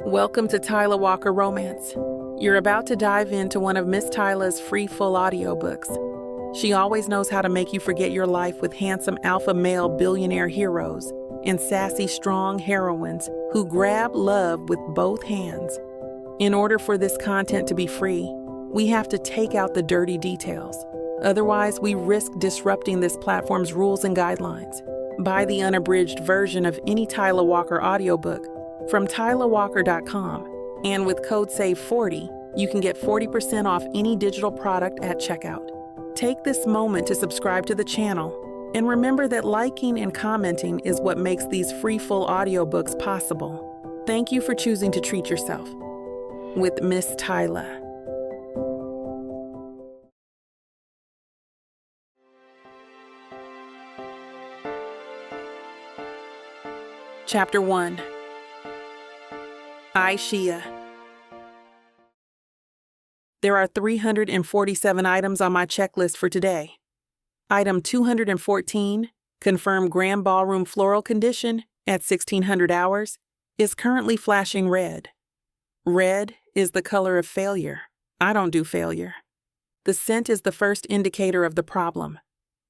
Welcome to Tyla Walker Romance. You're about to dive into one of Miss Tyla's free full audiobooks. She always knows how to make you forget your life with handsome alpha male billionaire heroes and sassy strong heroines who grab love with both hands. In order for this content to be free, we have to take out the dirty details. Otherwise, we risk disrupting this platform's rules and guidelines. Buy the unabridged version of any Tyla Walker audiobook from TylaWalker.com, and with code SAVE40, you can get 40% off any digital product at checkout. Take this moment to subscribe to the channel, and remember that liking and commenting is what makes these free full audiobooks possible. Thank you for choosing to treat yourself with Miss Tyla. Chapter 1. Shia. There are 347 items on my checklist for today. Item 214, confirm grand ballroom floral condition at 1600 hours, is currently flashing red. Red is the color of failure. I don't do failure. The scent is the first indicator of the problem.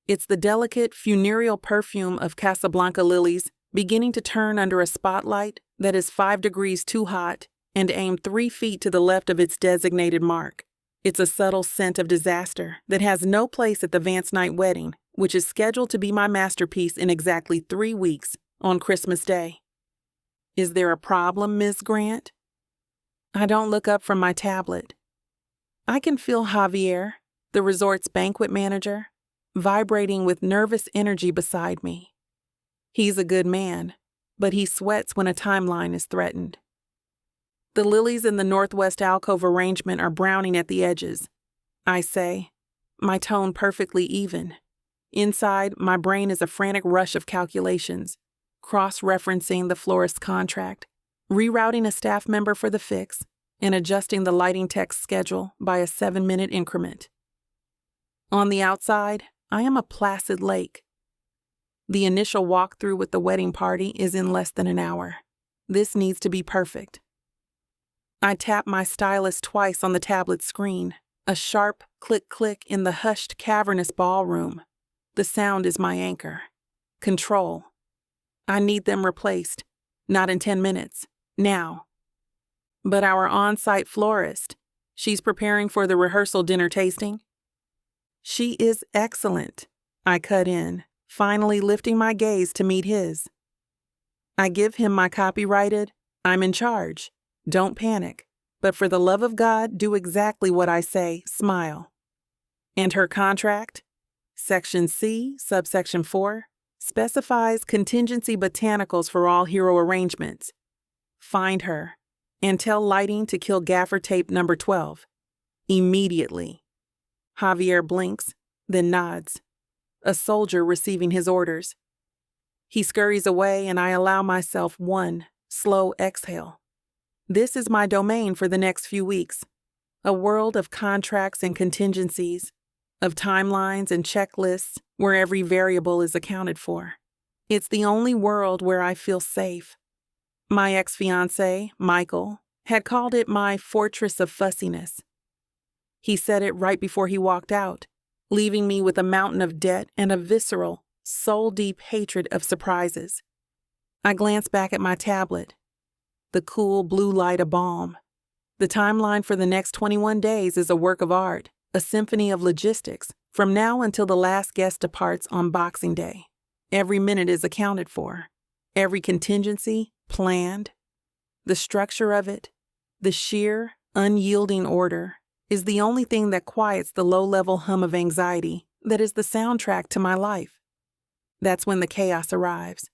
It's the delicate, funereal perfume of Casablanca lilies beginning to turn under a spotlight that is 5 degrees too hot and aimed 3 feet to the left of its designated mark. It's a subtle scent of disaster that has no place at the Vance Night wedding, which is scheduled to be my masterpiece in exactly 3 weeks on Christmas Day. Is there a problem, Ms. Grant? I don't look up from my tablet. I can feel Javier, the resort's banquet manager, vibrating with nervous energy beside me. He's a good man, but he sweats when a timeline is threatened. The lilies in the northwest alcove arrangement are browning at the edges. I say, my tone perfectly even. Inside, my brain is a frantic rush of calculations, cross-referencing the florist's contract, rerouting a staff member for the fix, and adjusting the lighting tech's schedule by a 7-minute increment. On the outside, I am a placid lake. The initial walkthrough with the wedding party is in less than an hour. This needs to be perfect. I tap my stylus twice on the tablet screen, a sharp click-click in the hushed, cavernous ballroom. The sound is my anchor. Control. I need them replaced. Not in 10 minutes. Now. But our on-site florist, she's preparing for the rehearsal dinner tasting? She is excellent. I cut in, finally lifting my gaze to meet his. I give him my copyrighted, I'm in charge. Don't panic, but for the love of God, do exactly what I say, smile. And her contract? Section C, subsection 4, specifies contingency botanicals for all hero arrangements. Find her, and tell lighting to kill gaffer tape number 12. Immediately. Javier blinks, then nods. A soldier receiving his orders. He scurries away, and I allow myself one slow exhale. This is my domain for the next few weeks. A world of contracts and contingencies, of timelines and checklists where every variable is accounted for. It's the only world where I feel safe. My ex-fiancé, Michael, had called it my fortress of fussiness. He said it right before he walked out, leaving me with a mountain of debt and a visceral, soul-deep hatred of surprises. I glance back at my tablet. The cool blue light a balm. The timeline for the next 21 days is a work of art, a symphony of logistics, from now until the last guest departs on Boxing Day. Every minute is accounted for. Every contingency planned. The structure of it, the sheer, unyielding order, is the only thing that quiets the low-level hum of anxiety that is the soundtrack to my life. That's when the chaos arrives.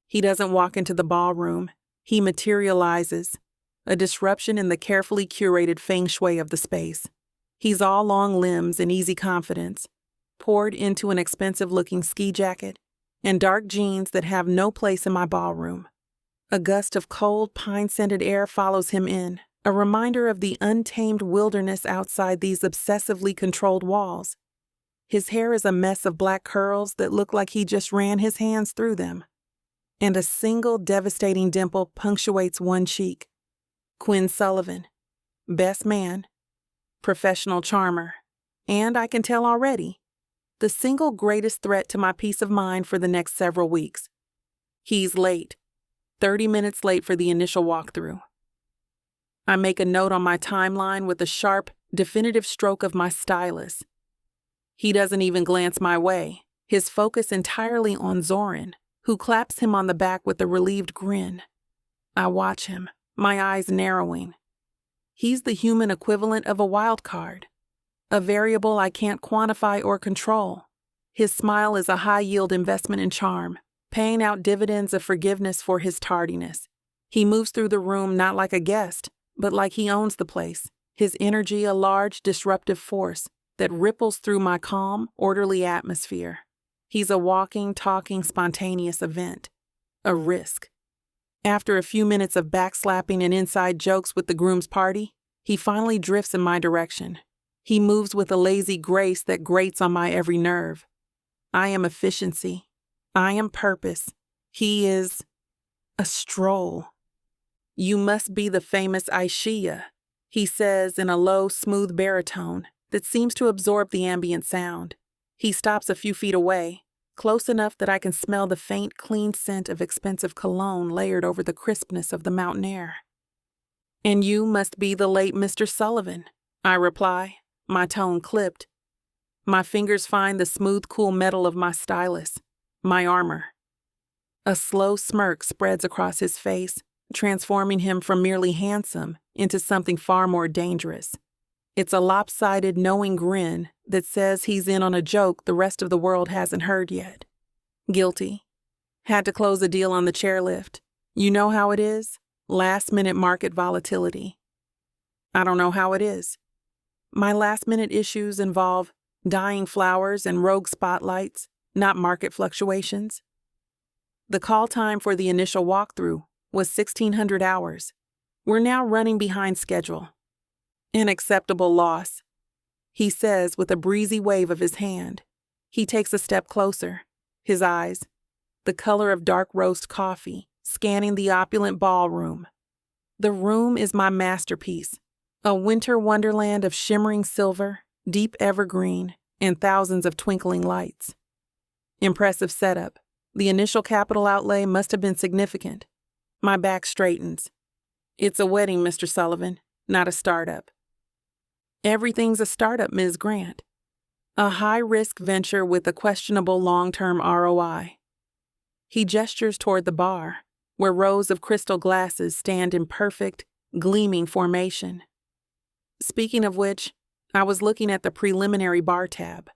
He doesn't walk into the ballroom. He materializes, a disruption in the carefully curated feng shui of the space. He's all long limbs and easy confidence, poured into an expensive-looking ski jacket and dark jeans that have no place in my ballroom. A gust of cold, pine-scented air follows him in, a reminder of the untamed wilderness outside these obsessively controlled walls. His hair is a mess of black curls that look like he just ran his hands through them. And a single devastating dimple punctuates one cheek, Quinn Sullivan, best man, professional charmer, and I can tell already, the single greatest threat to my peace of mind for the next several weeks. He's late, 30 minutes late for the initial walkthrough. I make a note on my timeline with a sharp, definitive stroke of my stylus. He doesn't even glance my way, his focus entirely on Zoran, who claps him on the back with a relieved grin. I watch him, my eyes narrowing. He's the human equivalent of a wild card, a variable I can't quantify or control. His smile is a high-yield investment in charm, paying out dividends of forgiveness for his tardiness. He moves through the room not like a guest, but like he owns the place, his energy a large disruptive force that ripples through my calm, orderly atmosphere. He's a walking, talking, spontaneous event, a risk. After a few minutes of backslapping and inside jokes with the groom's party, he finally drifts in my direction. He moves with a lazy grace that grates on my every nerve. I am efficiency. I am purpose. He is a stroll. You must be the famous Aishia, he says in a low, smooth baritone that seems to absorb the ambient sound. He stops a few feet away, close enough that I can smell the faint, clean scent of expensive cologne layered over the crispness of the mountain air. And you must be the late Mr. Sullivan, I reply, my tone clipped. My fingers find the smooth, cool metal of my stylus, my armor. A slow smirk spreads across his face, transforming him from merely handsome into something far more dangerous. It's a lopsided, knowing grin that says he's in on a joke the rest of the world hasn't heard yet. Guilty. Had to close a deal on the chairlift. You know how it is? Last-minute market volatility. I don't know how it is. My last-minute issues involve dying flowers and rogue spotlights, not market fluctuations. The call time for the initial walkthrough was 1,600 hours. We're now running behind schedule. An acceptable loss, he says with a breezy wave of his hand. He takes a step closer, his eyes, the color of dark roast coffee, scanning the opulent ballroom. The room is my masterpiece, a winter wonderland of shimmering silver, deep evergreen, and thousands of twinkling lights. Impressive setup. The initial capital outlay must have been significant. My back straightens. It's a wedding, Mr. Sullivan, not a startup. Everything's a startup, Ms. Grant. A high-risk venture with a questionable long-term ROI. He gestures toward the bar, where rows of crystal glasses stand in perfect, gleaming formation. Speaking of which, I was looking at the preliminary bar tab.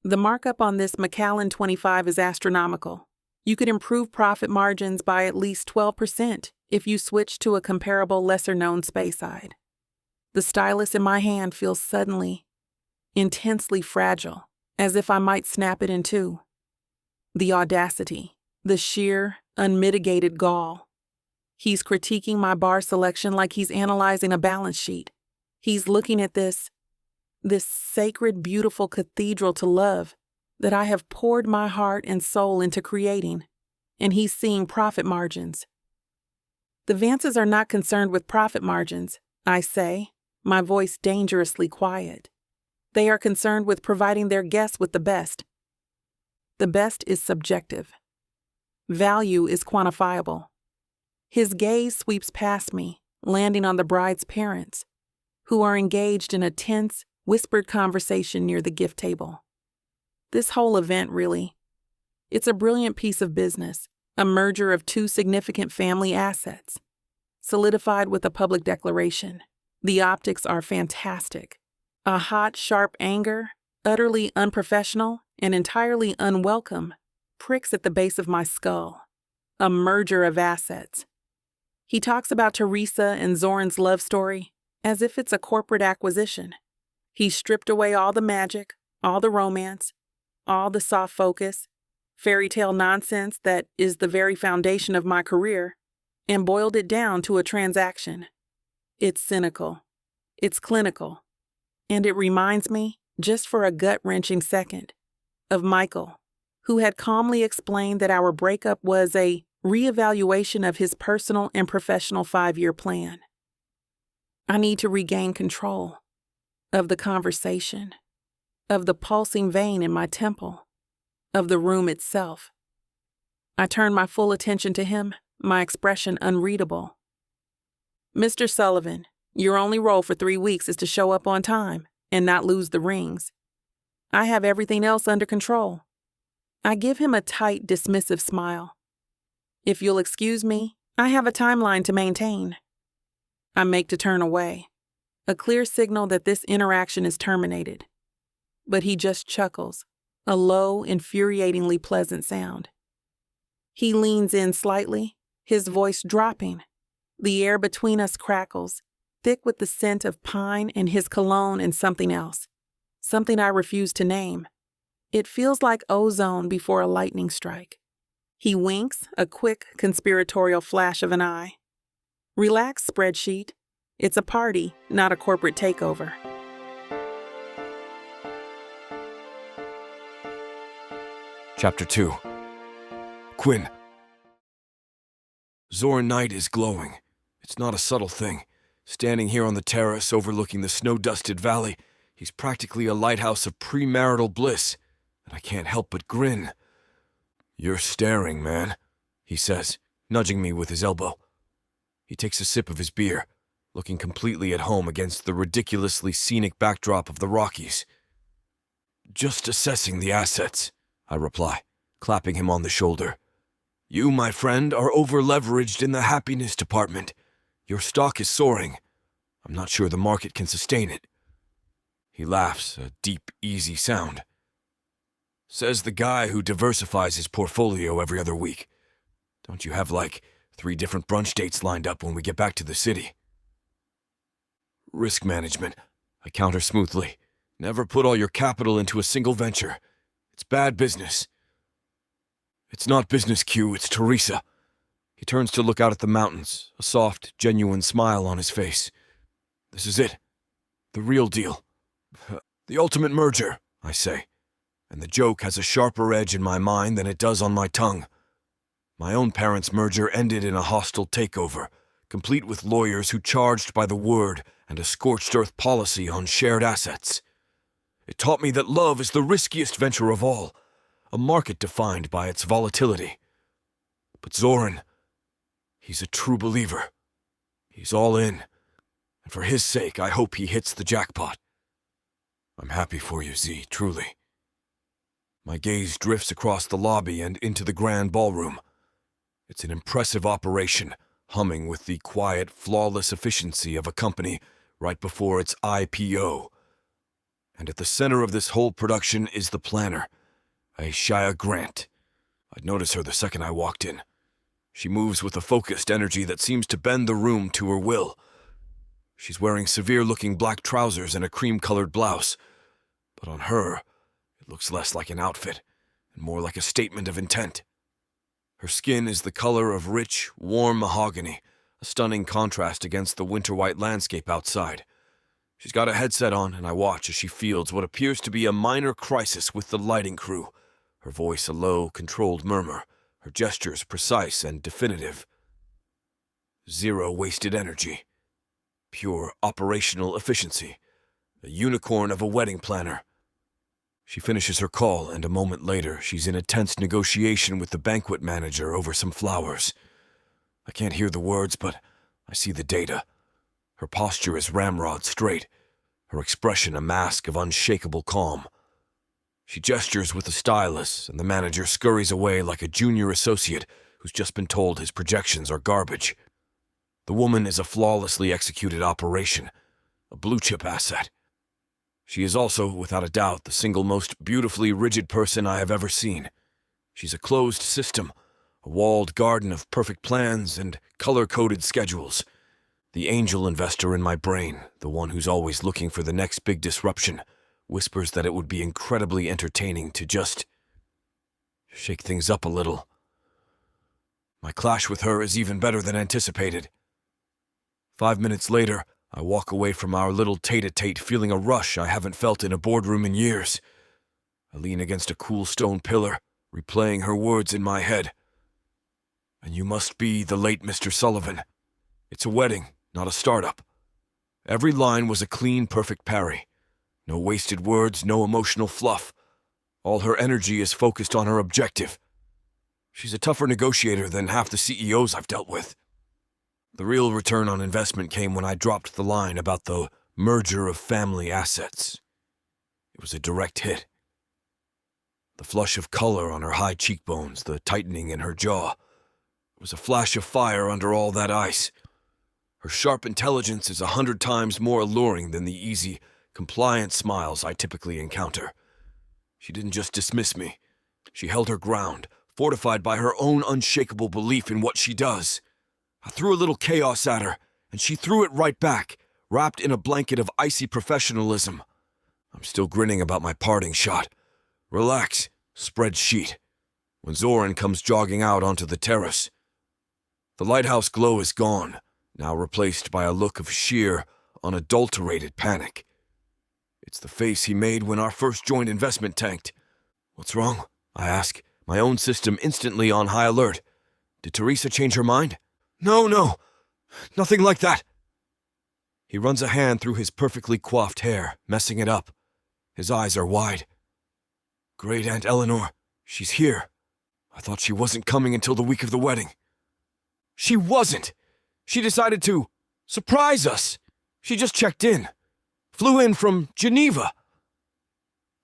The markup on this Macallan 25 is astronomical. You could improve profit margins by at least 12% if you switch to a comparable lesser-known Speyside. The stylus in my hand feels suddenly, intensely fragile, as if I might snap it in two. The audacity, the sheer, unmitigated gall. He's critiquing my bar selection like he's analyzing a balance sheet. He's looking at this sacred, beautiful cathedral to love that I have poured my heart and soul into creating, and he's seeing profit margins. The Vances are not concerned with profit margins, I say, my voice dangerously quiet. They are concerned with providing their guests with the best. The best is subjective. Value is quantifiable. His gaze sweeps past me, landing on the bride's parents, who are engaged in a tense, whispered conversation near the gift table. This whole event, really, it's a brilliant piece of business, a merger of two significant family assets, solidified with a public declaration. The optics are fantastic. A hot, sharp anger, utterly unprofessional and entirely unwelcome, pricks at the base of my skull. A merger of assets. He talks about Teresa and Zoran's love story as if it's a corporate acquisition. He's stripped away all the magic, all the romance, all the soft focus, fairy tale nonsense that is the very foundation of my career, and boiled it down to a transaction. It's cynical. It's clinical. And it reminds me, just for a gut-wrenching second, of Michael, who had calmly explained that our breakup was a reevaluation of his personal and professional 5-year plan. I need to regain control of the conversation, of the pulsing vein in my temple, of the room itself. I turn my full attention to him, my expression unreadable. Mr. Sullivan, your only role for 3 weeks is to show up on time and not lose the rings. I have everything else under control. I give him a tight, dismissive smile. If you'll excuse me, I have a timeline to maintain. I make to turn away, a clear signal that this interaction is terminated. But he just chuckles, a low, infuriatingly pleasant sound. He leans in slightly, his voice dropping. The air between us crackles, thick with the scent of pine and his cologne and something else, something I refuse to name. It feels like ozone before a lightning strike. He winks, a quick, conspiratorial flash of an eye. Relax, spreadsheet. It's a party, not a corporate takeover. Chapter 2. Quinn. Zoran night is glowing. It's not a subtle thing. Standing here on the terrace overlooking the snow-dusted valley, he's practically a lighthouse of premarital bliss, and I can't help but grin. "You're staring, man," he says, nudging me with his elbow. He takes a sip of his beer, looking completely at home against the ridiculously scenic backdrop of the Rockies. "Just assessing the assets," I reply, clapping him on the shoulder. "You, my friend, are over-leveraged in the happiness department. Your stock is soaring. I'm not sure the market can sustain it." He laughs, a deep, easy sound. Says the guy who diversifies his portfolio every other week. Don't you have, 3 different brunch dates lined up when we get back to the city? "Risk management," I counter smoothly. "Never put all your capital into a single venture. It's bad business." "It's not business, Q, it's Teresa." He turns to look out at the mountains, a soft, genuine smile on his face. "This is it. The real deal. The ultimate merger," I say. And the joke has a sharper edge in my mind than it does on my tongue. My own parents' merger ended in a hostile takeover, complete with lawyers who charged by the word and a scorched earth policy on shared assets. It taught me that love is the riskiest venture of all, a market defined by its volatility. But Zoran, he's a true believer. He's all in, and for his sake, I hope he hits the jackpot. I'm happy for you, Z, truly. My gaze drifts across the lobby and into the grand ballroom. It's an impressive operation, humming with the quiet, flawless efficiency of a company right before its IPO. And at the center of this whole production is the planner, Shia Grant. I'd notice her the second I walked in. She moves with a focused energy that seems to bend the room to her will. She's wearing severe-looking black trousers and a cream-colored blouse, but on her, it looks less like an outfit and more like a statement of intent. Her skin is the color of rich, warm mahogany, a stunning contrast against the winter-white landscape outside. She's got a headset on, and I watch as she fields what appears to be a minor crisis with the lighting crew, her voice a low, controlled murmur, her gestures precise and definitive. Zero wasted energy. Pure operational efficiency. A unicorn of a wedding planner. She finishes her call, and a moment later, she's in a tense negotiation with the banquet manager over some flowers. I can't hear the words, but I see the data. Her posture is ramrod straight, her expression a mask of unshakable calm. She gestures with the stylus, and the manager scurries away like a junior associate who's just been told his projections are garbage. The woman is a flawlessly executed operation, a blue-chip asset. She is also, without a doubt, the single most beautifully rigid person I have ever seen. She's a closed system, a walled garden of perfect plans and color-coded schedules. The angel investor in my brain, the one who's always looking for the next big disruption, whispers that it would be incredibly entertaining to just shake things up a little. My clash with her is even better than anticipated. 5 minutes later, I walk away from our little tete-a-tete feeling a rush I haven't felt in a boardroom in years. I lean against a cool stone pillar, replaying her words in my head. "And you must be the late Mr. Sullivan. It's a wedding, not a startup." Every line was a clean, perfect parry. No wasted words, no emotional fluff. All her energy is focused on her objective. She's a tougher negotiator than half the CEOs I've dealt with. The real return on investment came when I dropped the line about the merger of family assets. It was a direct hit. The flush of color on her high cheekbones, the tightening in her jaw. It was a flash of fire under all that ice. Her sharp intelligence is 100 times more alluring than the easy, compliant smiles I typically encounter. She didn't just dismiss me. She held her ground, fortified by her own unshakable belief in what she does. I threw a little chaos at her, and she threw it right back, wrapped in a blanket of icy professionalism. I'm still grinning about my parting shot. Relax, spread sheet. When Zoran comes jogging out onto the terrace. The lighthouse glow is gone, now replaced by a look of sheer, unadulterated panic. It's the face he made when our first joint investment tanked. What's wrong? I ask, my own system instantly on high alert. Did Teresa change her mind? No, nothing like that. He runs a hand through his perfectly coiffed hair, messing it up. His eyes are wide. Great Aunt Eleanor, she's here. I thought she wasn't coming until the week of the wedding. She wasn't. She decided to surprise us. She just checked in. Flew in from Geneva.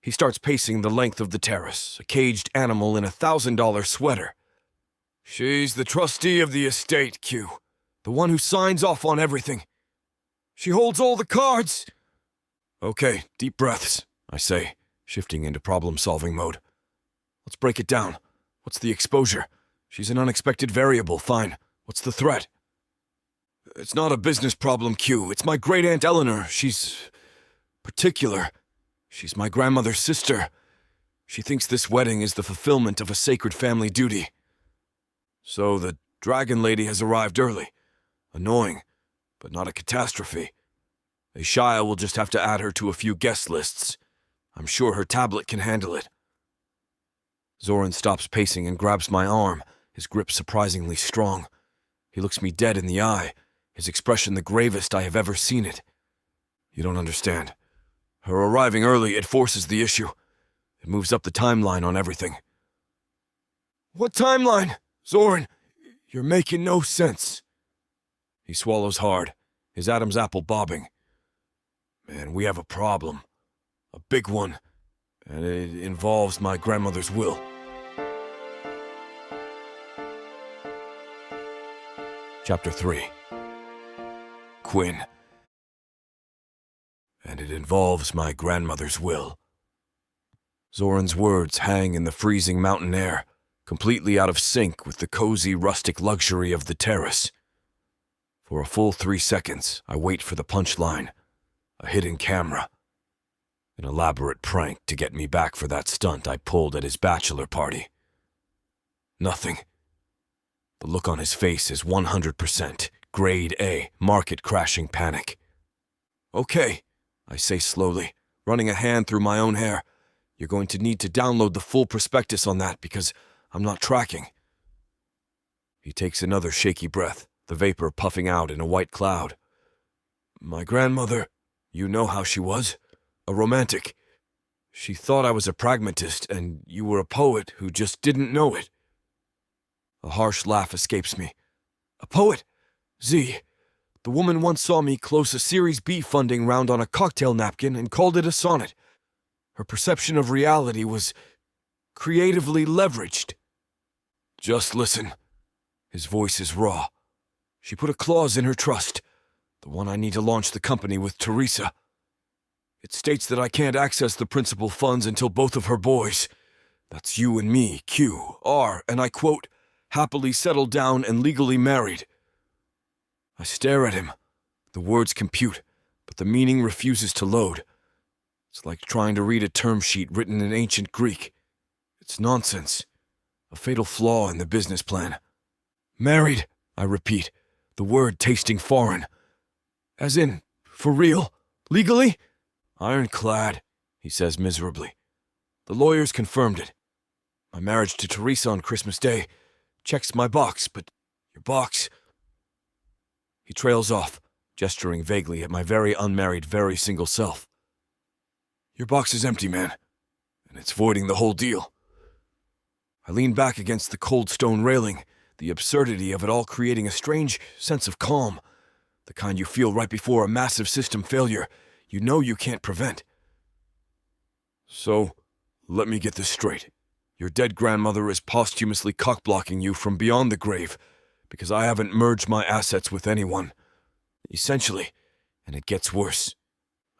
He starts pacing the length of the terrace, a caged animal in a $1,000 sweater. She's the trustee of the estate, Q. The one who signs off on everything. She holds all the cards. Okay, deep breaths, I say, shifting into problem-solving mode. Let's break it down. What's the exposure? She's an unexpected variable, fine. What's the threat? It's not a business problem, Q. It's my great Aunt Eleanor. She's particular. She's my grandmother's sister. She thinks this wedding is the fulfillment of a sacred family duty. So the dragon lady has arrived early. Annoying, but not a catastrophe. Aishaya will just have to add her to a few guest lists. I'm sure her tablet can handle it. Zoran stops pacing and grabs my arm, his grip surprisingly strong. He looks me dead in the eye, his expression the gravest I have ever seen it. You don't understand. Her arriving early, it forces the issue. It moves up the timeline on everything. What timeline? Zoran, you're making no sense. He swallows hard, his Adam's apple bobbing. Man, we have a problem. A big one. And it involves my grandmother's will. Chapter 3. Quinn. And it involves my grandmother's will. Zoran's words hang in the freezing mountain air, completely out of sync with the cozy rustic luxury of the terrace. For a full 3 seconds, I wait for the punchline, a hidden camera. An elaborate prank to get me back for that stunt I pulled at his bachelor party. Nothing. The look on his face is 100% grade A, market-crashing panic. Okay, I say slowly, running a hand through my own hair. You're going to need to download the full prospectus on that because I'm not tracking. He takes another shaky breath, the vapor puffing out in a white cloud. My grandmother, you know how she was. A romantic. She thought I was a pragmatist and you were a poet who just didn't know it. A harsh laugh escapes me. A poet? Z. The woman once saw me close a Series B funding round on a cocktail napkin and called it a sonnet. Her perception of reality was creatively leveraged. Just listen. His voice is raw. She put a clause in her trust, the one I need to launch the company with Teresa. It states that I can't access the principal funds until both of her boys, that's you and me, Q, are, and I quote, happily settled down and legally married. I stare at him. The words compute, but the meaning refuses to load. It's like trying to read a term sheet written in ancient Greek. It's nonsense. A fatal flaw in the business plan. Married, I repeat, the word tasting foreign. As in, for real? Legally? Ironclad, he says miserably. The lawyers confirmed it. My marriage to Teresa on Christmas Day checks my box, but your box... He trails off, gesturing vaguely at my very unmarried, very single self. Your box is empty, man, and it's voiding the whole deal. I lean back against the cold stone railing, the absurdity of it all creating a strange sense of calm, the kind you feel right before a massive system failure you know you can't prevent. So, let me get this straight. Your dead grandmother is posthumously cock-blocking you from beyond the grave because I haven't merged my assets with anyone. Essentially, and it gets worse.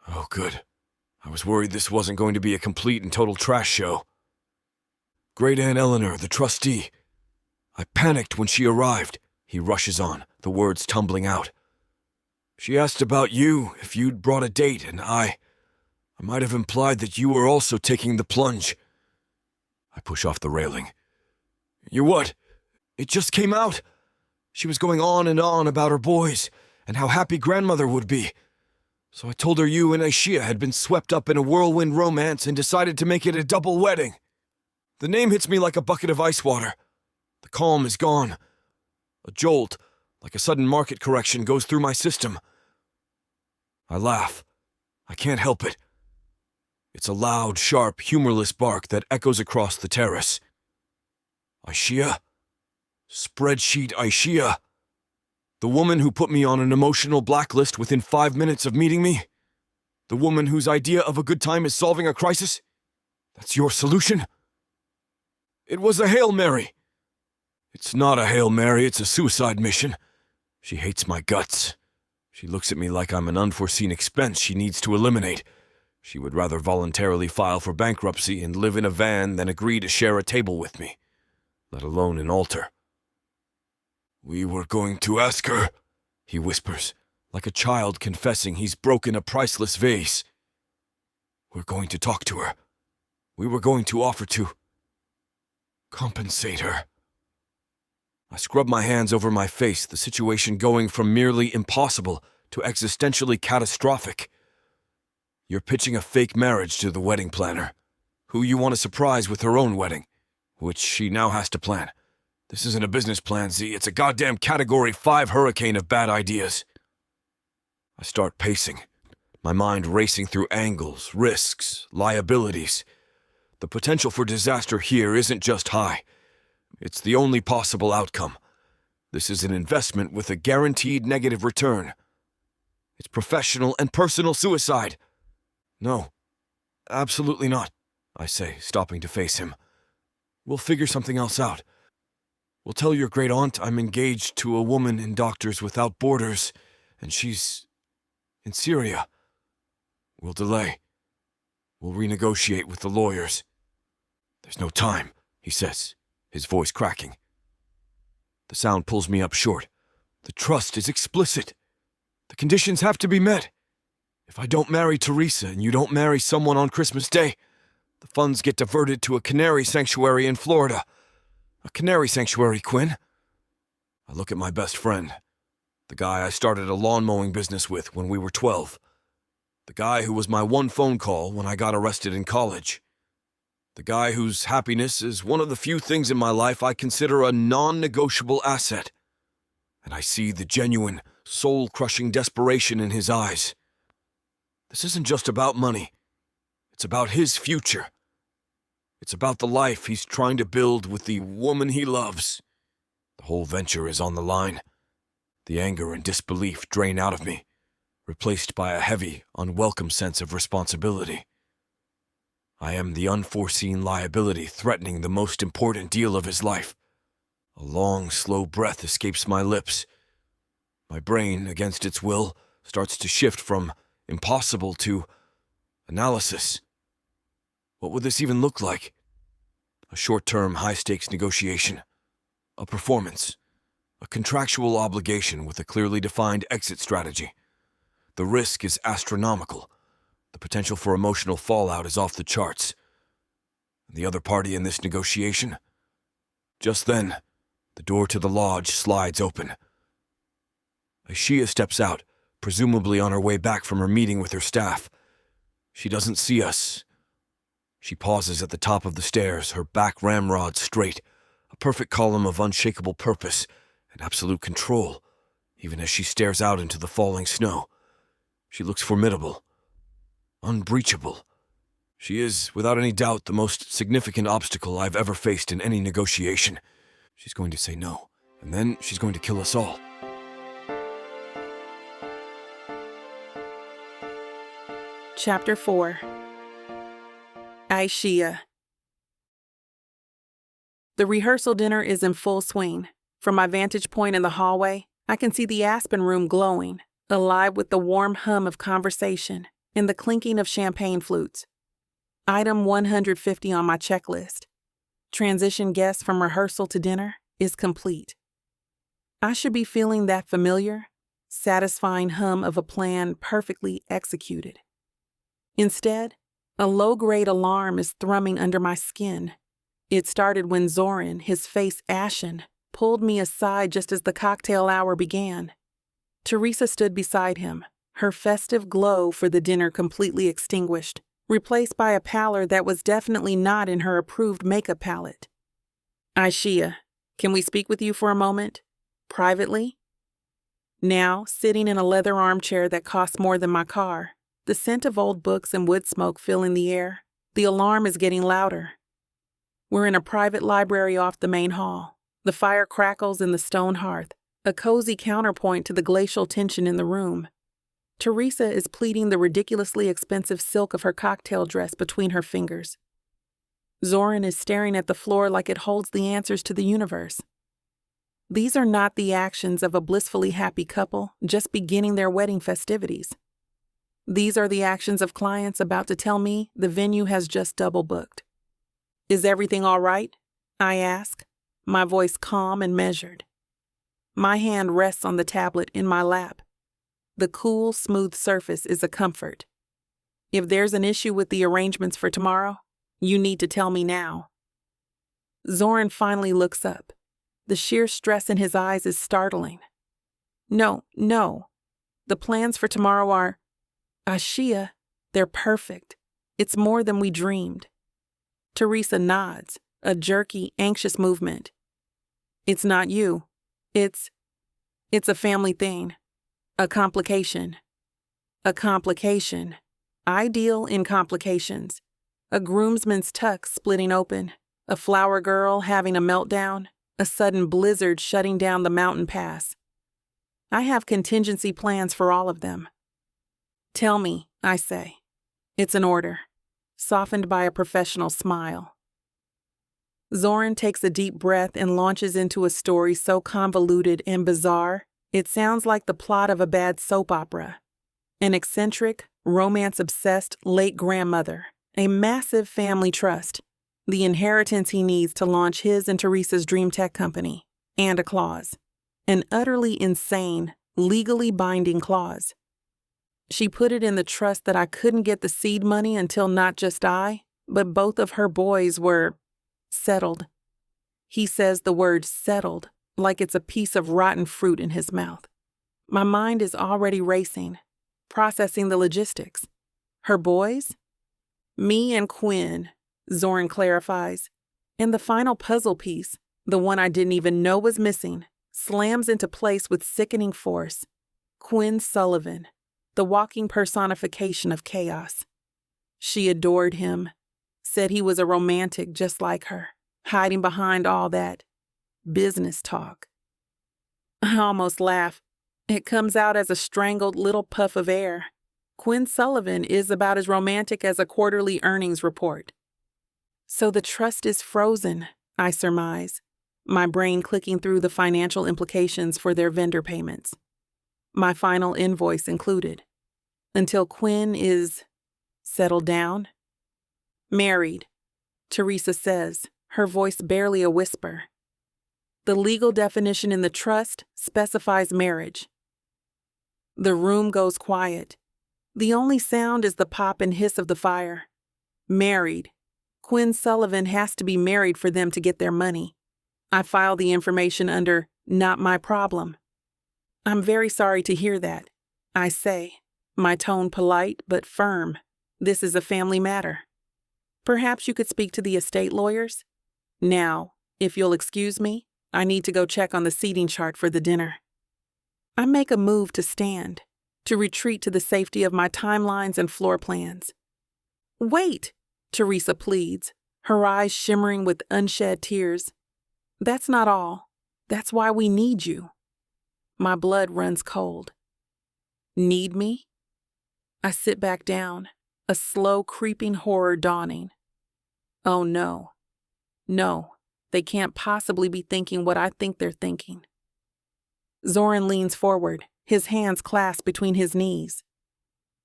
Oh, good. I was worried this wasn't going to be a complete and total trash show. Great Aunt Eleanor, the trustee. I panicked when she arrived, he rushes on, the words tumbling out. She asked about you, if you'd brought a date, and I might have implied that you were also taking the plunge. I push off the railing. You what? It just came out. She was going on and on about her boys, and how happy grandmother would be. So I told her you and Aishia had been swept up in a whirlwind romance and decided to make it a double wedding. The name hits me like a bucket of ice water. The calm is gone. A jolt, like a sudden market correction, goes through my system. I laugh. I can't help it. It's a loud, sharp, humorless bark that echoes across the terrace. Aishia? Spreadsheet Aishia? The woman who put me on an emotional blacklist within 5 minutes of meeting me? The woman whose idea of a good time is solving a crisis? That's your solution? It was a Hail Mary. It's not a Hail Mary, it's a suicide mission. She hates my guts. She looks at me like I'm an unforeseen expense she needs to eliminate. She would rather voluntarily file for bankruptcy and live in a van than agree to share a table with me, let alone an altar. We were going to ask her, he whispers, like a child confessing he's broken a priceless vase. We're going to talk to her. We were going to offer to compensate her. I scrub my hands over my face, the situation going from merely impossible to existentially catastrophic. You're pitching a fake marriage to the wedding planner, who you want to surprise with her own wedding, which she now has to plan. This isn't a business plan, Z. It's a goddamn Category 5 hurricane of bad ideas. I start pacing, my mind racing through angles, risks, liabilities. The potential for disaster here isn't just high. It's the only possible outcome. This is an investment with a guaranteed negative return. It's professional and personal suicide. No, absolutely not, I say, stopping to face him. We'll figure something else out. We'll tell your great aunt I'm engaged to a woman in Doctors Without Borders, and she's in Syria. We'll delay. We'll renegotiate with the lawyers. There's no time, he says, his voice cracking. The sound pulls me up short. The trust is explicit. The conditions have to be met. If I don't marry Teresa and you don't marry someone on Christmas Day, the funds get diverted to a canary sanctuary in Florida. A canary sanctuary, Quinn. I look at my best friend, the guy I started a lawn mowing business with when we were 12. The guy who was my one phone call when I got arrested in college. The guy whose happiness is one of the few things in my life I consider a non-negotiable asset. And I see the genuine, soul-crushing desperation in his eyes. This isn't just about money. It's about his future. It's about the life he's trying to build with the woman he loves. The whole venture is on the line. The anger and disbelief drain out of me, replaced by a heavy, unwelcome sense of responsibility. I am the unforeseen liability threatening the most important deal of his life. A long, slow breath escapes my lips. My brain, against its will, starts to shift from impossible to analysis. What would this even look like? A short-term, high-stakes negotiation. A performance. A contractual obligation with a clearly defined exit strategy. The risk is astronomical. The potential for emotional fallout is off the charts. The other party in this negotiation? Just then, the door to the lodge slides open. Aishia steps out, presumably on her way back from her meeting with her staff. She doesn't see us. She pauses at the top of the stairs, her back ramrod straight, a perfect column of unshakable purpose and absolute control, even as she stares out into the falling snow. She looks formidable, unbreachable. She is, without any doubt, the most significant obstacle I've ever faced in any negotiation. She's going to say no, and then she's going to kill us all. Chapter 4. Aishia. The rehearsal dinner is in full swing. From my vantage point in the hallway, I can see the Aspen room glowing, alive with the warm hum of conversation and the clinking of champagne flutes. Item 150 on my checklist, transition guests from rehearsal to dinner, is complete. I should be feeling that familiar, satisfying hum of a plan perfectly executed. Instead, a low-grade alarm is thrumming under my skin. It started when Zoran, his face ashen, pulled me aside just as the cocktail hour began. Teresa stood beside him, her festive glow for the dinner completely extinguished, replaced by a pallor that was definitely not in her approved makeup palette. "Aishia, can we speak with you for a moment? Privately?" Now, sitting in a leather armchair that costs more than my car, the scent of old books and wood smoke filling the air, the alarm is getting louder. We're in a private library off the main hall. The fire crackles in the stone hearth, a cozy counterpoint to the glacial tension in the room. Teresa is pleating the ridiculously expensive silk of her cocktail dress between her fingers. Zoran is staring at the floor like it holds the answers to the universe. These are not the actions of a blissfully happy couple just beginning their wedding festivities. These are the actions of clients about to tell me the venue has just double booked. "Is everything all right?" I ask, my voice calm and measured. My hand rests on the tablet in my lap. The cool, smooth surface is a comfort. If there's an issue with the arrangements for tomorrow, you need to tell me now. Zoran finally looks up. The sheer stress in his eyes is startling. No. The plans for tomorrow are... Aishia, they're perfect. It's more than we dreamed. Teresa nods, a jerky, anxious movement. "It's not you. It's a family thing. A complication. A complication. Ideal in complications. A groomsman's tux splitting open. A flower girl having a meltdown. A sudden blizzard shutting down the mountain pass. I have contingency plans for all of them." "Tell me," I say. It's an order, softened by a professional smile. Zoran takes a deep breath and launches into a story so convoluted and bizarre, it sounds like the plot of a bad soap opera. An eccentric, romance-obsessed late grandmother, a massive family trust, the inheritance he needs to launch his and Teresa's dream tech company, and a clause. An utterly insane, legally binding clause. She put it in the trust that I couldn't get the seed money until not just I, but both of her boys were settled. He says the word settled like it's a piece of rotten fruit in his mouth. My mind is already racing, processing the logistics. Her boys? Me and Quinn, Zoran clarifies. And the final puzzle piece, the one I didn't even know was missing, slams into place with sickening force. Quinn Sullivan, the walking personification of chaos. She adored him, said he was a romantic just like her, hiding behind all that business talk. I almost laugh. It comes out as a strangled little puff of air. Quinn Sullivan is about as romantic as a quarterly earnings report. So the trust is frozen, I surmise, my brain clicking through the financial implications for their vendor payments. My final invoice included. Until Quinn is settled down. Married, Teresa says, her voice barely a whisper. The legal definition in the trust specifies marriage. The room goes quiet. The only sound is the pop and hiss of the fire. Married. Quinn Sullivan has to be married for them to get their money. I file the information under "not my problem." I'm very sorry to hear that, I say, my tone polite but firm. This is a family matter. Perhaps you could speak to the estate lawyers? Now, if you'll excuse me, I need to go check on the seating chart for the dinner. I make a move to stand, to retreat to the safety of my timelines and floor plans. Wait, Teresa pleads, her eyes shimmering with unshed tears. That's not all. That's why we need you. My blood runs cold. Need me? I sit back down, a slow creeping horror dawning. Oh no. No, they can't possibly be thinking what I think they're thinking. Zoran leans forward, his hands clasped between his knees.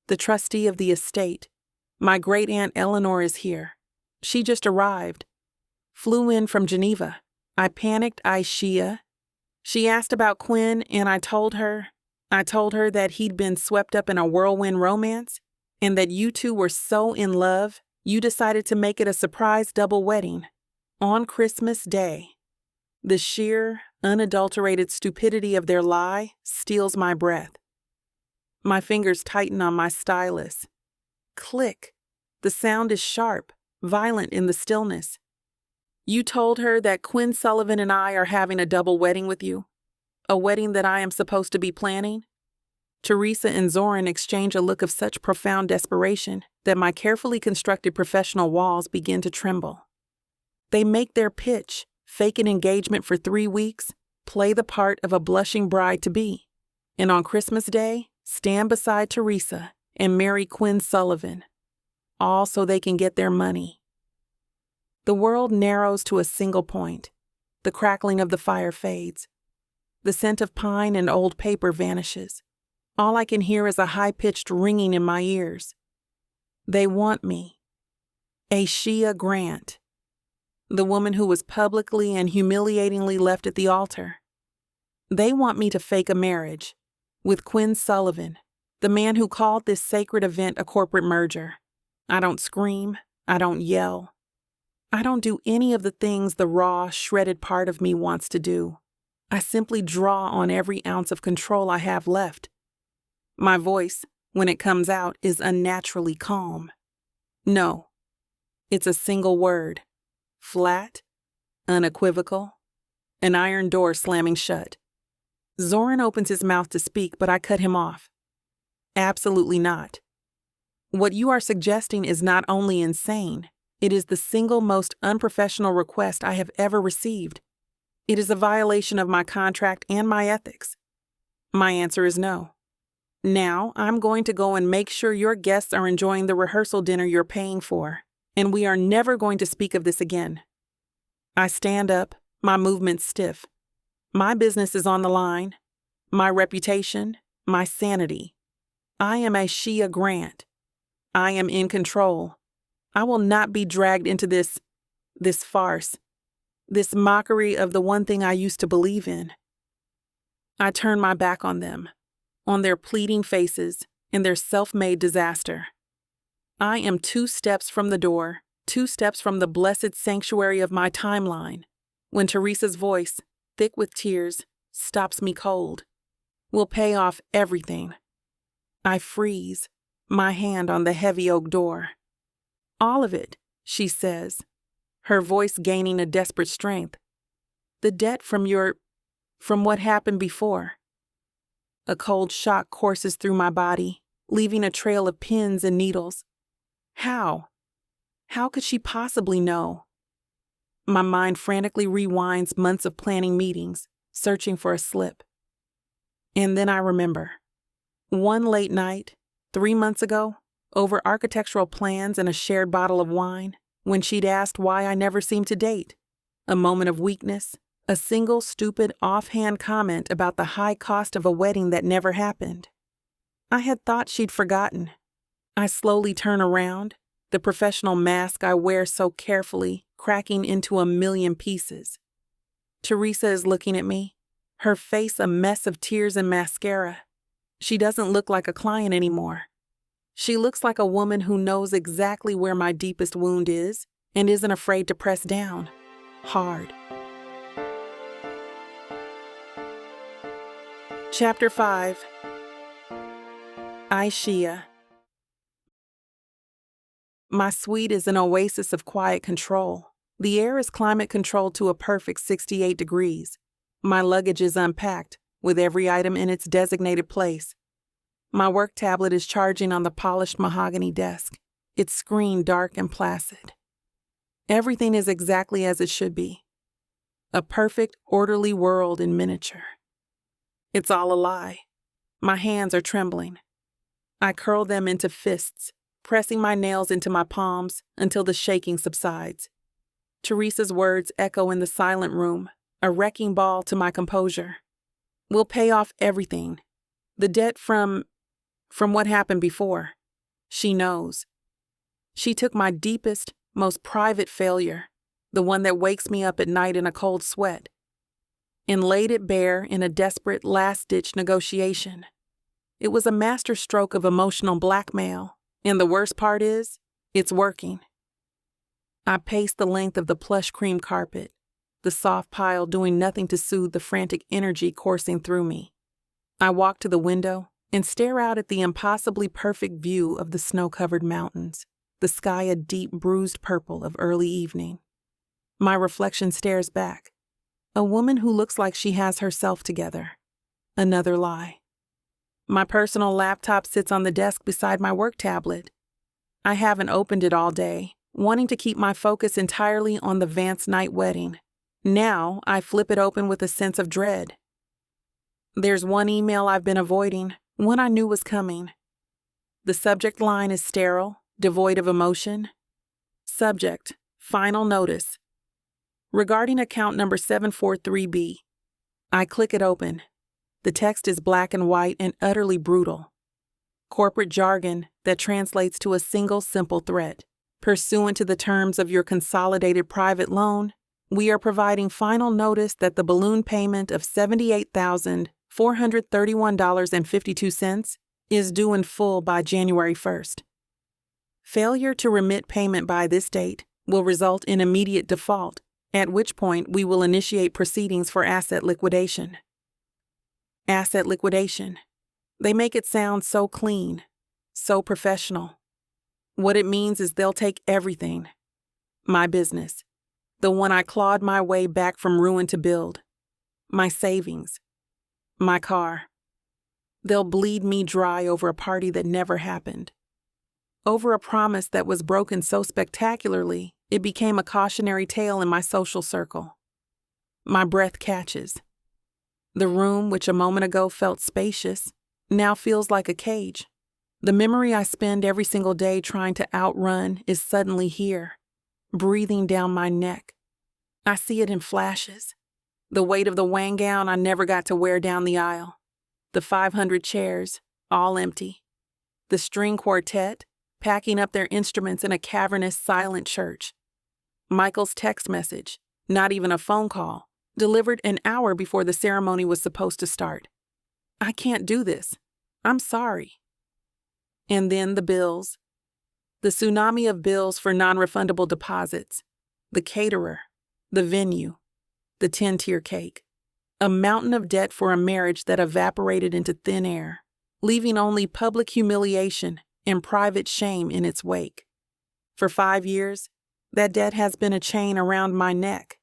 The trustee of the estate, my great-aunt Eleanor, is here. She just arrived. Flew in from Geneva. I panicked, Shia. She asked about Quinn, and I told her that he'd been swept up in a whirlwind romance, and that you two were so in love, you decided to make it a surprise double wedding. On Christmas Day. The sheer, unadulterated stupidity of their lie steals my breath. My fingers tighten on my stylus. Click. The sound is sharp, violent in the stillness. You told her that Quinn Sullivan and I are having a double wedding with you? A wedding that I am supposed to be planning? Teresa and Zoran exchange a look of such profound desperation that my carefully constructed professional walls begin to tremble. They make their pitch, fake an engagement for 3 weeks, play the part of a blushing bride-to-be, and on Christmas Day, stand beside Teresa and marry Quinn Sullivan, all so they can get their money. The world narrows to a single point. The crackling of the fire fades. The scent of pine and old paper vanishes. All I can hear is a high-pitched ringing in my ears. They want me. Shia Grant. The woman who was publicly and humiliatingly left at the altar. They want me to fake a marriage with Quinn Sullivan, the man who called this sacred event a corporate merger. I don't scream. I don't yell. I don't do any of the things the raw, shredded part of me wants to do. I simply draw on every ounce of control I have left. My voice, when it comes out, is unnaturally calm. No. It's a single word. Flat, unequivocal, an iron door slamming shut. Zoran opens his mouth to speak, but I cut him off. Absolutely not. What you are suggesting is not only insane, it is the single most unprofessional request I have ever received. It is a violation of my contract and my ethics. My answer is no. Now, I'm going to go and make sure your guests are enjoying the rehearsal dinner you're paying for, and we are never going to speak of this again. I stand up, my movements stiff. My business is on the line. My reputation, my sanity. I am Shia Grant. I am in control. I will not be dragged into this farce, this mockery of the one thing I used to believe in. I turn my back on them, on their pleading faces and their self-made disaster. I am 2 steps from the door, 2 steps from the blessed sanctuary of my timeline, when Teresa's voice, thick with tears, stops me cold. We'll pay off everything. I freeze, my hand on the heavy oak door. All of it, she says, her voice gaining a desperate strength. The debt from what happened before. A cold shock courses through my body, leaving a trail of pins and needles. How? How could she possibly know? My mind frantically rewinds months of planning meetings, searching for a slip. And then I remember. One late night, 3 months ago, over architectural plans and a shared bottle of wine, when she'd asked why I never seemed to date. A moment of weakness, a single stupid offhand comment about the high cost of a wedding that never happened. I had thought she'd forgotten. I slowly turn around, the professional mask I wear so carefully cracking into a million pieces. Teresa is looking at me, her face a mess of tears and mascara. She doesn't look like a client anymore. She looks like a woman who knows exactly where my deepest wound is and isn't afraid to press down, hard. Chapter 5. Shia. My suite is an oasis of quiet control. The air is climate controlled to a perfect 68 degrees. My luggage is unpacked, with every item in its designated place. My work tablet is charging on the polished mahogany desk, its screen dark and placid. Everything is exactly as it should be. A perfect, orderly world in miniature. It's all a lie. My hands are trembling. I curl them into fists, pressing my nails into my palms until the shaking subsides. Teresa's words echo in the silent room, a wrecking ball to my composure. We'll pay off everything. The debt from what happened before. She knows. She took my deepest, most private failure, the one that wakes me up at night in a cold sweat, and laid it bare in a desperate last-ditch negotiation. It was a masterstroke of emotional blackmail, and the worst part is, it's working. I paced the length of the plush cream carpet, the soft pile doing nothing to soothe the frantic energy coursing through me. I walk to the window and stare out at the impossibly perfect view of the snow-covered mountains, the sky a deep bruised purple of early evening. My reflection stares back. A woman who looks like she has herself together. Another lie. My personal laptop sits on the desk beside my work tablet. I haven't opened it all day, wanting to keep my focus entirely on the Vance night wedding. Now I flip it open with a sense of dread. There's one email I've been avoiding, one I knew was coming. The subject line is sterile, devoid of emotion. Subject, final notice. Regarding account number 743B. I click it open. The text is black and white and utterly brutal. Corporate jargon that translates to a single simple threat. Pursuant to the terms of your consolidated private loan, we are providing final notice that the balloon payment of $78,431.52 is due in full by January 1st. Failure to remit payment by this date will result in immediate default, at which point we will initiate proceedings for asset liquidation. Asset liquidation. They make it sound so clean, so professional. What it means is they'll take everything. My business, the one I clawed my way back from ruin to build. My savings. My car. They'll bleed me dry over a party that never happened. Over a promise that was broken so spectacularly, it became a cautionary tale in my social circle. My breath catches. The room, which a moment ago felt spacious, now feels like a cage. The memory I spend every single day trying to outrun is suddenly here, breathing down my neck. I see it in flashes. The weight of the wang gown I never got to wear down the aisle. The 500 chairs, all empty. The string quartet, packing up their instruments in a cavernous, silent church. Michael's text message, not even a phone call, delivered an hour before the ceremony was supposed to start. I can't do this. I'm sorry. And then the bills. The tsunami of bills for non-refundable deposits. The caterer. The venue. The 10-tier cake. A mountain of debt for a marriage that evaporated into thin air, leaving only public humiliation and private shame in its wake. For 5 years, that debt has been a chain around my neck,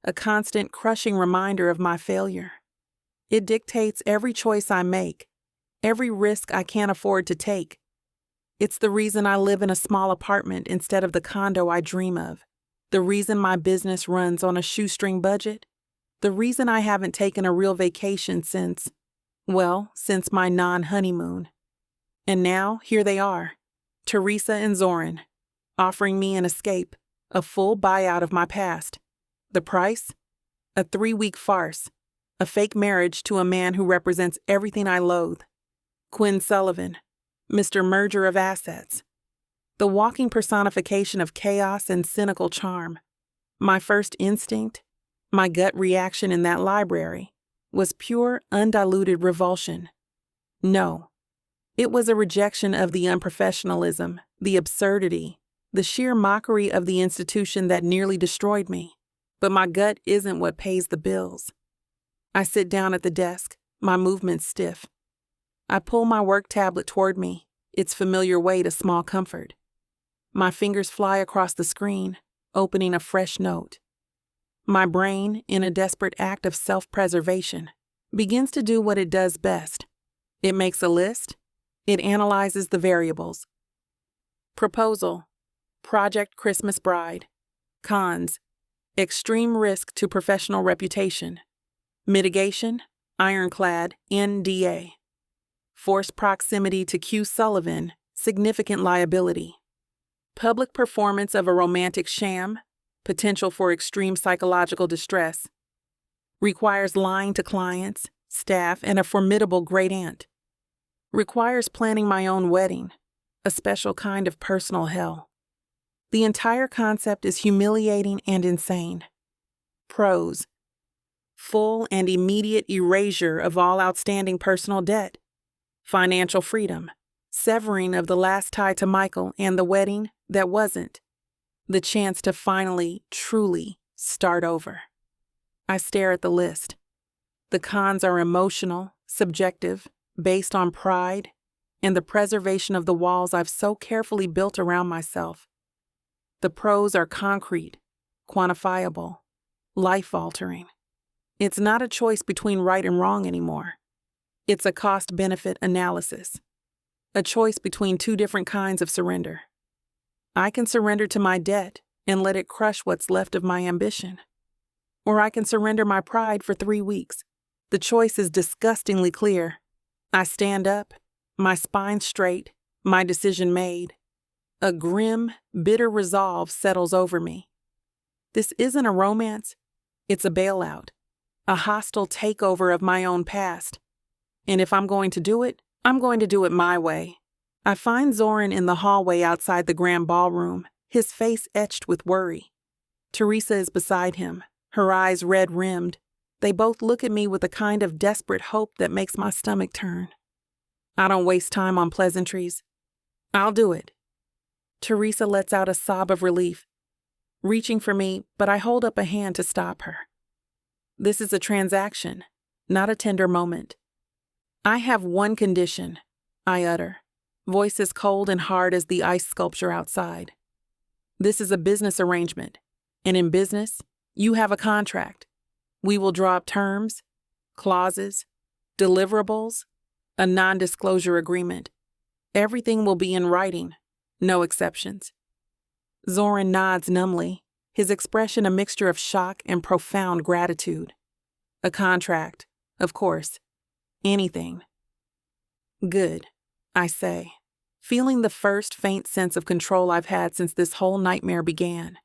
a constant crushing reminder of my failure. It dictates every choice I make, every risk I can't afford to take. It's the reason I live in a small apartment instead of the condo I dream of, the reason my business runs on a shoestring budget, the reason I haven't taken a real vacation since my non-honeymoon. And now, here they are, Teresa and Zoran, offering me an escape, a full buyout of my past. The price? A 3-week farce, a fake marriage to a man who represents everything I loathe. Quinn Sullivan, Mr. Merger of Assets. The walking personification of chaos and cynical charm. My first instinct, my gut reaction in that library, was pure, undiluted revulsion. No. It was a rejection of the unprofessionalism, the absurdity, the sheer mockery of the institution that nearly destroyed me. But my gut isn't what pays the bills. I sit down at the desk, my movements stiff. I pull my work tablet toward me, its familiar weight a small comfort. My fingers fly across the screen, opening a fresh note. My brain, in a desperate act of self-preservation, begins to do what it does best. It makes a list. It analyzes the variables. Proposal: Project Christmas Bride. Cons: extreme risk to professional reputation. Mitigation: ironclad NDA. Forced proximity to Q. Sullivan, significant liability. Public performance of a romantic sham, potential for extreme psychological distress. Requires lying to clients, staff, and a formidable great-aunt. Requires planning my own wedding, a special kind of personal hell. The entire concept is humiliating and insane. Pros: full and immediate erasure of all outstanding personal debt. Financial freedom. Severing of the last tie to Michael and the wedding that wasn't. The chance to finally, truly start over. I stare at the list. The cons are emotional, subjective, based on pride, and the preservation of the walls I've so carefully built around myself. The pros are concrete, quantifiable, life-altering. It's not a choice between right and wrong anymore. It's a cost-benefit analysis. A choice between two different kinds of surrender. I can surrender to my debt and let it crush what's left of my ambition. Or I can surrender my pride for 3 weeks. The choice is disgustingly clear. I stand up, my spine straight, my decision made. A grim, bitter resolve settles over me. This isn't a romance. It's a bailout. A hostile takeover of my own past. And if I'm going to do it, I'm going to do it my way. I find Zoran in the hallway outside the grand ballroom, his face etched with worry. Teresa is beside him, her eyes red-rimmed. They both look at me with a kind of desperate hope that makes my stomach turn. I don't waste time on pleasantries. I'll do it. Teresa lets out a sob of relief, reaching for me, but I hold up a hand to stop her. This is a transaction, not a tender moment. I have one condition, I utter, voice as cold and hard as the ice sculpture outside. This is a business arrangement, and in business, you have a contract. We will draw up terms, clauses, deliverables, a non-disclosure agreement. Everything will be in writing, no exceptions. Zoran nods numbly, his expression a mixture of shock and profound gratitude. A contract, of course. Anything. Good, I say, feeling the first faint sense of control I've had since this whole nightmare began.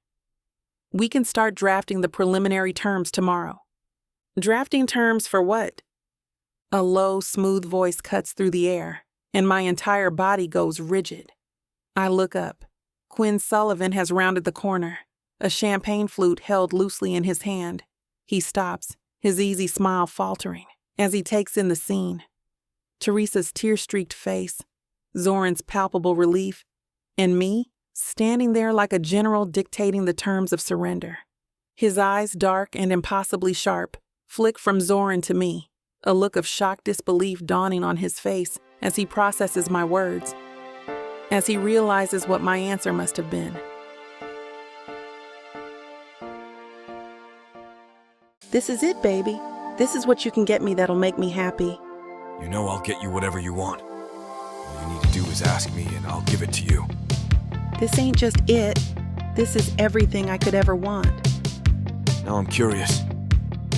We can start drafting the preliminary terms tomorrow. Drafting terms for what? A low, smooth voice cuts through the air, and my entire body goes rigid. I look up. Quinn Sullivan has rounded the corner, a champagne flute held loosely in his hand. He stops, his easy smile faltering, as he takes in the scene. Teresa's tear-streaked face, Zoran's palpable relief, and me, standing there like a general dictating the terms of surrender. His eyes, dark and impossibly sharp, flick from Zoran to me, a look of shocked disbelief dawning on his face as he processes my words, as he realizes what my answer must have been. This is it, baby. This is what you can get me that'll make me happy. You know I'll get you whatever you want. All you need to do is ask me and I'll give it to you. This ain't just it. This is everything I could ever want. Now I'm curious.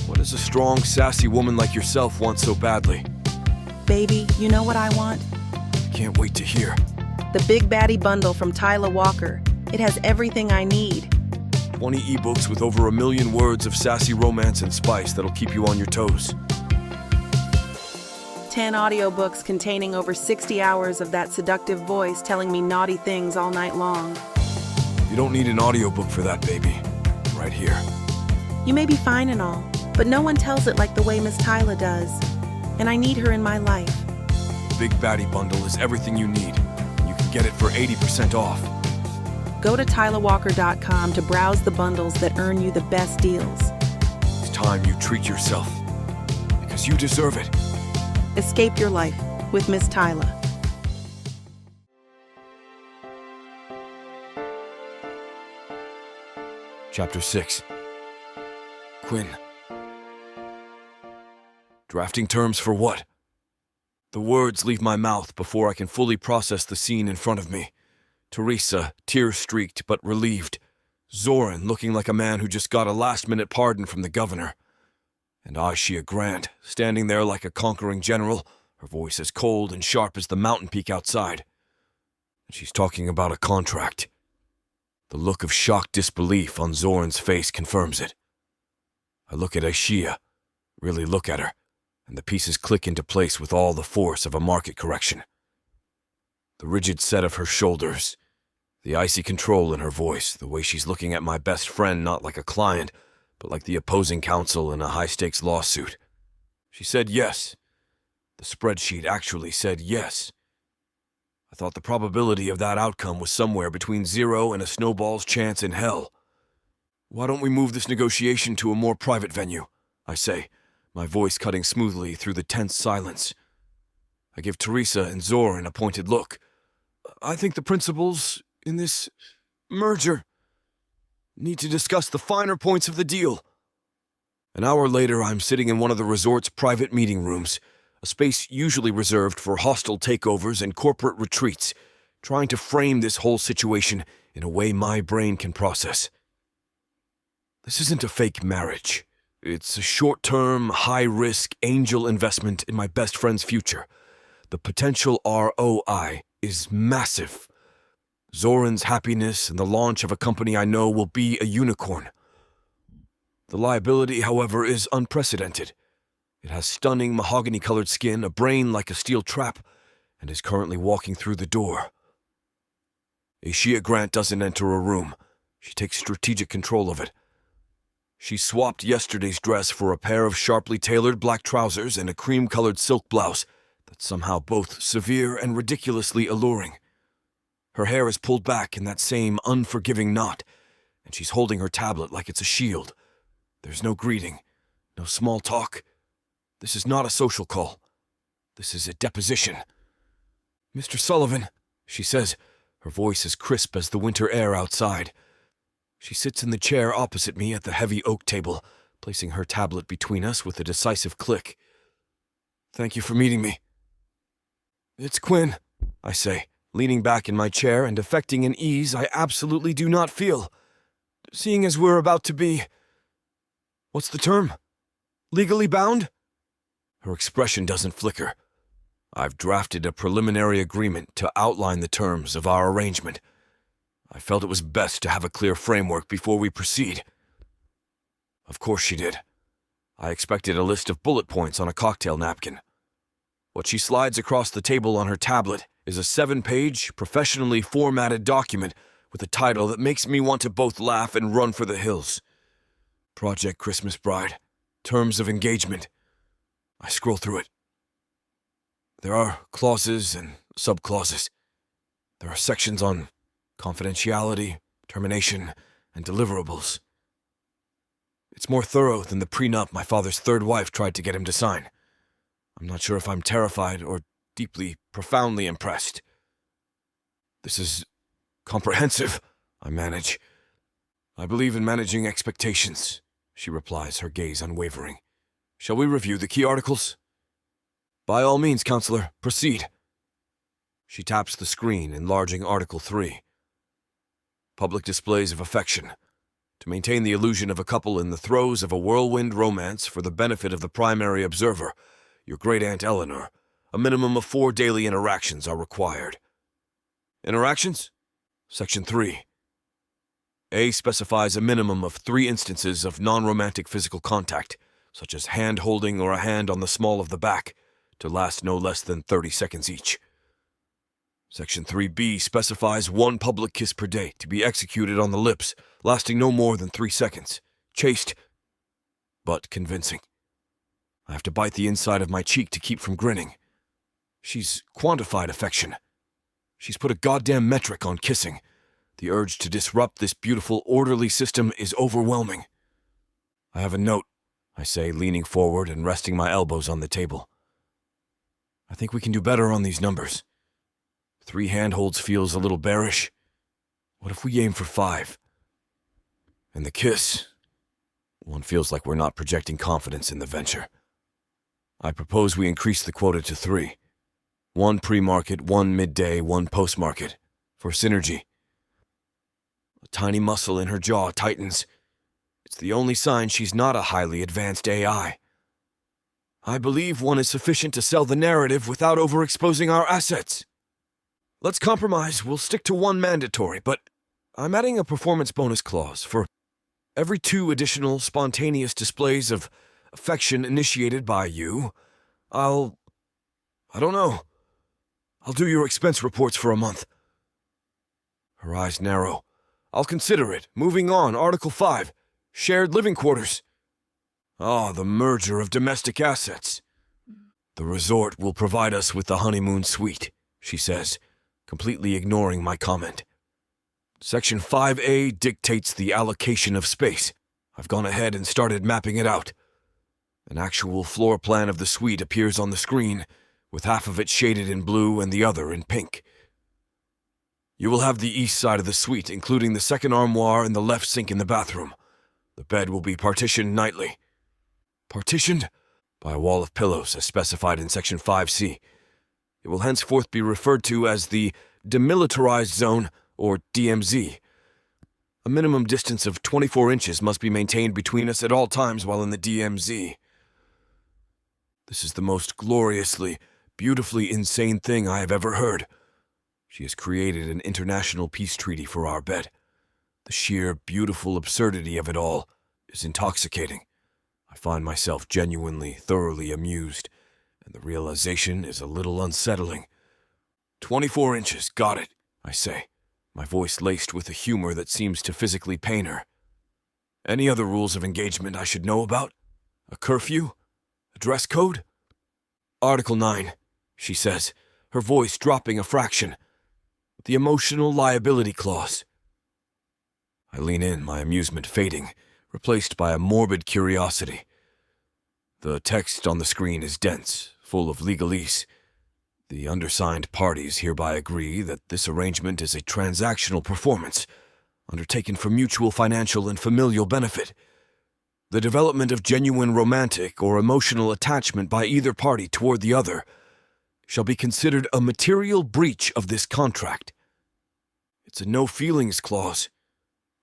What does a strong, sassy woman like yourself want so badly? Baby, you know what I want? I can't wait to hear. The Big Baddie Bundle from Tyla Walker. It has everything I need. 20 ebooks with over 1 million words of sassy romance and spice that'll keep you on your toes. 10 audiobooks containing over 60 hours of that seductive voice telling me naughty things all night long. You don't need an audiobook for that, baby. Right here. You may be fine and all, but no one tells it like the way Miss Tyla does. And I need her in my life. The Big Baddie Bundle is everything you need. You can get it for 80% off. Go to TylaWalker.com to browse the bundles that earn you the best deals. It's time you treat yourself. Because you deserve it. Escape your life with Miss Tyla. Chapter 6. Quinn. Drafting terms for what? The words leave my mouth before I can fully process the scene in front of me. Teresa, tear-streaked but relieved. Zoran looking like a man who just got a last-minute pardon from the governor. And Aishia Grant, standing there like a conquering general, her voice as cold and sharp as the mountain peak outside. And she's talking about a contract. The look of shocked disbelief on Zoran's face confirms it. I look at Aishia, really look at her, and the pieces click into place with all the force of a market correction. The rigid set of her shoulders, the icy control in her voice, the way she's looking at my best friend not like a client, but like the opposing counsel in a high-stakes lawsuit. She said yes. The spreadsheet actually said yes. I thought the probability of that outcome was somewhere between 0 and a snowball's chance in hell. Why don't we move this negotiation to a more private venue? I say, my voice cutting smoothly through the tense silence. I give Teresa and Zoran a pointed look. I think the principals in this merger need to discuss the finer points of the deal. An hour later, I'm sitting in one of the resort's private meeting rooms, a space usually reserved for hostile takeovers and corporate retreats, trying to frame this whole situation in a way my brain can process. This isn't a fake marriage. It's a short-term, high-risk angel investment in my best friend's future. The potential ROI is massive. Zoran's happiness and the launch of a company I know will be a unicorn. The liability, however, is unprecedented. It has stunning mahogany-colored skin, a brain like a steel trap, and is currently walking through the door. Aishia Grant doesn't enter a room. She takes strategic control of it. She swapped yesterday's dress for a pair of sharply tailored black trousers and a cream-colored silk blouse that's somehow both severe and ridiculously alluring. Her hair is pulled back in that same unforgiving knot, and she's holding her tablet like it's a shield. There's no greeting, no small talk. This is not a social call. This is a deposition. "Mr. Sullivan," she says, her voice as crisp as the winter air outside. She sits in the chair opposite me at the heavy oak table, placing her tablet between us with a decisive click. "Thank you for meeting me." "It's Quinn," I say, leaning back in my chair and affecting an ease I absolutely do not feel. "Seeing as we're about to be... what's the term? Legally bound?" Her expression doesn't flicker. I've drafted a preliminary agreement to outline the terms of our arrangement. I felt it was best to have a clear framework before we proceed. Of course she did. I expected a list of bullet points on a cocktail napkin. What she slides across the table on her tablet is a 7-page, professionally formatted document with a title that makes me want to both laugh and run for the hills. Project Christmas Bride. Terms of engagement. I scroll through it. There are clauses and subclauses. There are sections on confidentiality, termination, and deliverables. It's more thorough than the prenup my father's third wife tried to get him to sign. I'm not sure if I'm terrified or deeply, profoundly impressed. "This is comprehensive," I manage. "I believe in managing expectations," she replies, her gaze unwavering. "Shall we review the key articles?" "By all means, Counselor, proceed." She taps the screen, enlarging Article 3. Public displays of affection. To maintain the illusion of a couple in the throes of a whirlwind romance for the benefit of the primary observer, your great-aunt Eleanor, a minimum of 4 daily interactions are required. Interactions? Section 3. A specifies a minimum of 3 instances of non-romantic physical contact, such as hand-holding or a hand on the small of the back, to last no less than 30 seconds each. Section 3B specifies 1 public kiss per day to be executed on the lips, lasting no more than 3 seconds. Chaste, but convincing. I have to bite the inside of my cheek to keep from grinning. She's quantified affection. She's put a goddamn metric on kissing. The urge to disrupt this beautiful, orderly system is overwhelming. "I have a note," I say, leaning forward and resting my elbows on the table. "I think we can do better on these numbers. 3 handholds feels a little bearish. What if we aim for 5? And the kiss, one feels like we're not projecting confidence in the venture." I propose we increase the quota to 3. 1 pre-market, 1 midday, 1 post-market. For synergy. A tiny muscle in her jaw tightens. It's the only sign she's not a highly advanced AI. I believe 1 is sufficient to sell the narrative without overexposing our assets. Let's compromise. We'll stick to 1 mandatory, but I'm adding a performance bonus clause for every 2 additional spontaneous displays of affection initiated by you. I don't know. I'll do your expense reports for a month. Her eyes narrow. I'll consider it. Moving on, Article 5. Shared living quarters. Ah, the merger of domestic assets. The resort will provide us with the honeymoon suite, she says, completely ignoring my comment. Section 5A dictates the allocation of space. I've gone ahead and started mapping it out. An actual floor plan of the suite appears on the screen, with half of it shaded in blue and the other in pink. You will have the east side of the suite, including the second armoire and the left sink in the bathroom. The bed will be partitioned nightly. Partitioned? By a wall of pillows, as specified in Section 5C. It will henceforth be referred to as the Demilitarized Zone, or DMZ. A minimum distance of 24 inches must be maintained between us at all times while in the DMZ. This is the most gloriously, beautifully insane thing I have ever heard. She has created an international peace treaty for our bed. The sheer, beautiful absurdity of it all is intoxicating. I find myself genuinely, thoroughly amused, and the realization is a little unsettling. 24 inches, got it, I say, my voice laced with a humor that seems to physically pain her. Any other rules of engagement I should know about? A curfew? A dress code? Article 9, she says, her voice dropping a fraction. The emotional liability clause. I lean in, my amusement fading, replaced by a morbid curiosity. The text on the screen is dense, full of legalese. The undersigned parties hereby agree that this arrangement is a transactional performance, undertaken for mutual financial and familial benefit. The development of genuine romantic or emotional attachment by either party toward the other shall be considered a material breach of this contract. It's a no-feelings clause.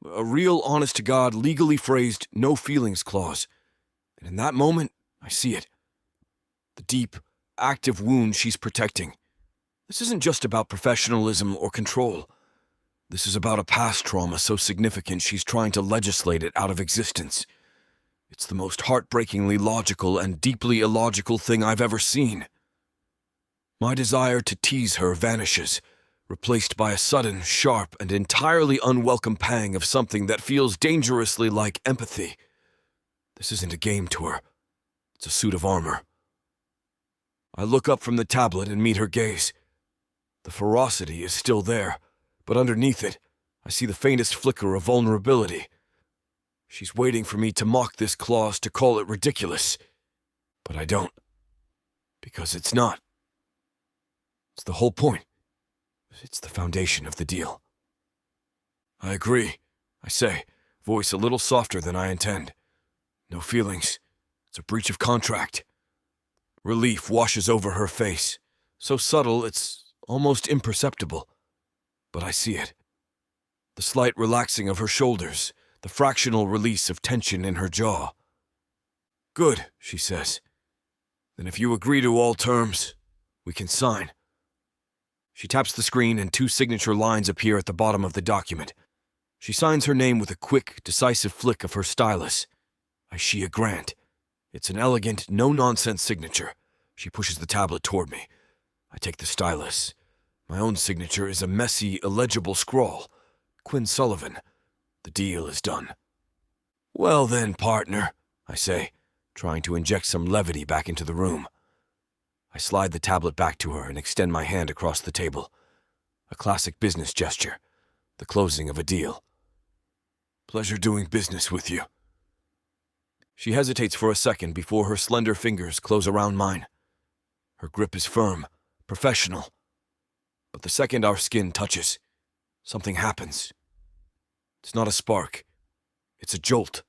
A real, honest-to-God, legally phrased no-feelings clause. And in that moment, I see it. The deep, active wound she's protecting. This isn't just about professionalism or control. This is about a past trauma so significant she's trying to legislate it out of existence. It's the most heartbreakingly logical and deeply illogical thing I've ever seen. My desire to tease her vanishes, replaced by a sudden, sharp, and entirely unwelcome pang of something that feels dangerously like empathy. This isn't a game to her. It's a suit of armor. I look up from the tablet and meet her gaze. The ferocity is still there, but underneath it, I see the faintest flicker of vulnerability. She's waiting for me to mock this clause, to call it ridiculous. But I don't. Because it's not. It's the whole point. It's the foundation of the deal. I agree, I say, voice a little softer than I intend. No feelings. It's a breach of contract. Relief washes over her face, so subtle it's almost imperceptible. But I see it. The slight relaxing of her shoulders, the fractional release of tension in her jaw. Good, she says. Then if you agree to all terms, we can sign. She taps the screen and 2 signature lines appear at the bottom of the document. She signs her name with a quick, decisive flick of her stylus. Aishia Grant. It's an elegant, no-nonsense signature. She pushes the tablet toward me. I take the stylus. My own signature is a messy, illegible scrawl. Quinn Sullivan. The deal is done. Well then, partner, I say, trying to inject some levity back into the room. I slide the tablet back to her and extend my hand across the table. A classic business gesture. The closing of a deal. Pleasure doing business with you. She hesitates for a second before her slender fingers close around mine. Her grip is firm, professional. But the second our skin touches, something happens. It's not a spark. It's a jolt.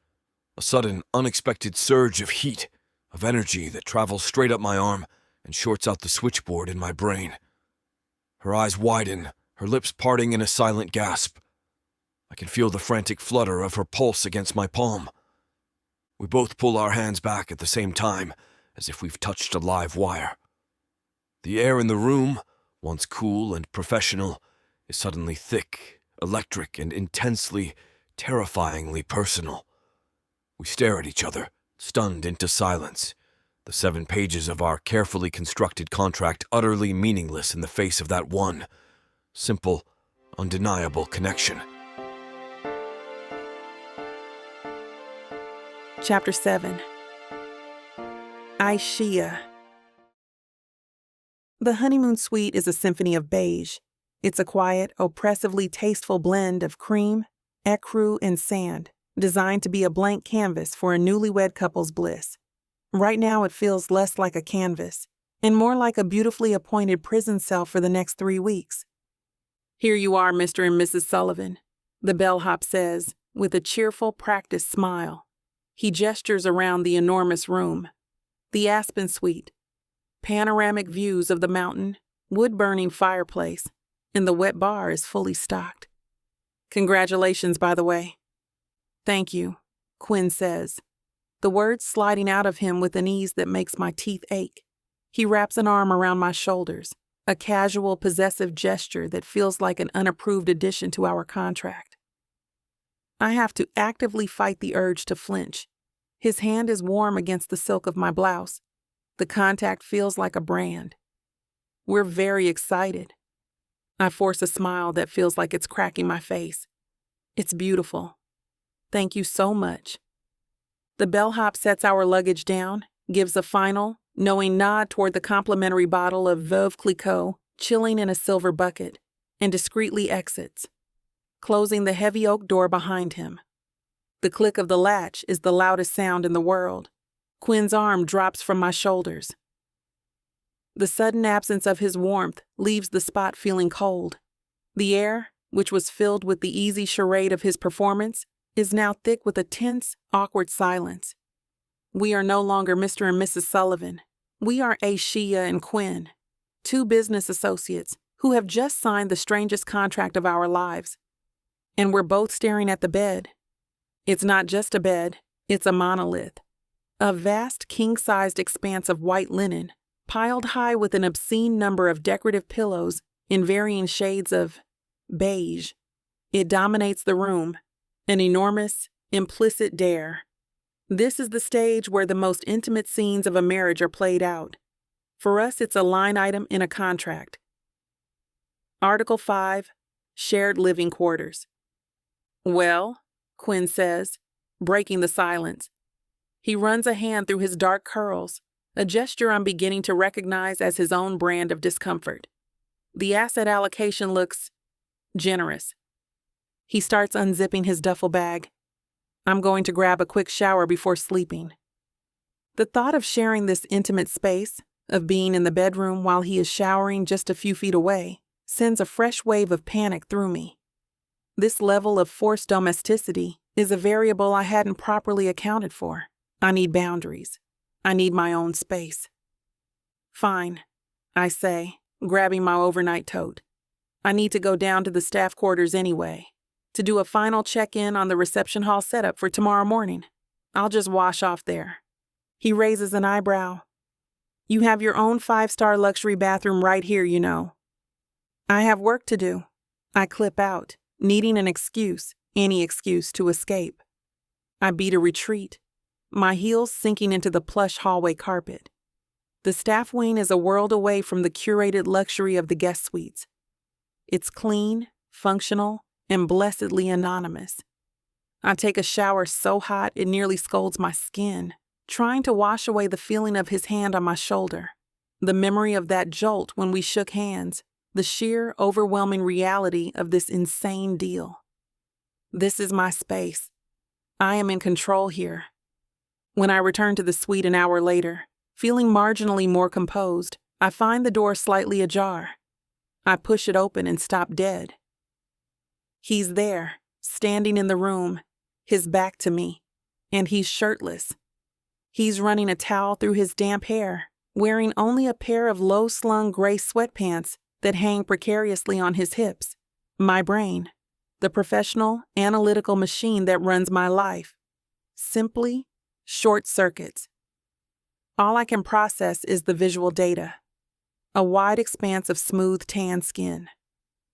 A sudden, unexpected surge of heat, of energy that travels straight up my arm and shorts out the switchboard in my brain. Her eyes widen, her lips parting in a silent gasp. I can feel the frantic flutter of her pulse against my palm. We both pull our hands back at the same time, as if we've touched a live wire. The air in the room, once cool and professional, is suddenly thick, electric, and intensely, terrifyingly personal. We stare at each other, stunned into silence, the 7 pages of our carefully constructed contract utterly meaningless in the face of that one, simple, undeniable connection. Chapter 7. Aishia. The honeymoon suite is a symphony of beige. It's a quiet, oppressively tasteful blend of cream, ecru, and sand, designed to be a blank canvas for a newlywed couple's bliss. Right now it feels less like a canvas, and more like a beautifully appointed prison cell for the next 3 weeks. "Here you are, Mr. and Mrs. Sullivan," the bellhop says, with a cheerful, practiced smile. He gestures around the enormous room. The Aspen Suite. Panoramic views of the mountain, wood-burning fireplace, and the wet bar is fully stocked. "Congratulations, by the way." "Thank you," Quinn says, the words sliding out of him with an ease that makes my teeth ache. He wraps an arm around my shoulders, a casual, possessive gesture that feels like an unapproved addition to our contract. I have to actively fight the urge to flinch. His hand is warm against the silk of my blouse. The contact feels like a brand. We're very excited. I force a smile that feels like it's cracking my face. It's beautiful. Thank you so much. The bellhop sets our luggage down, gives a final, knowing nod toward the complimentary bottle of Veuve Clicquot chilling in a silver bucket, and discreetly exits, closing the heavy oak door behind him. The click of the latch is the loudest sound in the world. Quinn's arm drops from my shoulders. The sudden absence of his warmth leaves the spot feeling cold. The air, which was filled with the easy charade of his performance, is now thick with a tense, awkward silence. We are no longer Mr. and Mrs. Sullivan. We are Aishia and Quinn, 2 business associates who have just signed the strangest contract of our lives. And we're both staring at the bed. It's not just a bed, it's a monolith. A vast king-sized expanse of white linen, piled high with an obscene number of decorative pillows in varying shades of beige. It dominates the room, an enormous, implicit dare. This is the stage where the most intimate scenes of a marriage are played out. For us, it's a line item in a contract. Article 5, Shared Living Quarters. "Well," Quinn says, breaking the silence. He runs a hand through his dark curls, a gesture I'm beginning to recognize as his own brand of discomfort. The asset allocation looks generous. He starts unzipping his duffel bag. I'm going to grab a quick shower before sleeping. The thought of sharing this intimate space, of being in the bedroom while he is showering just a few feet away, sends a fresh wave of panic through me. This level of forced domesticity is a variable I hadn't properly accounted for. I need boundaries. I need my own space. "Fine," I say, grabbing my overnight tote. I need to go down to the staff quarters anyway, to do a final check-in on the reception hall setup for tomorrow morning. I'll just wash off there. He raises an eyebrow. "You have your own 5-star luxury bathroom right here, you know." "I have work to do," I clip out, needing an excuse, any excuse to escape. I beat a retreat, my heels sinking into the plush hallway carpet. The staff wing is a world away from the curated luxury of the guest suites. It's clean, functional, and blessedly anonymous. I take a shower so hot it nearly scalds my skin, trying to wash away the feeling of his hand on my shoulder, the memory of that jolt when we shook hands, the sheer, overwhelming reality of this insane deal. This is my space. I am in control here. When I return to the suite an hour later, feeling marginally more composed, I find the door slightly ajar. I push it open and stop dead. He's there, standing in the room, his back to me, and he's shirtless. He's running a towel through his damp hair, wearing only a pair of low-slung gray sweatpants that hang precariously on his hips. My brain, the professional, analytical machine that runs my life, simply short circuits. All I can process is the visual data. A wide expanse of smooth tan skin,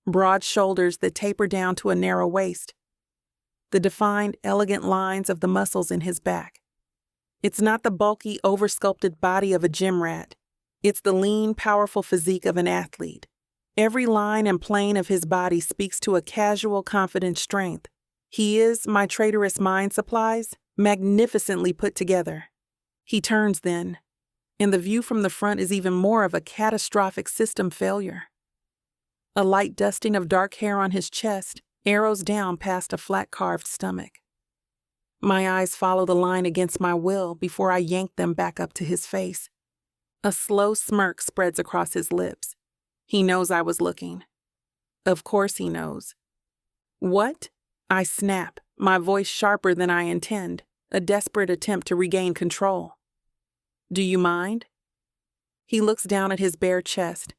broad shoulders that taper down to a narrow waist, the defined, elegant lines of the muscles in his back. It's not the bulky, oversculpted body of a gym rat. It's the lean, powerful physique of an athlete. Every line and plane of his body speaks to a casual, confident strength. He is, my traitorous mind supplies, magnificently put together. He turns then, and the view from the front is even more of a catastrophic system failure. A light dusting of dark hair on his chest arrows down past a flat-carved stomach. My eyes follow the line against my will before I yank them back up to his face. A slow smirk spreads across his lips. He knows I was looking. Of course he knows. What? I snap, my voice sharper than I intend, a desperate attempt to regain control. Do you mind? He looks down at his bare chest,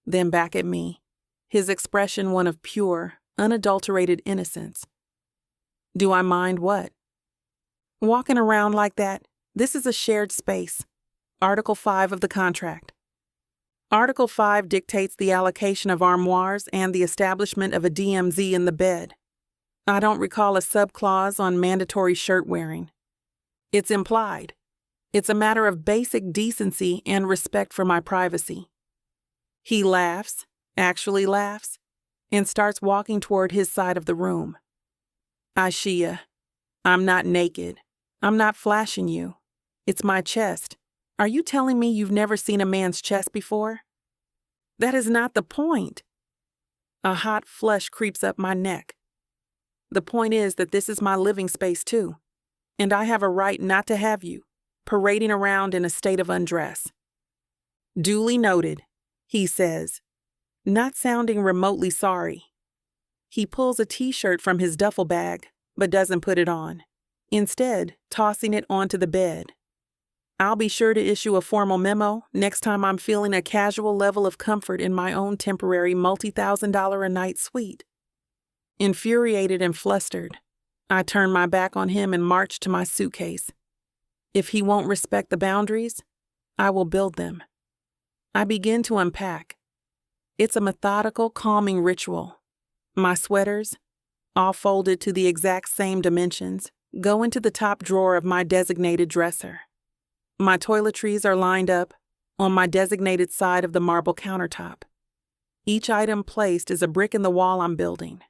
then back at me, his expression one of pure, unadulterated innocence. Do I mind what? Walking around like that, this is a shared space. Article 5 of the contract. Article 5 dictates the allocation of armoires and the establishment of a DMZ in the bed. I don't recall a subclause on mandatory shirt wearing. It's implied. It's a matter of basic decency and respect for my privacy. He laughs, actually laughs, and starts walking toward his side of the room. Ashia, I'm not naked. I'm not flashing you. It's my chest. Are you telling me you've never seen a man's chest before? That is not the point. A hot flush creeps up my neck. The point is that this is my living space too, and I have a right not to have you parading around in a state of undress. Duly noted, he says, not sounding remotely sorry. He pulls a t-shirt from his duffel bag, but doesn't put it on, instead tossing it onto the bed. I'll be sure to issue a formal memo next time I'm feeling a casual level of comfort in my own temporary multi-thousand-dollar-a-night suite. Infuriated and flustered, I turn my back on him and march to my suitcase. If he won't respect the boundaries, I will build them. I begin to unpack. It's a methodical, calming ritual. My sweaters, all folded to the exact same dimensions, go into the top drawer of my designated dresser. My toiletries are lined up on my designated side of the marble countertop. Each item placed is a brick in the wall I'm building.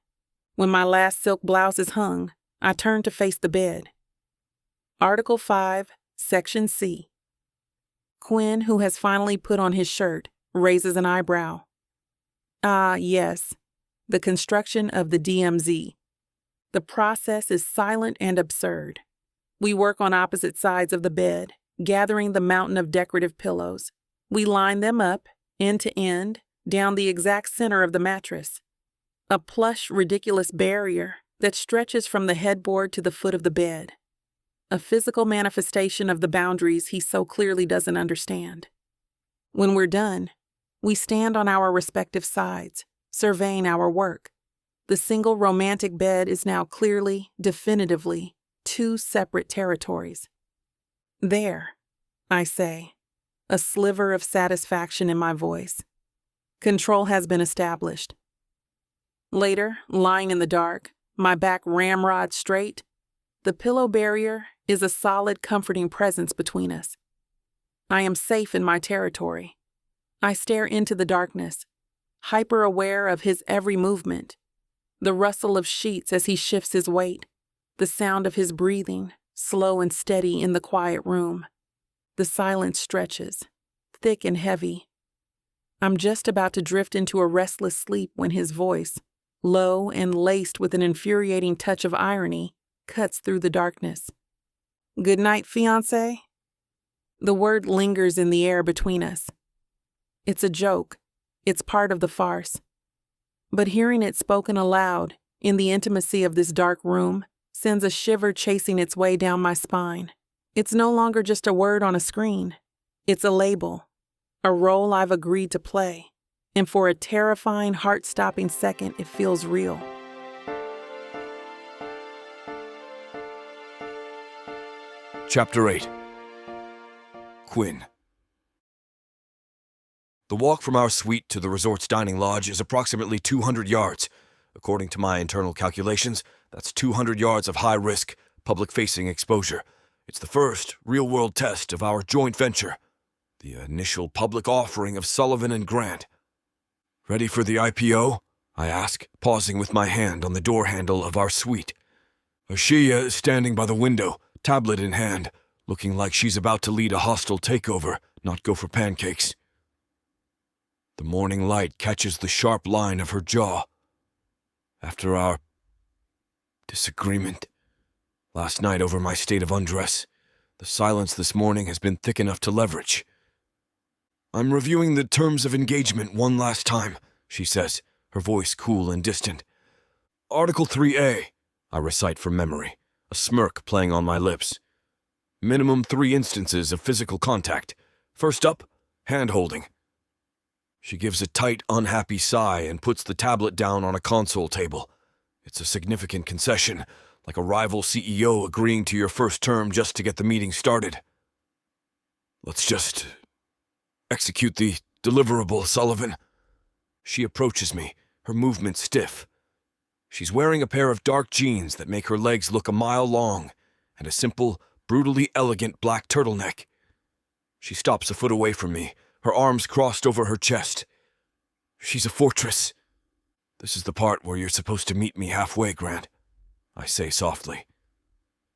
When my last silk blouse is hung, I turn to face the bed. Article 5, Section C. Quinn, who has finally put on his shirt, raises an eyebrow. Ah, yes, the construction of the DMZ. The process is silent and absurd. We work on opposite sides of the bed, gathering the mountain of decorative pillows. We line them up, end to end, down the exact center of the mattress. A plush, ridiculous barrier that stretches from the headboard to the foot of the bed. A physical manifestation of the boundaries he so clearly doesn't understand. When we're done, we stand on our respective sides, surveying our work. The single romantic bed is now clearly, definitively, two separate territories. There, I say, a sliver of satisfaction in my voice. Control has been established. Later, lying in the dark, my back ramrod straight, the pillow barrier is a solid, comforting presence between us. I am safe in my territory. I stare into the darkness, hyper-aware of his every movement, the rustle of sheets as he shifts his weight, the sound of his breathing, slow and steady in the quiet room. The silence stretches, thick and heavy. I'm just about to drift into a restless sleep when his voice, low and laced with an infuriating touch of irony, cuts through the darkness. Good night, fiancé? The word lingers in the air between us. It's a joke. It's part of the farce. But hearing it spoken aloud, in the intimacy of this dark room, sends a shiver chasing its way down my spine. It's no longer just a word on a screen. It's a label, a role I've agreed to play. And for a terrifying, heart-stopping second, it feels real. Chapter 8. Quinn. The walk from our suite to the resort's dining lodge is approximately 200 yards. According to my internal calculations, that's 200 yards of high-risk, public-facing exposure. It's the first real-world test of our joint venture, the initial public offering of Sullivan and Grant. Ready for the IPO? I ask, pausing with my hand on the door handle of our suite. Ashia is standing by the window, tablet in hand, looking like she's about to lead a hostile takeover, not go for pancakes. The morning light catches the sharp line of her jaw. After our disagreement last night over my state of undress, the silence this morning has been thick enough to leverage. I'm reviewing the terms of engagement one last time, she says, her voice cool and distant. Article 3A, I recite from memory, a smirk playing on my lips. Minimum 3 instances of physical contact. First up, hand-holding. She gives a tight, unhappy sigh and puts the tablet down on a console table. It's a significant concession, like a rival CEO agreeing to your first term just to get the meeting started. Let's just execute the deliverable, Sullivan. She approaches me, her movements stiff. She's wearing a pair of dark jeans that make her legs look a mile long, and a simple, brutally elegant black turtleneck. She stops a foot away from me, her arms crossed over her chest. She's a fortress. This is the part where you're supposed to meet me halfway, Grant, I say softly.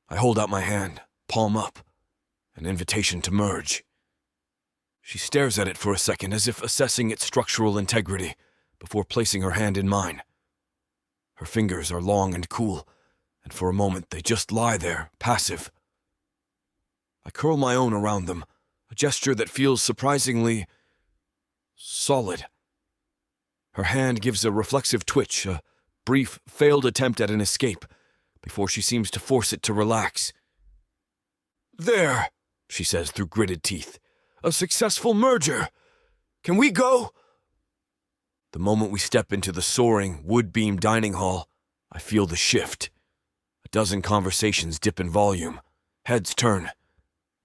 I hold out my hand, palm up, an invitation to merge. She stares at it for a second as if assessing its structural integrity before placing her hand in mine. Her fingers are long and cool, and for a moment they just lie there, passive. I curl my own around them, a gesture that feels surprisingly solid. Her hand gives a reflexive twitch, a brief, failed attempt at an escape, before she seems to force it to relax. There, she says through gritted teeth. A successful merger. Can we go? The moment we step into the soaring, wood-beam dining hall, I feel the shift. A dozen conversations dip in volume. Heads turn.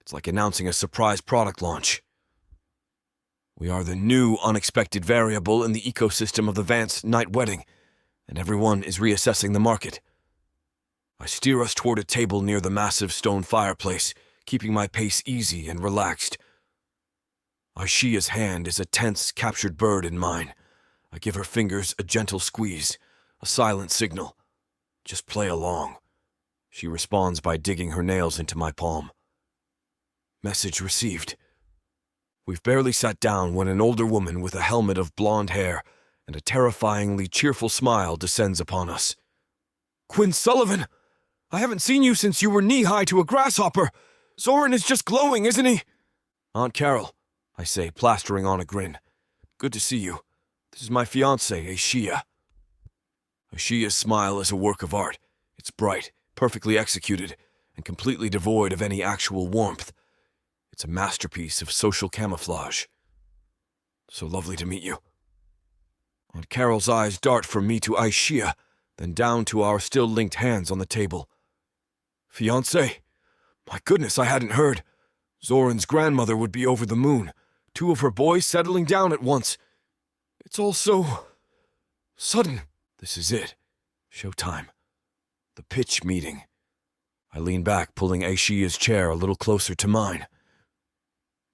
It's like announcing a surprise product launch. We are the new unexpected variable in the ecosystem of the Vance night wedding, and everyone is reassessing the market. I steer us toward a table near the massive stone fireplace, keeping my pace easy and relaxed. Aishia's hand is a tense, captured bird in mine. I give her fingers a gentle squeeze, a silent signal. Just play along. She responds by digging her nails into my palm. Message received. We've barely sat down when an older woman with a helmet of blonde hair and a terrifyingly cheerful smile descends upon us. Quinn Sullivan! I haven't seen you since you were knee-high to a grasshopper. Zoran is just glowing, isn't he? Aunt Carol, I say, plastering on a grin. Good to see you. This is my fiancée, Aishia. Aishia's smile is a work of art. It's bright, perfectly executed, and completely devoid of any actual warmth. It's a masterpiece of social camouflage. So lovely to meet you. Aunt Carol's eyes dart from me to Aishia, then down to our still-linked hands on the table. Fiancé? My goodness, I hadn't heard. Zoran's grandmother would be over the moon. 2 of her boys settling down at once. It's all so sudden. This is it. Showtime. The pitch meeting. I lean back, pulling Aishia's chair a little closer to mine.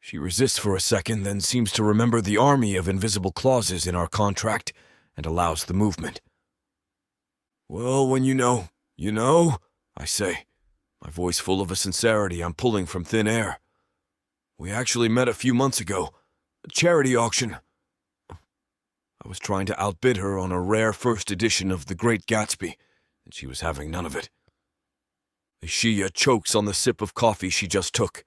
She resists for a second, then seems to remember the army of invisible clauses in our contract and allows the movement. Well, when you know, I say, my voice full of a sincerity I'm pulling from thin air. We actually met a few months ago, a charity auction. I was trying to outbid her on a rare first edition of The Great Gatsby, and she was having none of it. Aishia chokes on the sip of coffee she just took.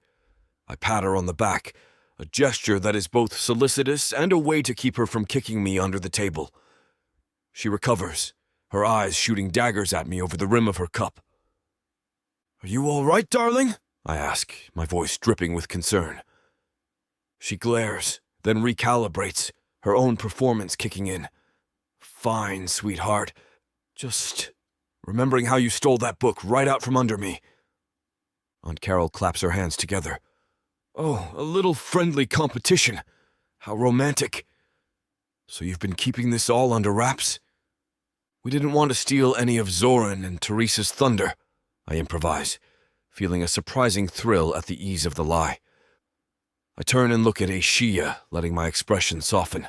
I pat her on the back, a gesture that is both solicitous and a way to keep her from kicking me under the table. She recovers, her eyes shooting daggers at me over the rim of her cup. Are you all right, darling? I ask, my voice dripping with concern. She glares, then recalibrates, her own performance kicking in. Fine, sweetheart. Just remembering how you stole that book right out from under me. Aunt Carol claps her hands together. Oh, a little friendly competition. How romantic. So you've been keeping this all under wraps? We didn't want to steal any of Zoran and Teresa's thunder, I improvise, feeling a surprising thrill at the ease of the lie. I turn and look at Aishia, letting my expression soften.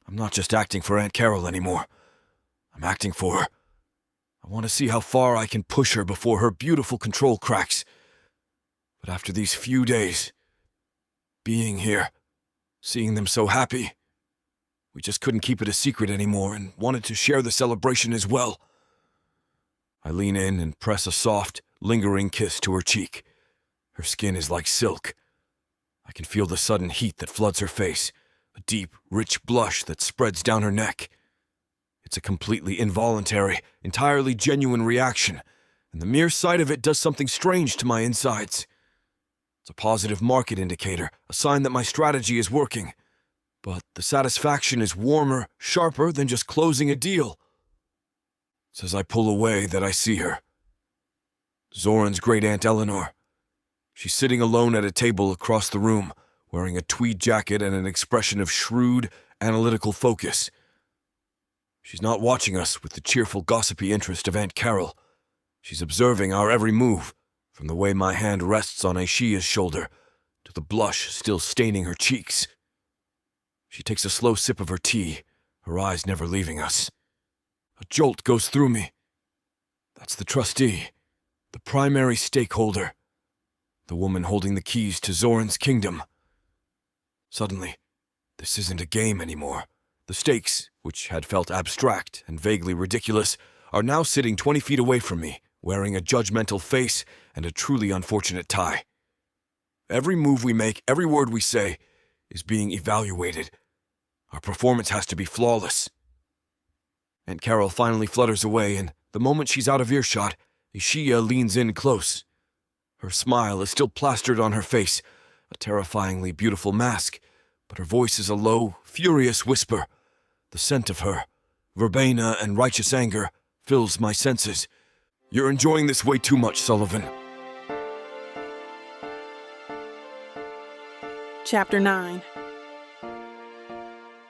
I'm not just acting for Aunt Carol anymore. I'm acting for her. I want to see how far I can push her before her beautiful control cracks. But after these few days, being here, seeing them so happy, we just couldn't keep it a secret anymore and wanted to share the celebration as well. I lean in and press a soft, lingering kiss to her cheek. Her skin is like silk. I can feel the sudden heat that floods her face, a deep, rich blush that spreads down her neck. It's a completely involuntary, entirely genuine reaction, and the mere sight of it does something strange to my insides. It's a positive market indicator, a sign that my strategy is working. But the satisfaction is warmer, sharper than just closing a deal. It's as I pull away that I see her. Zoran's great-aunt Eleanor. She's sitting alone at a table across the room, wearing a tweed jacket and an expression of shrewd, analytical focus. She's not watching us with the cheerful, gossipy interest of Aunt Carol. She's observing our every move, from the way my hand rests on Aishia's shoulder to the blush still staining her cheeks. She takes a slow sip of her tea, her eyes never leaving us. A jolt goes through me. That's the trustee, the primary stakeholder, the woman holding the keys to Zoran's kingdom. Suddenly, this isn't a game anymore. The stakes, which had felt abstract and vaguely ridiculous, are now sitting 20 feet away from me, wearing a judgmental face and a truly unfortunate tie. Every move we make, every word we say, is being evaluated. Our performance has to be flawless. Aunt Carol finally flutters away, and the moment she's out of earshot, Aishia leans in close. Her smile is still plastered on her face, a terrifyingly beautiful mask, but her voice is a low, furious whisper. The scent of her, verbena and righteous anger, fills my senses. You're enjoying this way too much, Sullivan. Chapter 9.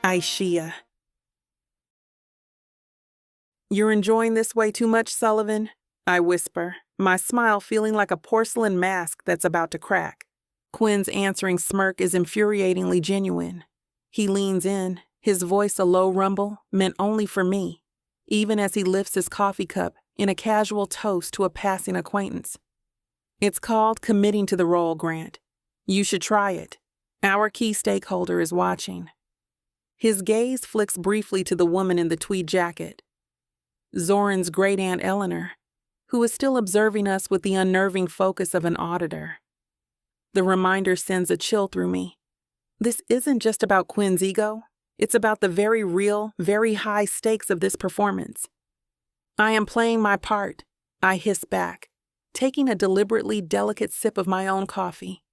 Aishia. You're enjoying this way too much, Sullivan? I whisper, my smile feeling like a porcelain mask that's about to crack. Quinn's answering smirk is infuriatingly genuine. He leans in, his voice a low rumble, meant only for me, even as he lifts his coffee cup in a casual toast to a passing acquaintance. It's called committing to the role, Grant. You should try it. Our key stakeholder is watching. His gaze flicks briefly to the woman in the tweed jacket. Zoran's great-aunt Eleanor, who is still observing us with the unnerving focus of an auditor. The reminder sends a chill through me. This isn't just about Quinn's ego. It's about the very real, very high stakes of this performance. I am playing my part, I hiss back, taking a deliberately delicate sip of my own coffee.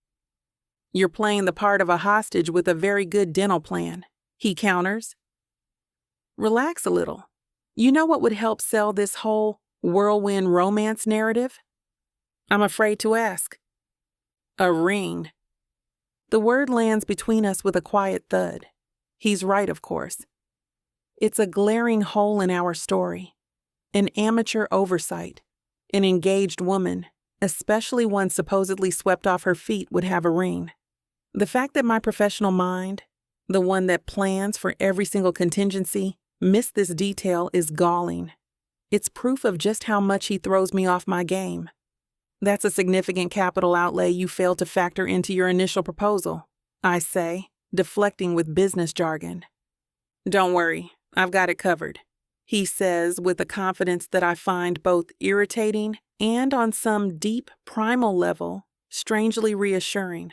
You're playing the part of a hostage with a very good dental plan, he counters. Relax a little. You know what would help sell this whole whirlwind romance narrative? I'm afraid to ask. A ring. The word lands between us with a quiet thud. He's right, of course. It's a glaring hole in our story. An amateur oversight. An engaged woman, especially one supposedly swept off her feet, would have a ring. The fact that my professional mind, the one that plans for every single contingency, missed this detail is galling. It's proof of just how much he throws me off my game. That's a significant capital outlay you failed to factor into your initial proposal, I say, deflecting with business jargon. Don't worry, I've got it covered, he says with a confidence that I find both irritating and on some deep, primal level, strangely reassuring.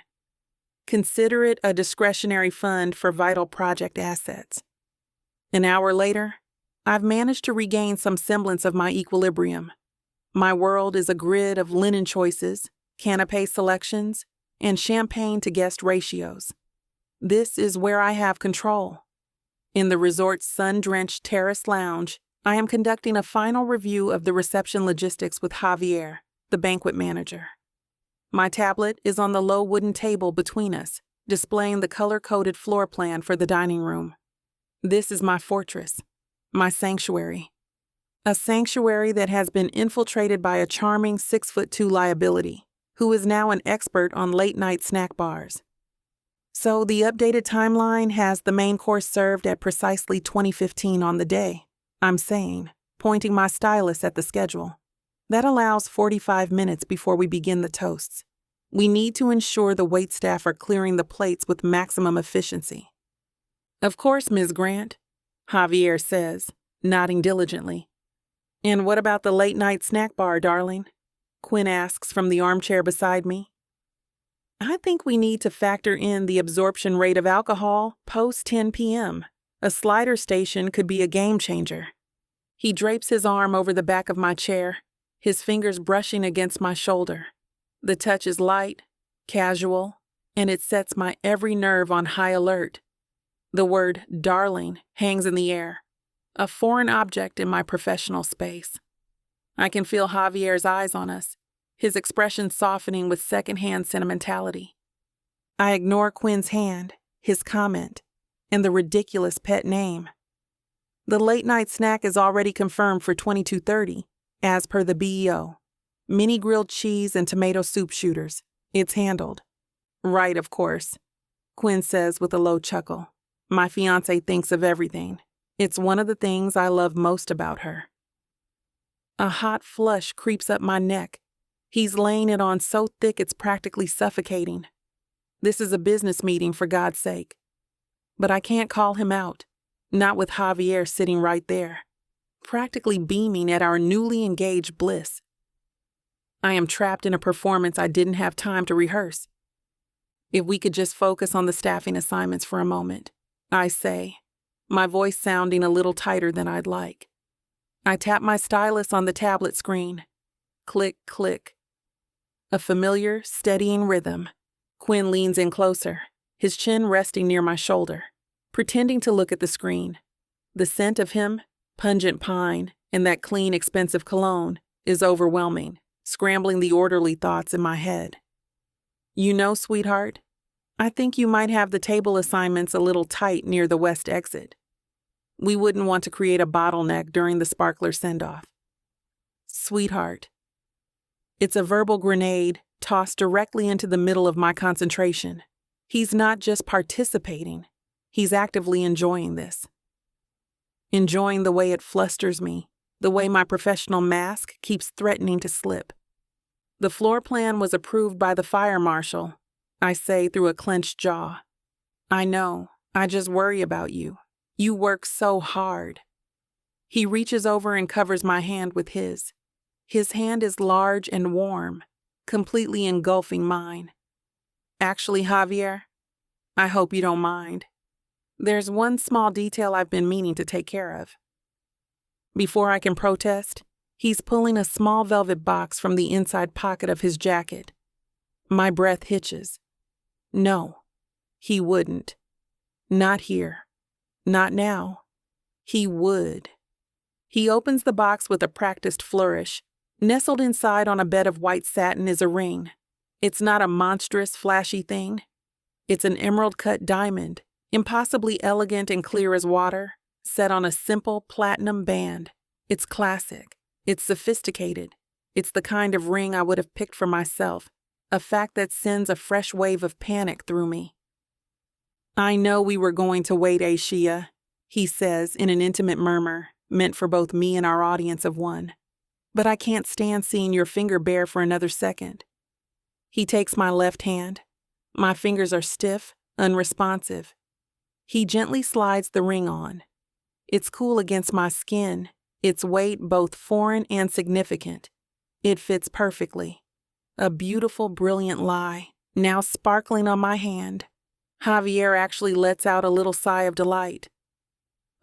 Consider it a discretionary fund for vital project assets. An hour later, I've managed to regain some semblance of my equilibrium. My world is a grid of linen choices, canapé selections, and champagne to guest ratios. This is where I have control. In the resort's sun-drenched terrace lounge, I am conducting a final review of the reception logistics with Javier, the banquet manager. My tablet is on the low wooden table between us, displaying the color-coded floor plan for the dining room. This is my fortress, my sanctuary. A sanctuary that has been infiltrated by a charming 6'2" liability, who is now an expert on late-night snack bars. So the updated timeline has the main course served at precisely 20:15 on the day, I'm saying, pointing my stylus at the schedule. That allows 45 minutes before we begin the toasts. We need to ensure the waitstaff are clearing the plates with maximum efficiency. Of course, Ms. Grant, Javier says, nodding diligently. And what about the late-night snack bar, darling? Quinn asks from the armchair beside me. I think we need to factor in the absorption rate of alcohol post 10 p.m. A slider station could be a game changer. He drapes his arm over the back of my chair, his fingers brushing against my shoulder. The touch is light, casual, and it sets my every nerve on high alert. The word darling hangs in the air, a foreign object in my professional space. I can feel Javier's eyes on us, his expression softening with secondhand sentimentality. I ignore Quinn's hand, his comment, and the ridiculous pet name. The late-night snack is already confirmed for 22:30, as per the BEO. Mini grilled cheese and tomato soup shooters. It's handled. Right, of course, Quinn says with a low chuckle. My fiancé thinks of everything. It's one of the things I love most about her. A hot flush creeps up my neck. He's laying it on so thick it's practically suffocating. This is a business meeting, for God's sake. But I can't call him out, not with Javier sitting right there, practically beaming at our newly engaged bliss. I am trapped in a performance I didn't have time to rehearse. If we could just focus on the staffing assignments for a moment, I say, my voice sounding a little tighter than I'd like. I tap my stylus on the tablet screen. Click, click. A familiar, steadying rhythm. Quinn leans in closer, his chin resting near my shoulder, pretending to look at the screen. The scent of him, pungent pine, and that clean, expensive cologne, is overwhelming, scrambling the orderly thoughts in my head. You know, sweetheart, I think you might have the table assignments a little tight near the west exit. We wouldn't want to create a bottleneck during the sparkler send-off. Sweetheart. It's a verbal grenade tossed directly into the middle of my concentration. He's not just participating, he's actively enjoying this. Enjoying the way it flusters me, the way my professional mask keeps threatening to slip. The floor plan was approved by the fire marshal, I say through a clenched jaw. I know, I just worry about you. You work so hard. He reaches over and covers my hand with his. His hand is large and warm, completely engulfing mine. Actually, Javier, I hope you don't mind. There's one small detail I've been meaning to take care of. Before I can protest, he's pulling a small velvet box from the inside pocket of his jacket. My breath hitches. No, he wouldn't. Not here. Not now. He would. He opens the box with a practiced flourish. Nestled inside on a bed of white satin is a ring. It's not a monstrous, flashy thing. It's an emerald-cut diamond, impossibly elegant and clear as water, set on a simple platinum band. It's classic. It's sophisticated. It's the kind of ring I would have picked for myself, a fact that sends a fresh wave of panic through me. I know we were going to wait, Ashia, he says in an intimate murmur, meant for both me and our audience of one. But I can't stand seeing your finger bare for another second. He takes my left hand. My fingers are stiff, unresponsive. He gently slides the ring on. It's cool against my skin, its weight both foreign and significant. It fits perfectly. A beautiful, brilliant lie, now sparkling on my hand. Javier actually lets out a little sigh of delight.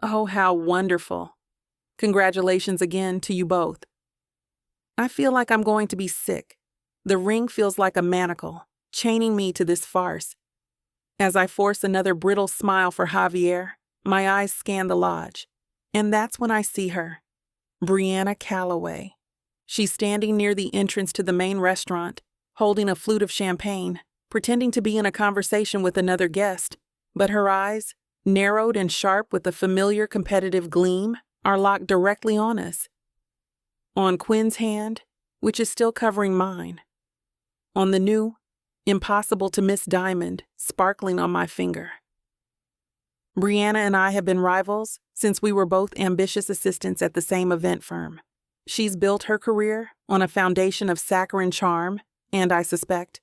Oh, how wonderful. Congratulations again to you both. I feel like I'm going to be sick. The ring feels like a manacle, chaining me to this farce. As I force another brittle smile for Javier, my eyes scan the lodge. And that's when I see her. Brianna Calloway. She's standing near the entrance to the main restaurant, holding a flute of champagne, pretending to be in a conversation with another guest, but her eyes, narrowed and sharp with a familiar competitive gleam, are locked directly on us. On Quinn's hand, which is still covering mine. On the new, impossible-to-miss diamond sparkling on my finger. Brianna and I have been rivals since we were both ambitious assistants at the same event firm. She's built her career on a foundation of saccharine charm and, I suspect,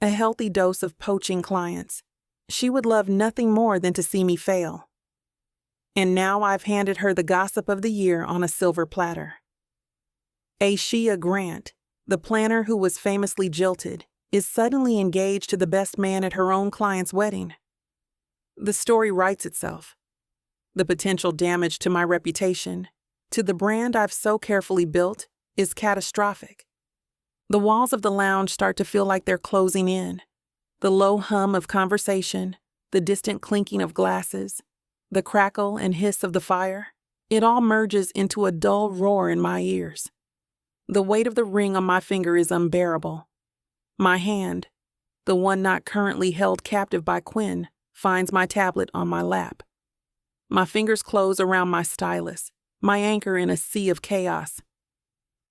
a healthy dose of poaching clients. She would love nothing more than to see me fail. And now I've handed her the gossip of the year on a silver platter. Ashia Grant, the planner who was famously jilted, is suddenly engaged to the best man at her own client's wedding. The story writes itself. The potential damage to my reputation, to the brand I've so carefully built, is catastrophic. The walls of the lounge start to feel like they're closing in. The low hum of conversation, the distant clinking of glasses, the crackle and hiss of the fire, it all merges into a dull roar in my ears. The weight of the ring on my finger is unbearable. My hand, the one not currently held captive by Quinn, finds my tablet on my lap. My fingers close around my stylus, my anchor in a sea of chaos.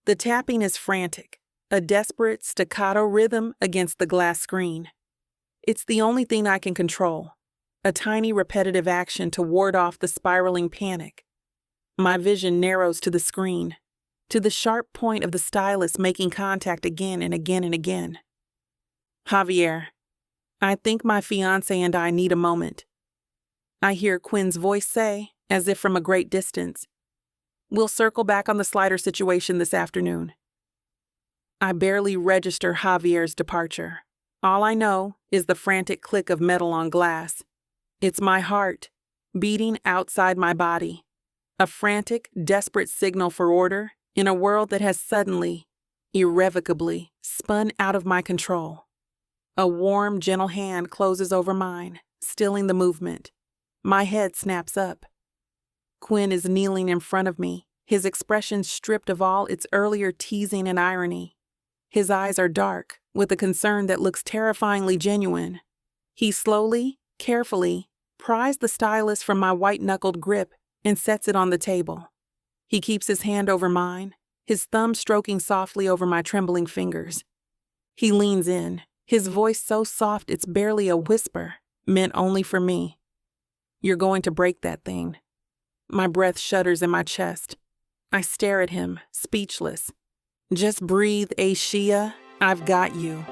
The tapping is frantic, a desperate staccato rhythm against the glass screen. It's the only thing I can control, a tiny repetitive action to ward off the spiraling panic. My vision narrows to the screen, to the sharp point of the stylus making contact again and again and again. Javier, I think my fiancé and I need a moment. I hear Quinn's voice say, as if from a great distance, "We'll circle back on the slider situation this afternoon." I barely register Javier's departure. All I know is the frantic click of metal on glass. It's my heart, beating outside my body. A frantic, desperate signal for order in a world that has suddenly, irrevocably, spun out of my control. A warm, gentle hand closes over mine, stilling the movement. My head snaps up. Quinn is kneeling in front of me, his expression stripped of all its earlier teasing and irony. His eyes are dark, with a concern that looks terrifyingly genuine. He slowly, carefully, pries the stylus from my white-knuckled grip and sets it on the table. He keeps his hand over mine, his thumb stroking softly over my trembling fingers. He leans in, his voice so soft it's barely a whisper, meant only for me. "You're going to break that thing." My breath shudders in my chest. I stare at him, speechless. "Just breathe, Ashia. I've got you."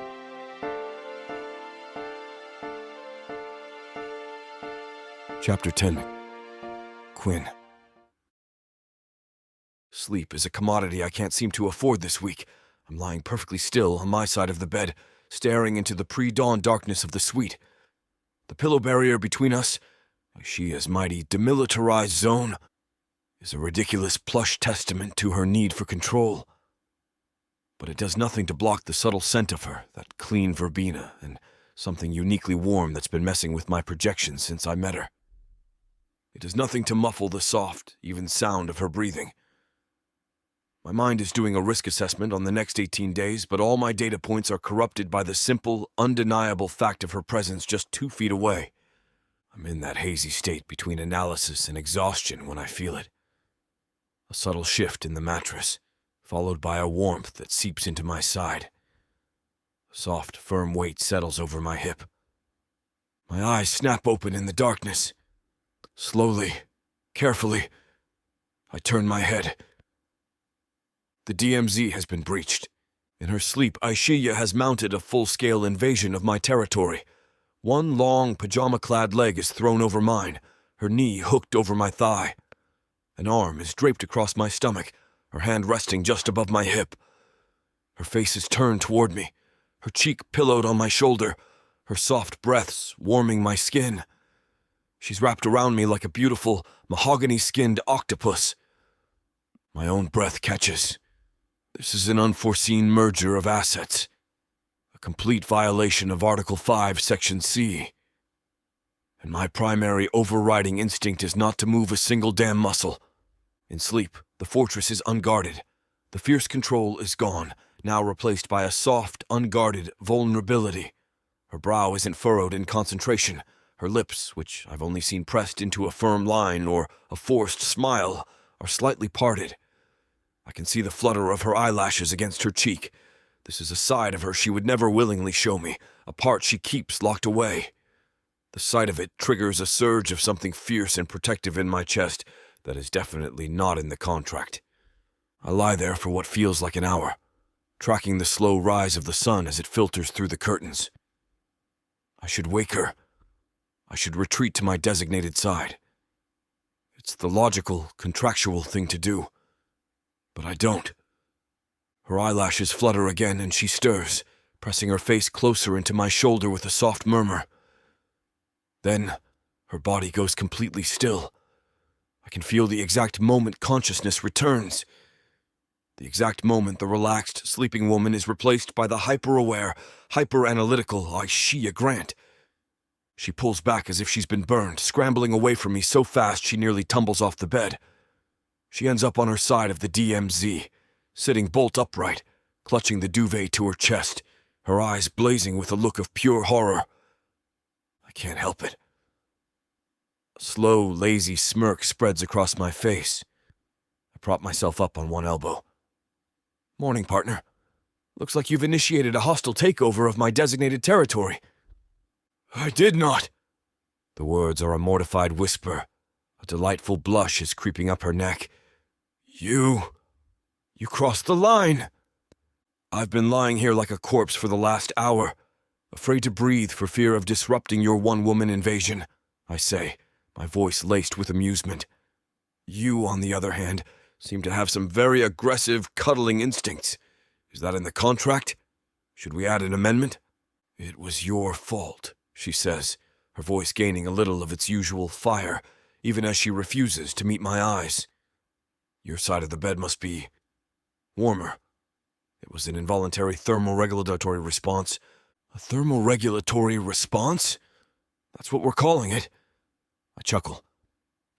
Chapter 10. Quinn. Sleep is a commodity I can't seem to afford this week. I'm lying perfectly still on my side of the bed, staring into the pre-dawn darkness of the suite. The pillow barrier between us, Ashia's mighty demilitarized zone, is a ridiculous plush testament to her need for control. But it does nothing to block the subtle scent of her, that clean verbena, and something uniquely warm that's been messing with my projections since I met her. It does nothing to muffle the soft, even sound of her breathing. My mind is doing a risk assessment on the next 18 days, but all my data points are corrupted by the simple, undeniable fact of her presence just 2 feet away. I'm in that hazy state between analysis and exhaustion when I feel it. A subtle shift in the mattress, followed by a warmth that seeps into my side. A soft, firm weight settles over my hip. My eyes snap open in the darkness. Slowly, carefully, I turn my head. The DMZ has been breached. In her sleep, Ashia has mounted a full-scale invasion of my territory. One long, pajama-clad leg is thrown over mine, her knee hooked over my thigh. An arm is draped across my stomach, her hand resting just above my hip. Her face is turned toward me, her cheek pillowed on my shoulder, her soft breaths warming my skin. She's wrapped around me like a beautiful, mahogany-skinned octopus. My own breath catches. This is an unforeseen merger of assets. a complete violation of Article 5, Section C. And my primary overriding instinct is not to move a single damn muscle. In sleep, the fortress is unguarded. The fierce control is gone, now replaced by a soft, unguarded vulnerability. Her brow isn't furrowed in concentration. Her lips, which I've only seen pressed into a firm line or a forced smile, are slightly parted. I can see the flutter of her eyelashes against her cheek. This is a side of her she would never willingly show me, a part she keeps locked away. The sight of it triggers a surge of something fierce and protective in my chest that is definitely not in the contract. I lie there for what feels like an hour, tracking the slow rise of the sun as it filters through the curtains. I should wake her. I should retreat to my designated side. It's the logical, contractual thing to do. But I don't. Her eyelashes flutter again and she stirs, pressing her face closer into my shoulder with a soft murmur. Then, her body goes completely still. I can feel the exact moment consciousness returns. The exact moment the relaxed, sleeping woman is replaced by the hyper-aware, hyper-analytical Aishia Grant. She pulls back as if she's been burned, scrambling away from me so fast she nearly tumbles off the bed. She ends up on her side of the DMZ, sitting bolt upright, clutching the duvet to her chest, her eyes blazing with a look of pure horror. I can't help it. A slow, lazy smirk spreads across my face. I prop myself up on one elbow. Morning, partner. Looks like you've initiated a hostile takeover of my designated territory. I did not. The words are a mortified whisper. A delightful blush is creeping up her neck. You crossed the line. I've been lying here like a corpse for the last hour, afraid to breathe for fear of disrupting your one-woman invasion, I say, my voice laced with amusement. You, on the other hand, seem to have some very aggressive, cuddling instincts. Is that in the contract? Should we add an amendment? It was your fault, she says, her voice gaining a little of its usual fire, even as she refuses to meet my eyes. Your side of the bed must be warmer. It was an involuntary thermoregulatory response. A thermoregulatory response? That's what we're calling it. I chuckle.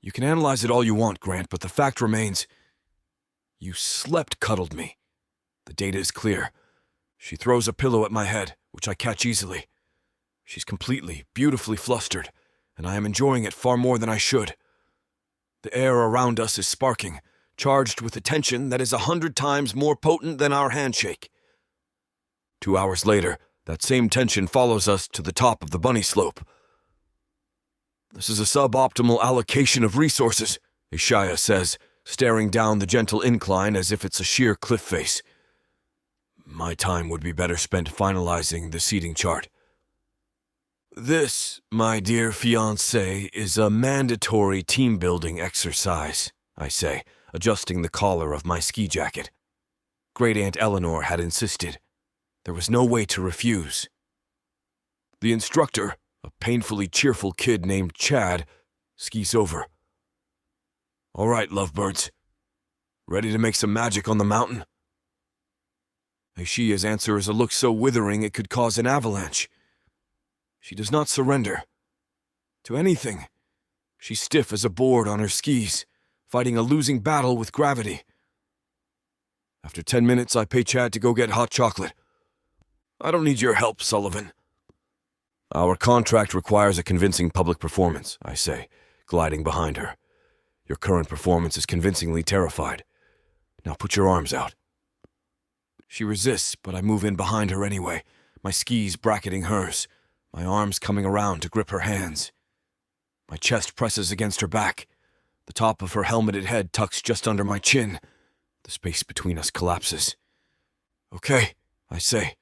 You can analyze it all you want, Grant, but the fact remains. You cuddled me. The data is clear. She throws a pillow at my head, which I catch easily. She's completely, beautifully flustered, and I am enjoying it far more than I should. The air around us is sparking, charged with a tension that is 100 times more potent than our handshake. 2 hours later, that same tension follows us to the top of the bunny slope. This is a suboptimal allocation of resources, Ishaya says, staring down the gentle incline as if it's a sheer cliff face. My time would be better spent finalizing the seating chart. This, my dear fiancé, is a mandatory team-building exercise, I say, adjusting the collar of my ski jacket. Great Aunt Eleanor had insisted. There was no way to refuse. The instructor, a painfully cheerful kid named Chad, skis over. All right, lovebirds. Ready to make some magic on the mountain? Aishia's answer is a look so withering it could cause an avalanche. She does not surrender. To anything. She's stiff as a board on her skis, fighting a losing battle with gravity. After 10 minutes, I pay Chad to go get hot chocolate. I don't need your help, Sullivan. Our contract requires a convincing public performance, I say, gliding behind her. Your current performance is convincingly terrified. Now put your arms out. She resists, but I move in behind her anyway, my skis bracketing hers, my arms coming around to grip her hands. My chest presses against her back. The top of her helmeted head tucks just under my chin. The space between us collapses. Okay, I say,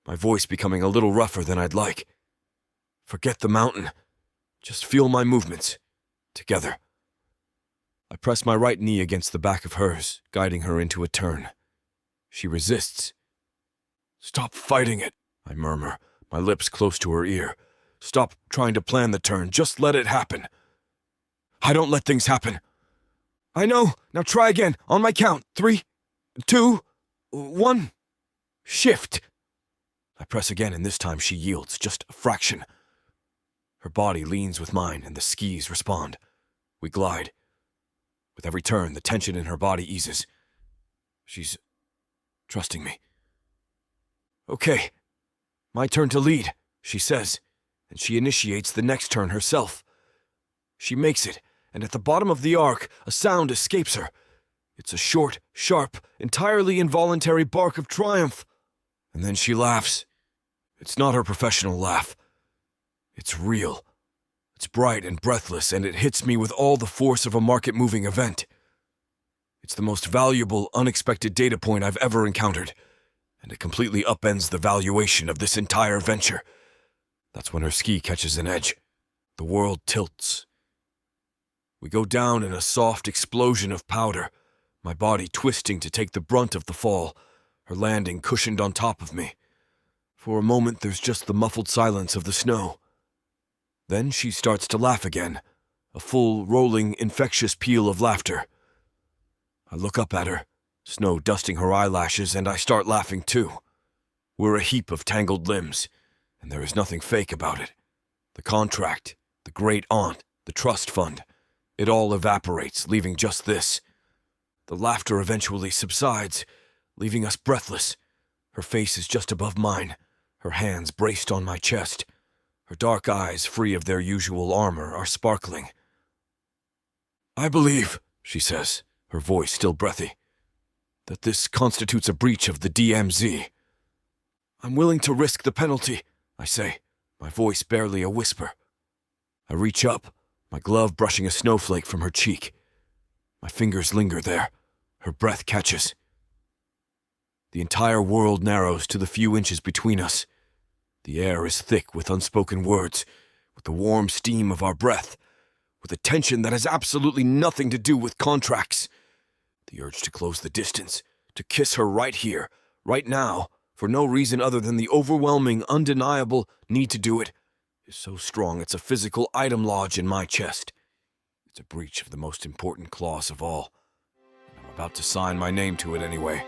my voice becoming a little rougher than I'd like. Forget the mountain. Just feel my movements. Together. I press my right knee against the back of hers, guiding her into a turn. She resists. Stop fighting it, I murmur, my lips close to her ear. Stop trying to plan the turn. Just let it happen. I don't let things happen. I know. Now try again. On my count. 3, 2, 1. Shift. I press again, and this time she yields, just a fraction. Her body leans with mine, and the skis respond. We glide. With every turn, the tension in her body eases. She's trusting me. "Okay, my turn to lead," she says, and she initiates the next turn herself. She makes it, and at the bottom of the arc, a sound escapes her. It's a short, sharp, entirely involuntary bark of triumph. And then she laughs. It's not her professional laugh. It's real. It's bright and breathless, and it hits me with all the force of a market-moving event. It's the most valuable, unexpected data point I've ever encountered, and it completely upends the valuation of this entire venture. That's when her ski catches an edge. The world tilts. We go down in a soft explosion of powder, my body twisting to take the brunt of the fall, her landing cushioned on top of me. For a moment, there's just the muffled silence of the snow. Then she starts to laugh again, a full, rolling, infectious peal of laughter. I look up at her, snow dusting her eyelashes, and I start laughing too. We're a heap of tangled limbs, and there is nothing fake about it. The contract, the great aunt, the trust fund, it all evaporates, leaving just this. The laughter eventually subsides, leaving us breathless. Her face is just above mine, her hands braced on my chest. Her dark eyes, free of their usual armor, are sparkling. "I believe," she says, her voice still breathy, "that this constitutes a breach of the DMZ. I'm willing to risk the penalty," I say, my voice barely a whisper. I reach up, my glove brushing a snowflake from her cheek. My fingers linger there. Her breath catches. The entire world narrows to the few inches between us. The air is thick with unspoken words, with the warm steam of our breath, with a tension that has absolutely nothing to do with contracts. The urge to close the distance, to kiss her right here, right now, for no reason other than the overwhelming, undeniable need to do it, is so strong it's a physical item lodge in my chest. It's a breach of the most important clause of all, and I'm about to sign my name to it anyway.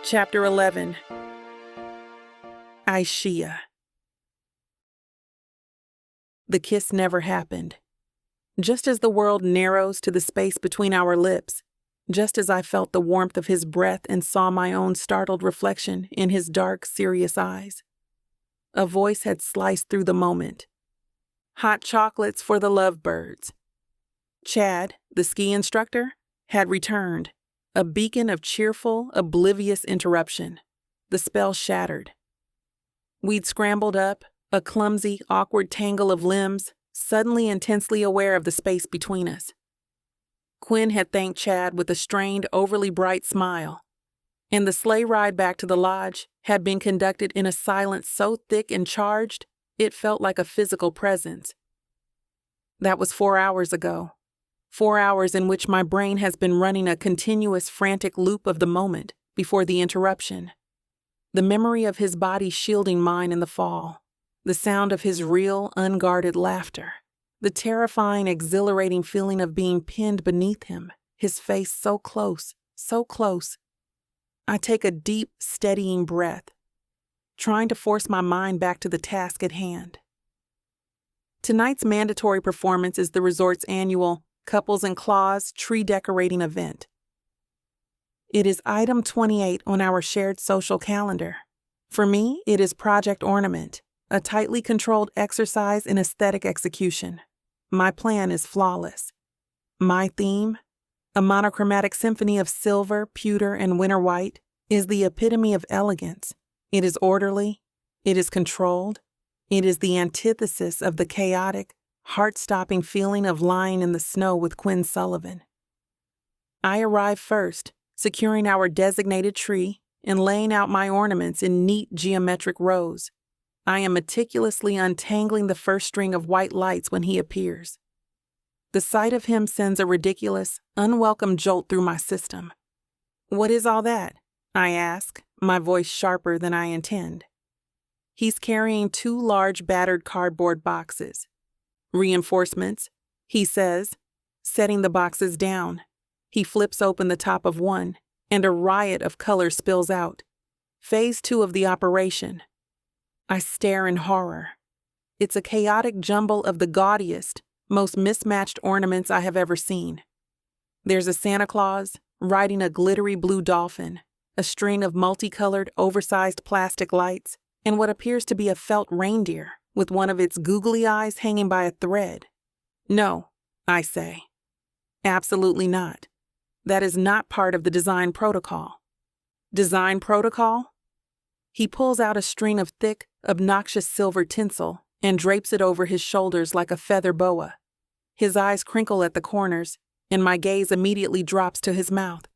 Chapter 11. Aishia. The kiss never happened. Just as the world narrows to the space between our lips, just as I felt the warmth of his breath and saw my own startled reflection in his dark, serious eyes, a voice had sliced through the moment. Hot chocolates for the lovebirds. Chad, the ski instructor, had returned, a beacon of cheerful, oblivious interruption. The spell shattered. We'd scrambled up, a clumsy, awkward tangle of limbs, suddenly intensely aware of the space between us. Quinn had thanked Chad with a strained, overly bright smile, and the sleigh ride back to the lodge had been conducted in a silence so thick and charged, it felt like a physical presence. That was 4 hours ago. 4 hours in which my brain has been running a continuous frantic loop of the moment before the interruption. The memory of his body shielding mine in the fall. The sound of his real, unguarded laughter. The terrifying, exhilarating feeling of being pinned beneath him, his face so close, so close. I take a deep, steadying breath, trying to force my mind back to the task at hand. Tonight's mandatory performance is the resort's annual Couples and Claws tree decorating event. It is item 28 on our shared social calendar. For me, it is Project Ornament, a tightly controlled exercise in aesthetic execution. My plan is flawless. My theme, a monochromatic symphony of silver, pewter, and winter white, is the epitome of elegance. It is orderly. It is controlled. It is the antithesis of the chaotic, heart-stopping feeling of lying in the snow with Quinn Sullivan. I arrive first, securing our designated tree and laying out my ornaments in neat geometric rows. I am meticulously untangling the first string of white lights when he appears. The sight of him sends a ridiculous, unwelcome jolt through my system. "What is all that?" I ask, my voice sharper than I intend. He's carrying 2 large battered cardboard boxes. "Reinforcements," he says, setting the boxes down. He flips open the top of one, and a riot of color spills out. Phase 2 of the operation. I stare in horror. It's a chaotic jumble of the gaudiest, most mismatched ornaments I have ever seen. There's a Santa Claus riding a glittery blue dolphin, a string of multicolored, oversized plastic lights, and what appears to be a felt reindeer with one of its googly eyes hanging by a thread. No, I say. Absolutely not. That is not part of the design protocol. Design protocol? He pulls out a string of thick, obnoxious silver tinsel and drapes it over his shoulders like a feather boa. His eyes crinkle at the corners, and my gaze immediately drops to his mouth.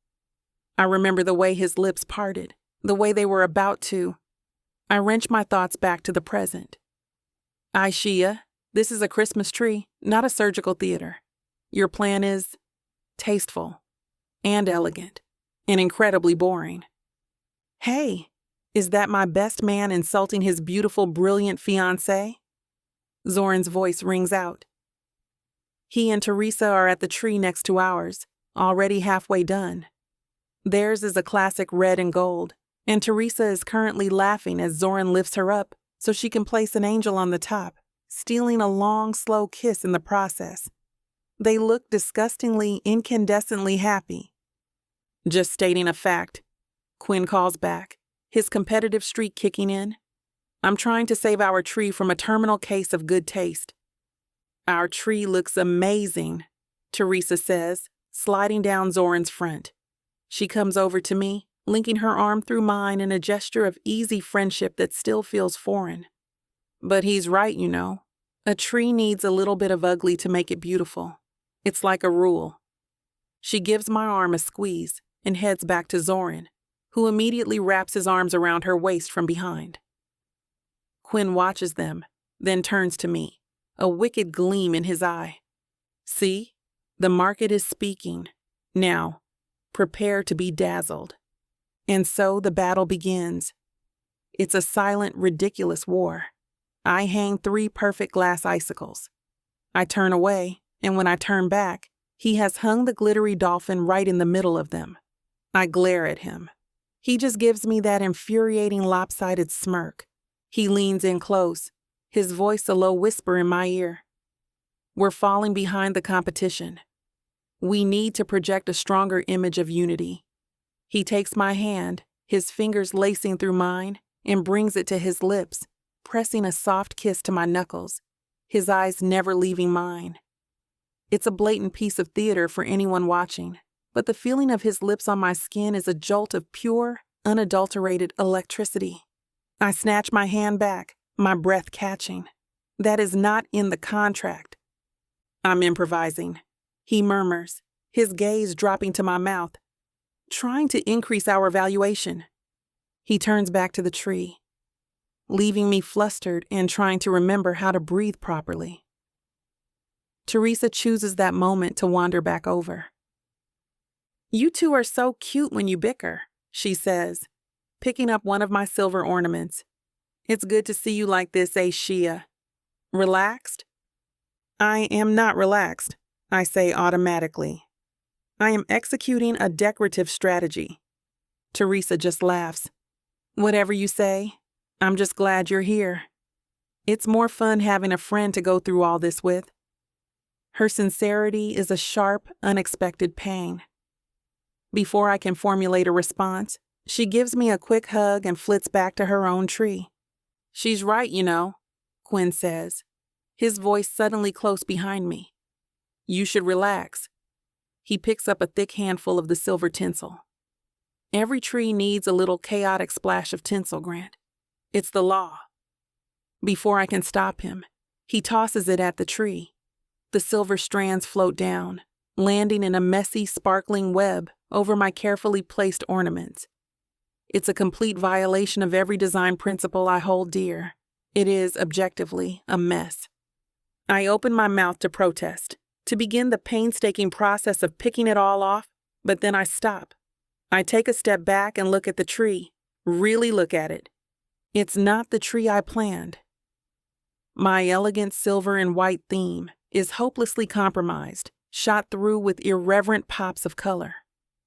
I remember the way his lips parted, the way they were about to. I wrench my thoughts back to the present. Shia, this is a Christmas tree, not a surgical theater. Your plan is tasteful and elegant and incredibly boring. Hey, is that my best man insulting his beautiful, brilliant fiancée? Zoran's voice rings out. He and Teresa are at the tree next to ours, already halfway done. Theirs is a classic red and gold, and Teresa is currently laughing as Zoran lifts her up so she can place an angel on the top, stealing a long, slow kiss in the process. They look disgustingly, incandescently happy. Just stating a fact, Quinn calls back, his competitive streak kicking in. I'm trying to save our tree from a terminal case of good taste. Our tree looks amazing, Teresa says, sliding down Zoran's front. She comes over to me, linking her arm through mine in a gesture of easy friendship that still feels foreign. But he's right, you know. A tree needs a little bit of ugly to make it beautiful. It's like a rule. She gives my arm a squeeze and heads back to Zoran, who immediately wraps his arms around her waist from behind. Quinn watches them, then turns to me, a wicked gleam in his eye. See? The market is speaking. Now, prepare to be dazzled. And so the battle begins. It's a silent, ridiculous war. I hang 3 perfect glass icicles. I turn away, and when I turn back, he has hung the glittery dolphin right in the middle of them. I glare at him. He just gives me that infuriating lopsided smirk. He leans in close, his voice a low whisper in my ear. We're falling behind the competition. We need to project a stronger image of unity. He takes my hand, his fingers lacing through mine, and brings it to his lips, pressing a soft kiss to my knuckles, his eyes never leaving mine. It's a blatant piece of theater for anyone watching, but the feeling of his lips on my skin is a jolt of pure, unadulterated electricity. I snatch my hand back, my breath catching. That is not in the contract. I'm improvising, he murmurs, his gaze dropping to my mouth, trying to increase our valuation. He turns back to the tree, leaving me flustered and trying to remember how to breathe properly. Teresa chooses that moment to wander back over. You two are so cute when you bicker, she says, picking up one of my silver ornaments. It's good to see you like this, Shia. Relaxed? I am not relaxed, I say automatically. I am executing a decorative strategy. Teresa just laughs. Whatever you say, I'm just glad you're here. It's more fun having a friend to go through all this with. Her sincerity is a sharp, unexpected pang. Before I can formulate a response, she gives me a quick hug and flits back to her own tree. She's right, you know, Quinn says, his voice suddenly close behind me. You should relax. He picks up a thick handful of the silver tinsel. Every tree needs a little chaotic splash of tinsel, Grant. It's the law. Before I can stop him, he tosses it at the tree. The silver strands float down, landing in a messy, sparkling web over my carefully placed ornaments. It's a complete violation of every design principle I hold dear. It is, objectively, a mess. I open my mouth to protest, to begin the painstaking process of picking it all off, but then I stop. I take a step back and look at the tree, really look at it. It's not the tree I planned. My elegant silver and white theme is hopelessly compromised, shot through with irreverent pops of color.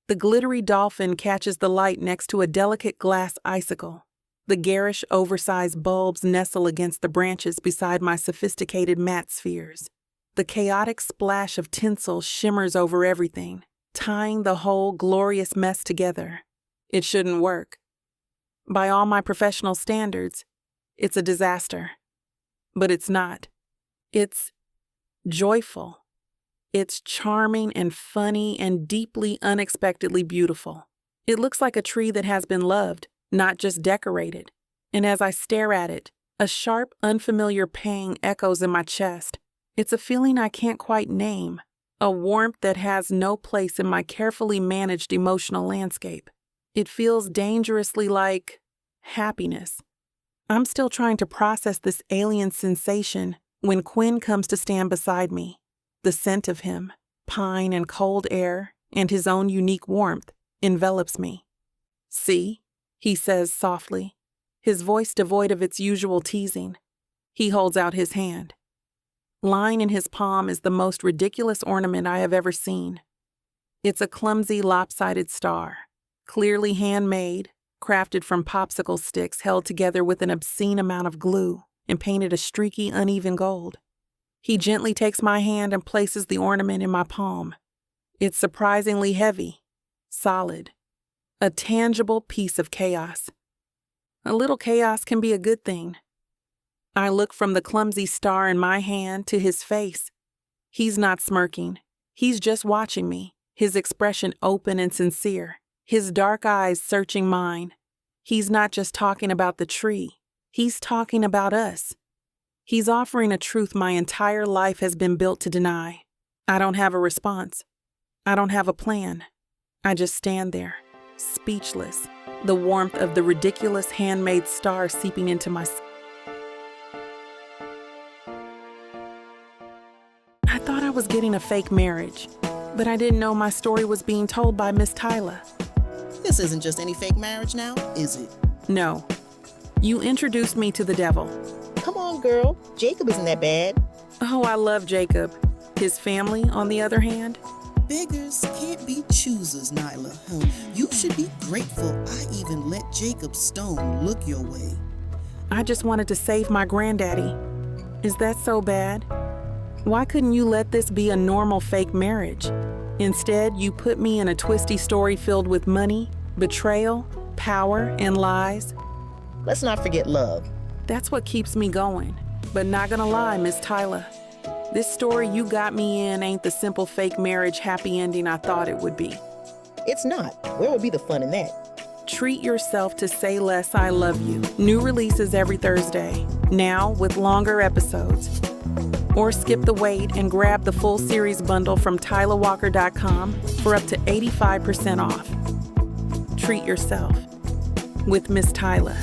The glittery dolphin catches the light next to a delicate glass icicle. The garish, oversized bulbs nestle against the branches beside my sophisticated matte spheres. The chaotic splash of tinsel shimmers over everything, tying the whole glorious mess together. It shouldn't work. By all my professional standards, it's a disaster. But it's not. It's joyful. It's charming and funny and deeply, unexpectedly beautiful. It looks like a tree that has been loved, not just decorated. And as I stare at it, a sharp, unfamiliar pang echoes in my chest. It's a feeling I can't quite name, a warmth that has no place in my carefully managed emotional landscape. It feels dangerously like happiness. I'm still trying to process this alien sensation when Quinn comes to stand beside me. The scent of him, pine and cold air, and his own unique warmth envelops me. "See?" he says softly, his voice devoid of its usual teasing. He holds out his hand. Lying in his palm is the most ridiculous ornament I have ever seen. It's a clumsy, lopsided star, clearly handmade, crafted from popsicle sticks held together with an obscene amount of glue and painted a streaky, uneven gold. He gently takes my hand and places the ornament in my palm. It's surprisingly heavy, solid, a tangible piece of chaos. A little chaos can be a good thing. I look from the clumsy star in my hand to his face. He's not smirking. He's just watching me, his expression open and sincere, his dark eyes searching mine. He's not just talking about the tree. He's talking about us. He's offering a truth my entire life has been built to deny. I don't have a response. I don't have a plan. I just stand there, speechless, the warmth of the ridiculous handmade star seeping into my I thought I was getting a fake marriage, but I didn't know my story was being told by Miss Tyla. This isn't just any fake marriage now, is it? No. You introduced me to the devil. Come on, girl. Jacob isn't that bad. Oh, I love Jacob. His family, on the other hand? Beggars can't be choosers, Nyla. You should be grateful I even let Jacob Stone look your way. I just wanted to save my granddaddy. Is that so bad? Why couldn't you let this be a normal fake marriage? Instead, you put me in a twisty story filled with money, betrayal, power, and lies. Let's not forget love. That's what keeps me going. But not gonna lie, Miss Tyla. This story you got me in ain't the simple fake marriage happy ending I thought it would be. It's not. Where would be the fun in that? Treat yourself to Say Less, I Love You. New releases every Thursday, now with longer episodes. Or skip the wait and grab the full series bundle from TylaWalker.com for up to 85% off. Treat yourself with Miss Tyla.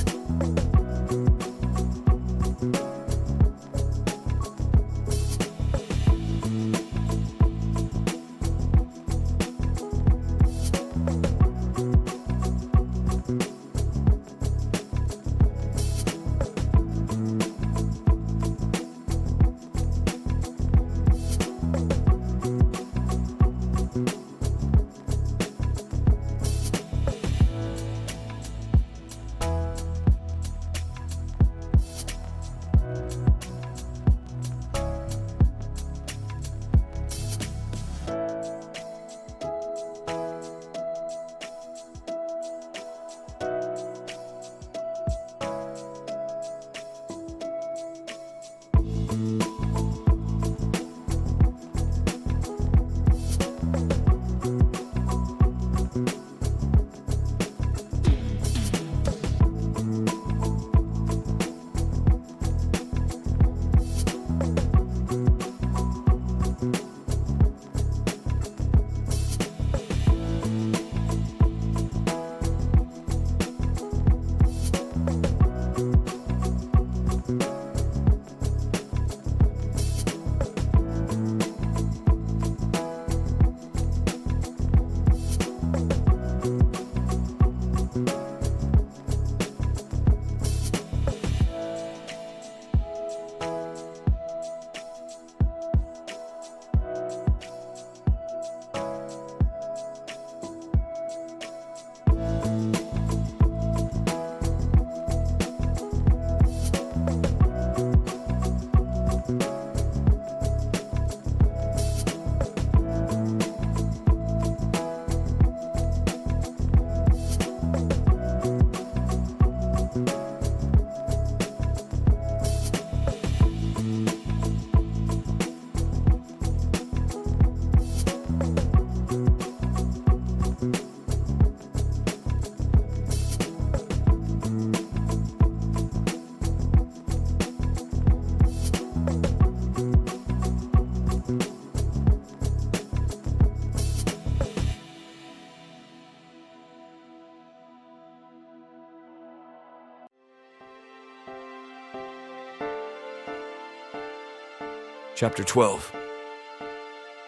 Chapter 12.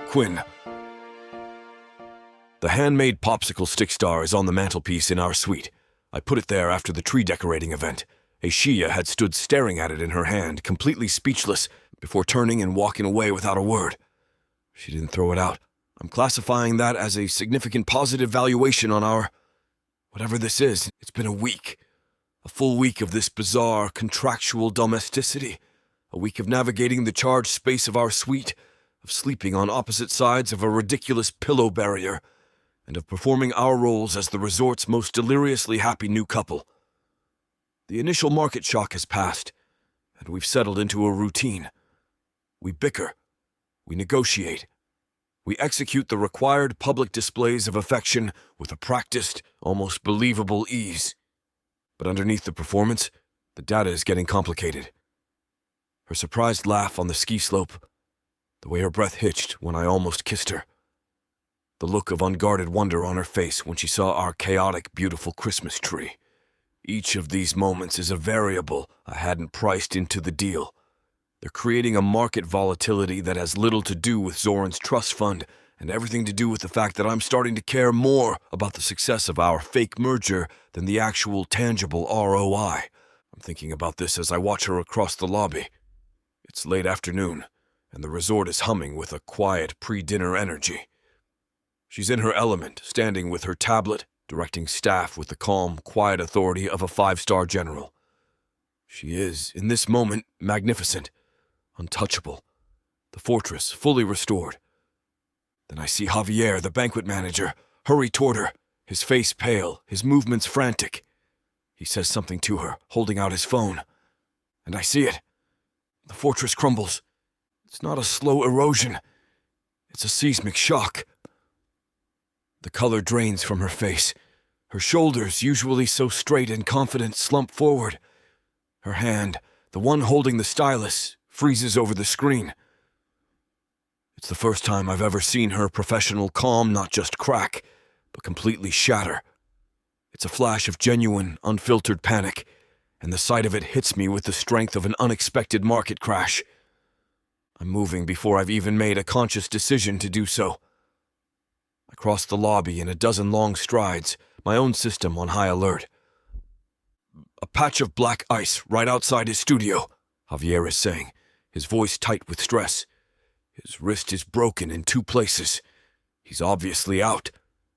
Quinn. The handmade popsicle stick star is on the mantelpiece in our suite. I put it there after the tree decorating event. Aishia had stood staring at it in her hand, completely speechless, before turning and walking away without a word. She didn't throw it out. I'm classifying that as a significant positive valuation on our... whatever this is. It's been a week. A full week of this bizarre, contractual domesticity. A week of navigating the charged space of our suite, of sleeping on opposite sides of a ridiculous pillow barrier, and of performing our roles as the resort's most deliriously happy new couple. The initial market shock has passed, and we've settled into a routine. We bicker. We negotiate. We execute the required public displays of affection with a practiced, almost believable ease. But underneath the performance, the data is getting complicated. Her surprised laugh on the ski slope, the way her breath hitched when I almost kissed her, the look of unguarded wonder on her face when she saw our chaotic, beautiful Christmas tree. Each of these moments is a variable I hadn't priced into the deal. They're creating a market volatility that has little to do with Zoran's trust fund and everything to do with the fact that I'm starting to care more about the success of our fake merger than the actual tangible ROI. I'm thinking about this as I watch her across the lobby. It's late afternoon, and the resort is humming with a quiet pre-dinner energy. She's in her element, standing with her tablet, directing staff with the calm, quiet authority of a 5-star general. She is, in this moment, magnificent, untouchable, the fortress fully restored. Then I see Javier, the banquet manager, hurry toward her, his face pale, his movements frantic. He says something to her, holding out his phone. And I see it. The fortress crumbles. It's not a slow erosion. It's a seismic shock. The color drains from her face. Her shoulders, usually so straight and confident, slump forward. Her hand, the one holding the stylus, freezes over the screen. It's the first time I've ever seen her professional calm not just crack, but completely shatter. It's a flash of genuine, unfiltered panic, and the sight of it hits me with the strength of an unexpected market crash. I'm moving before I've even made a conscious decision to do so. I cross the lobby in a dozen long strides, my own system on high alert. A patch of black ice right outside his studio, Javier is saying, his voice tight with stress. His wrist is broken in 2 places. He's obviously out,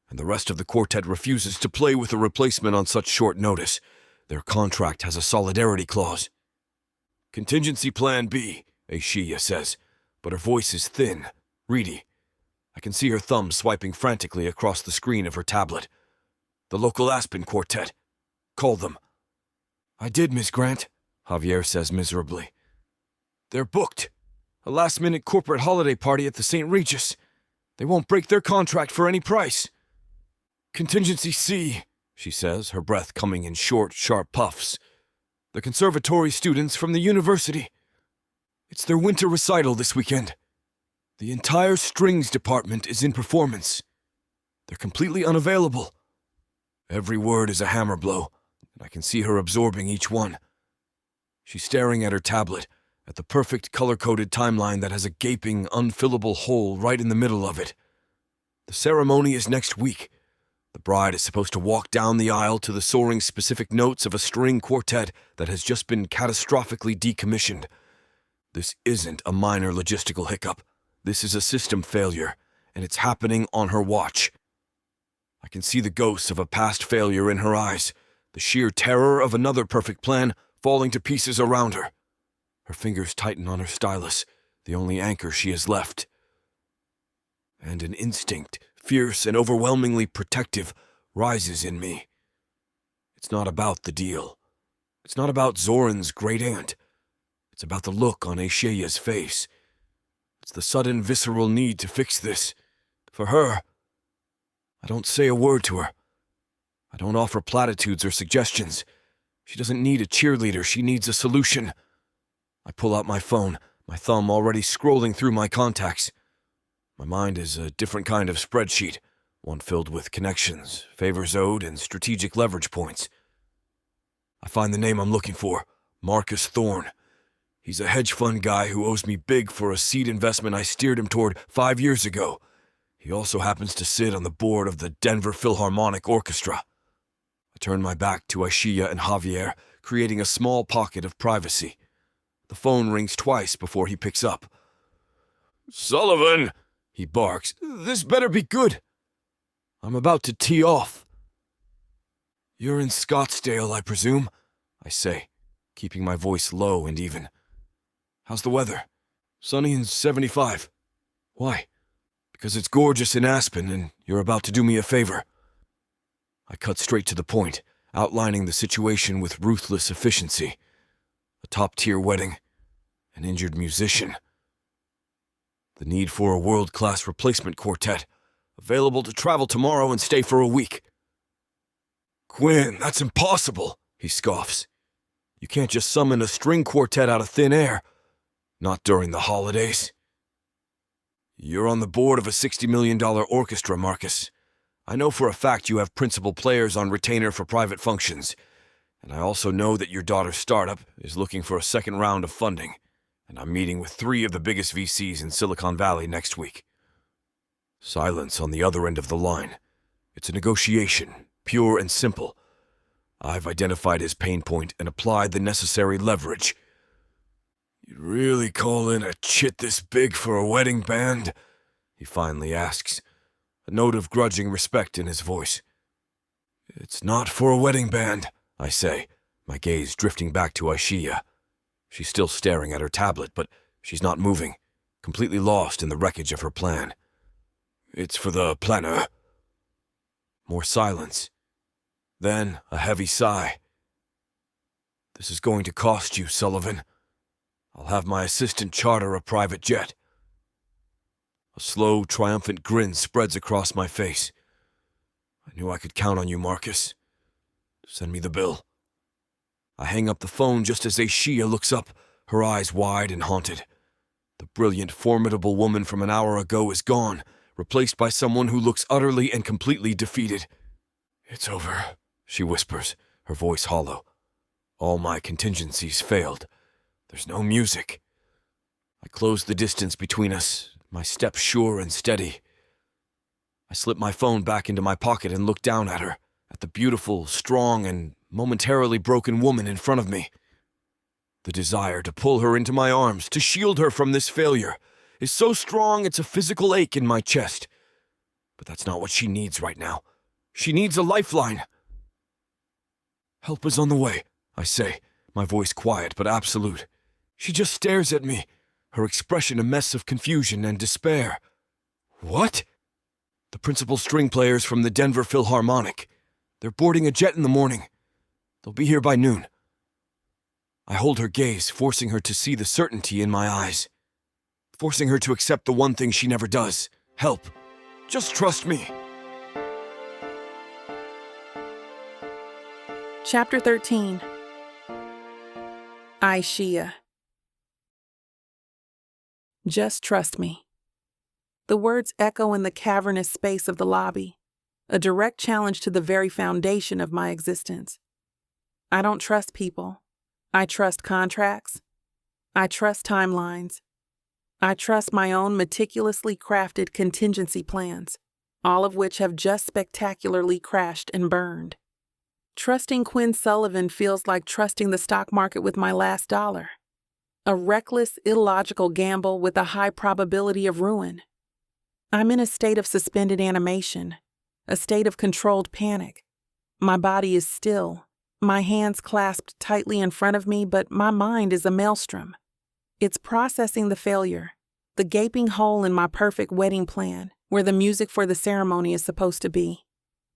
and the rest of the quartet refuses to play with a replacement on such short notice. Their contract has a solidarity clause. Contingency Plan B, Aishia says, but her voice is thin, reedy. I can see her thumb swiping frantically across the screen of her tablet. The local Aspen quartet. Call them. I did, Miss Grant, Javier says miserably. They're booked. A last-minute corporate holiday party at the St. Regis. They won't break their contract for any price. Contingency C, she says, her breath coming in short, sharp puffs. The conservatory students from the university. It's their winter recital this weekend. The entire strings department is in performance. They're completely unavailable. Every word is a hammer blow, and I can see her absorbing each one. She's staring at her tablet, at the perfect color-coded timeline that has a gaping, unfillable hole right in the middle of it. The ceremony is next week. The bride is supposed to walk down the aisle to the soaring specific notes of a string quartet that has just been catastrophically decommissioned. This isn't a minor logistical hiccup. This is a system failure, and it's happening on her watch. I can see the ghosts of a past failure in her eyes, the sheer terror of another perfect plan falling to pieces around her. Her fingers tighten on her stylus, the only anchor she has left. And an instinct, fierce and overwhelmingly protective, rises in me. It's not about the deal. It's not about Zoran's great aunt. It's about the look on Aishia's face. It's the sudden visceral need to fix this. For her. I don't say a word to her. I don't offer platitudes or suggestions. She doesn't need a cheerleader, she needs a solution. I pull out my phone, my thumb already scrolling through my contacts. My mind is a different kind of spreadsheet, one filled with connections, favors owed, and strategic leverage points. I find the name I'm looking for, Marcus Thorne. He's a hedge fund guy who owes me big for a seed investment I steered him toward 5 years ago. He also happens to sit on the board of the Denver Philharmonic Orchestra. I turn my back to Aisha and Javier, creating a small pocket of privacy. The phone rings twice before he picks up. "Sullivan!" he barks. "This better be good. I'm about to tee off." "You're in Scottsdale, I presume," I say, keeping my voice low and even. "How's the weather?" "Sunny and 75. Why?" "Because it's gorgeous in Aspen, and you're about to do me a favor." I cut straight to the point, outlining the situation with ruthless efficiency. A top-tier wedding, an injured musician, the need for a world-class replacement quartet, available to travel tomorrow and stay for a week. "Quinn, that's impossible," he scoffs. "You can't just summon a string quartet out of thin air. Not during the holidays." "You're on the board of a $60 million orchestra, Marcus. I know for a fact you have principal players on retainer for private functions, and I also know that your daughter's startup is looking for a second round of funding, and I'm meeting with 3 of the biggest VCs in Silicon Valley next week." Silence on the other end of the line. It's a negotiation, pure and simple. I've identified his pain point and applied the necessary leverage. "You'd really call in a chit this big for a wedding band?" he finally asks, a note of grudging respect in his voice. "It's not for a wedding band," I say, my gaze drifting back to Aisha. She's still staring at her tablet, but she's not moving, completely lost in the wreckage of her plan. "It's for the planner." More silence. Then a heavy sigh. "This is going to cost you, Sullivan. I'll have my assistant charter a private jet." A slow, triumphant grin spreads across my face. "I knew I could count on you, Marcus. Send me the bill." I hang up the phone just as Aisha looks up, her eyes wide and haunted. The brilliant, formidable woman from an hour ago is gone, replaced by someone who looks utterly and completely defeated. "It's over," she whispers, her voice hollow. "All my contingencies failed. There's no music." I close the distance between us, my step sure and steady. I slip my phone back into my pocket and look down at her, at the beautiful, strong, and momentarily broken woman in front of me. The desire to pull her into my arms, to shield her from this failure, is so strong it's a physical ache in my chest. But that's not what she needs right now. She needs a lifeline. "Help is on the way," I say, my voice quiet but absolute. She just stares at me, her expression a mess of confusion and despair. "What?" "The principal string players from the Denver Philharmonic. They're boarding a jet in the morning. They'll be here by noon." I hold her gaze, forcing her to see the certainty in my eyes. Forcing her to accept the one thing she never does. Help. Just trust me. Chapter 13. Aisha. Just trust me. The words echo in the cavernous space of the lobby, a direct challenge to the very foundation of my existence. I don't trust people. I trust contracts. I trust timelines. I trust my own meticulously crafted contingency plans, all of which have just spectacularly crashed and burned. Trusting Quinn Sullivan feels like trusting the stock market with my last dollar. A reckless, illogical gamble with a high probability of ruin. I'm in a state of suspended animation, a state of controlled panic. My body is still, my hands clasped tightly in front of me, but my mind is a maelstrom. It's processing the failure, the gaping hole in my perfect wedding plan, where the music for the ceremony is supposed to be.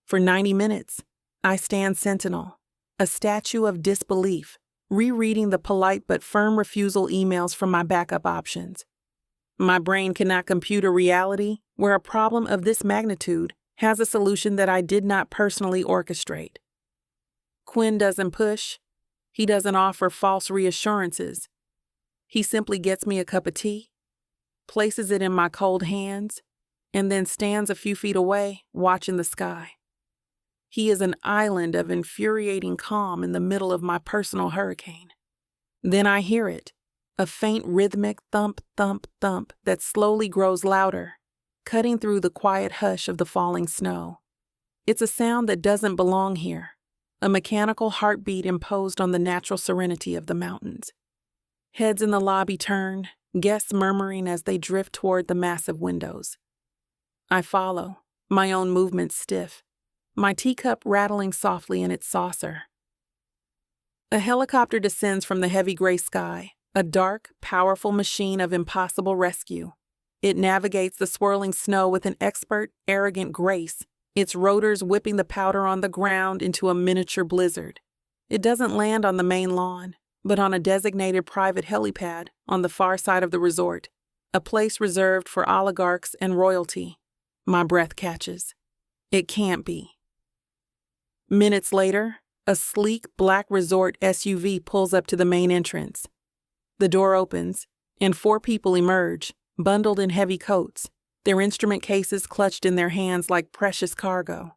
For 90 minutes, I stand sentinel, a statue of disbelief, rereading the polite but firm refusal emails from my backup options. My brain cannot compute a reality where a problem of this magnitude has a solution that I did not personally orchestrate. Quinn doesn't push. He doesn't offer false reassurances. He simply gets me a cup of tea, places it in my cold hands, and then stands a few feet away, watching the sky. He is an island of infuriating calm in the middle of my personal hurricane. Then I hear it, a faint rhythmic thump, thump, thump that slowly grows louder, cutting through the quiet hush of the falling snow. It's a sound that doesn't belong here, a mechanical heartbeat imposed on the natural serenity of the mountains. Heads in the lobby turn, guests murmuring as they drift toward the massive windows. I follow, my own movements stiff, my teacup rattling softly in its saucer. A helicopter descends from the heavy gray sky, a dark, powerful machine of impossible rescue. It navigates the swirling snow with an expert, arrogant grace, its rotors whipping the powder on the ground into a miniature blizzard. It doesn't land on the main lawn, but on a designated private helipad on the far side of the resort, a place reserved for oligarchs and royalty. My breath catches. It can't be. Minutes later, a sleek black resort SUV pulls up to the main entrance. The door opens, and 4 people emerge, bundled in heavy coats, their instrument cases clutched in their hands like precious cargo.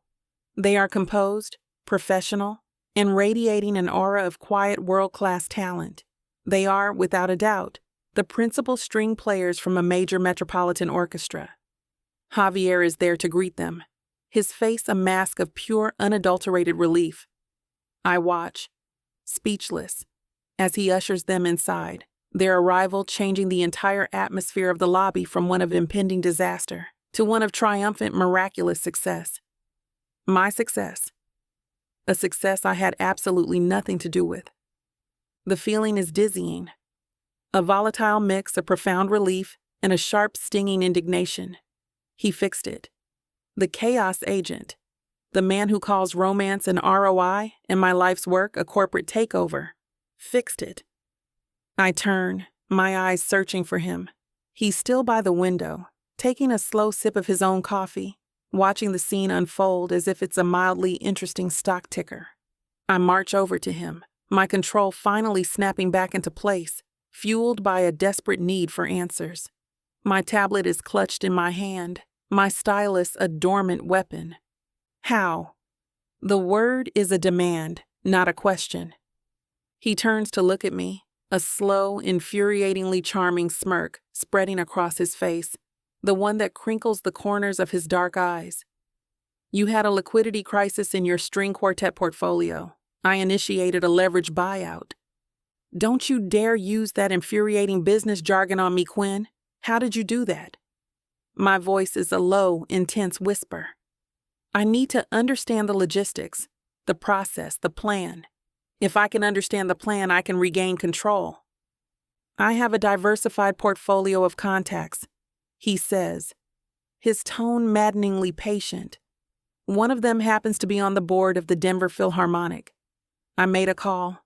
They are composed, professional, and radiating an aura of quiet world-class talent. They are, without a doubt, the principal string players from a major metropolitan orchestra. Javier is there to greet them, his face a mask of pure, unadulterated relief. I watch, speechless, as he ushers them inside, their arrival changing the entire atmosphere of the lobby from one of impending disaster to one of triumphant, miraculous success. My success. A success I had absolutely nothing to do with. The feeling is dizzying. A volatile mix of profound relief and a sharp, stinging indignation. He fixed it. The chaos agent. The man who calls romance an ROI and my life's work a corporate takeover. Fixed it. I turn, my eyes searching for him. He's still by the window, taking a slow sip of his own coffee, watching the scene unfold as if it's a mildly interesting stock ticker. I march over to him, my control finally snapping back into place, fueled by a desperate need for answers. My tablet is clutched in my hand, my stylus a dormant weapon. How? The word is a demand, not a question. He turns to look at me, a slow, infuriatingly charming smirk spreading across his face, the one that crinkles the corners of his dark eyes. You had a liquidity crisis in your string quartet portfolio. I initiated a leverage buyout. Don't you dare use that infuriating business jargon on me, Quinn. How did you do that? My voice is a low, intense whisper. I need to understand the logistics, the process, the plan. If I can understand the plan, I can regain control. I have a diversified portfolio of contacts, he says, his tone maddeningly patient. One of them happens to be on the board of the Denver Philharmonic. I made a call,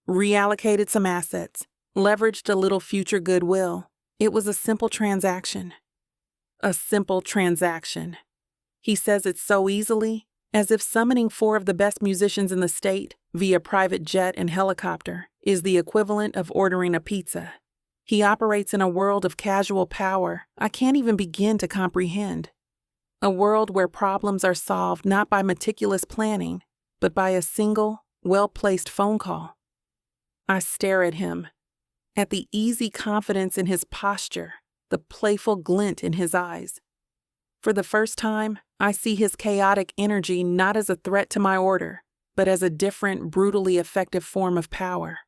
reallocated some assets, leveraged a little future goodwill. It was a simple transaction. A simple transaction. He says it so easily, as if summoning 4 of the best musicians in the state via private jet and helicopter is the equivalent of ordering a pizza. He operates in a world of casual power I can't even begin to comprehend. A world where problems are solved not by meticulous planning, but by a single, well-placed phone call. I stare at him, at the easy confidence in his posture, the playful glint in his eyes. For the first time, I see his chaotic energy not as a threat to my order, but as a different, brutally effective form of power.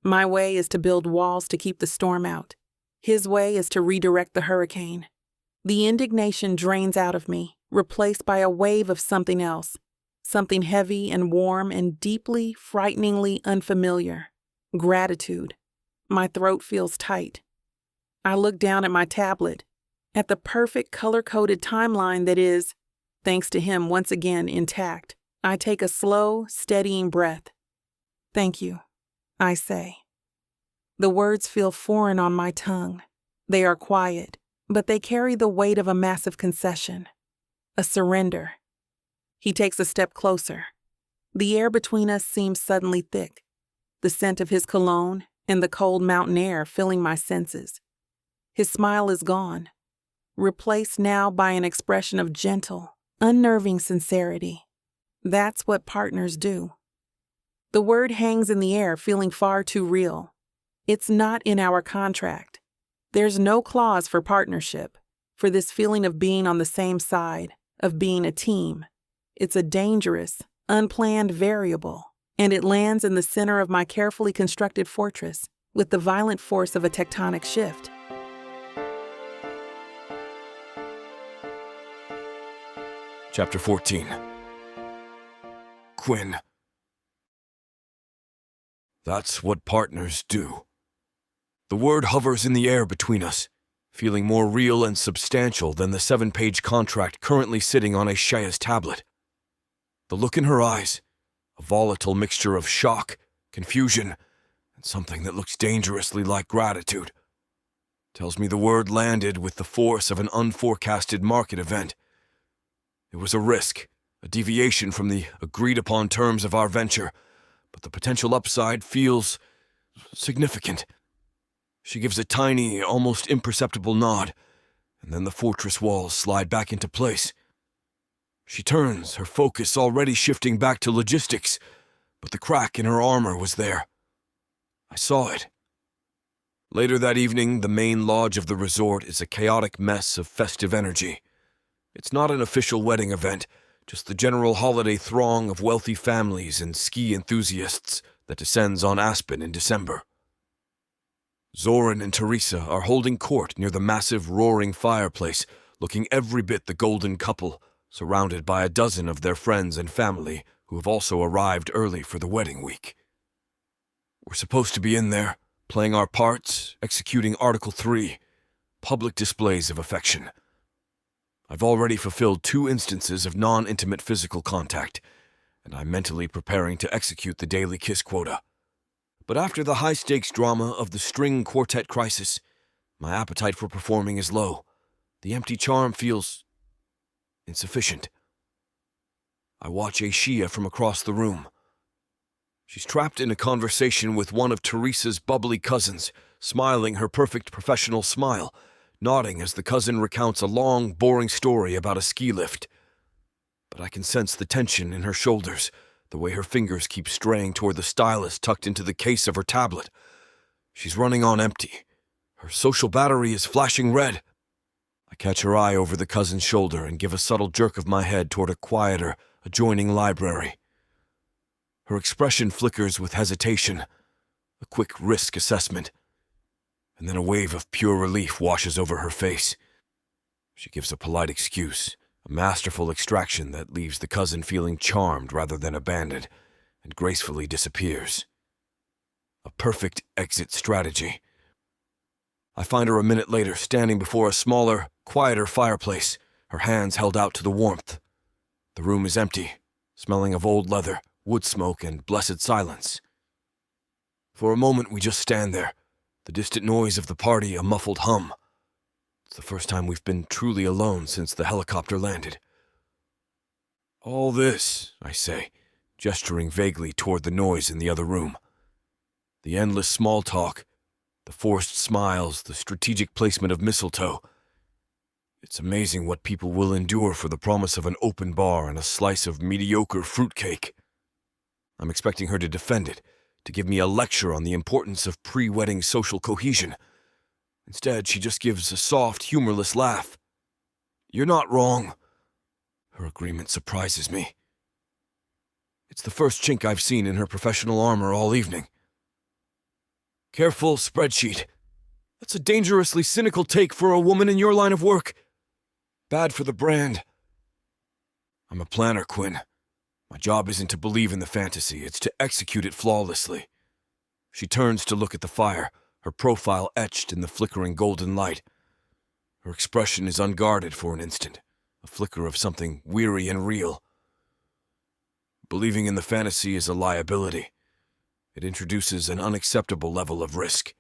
My way is to build walls to keep the storm out. His way is to redirect the hurricane. The indignation drains out of me, replaced by a wave of something else, something heavy and warm and deeply, frighteningly unfamiliar. Gratitude. My throat feels tight. I look down at my tablet, at the perfect color-coded timeline that is, thanks to him once again, intact. I take a slow, steadying breath. Thank you, I say. The words feel foreign on my tongue. They are quiet, but they carry the weight of a massive concession, a surrender. He takes a step closer. The air between us seems suddenly thick, the scent of his cologne and the cold mountain air filling my senses. His smile is gone, replaced now by an expression of gentle, unnerving sincerity. That's what partners do. The word hangs in the air, feeling far too real. It's not in our contract. There's no clause for partnership, for this feeling of being on the same side, of being a team. It's a dangerous, unplanned variable, and it lands in the center of my carefully constructed fortress with the violent force of a tectonic shift. Chapter 14. Quinn. That's what partners do. The word hovers in the air between us, feeling more real and substantial than the 7-page contract currently sitting on Shaya's tablet. The look in her eyes, a volatile mixture of shock, confusion, and something that looks dangerously like gratitude, tells me the word landed with the force of an unforecasted market event. It was a risk, a deviation from the agreed-upon terms of our venture, but the potential upside feels significant. She gives a tiny, almost imperceptible nod, and then the fortress walls slide back into place. She turns, her focus already shifting back to logistics, but the crack in her armor was there. I saw it. Later that evening, the main lodge of the resort is a chaotic mess of festive energy. It's not an official wedding event, just the general holiday throng of wealthy families and ski enthusiasts that descends on Aspen in December. Zoran and Teresa are holding court near the massive roaring fireplace, looking every bit the golden couple, surrounded by a dozen of their friends and family who have also arrived early for the wedding week. We're supposed to be in there, playing our parts, executing Article 3, public displays of affection. I've already fulfilled 2 instances of non-intimate physical contact, and I'm mentally preparing to execute the daily kiss quota. But after the high-stakes drama of the string quartet crisis, my appetite for performing is low. The empty charm feels insufficient. I watch Ashia from across the room. She's trapped in a conversation with one of Teresa's bubbly cousins, smiling her perfect professional smile, nodding as the cousin recounts a long, boring story about a ski lift. But I can sense the tension in her shoulders, the way her fingers keep straying toward the stylus tucked into the case of her tablet. She's running on empty. Her social battery is flashing red. I catch her eye over the cousin's shoulder and give a subtle jerk of my head toward a quieter, adjoining library. Her expression flickers with hesitation, a quick risk assessment, and then a wave of pure relief washes over her face. She gives a polite excuse, a masterful extraction that leaves the cousin feeling charmed rather than abandoned, and gracefully disappears. A perfect exit strategy. I find her a minute later standing before a smaller, quieter fireplace, her hands held out to the warmth. The room is empty, smelling of old leather, wood smoke, and blessed silence. For a moment we just stand there, the distant noise of the party a muffled hum. It's the first time we've been truly alone since the helicopter landed. All this, I say, gesturing vaguely toward the noise in the other room. The endless small talk, the forced smiles, the strategic placement of mistletoe. It's amazing what people will endure for the promise of an open bar and a slice of mediocre fruitcake. I'm expecting her to defend it, to give me a lecture on the importance of pre-wedding social cohesion. Instead, she just gives a soft, humorless laugh. You're not wrong. Her agreement surprises me. It's the first chink I've seen in her professional armor all evening. Careful, spreadsheet. That's a dangerously cynical take for a woman in your line of work. Bad for the brand. I'm a planner, Quinn. My job isn't to believe in the fantasy, it's to execute it flawlessly. She turns to look at the fire, her profile etched in the flickering golden light. Her expression is unguarded for an instant, a flicker of something weary and real. Believing in the fantasy is a liability. It introduces an unacceptable level of risk.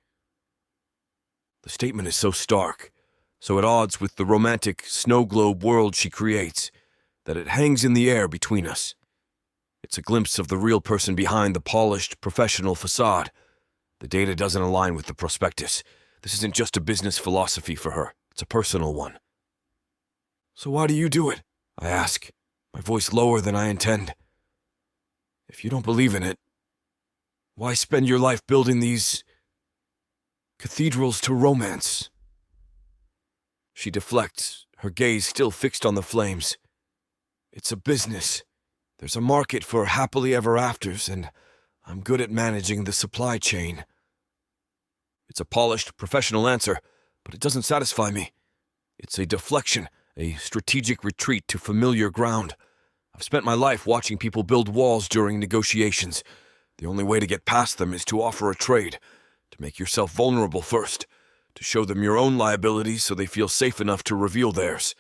The statement is so stark, so at odds with the romantic snow globe world she creates, that it hangs in the air between us. It's a glimpse of the real person behind the polished, professional facade. The data doesn't align with the prospectus. This isn't just a business philosophy for her. It's a personal one. So why do you do it? I ask, my voice lower than I intend. If you don't believe in it, why spend your life building these Cathedrals to romance. She deflects, her gaze still fixed on the flames. It's a business. There's a market for happily ever afters, and I'm good at managing the supply chain. It's a polished, professional answer, but it doesn't satisfy me. It's a deflection, a strategic retreat to familiar ground. I've spent my life watching people build walls during negotiations. The only way to get past them is to offer a trade, to make yourself vulnerable first, to show them your own liabilities so they feel safe enough to reveal theirs.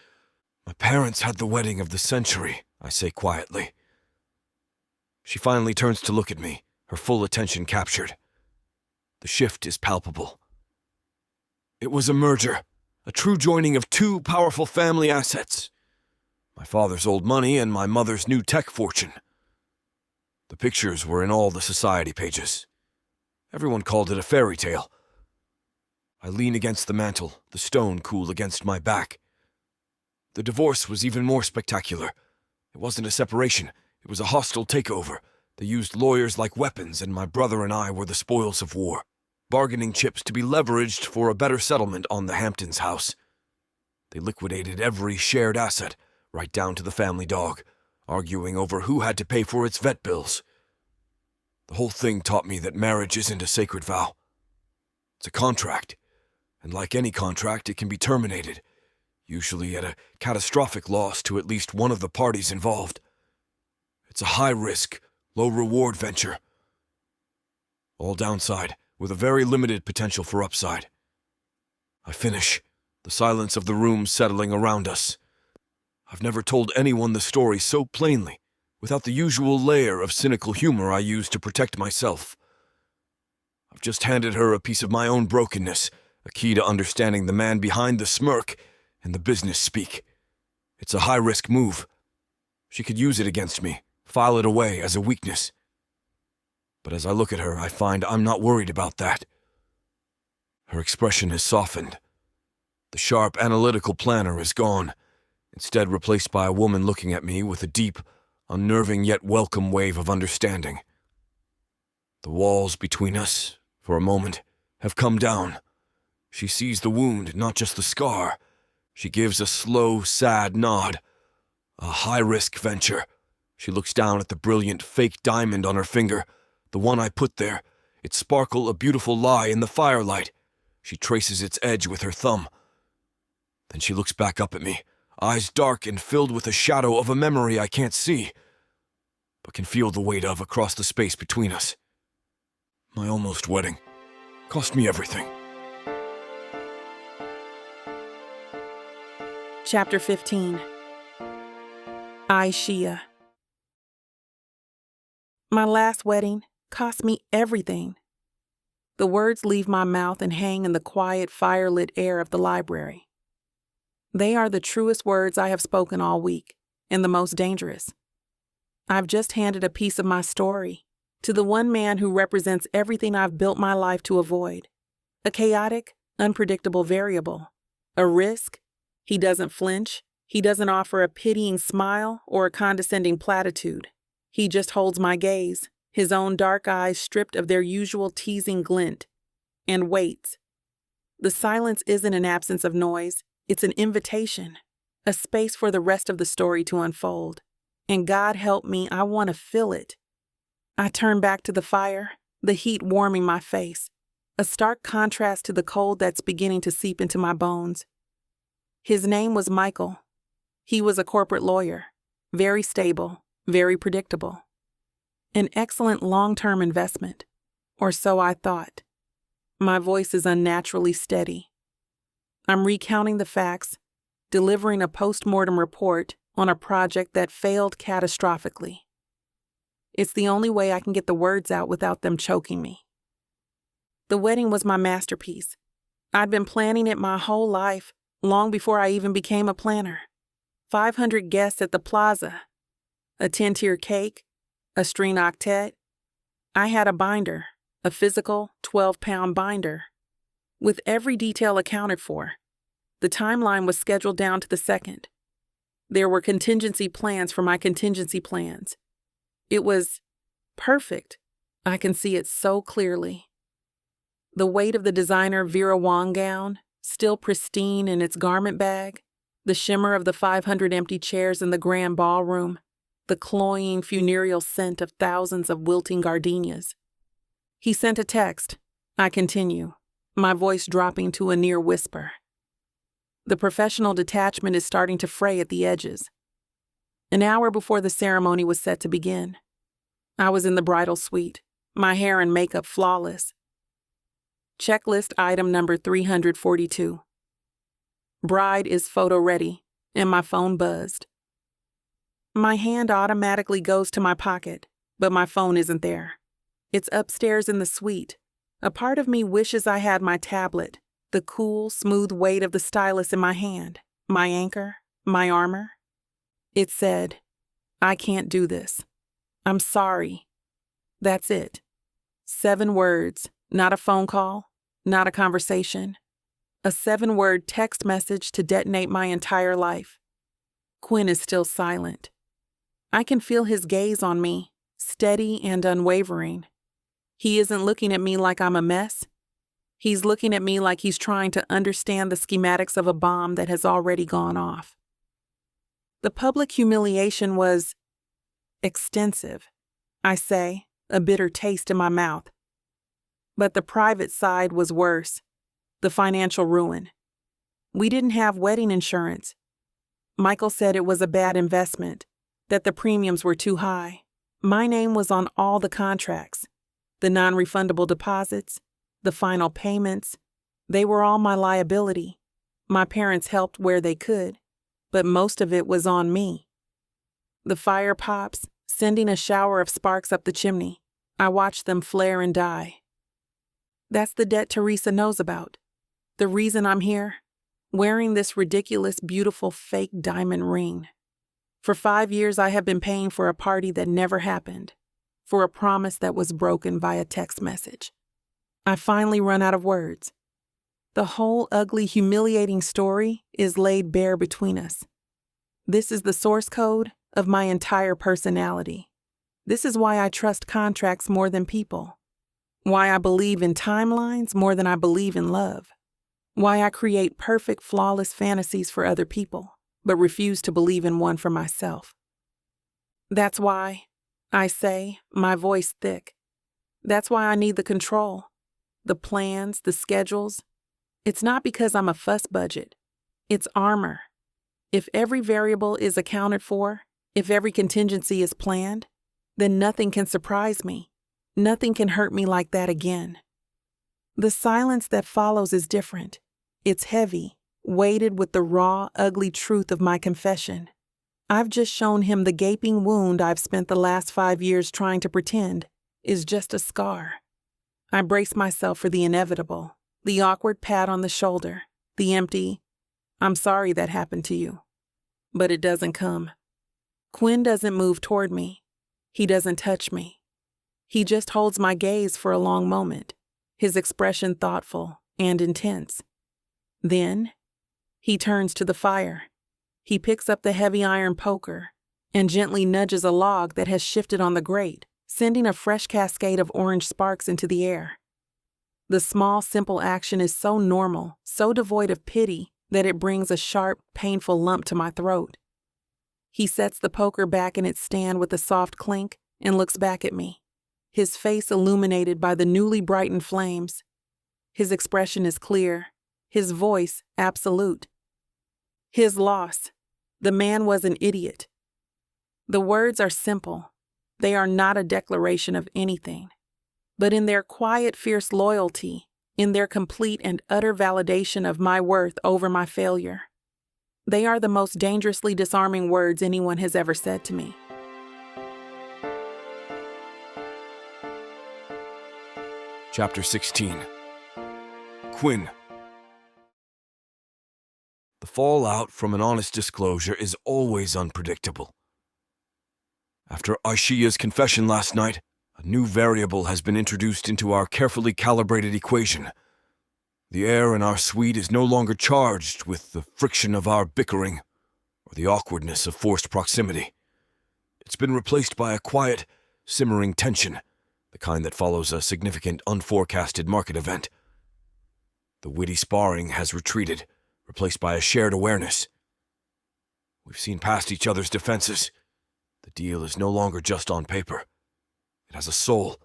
My parents had the wedding of the century, I say quietly. She finally turns to look at me, her full attention captured. The shift is palpable. It was a merger, a true joining of two powerful family assets. My father's old money and my mother's new tech fortune. The pictures were in all the society pages. Everyone called it a fairy tale. I lean against the mantel, the stone cool against my back. The divorce was even more spectacular. It wasn't a separation, it was a hostile takeover. They used lawyers like weapons, and my brother and I were the spoils of war, bargaining chips to be leveraged for a better settlement on the Hamptons house. They liquidated every shared asset, right down to the family dog, arguing over who had to pay for its vet bills. The whole thing taught me that marriage isn't a sacred vow. It's a contract, and like any contract, it can be terminated, usually at a catastrophic loss to at least one of the parties involved. It's a high-risk, low-reward venture. All downside, with a very limited potential for upside. I finish, the silence of the room settling around us. I've never told anyone the story so plainly, without the usual layer of cynical humor I use to protect myself. I've just handed her a piece of my own brokenness, a key to understanding the man behind the smirk and the business speak. It's a high-risk move. She could use it against me, file it away as a weakness. But as I look at her, I find I'm not worried about that. Her expression has softened. The sharp, analytical planner is gone, instead replaced by a woman looking at me with a deep, unnerving yet welcome wave of understanding. The walls between us, for a moment, have come down. She sees the wound, not just the scar. She gives a slow, sad nod. A high-risk venture. She looks down at the brilliant fake diamond on her finger, the one I put there, its sparkle a beautiful lie in the firelight. She traces its edge with her thumb. Then she looks back up at me, eyes dark and filled with a shadow of a memory I can't see, but can feel the weight of across the space between us. My almost wedding cost me everything. Chapter 15. I, Shia. My last wedding cost me everything. The words leave my mouth and hang in the quiet, fire-lit air of the library. They are the truest words I have spoken all week, and the most dangerous. I've just handed a piece of my story to the one man who represents everything I've built my life to avoid. A chaotic, unpredictable variable. A risk. He doesn't flinch. He doesn't offer a pitying smile or a condescending platitude. He just holds my gaze, his own dark eyes stripped of their usual teasing glint, and waits. The silence isn't an absence of noise. It's an invitation, a space for the rest of the story to unfold. And God help me, I want to feel it. I turn back to the fire, the heat warming my face, a stark contrast to the cold that's beginning to seep into my bones. His name was Michael. He was a corporate lawyer, very stable, very predictable. An excellent long-term investment, or so I thought. My voice is unnaturally steady. I'm recounting the facts, delivering a post-mortem report on a project that failed catastrophically. It's the only way I can get the words out without them choking me. The wedding was my masterpiece. I'd been planning it my whole life, long before I even became a planner. 500 guests at the plaza, a 10-tier cake, a string octet. I had a binder, a physical 12-pound binder, with every detail accounted for. The timeline was scheduled down to the second. There were contingency plans for my contingency plans. It was perfect. I can see it so clearly. The weight of the designer Vera Wang gown, still pristine in its garment bag, the shimmer of the 500 empty chairs in the grand ballroom, the cloying funereal scent of thousands of wilting gardenias. He sent a text. I continue, my voice dropping to a near whisper. The professional detachment is starting to fray at the edges. An hour before the ceremony was set to begin, I was in the bridal suite, my hair and makeup flawless. Checklist item number 342. Bride is photo ready, and my phone buzzed. My hand automatically goes to my pocket, but my phone isn't there. It's upstairs in the suite. A part of me wishes I had my tablet, the cool, smooth weight of the stylus in my hand, my anchor, my armor. It said, I can't do this. I'm sorry. That's it. 7 words, not a phone call, not a conversation. A 7-word text message to detonate my entire life. Quinn is still silent. I can feel his gaze on me, steady and unwavering. He isn't looking at me like I'm a mess. He's looking at me like he's trying to understand the schematics of a bomb that has already gone off. The public humiliation was extensive, I say, a bitter taste in my mouth. But the private side was worse, the financial ruin. We didn't have wedding insurance. Michael said it was a bad investment, that the premiums were too high. My name was on all the contracts, the non-refundable deposits, the final payments. They were all my liability. My parents helped where they could, but most of it was on me. The fire pops, sending a shower of sparks up the chimney. I watched them flare and die. That's the debt Teresa knows about. The reason I'm here, wearing this ridiculous, beautiful, fake diamond ring. For 5 years, I have been paying for a party that never happened, for a promise that was broken via text message. I finally run out of words. The whole ugly, humiliating story is laid bare between us. This is the source code of my entire personality. This is why I trust contracts more than people. Why I believe in timelines more than I believe in love. Why I create perfect, flawless fantasies for other people, but refuse to believe in one for myself. That's why, I say, my voice thick. That's why I need the control, the plans, the schedules. It's not because I'm a fuss budget. It's armor. If every variable is accounted for, if every contingency is planned, then nothing can surprise me. Nothing can hurt me like that again. The silence that follows is different. It's heavy, weighted with the raw, ugly truth of my confession. I've just shown him the gaping wound I've spent the last 5 years trying to pretend is just a scar. I brace myself for the inevitable, the awkward pat on the shoulder, the empty, I'm sorry that happened to you. But it doesn't come. Quinn doesn't move toward me. He doesn't touch me. He just holds my gaze for a long moment, his expression thoughtful and intense. Then, he turns to the fire. He picks up the heavy iron poker and gently nudges a log that has shifted on the grate, sending a fresh cascade of orange sparks into the air. The small, simple action is so normal, so devoid of pity, that it brings a sharp, painful lump to my throat. He sets the poker back in its stand with a soft clink and looks back at me, his face illuminated by the newly brightened flames. His expression is clear, his voice absolute. His loss. The man was an idiot. The words are simple. They are not a declaration of anything. But in their quiet, fierce loyalty, in their complete and utter validation of my worth over my failure, they are the most dangerously disarming words anyone has ever said to me. Chapter 16. Quinn. The fallout from an honest disclosure is always unpredictable. After Aishiya's confession last night, a new variable has been introduced into our carefully calibrated equation. The air in our suite is no longer charged with the friction of our bickering or the awkwardness of forced proximity. It's been replaced by a quiet, simmering tension, the kind that follows a significant, unforecasted market event. The witty sparring has retreated, replaced by a shared awareness. We've seen past each other's defenses. The deal is no longer just on paper. It has a soul,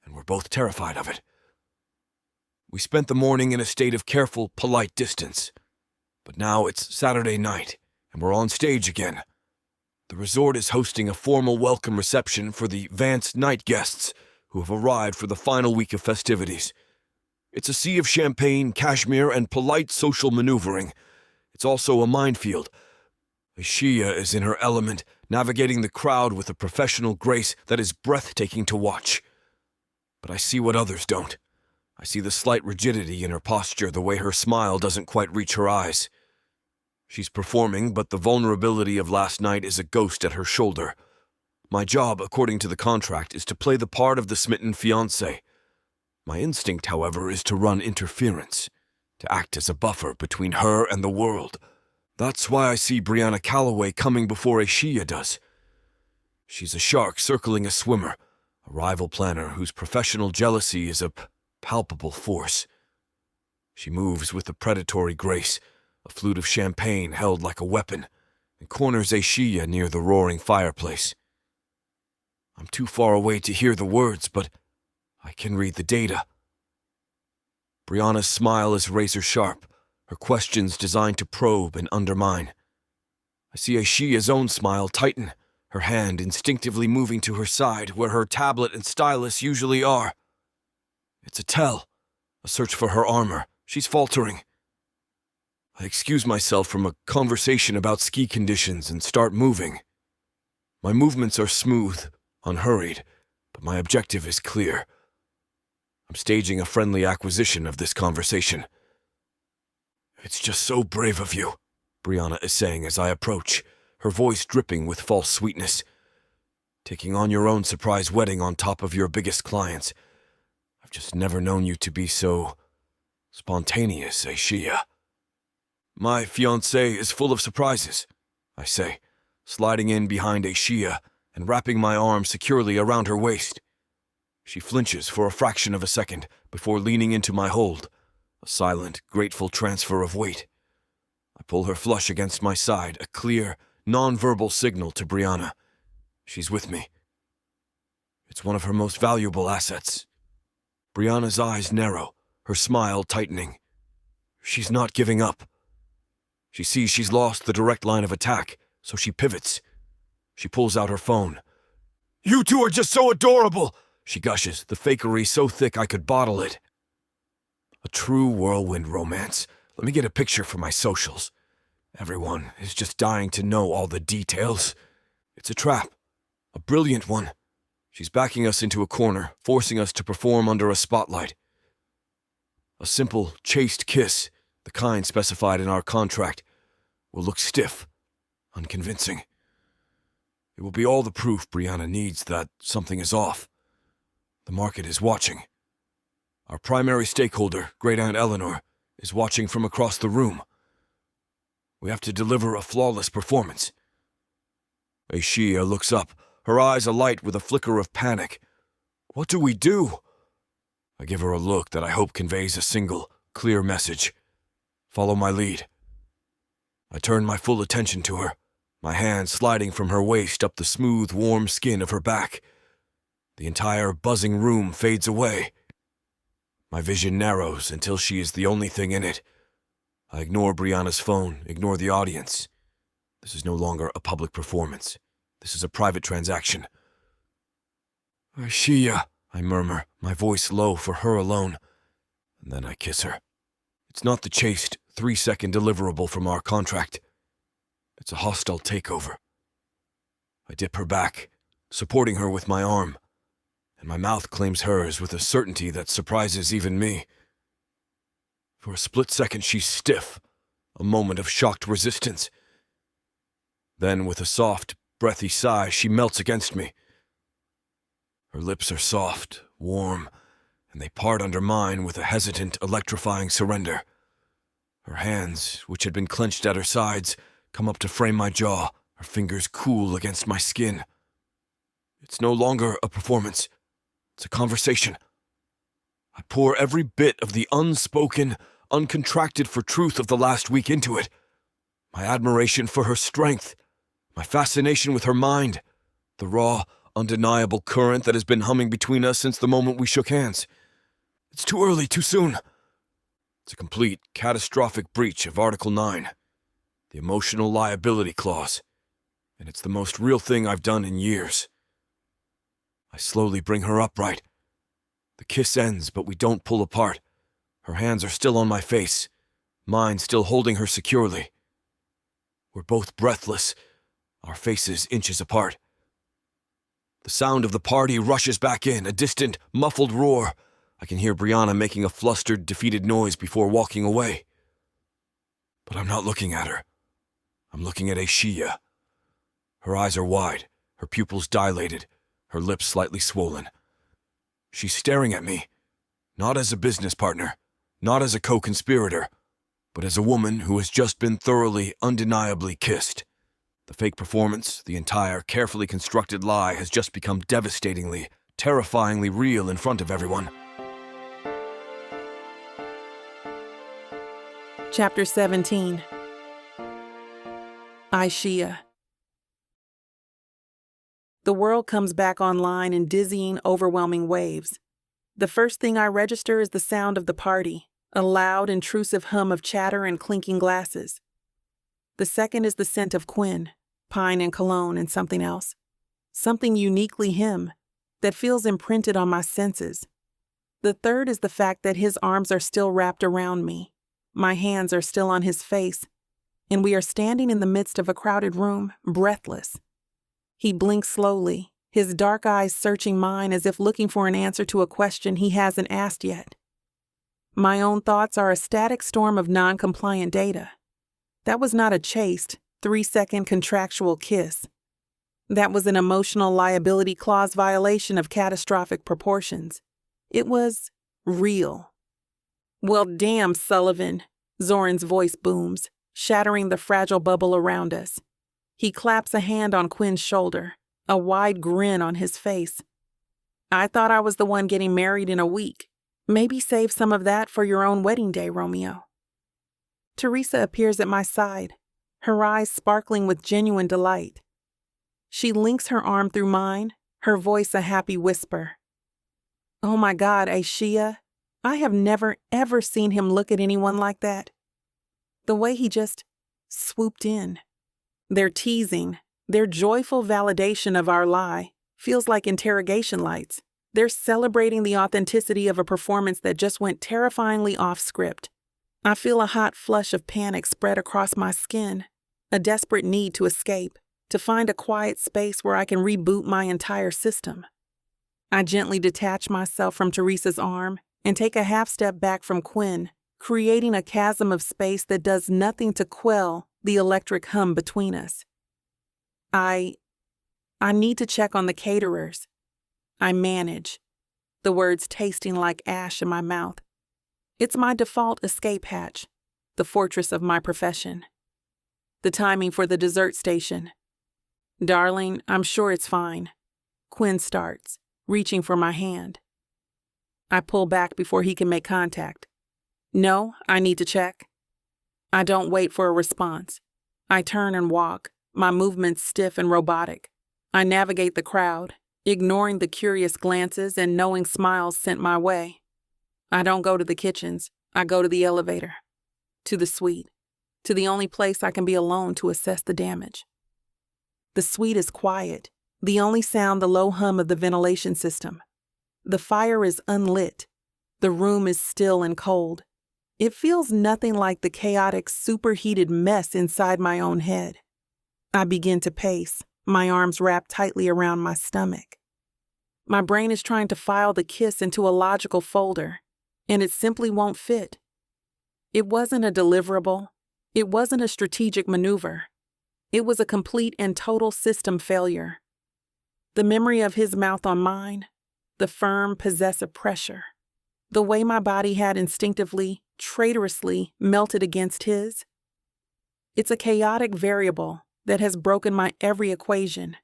and we're both terrified of it. We spent the morning in a state of careful, polite distance. But now it's Saturday night, and we're on stage again. The resort is hosting a formal welcome reception for the Vance night guests who have arrived for the final week of festivities. It's a sea of champagne, cashmere, and polite social maneuvering. It's also a minefield. Shia is in her element, navigating the crowd with a professional grace that is breathtaking to watch. But I see what others don't. I see the slight rigidity in her posture, the way her smile doesn't quite reach her eyes. She's performing, but the vulnerability of last night is a ghost at her shoulder. My job, according to the contract, is to play the part of the smitten fiancé. My instinct, however, is to run interference, to act as a buffer between her and the world. That's why I see Brianna Calloway coming before Ashia does. She's a shark circling a swimmer, a rival planner whose professional jealousy is a palpable force. She moves with a predatory grace, a flute of champagne held like a weapon, and corners Ashia near the roaring fireplace. I'm too far away to hear the words, but I can read the data. Brianna's smile is razor-sharp, her questions designed to probe and undermine. I see Ashia's own smile tighten, her hand instinctively moving to her side where her tablet and stylus usually are. It's a tell, a search for her armor. She's faltering. I excuse myself from a conversation about ski conditions and start moving. My movements are smooth, unhurried, but my objective is clear. I'm staging a friendly acquisition of this conversation. It's just so brave of you, Brianna is saying as I approach, her voice dripping with false sweetness. Taking on your own surprise wedding on top of your biggest clients. I've just never known you to be so spontaneous, Ashia. My fiancé is full of surprises, I say, sliding in behind Ashia and wrapping my arm securely around her waist. She flinches for a fraction of a second before leaning into my hold, a silent, grateful transfer of weight. I pull her flush against my side, a clear, non-verbal signal to Brianna. She's with me. It's one of her most valuable assets. Brianna's eyes narrow, her smile tightening. She's not giving up. She sees she's lost the direct line of attack, so she pivots. She pulls out her phone. "You two are just so adorable!" she gushes, the fakery so thick I could bottle it. A true whirlwind romance. Let me get a picture for my socials. Everyone is just dying to know all the details. It's a trap. A brilliant one. She's backing us into a corner, forcing us to perform under a spotlight. A simple, chaste kiss, the kind specified in our contract, will look stiff, unconvincing. It will be all the proof Brianna needs that something is off. The market is watching. Our primary stakeholder, Great Aunt Eleanor, is watching from across the room. We have to deliver a flawless performance. Ashia looks up, her eyes alight with a flicker of panic. What do we do? I give her a look that I hope conveys a single, clear message. Follow my lead. I turn my full attention to her, my hand sliding from her waist up the smooth, warm skin of her back. The entire buzzing room fades away. My vision narrows until she is the only thing in it. I ignore Brianna's phone, ignore the audience. This is no longer a public performance. This is a private transaction. "Ashia," I murmur, my voice low for her alone, and then I kiss her. It's not the chaste, 3-second deliverable from our contract. It's a hostile takeover. I dip her back, supporting her with my arm, and my mouth claims hers with a certainty that surprises even me. For a split second she's stiff, a moment of shocked resistance. Then, with a soft, breathy sigh, she melts against me. Her lips are soft, warm, and they part under mine with a hesitant, electrifying surrender. Her hands, which had been clenched at her sides, come up to frame my jaw, her fingers cool against my skin. It's no longer a performance. It's a conversation. I pour every bit of the unspoken, uncontracted for truth of the last week into it. My admiration for her strength, my fascination with her mind, the raw, undeniable current that has been humming between us since the moment we shook hands. It's too early, too soon. It's a complete, catastrophic breach of Article 9, the emotional liability clause, and it's the most real thing I've done in years. I slowly bring her upright. The kiss ends, but we don't pull apart. Her hands are still on my face, mine still holding her securely. We're both breathless, our faces inches apart. The sound of the party rushes back in, a distant, muffled roar. I can hear Brianna making a flustered, defeated noise before walking away. But I'm not looking at her. I'm looking at Aishia. Her eyes are wide, her pupils dilated, her lips slightly swollen. She's staring at me, not as a business partner, not as a co-conspirator, but as a woman who has just been thoroughly, undeniably kissed. The fake performance, the entire carefully constructed lie has just become devastatingly, terrifyingly real in front of everyone. Chapter 17. Aishia. The world comes back online in dizzying, overwhelming waves. The first thing I register is the sound of the party, a loud, intrusive hum of chatter and clinking glasses. The second is the scent of Quinn, pine and cologne and something else. Something uniquely him, that feels imprinted on my senses. The third is the fact that his arms are still wrapped around me. My hands are still on his face, and we are standing in the midst of a crowded room, breathless. He blinks slowly, his dark eyes searching mine as if looking for an answer to a question he hasn't asked yet. My own thoughts are a static storm of non-compliant data. That was not a chaste, 3-second contractual kiss. That was an emotional liability clause violation of catastrophic proportions. It was real. Well, damn, Sullivan, Zoran's voice booms, shattering the fragile bubble around us. He claps a hand on Quinn's shoulder, a wide grin on his face. I thought I was the one getting married in a week. Maybe save some of that for your own wedding day, Romeo. Teresa appears at my side, her eyes sparkling with genuine delight. She links her arm through mine, her voice a happy whisper. Oh my God, Aishia, I have never ever seen him look at anyone like that. The way he just swooped in. Their teasing, their joyful validation of our lie, feels like interrogation lights. They're celebrating the authenticity of a performance that just went terrifyingly off script. I feel a hot flush of panic spread across my skin, a desperate need to escape, to find a quiet space where I can reboot my entire system. I gently detach myself from Teresa's arm and take a half step back from Quinn, creating a chasm of space that does nothing to quell the electric hum between us. I need to check on the caterers. I manage, the words tasting like ash in my mouth. It's my default escape hatch, the fortress of my profession. The timing for the dessert station. Darling, I'm sure it's fine. Quinn starts, reaching for my hand. I pull back before he can make contact. No, I need to check. I don't wait for a response. I turn and walk, my movements stiff and robotic. I navigate the crowd, ignoring the curious glances and knowing smiles sent my way. I don't go to the kitchens. I go to the elevator, to the suite, to the only place I can be alone to assess the damage. The suite is quiet, the only sound the low hum of the ventilation system. The fire is unlit. The room is still and cold. It feels nothing like the chaotic, superheated mess inside my own head. I begin to pace, my arms wrapped tightly around my stomach. My brain is trying to file the kiss into a logical folder, and it simply won't fit. It wasn't a deliverable. It wasn't a strategic maneuver. It was a complete and total system failure. The memory of his mouth on mine, the firm, possessive pressure, the way my body had instinctively, traitorously melted against his. It's a chaotic variable that has broken my every equation.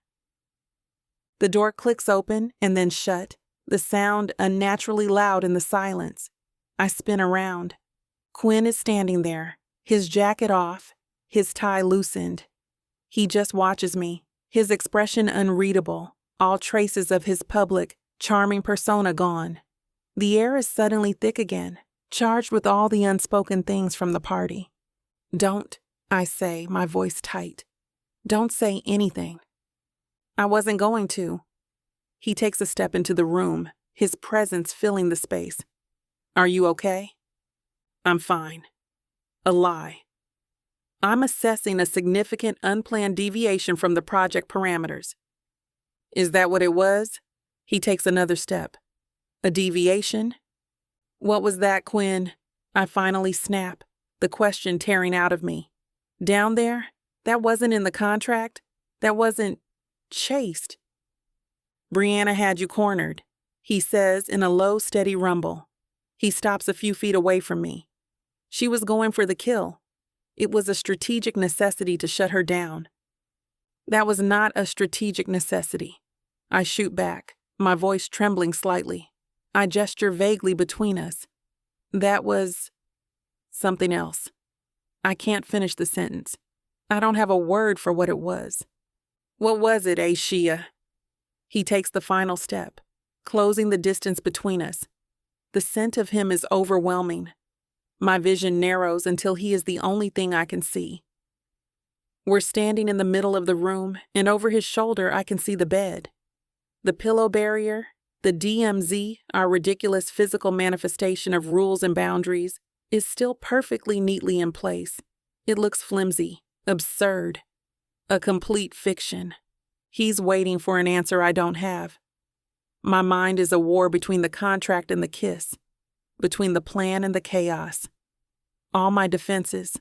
The door clicks open and then shut, the sound unnaturally loud in the silence. I spin around. Quinn is standing there, his jacket off, his tie loosened. He just watches me, his expression unreadable, all traces of his public, charming persona gone. The air is suddenly thick again, charged with all the unspoken things from the party. "Don't," I say, my voice tight. "Don't say anything." "I wasn't going to." He takes a step into the room, his presence filling the space. "Are you okay?" "I'm fine." A lie. I'm assessing a significant unplanned deviation from the project parameters. "Is that what it was?" He takes another step. "A deviation?" "What was that, Quinn?" I finally snap, the question tearing out of me. "Down there? That wasn't in the contract? That wasn't chaste?" "Brianna had you cornered," he says in a low, steady rumble. He stops a few feet away from me. "She was going for the kill. It was a strategic necessity to shut her down." "That was not a strategic necessity." I shoot back, my voice trembling slightly. I gesture vaguely between us. "That was something else." I can't finish the sentence. I don't have a word for what it was. "What was it, Shia?" He takes the final step, closing the distance between us. The scent of him is overwhelming. My vision narrows until he is the only thing I can see. We're standing in the middle of the room, and over his shoulder I can see the bed. The pillow barrier, the DMZ, our ridiculous physical manifestation of rules and boundaries, is still perfectly neatly in place. It looks flimsy, absurd, a complete fiction. He's waiting for an answer I don't have. My mind is a war between the contract and the kiss, between the plan and the chaos. All my defenses,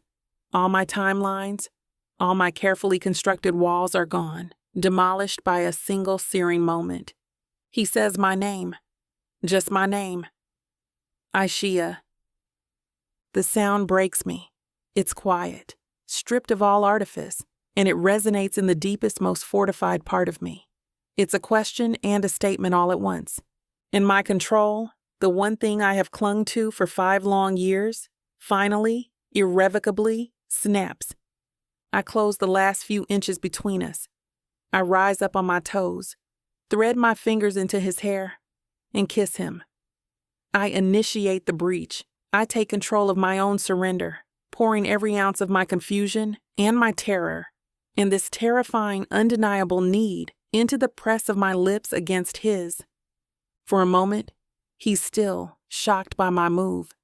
all my timelines, all my carefully constructed walls are gone, demolished by a single searing moment. He says my name, just my name. Aishia. The sound breaks me. It's quiet, stripped of all artifice, and it resonates in the deepest, most fortified part of me. It's a question and a statement all at once. In my control, the one thing I have clung to for 5 long years, finally, irrevocably, snaps. I close the last few inches between us. I rise up on my toes, thread my fingers into his hair, and kiss him. I initiate the breach. I take control of my own surrender, pouring every ounce of my confusion and my terror, and this terrifying, undeniable need into the press of my lips against his. For a moment, he's still, shocked by my move.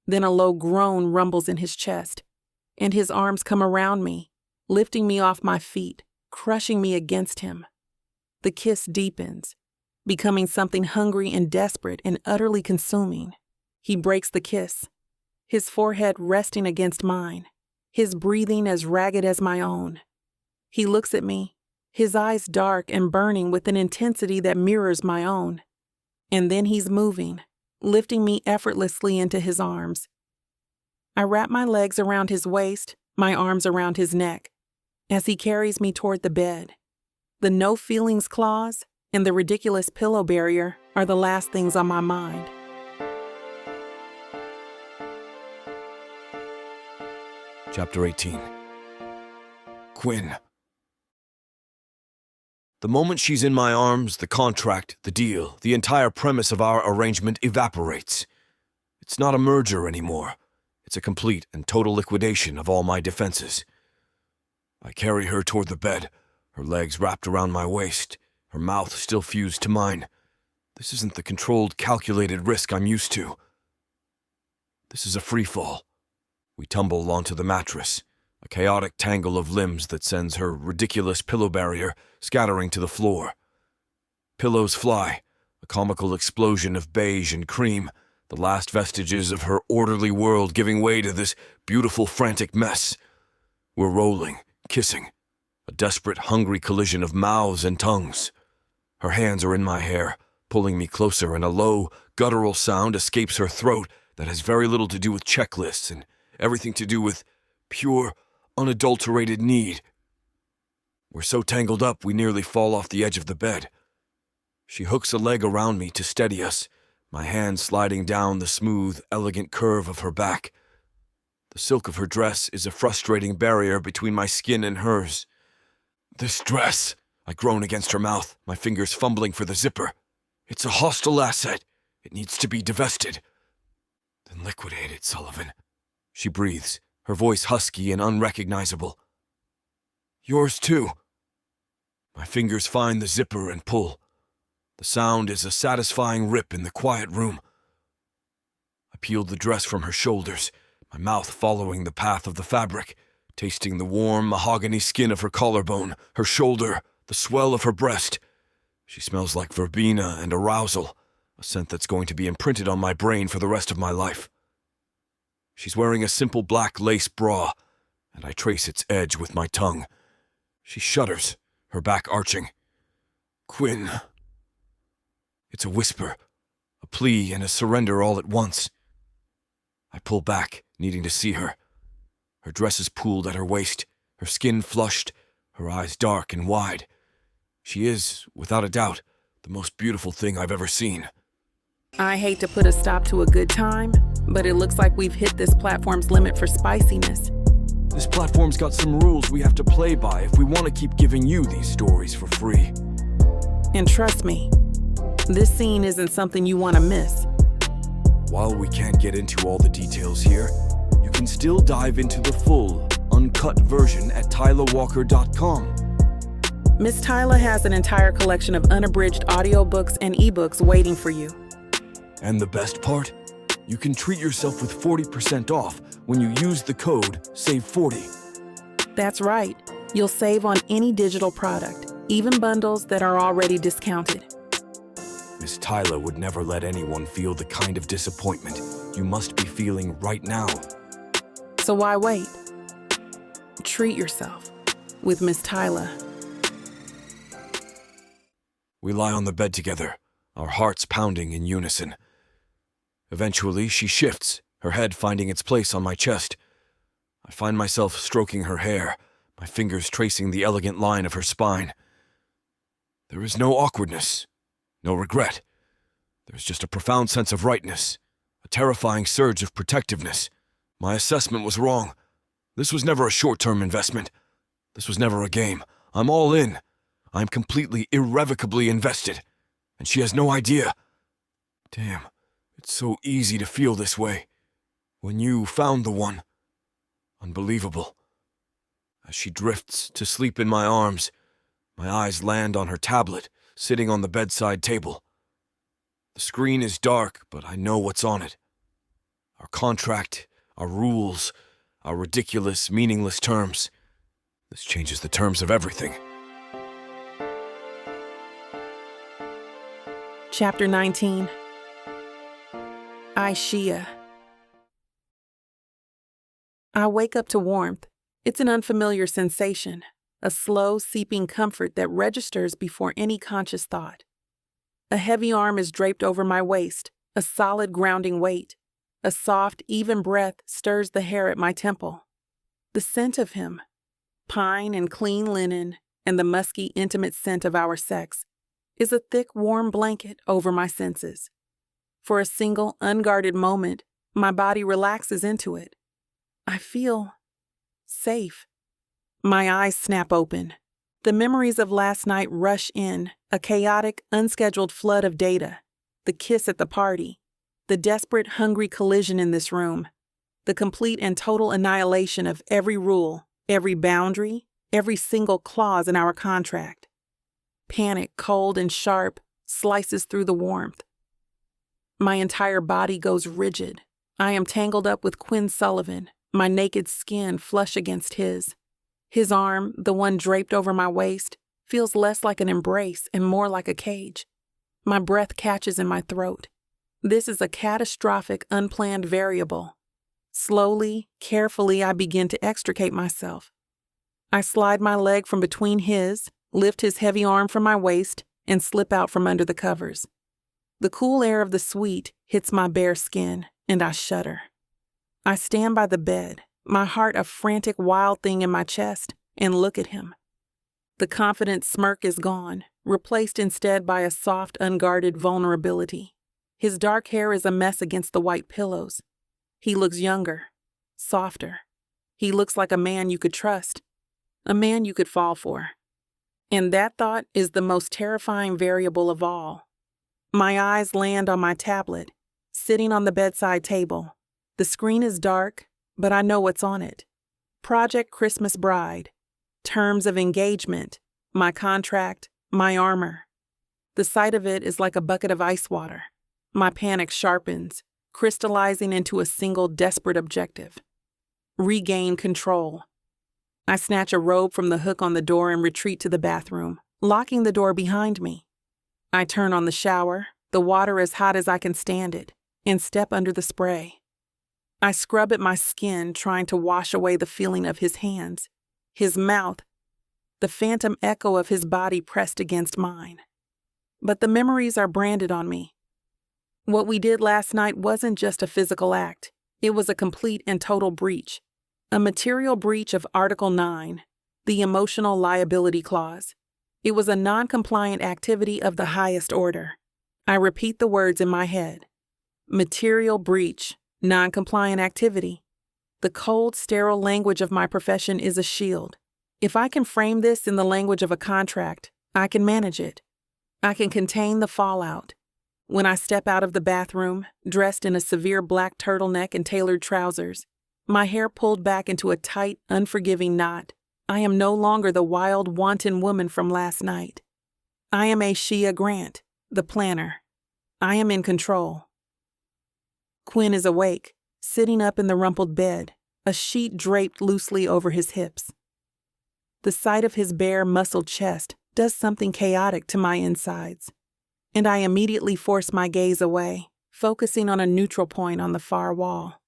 Then a low groan rumbles in his chest, and his arms come around me, lifting me off my feet, crushing me against him. The kiss deepens, becoming something hungry and desperate and utterly consuming. He breaks the kiss, his forehead resting against mine, his breathing as ragged as my own. He looks at me, his eyes dark and burning with an intensity that mirrors my own. And then he's moving, lifting me effortlessly into his arms. I wrap my legs around his waist, my arms around his neck, as he carries me toward the bed. The no feelings clause and the ridiculous pillow barrier are the last things on my mind. Chapter 18. Quinn. The moment she's in my arms, the contract, the deal, the entire premise of our arrangement evaporates. It's not a merger anymore. It's a complete and total liquidation of all my defenses. I carry her toward the bed, her legs wrapped around my waist, her mouth still fused to mine. This isn't the controlled, calculated risk I'm used to. This is a free fall. We tumble onto the mattress, a chaotic tangle of limbs that sends her ridiculous pillow barrier scattering to the floor. Pillows fly, a comical explosion of beige and cream, the last vestiges of her orderly world giving way to this beautiful, frantic mess. We're rolling, kissing, a desperate, hungry collision of mouths and tongues. Her hands are in my hair, pulling me closer, and a low, guttural sound escapes her throat that has very little to do with checklists and everything to do with pure, unadulterated need. We're so tangled up we nearly fall off the edge of the bed. She hooks a leg around me to steady us, my hand sliding down the smooth, elegant curve of her back, The silk of her dress is a frustrating barrier between my skin and hers. "This dress," I groan against her mouth, my fingers fumbling for the zipper. "It's a hostile asset. It needs to be divested." "Then liquidate it, Sullivan," she breathes, her voice husky and unrecognizable. "Yours too." My fingers find the zipper and pull. The sound is a satisfying rip in the quiet room. I peeled the dress from her shoulders, my mouth following the path of the fabric, tasting the warm mahogany skin of her collarbone, her shoulder, the swell of her breast. She smells like verbena and arousal, a scent that's going to be imprinted on my brain for the rest of my life. She's wearing a simple black lace bra, and I trace its edge with my tongue. She shudders, her back arching. "Quinn." It's a whisper, a plea and a surrender all at once. I pull back, needing to see her. Her dress is pooled at her waist, her skin flushed, her eyes dark and wide. She is, without a doubt, the most beautiful thing I've ever seen. I hate to put a stop to a good time, but it looks like we've hit this platform's limit for spiciness. This platform's got some rules we have to play by if we want to keep giving you these stories for free. And trust me, this scene isn't something you want to miss. While we can't get into all the details here, you can still dive into the full, uncut version at TylaWalker.com. Miss Tyla has an entire collection of unabridged audiobooks and ebooks waiting for you. And the best part? You can treat yourself with 40% off when you use the code SAVE40. That's right. You'll save on any digital product, even bundles that are already discounted. Miss Tyla would never let anyone feel the kind of disappointment you must be feeling right now. So why wait? Treat yourself with Miss Tyla. We lie on the bed together, our hearts pounding in unison. Eventually, she shifts, her head finding its place on my chest. I find myself stroking her hair, my fingers tracing the elegant line of her spine. There is no awkwardness, no regret. There's just a profound sense of rightness, a terrifying surge of protectiveness. My assessment was wrong. This was never a short-term investment. This was never a game. I'm all in. I'm completely, irrevocably invested. And she has no idea. Damn, it's so easy to feel this way. When you found the one. Unbelievable. As she drifts to sleep in my arms, my eyes land on her tablet, sitting on the bedside table. The screen is dark, but I know what's on it. Our contract, our rules, our ridiculous, meaningless terms. This changes the terms of everything. Chapter 19. Shia. I wake up to warmth. It's an unfamiliar sensation, a slow, seeping comfort that registers before any conscious thought. A heavy arm is draped over my waist, a solid grounding weight. A soft, even breath stirs the hair at my temple. The scent of him, pine and clean linen, and the musky, intimate scent of our sex, is a thick, warm blanket over my senses. For a single, unguarded moment, my body relaxes into it. I feel safe. My eyes snap open. The memories of last night rush in, a chaotic, unscheduled flood of data. The kiss at the party, the desperate, hungry collision in this room, the complete and total annihilation of every rule, every boundary, every single clause in our contract. Panic, cold and sharp, slices through the warmth. My entire body goes rigid. I am tangled up with Quinn Sullivan, my naked skin flush against his. His arm, the one draped over my waist, feels less like an embrace and more like a cage. My breath catches in my throat. This is a catastrophic, unplanned variable. Slowly, carefully, I begin to extricate myself. I slide my leg from between his, lift his heavy arm from my waist, and slip out from under the covers. The cool air of the suite hits my bare skin, and I shudder. I stand by the bed, my heart a frantic, wild thing in my chest, and look at him. The confident smirk is gone, replaced instead by a soft, unguarded vulnerability. His dark hair is a mess against the white pillows. He looks younger, softer. He looks like a man you could trust, a man you could fall for. And that thought is the most terrifying variable of all. My eyes land on my tablet, sitting on the bedside table. The screen is dark, but I know what's on it. Project Christmas Bride, terms of engagement, my contract, my armor. The sight of it is like a bucket of ice water. My panic sharpens, crystallizing into a single desperate objective. Regain control. I snatch a robe from the hook on the door and retreat to the bathroom, locking the door behind me. I turn on the shower, the water as hot as I can stand it, and step under the spray. I scrub at my skin, trying to wash away the feeling of his hands, his mouth, the phantom echo of his body pressed against mine. But the memories are branded on me. What we did last night wasn't just a physical act. It was a complete and total breach. A material breach of Article 9, the Emotional Liability Clause. It was a non-compliant activity of the highest order. I repeat the words in my head. Material breach, non-compliant activity. The cold, sterile language of my profession is a shield. If I can frame this in the language of a contract, I can manage it. I can contain the fallout. When I step out of the bathroom, dressed in a severe black turtleneck and tailored trousers, my hair pulled back into a tight, unforgiving knot, I am no longer the wild, wanton woman from last night. I am Ashia Grant, the planner. I am in control. Quinn is awake, sitting up in the rumpled bed, a sheet draped loosely over his hips. The sight of his bare, muscled chest does something chaotic to my insides, and I immediately force my gaze away, focusing on a neutral point on the far wall.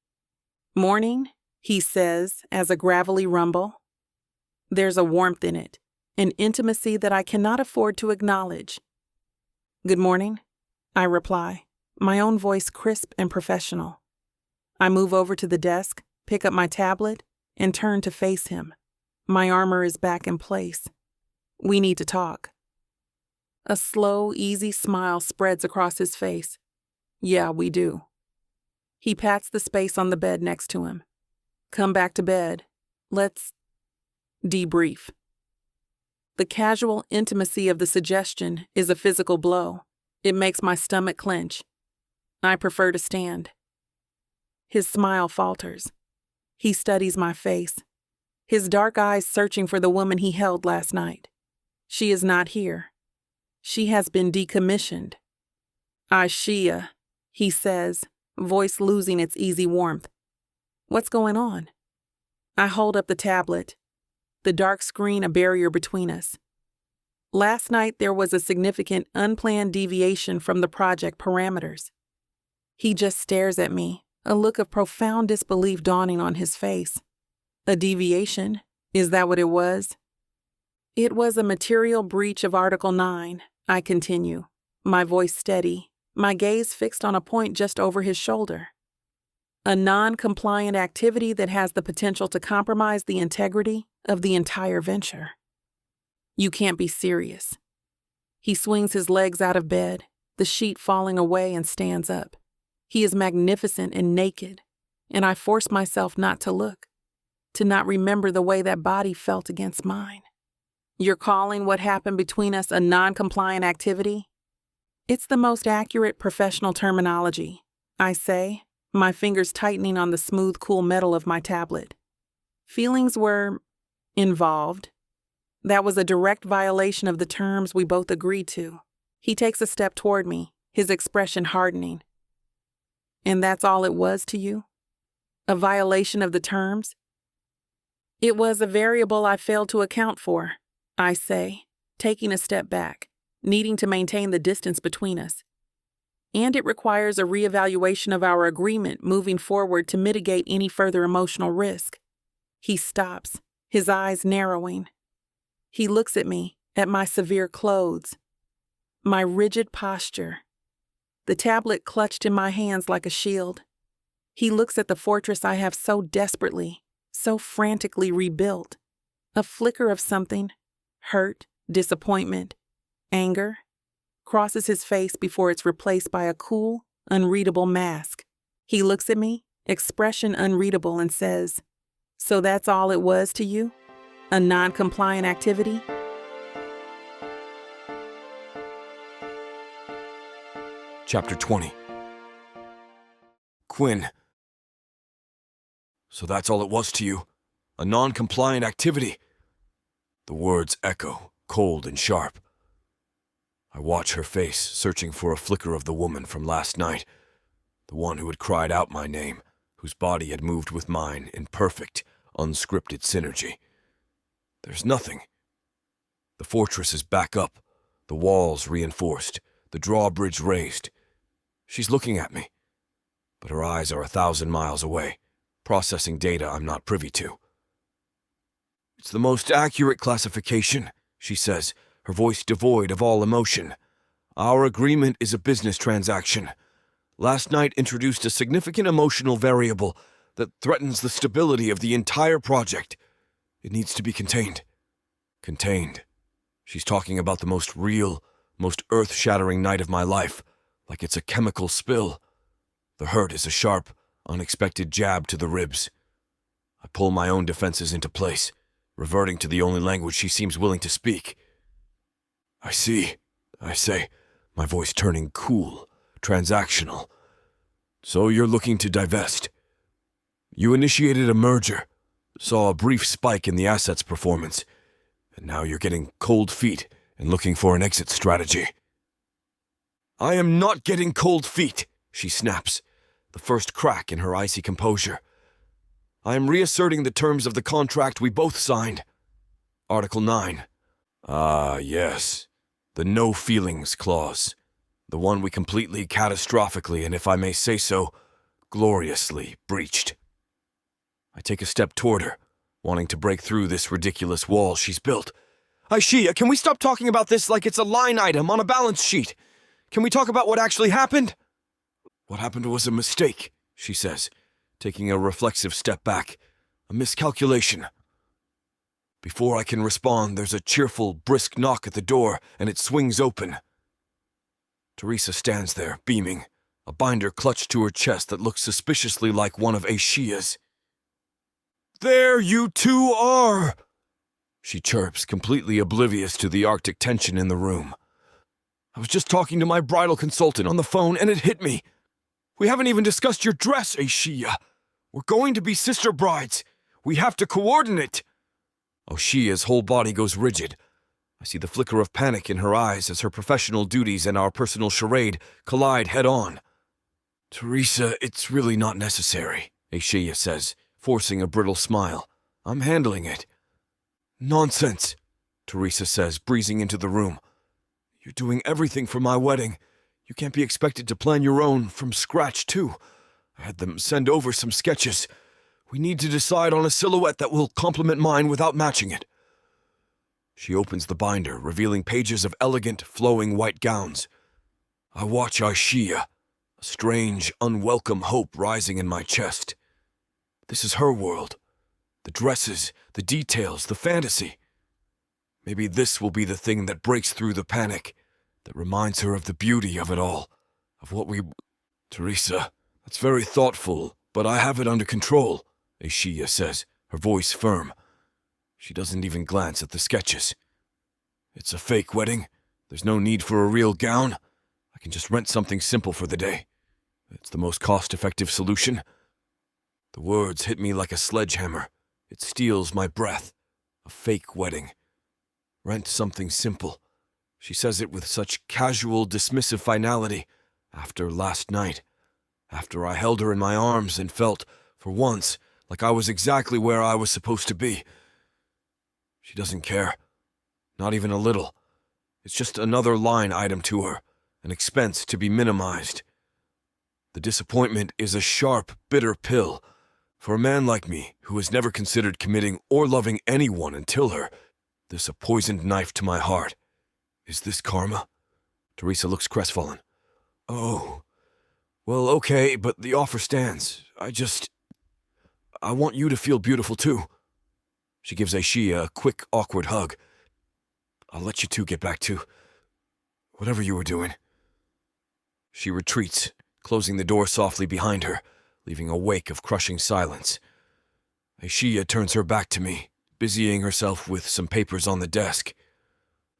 Morning, he says, as a gravelly rumble. There's a warmth in it, an intimacy that I cannot afford to acknowledge. Good morning, I reply, my own voice crisp and professional. I move over to the desk, pick up my tablet, and turn to face him. My armor is back in place. We need to talk. A slow, easy smile spreads across his face. Yeah, we do. He pats the space on the bed next to him. Come back to bed. Let's debrief. The casual intimacy of the suggestion is a physical blow. It makes my stomach clench. I prefer to stand. His smile falters. He studies my face, his dark eyes searching for the woman he held last night. She is not here. She has been decommissioned. Ashia, he says, voice losing its easy warmth. What's going on? I hold up the tablet, the dark screen a barrier between us. Last night there was a significant unplanned deviation from the project parameters. He just stares at me, a look of profound disbelief dawning on his face. A deviation? Is that what it was? It was a material breach of Article 9, I continue, my voice steady, my gaze fixed on a point just over his shoulder. A non-compliant activity that has the potential to compromise the integrity of the entire venture. You can't be serious. He swings his legs out of bed, the sheet falling away, and stands up. He is magnificent and naked, and I force myself not to look, to not remember the way that body felt against mine. You're calling what happened between us a non-compliant activity? It's the most accurate professional terminology, I say, my fingers tightening on the smooth, cool metal of my tablet. Feelings were involved. That was a direct violation of the terms we both agreed to. He takes a step toward me, his expression hardening. And that's all it was to you? A violation of the terms? It was a variable I failed to account for, I say, taking a step back, needing to maintain the distance between us. And it requires a reevaluation of our agreement moving forward to mitigate any further emotional risk. He stops, his eyes narrowing. He looks at me, at my severe clothes, my rigid posture, the tablet clutched in my hands like a shield. He looks at the fortress I have so desperately, so frantically rebuilt. A flicker of something, hurt, disappointment, anger, crosses his face before it's replaced by a cool, unreadable mask. He looks at me, expression unreadable, and says, "So that's all it was to you? A non-compliant activity?" Chapter 20. Quinn. So that's all it was to you? A non-compliant activity? The words echo, cold and sharp. I watch her face, searching for a flicker of the woman from last night, the one who had cried out my name, whose body had moved with mine in perfect, unscripted synergy. There's nothing. The fortress is back up, the walls reinforced, the drawbridge raised. She's looking at me, but her eyes are 1,000 miles away, processing data I'm not privy to. It's the most accurate classification, she says, her voice devoid of all emotion. Our agreement is a business transaction. Last night introduced a significant emotional variable that threatens the stability of the entire project. It needs to be contained. Contained. She's talking about the most real, most earth-shattering night of my life, like it's a chemical spill. The hurt is a sharp, unexpected jab to the ribs. I pull my own defenses into place, reverting to the only language she seems willing to speak. I see, I say, my voice turning cool, transactional. So you're looking to divest. You initiated a merger, saw a brief spike in the assets performance, and now you're getting cold feet and looking for an exit strategy. I am not getting cold feet, she snaps, the first crack in her icy composure. I am reasserting the terms of the contract we both signed. Article 9. Ah, yes. The no feelings clause. The one we completely, catastrophically, and if I may say so, gloriously breached. I take a step toward her, wanting to break through this ridiculous wall she's built. Aishia, can we stop talking about this like it's a line item on a balance sheet? Can we talk about what actually happened? What happened was a mistake, she says, taking a reflexive step back. A miscalculation. Before I can respond, there's a cheerful, brisk knock at the door, and it swings open. Teresa stands there, beaming, a binder clutched to her chest that looks suspiciously like one of Aishia's. There you two are! She chirps, completely oblivious to the Arctic tension in the room. I was just talking to my bridal consultant on the phone, and it hit me. We haven't even discussed your dress, Aishia. We're going to be sister brides. We have to coordinate. Aishia's whole body goes rigid. I see the flicker of panic in her eyes as her professional duties and our personal charade collide head-on. Teresa, it's really not necessary, Aishia says, forcing a brittle smile. I'm handling it. Nonsense, Teresa says, breezing into the room. You're doing everything for my wedding. You can't be expected to plan your own from scratch, too. I had them send over some sketches. We need to decide on a silhouette that will complement mine without matching it. She opens the binder, revealing pages of elegant, flowing white gowns. I watch Aishia, a strange, unwelcome hope rising in my chest. This is her world. The dresses, the details, the fantasy. Maybe this will be the thing that breaks through the panic, that reminds her of the beauty of it all, of what we... Teresa, that's very thoughtful, but I have it under control, Aishia says, her voice firm. She doesn't even glance at the sketches. It's a fake wedding. There's no need for a real gown. I can just rent something simple for the day. It's the most cost-effective solution. The words hit me like a sledgehammer. It steals my breath. A fake wedding. Rent something simple. She says it with such casual, dismissive finality. After last night. After I held her in my arms and felt, for once, like I was exactly where I was supposed to be. She doesn't care. Not even a little. It's just another line item to her, an expense to be minimized. The disappointment is a sharp, bitter pill. For a man like me, who has never considered committing or loving anyone until her, this a poisoned knife to my heart. Is this karma? Teresa looks crestfallen. Oh. Well, okay, but the offer stands. I want you to feel beautiful too. She gives Aishia a quick, awkward hug. I'll let you two get back to whatever you were doing. She retreats, closing the door softly behind her, leaving a wake of crushing silence. Aishia turns her back to me, busying herself with some papers on the desk.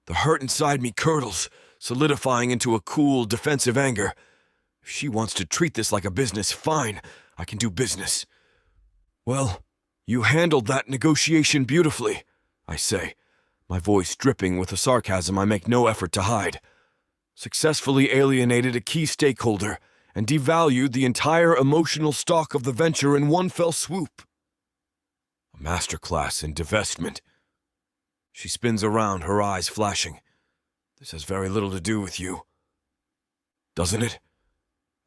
The hurt inside me curdles, solidifying into a cool, defensive anger. If she wants to treat this like a business, fine, I can do business. Well, you handled that negotiation beautifully, I say, my voice dripping with a sarcasm I make no effort to hide. Successfully alienated a key stakeholder and devalued the entire emotional stock of the venture in one fell swoop. A masterclass in divestment. She spins around, her eyes flashing. This has very little to do with you. Doesn't it?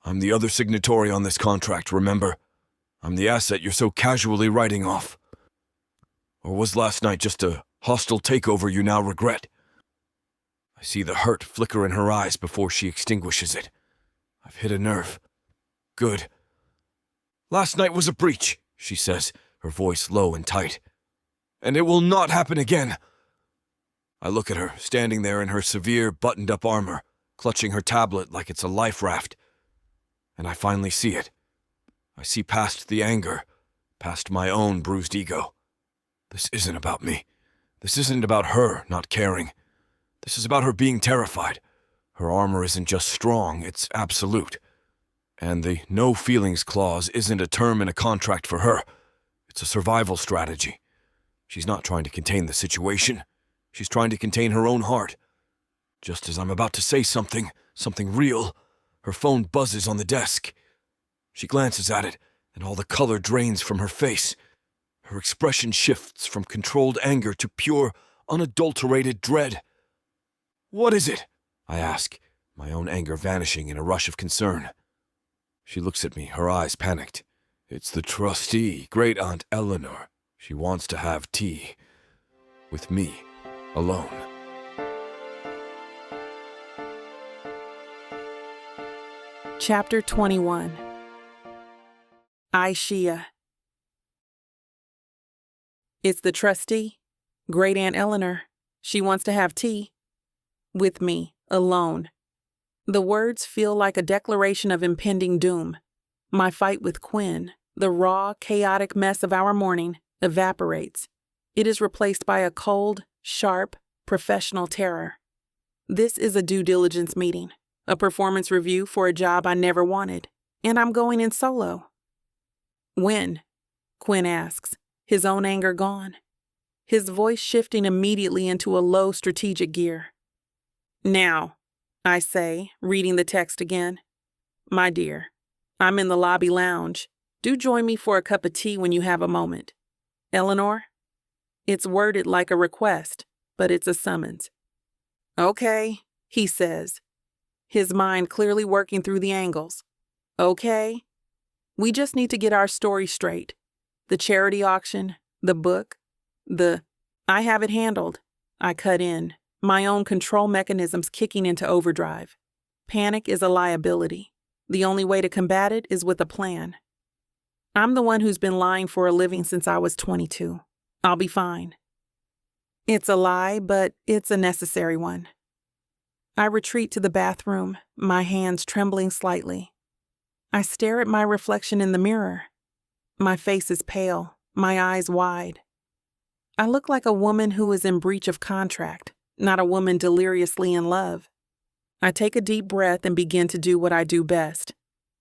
I'm the other signatory on this contract, remember? I'm the asset you're so casually writing off. Or was last night just a hostile takeover you now regret? I see the hurt flicker in her eyes before she extinguishes it. I've hit a nerve. Good. Last night was a breach, she says, her voice low and tight. And it will not happen again. I look at her, standing there in her severe, buttoned-up armor, clutching her tablet like it's a life raft. And I finally see it. I see past the anger, past my own bruised ego. This isn't about me. This isn't about her not caring. This is about her being terrified. Her armor isn't just strong, it's absolute. And the no feelings clause isn't a term in a contract for her. It's a survival strategy. She's not trying to contain the situation. She's trying to contain her own heart. Just as I'm about to say something real, her phone buzzes on the desk. She glances at it, and all the color drains from her face. Her expression shifts from controlled anger to pure, unadulterated dread. What is it? I ask, my own anger vanishing in a rush of concern. She looks at me, her eyes panicked. It's the trustee, Great Aunt Eleanor. She wants to have tea. With me, alone. Chapter 21. Aishia. It's the trustee, Great Aunt Eleanor. She wants to have tea. With me, alone. The words feel like a declaration of impending doom. My fight with Quinn, the raw, chaotic mess of our morning, evaporates. It is replaced by a cold, sharp, professional terror. This is a due diligence meeting, a performance review for a job I never wanted, and I'm going in solo. When? Quinn asks, his own anger gone. His voice shifting immediately into a low strategic gear. Now, I say, reading the text again. My dear, I'm in the lobby lounge. Do join me for a cup of tea when you have a moment. Eleanor? It's worded like a request, but it's a summons. Okay, he says, his mind clearly working through the angles. Okay? We just need to get our story straight. The charity auction, the book, I have it handled. I cut in, my own control mechanisms kicking into overdrive. Panic is a liability. The only way to combat it is with a plan. I'm the one who's been lying for a living since I was 22. I'll be fine. It's a lie, but it's a necessary one. I retreat to the bathroom, my hands trembling slightly. I stare at my reflection in the mirror. My face is pale, my eyes wide. I look like a woman who is in breach of contract, not a woman deliriously in love. I take a deep breath and begin to do what I do best.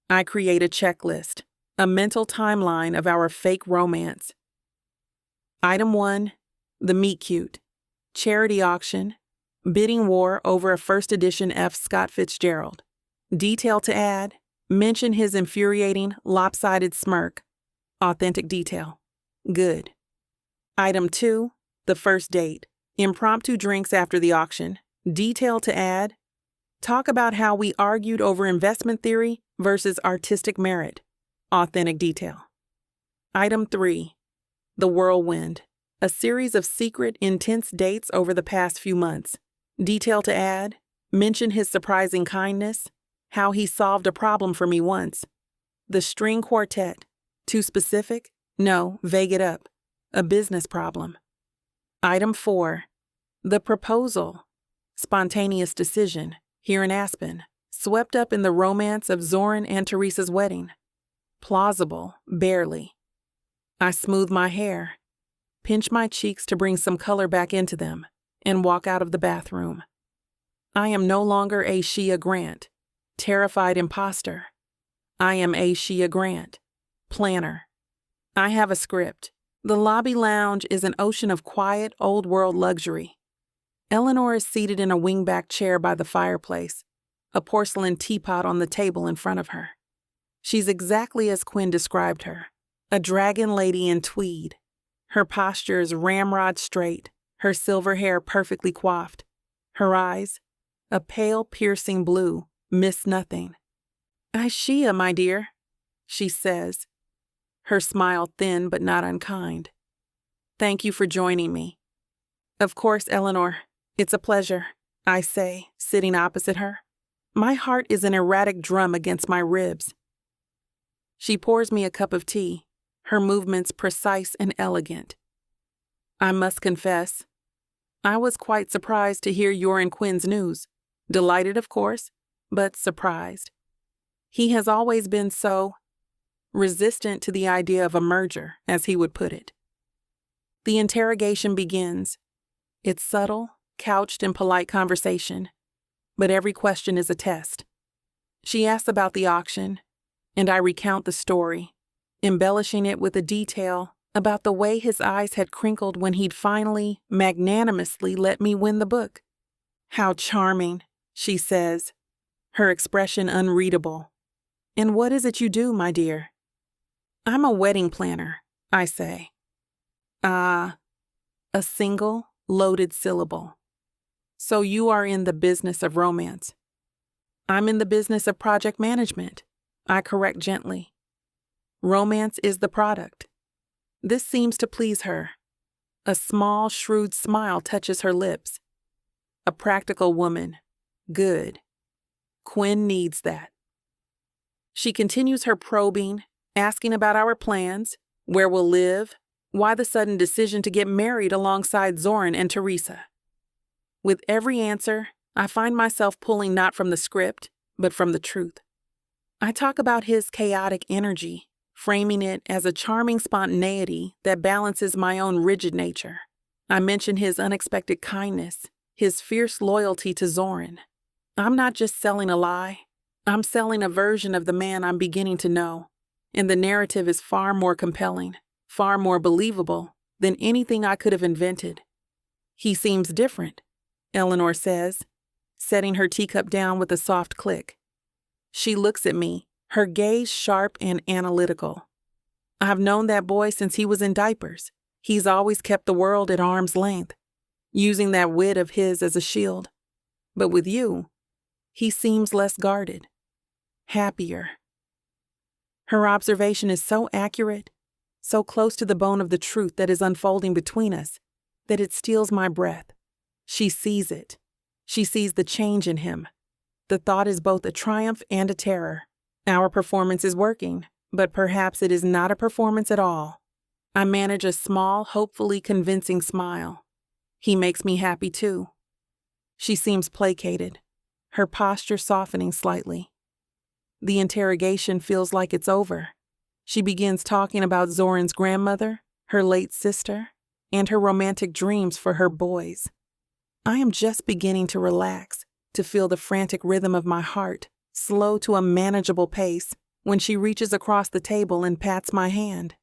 I create a checklist, a mental timeline of our fake romance. Item 1, the meet cute, charity auction, bidding war over a first edition F. Scott Fitzgerald. Detail to add, mention his infuriating, lopsided smirk. Authentic detail. Good. Item 2, the first date, impromptu drinks after the auction. Detail to add, talk about how we argued over investment theory versus artistic merit. Authentic detail. Item 3, the whirlwind, a series of secret, intense dates over the past few months. Detail to add, mention his surprising kindness, how he solved a problem for me once. The string quartet, too specific? No, vague it up. A business problem. Item 4, the proposal, spontaneous decision, here in Aspen, swept up in the romance of Zoran and Teresa's wedding. Plausible, barely. I smooth my hair, pinch my cheeks to bring some color back into them, and walk out of the bathroom. I am no longer a Shea Grant, terrified imposter. I am a Shea Grant, planner. I have a script. The lobby lounge is an ocean of quiet, old-world luxury. Eleanor is seated in a wingback chair by the fireplace, a porcelain teapot on the table in front of her. She's exactly as Quinn described her, a dragon lady in tweed. Her posture is ramrod straight, her silver hair perfectly coiffed. Her eyes, a pale, piercing blue, miss nothing. "Shea, my dear," she says, her smile thin but not unkind. "Thank you for joining me." "Of course, Eleanor. It's a pleasure," I say, sitting opposite her. My heart is an erratic drum against my ribs. She pours me a cup of tea, her movements precise and elegant. "I must confess, I was quite surprised to hear your and Quinn's news. Delighted, of course, but surprised. He has always been so resistant to the idea of a merger, as he would put it." The interrogation begins. It's subtle, couched in polite conversation, but every question is a test. She asks about the auction, and I recount the story, embellishing it with a detail about the way his eyes had crinkled when he'd finally, magnanimously let me win the book. "How charming," she says, her expression unreadable. "And what is it you do, my dear?" "I'm a wedding planner," I say. A single, loaded syllable. "So you are in the business of romance." "I'm in the business of project management," I correct gently. "Romance is the product." This seems to please her. A small, shrewd smile touches her lips. A practical woman. Good. Quinn needs that. She continues her probing, asking about our plans, where we'll live, why the sudden decision to get married alongside Zoran and Teresa. With every answer, I find myself pulling not from the script, but from the truth. I talk about his chaotic energy, framing it as a charming spontaneity that balances my own rigid nature. I mention his unexpected kindness, his fierce loyalty to Zoran. I'm not just selling a lie. I'm selling a version of the man I'm beginning to know, and the narrative is far more compelling, far more believable than anything I could have invented. "He seems different," Eleanor says, setting her teacup down with a soft click. She looks at me, her gaze sharp and analytical. "I've known that boy since he was in diapers. He's always kept the world at arm's length, using that wit of his as a shield. But with you, he seems less guarded, happier." Her observation is so accurate, so close to the bone of the truth that is unfolding between us, that it steals my breath. She sees it. She sees the change in him. The thought is both a triumph and a terror. Our performance is working, but perhaps it is not a performance at all. I manage a small, hopefully convincing smile. He makes me happy too. She seems placated, her posture softening slightly. The interrogation feels like it's over. She begins talking about Zoran's grandmother, her late sister, and her romantic dreams for her boys. I am just beginning to relax, to feel the frantic rhythm of my heart, slow to a manageable pace, when she reaches across the table and pats my hand.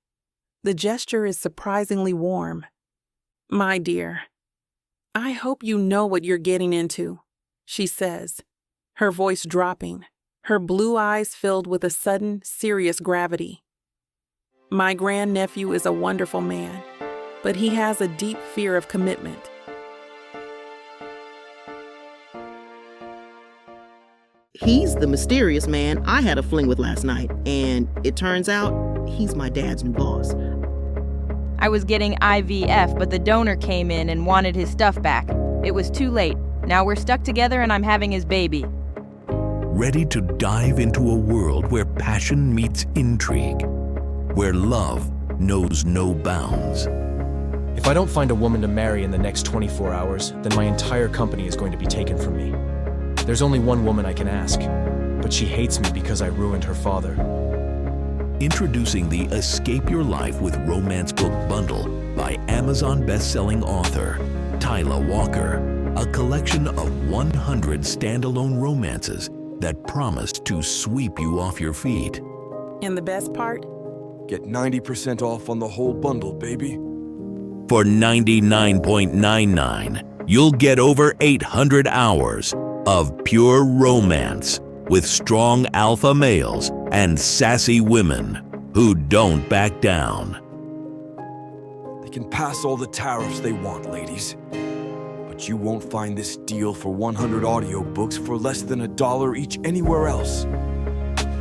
The gesture is surprisingly warm. "My dear, I hope you know what you're getting into," she says, her voice dropping, her blue eyes filled with a sudden, serious gravity. "My grandnephew is a wonderful man, but he has a deep fear of commitment." He's the mysterious man I had a fling with last night, and it turns out he's my dad's new boss. I was getting IVF, but the donor came in and wanted his stuff back. It was too late. Now we're stuck together and I'm having his baby. Ready to dive into a world where passion meets intrigue, where love knows no bounds. If I don't find a woman to marry in the next 24 hours, then my entire company is going to be taken from me. There's only one woman I can ask, but she hates me because I ruined her father. Introducing the Escape Your Life with Romance Book Bundle by Amazon best-selling author Tyla Walker, a collection of 100 standalone romances that promise to sweep you off your feet. And the best part? Get 90% off on the whole bundle, baby. For $99.99, you'll get over 800 hours of pure romance with strong alpha males and sassy women who don't back down. They can pass all the tariffs they want, ladies. But you won't find this deal for 100 audiobooks for less than $1 each anywhere else.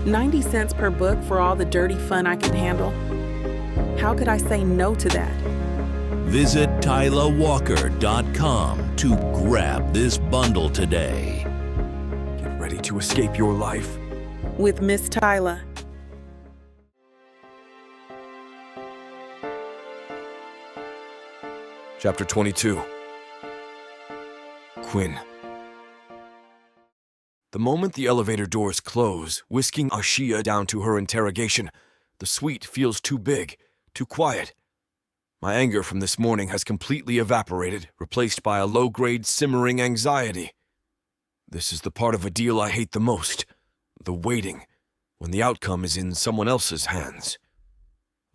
90 cents per book for all the dirty fun I can handle? How could I say no to that? Visit TylaWalker.com to grab this bundle today. Get ready to escape your life. With Miss Tyla. Chapter 22. Quinn. The moment the elevator doors close, whisking Ashia down to her interrogation, the suite feels too big, too quiet. My anger from this morning has completely evaporated, replaced by a low-grade simmering anxiety. This is the part of a deal I hate the most, the waiting, when the outcome is in someone else's hands.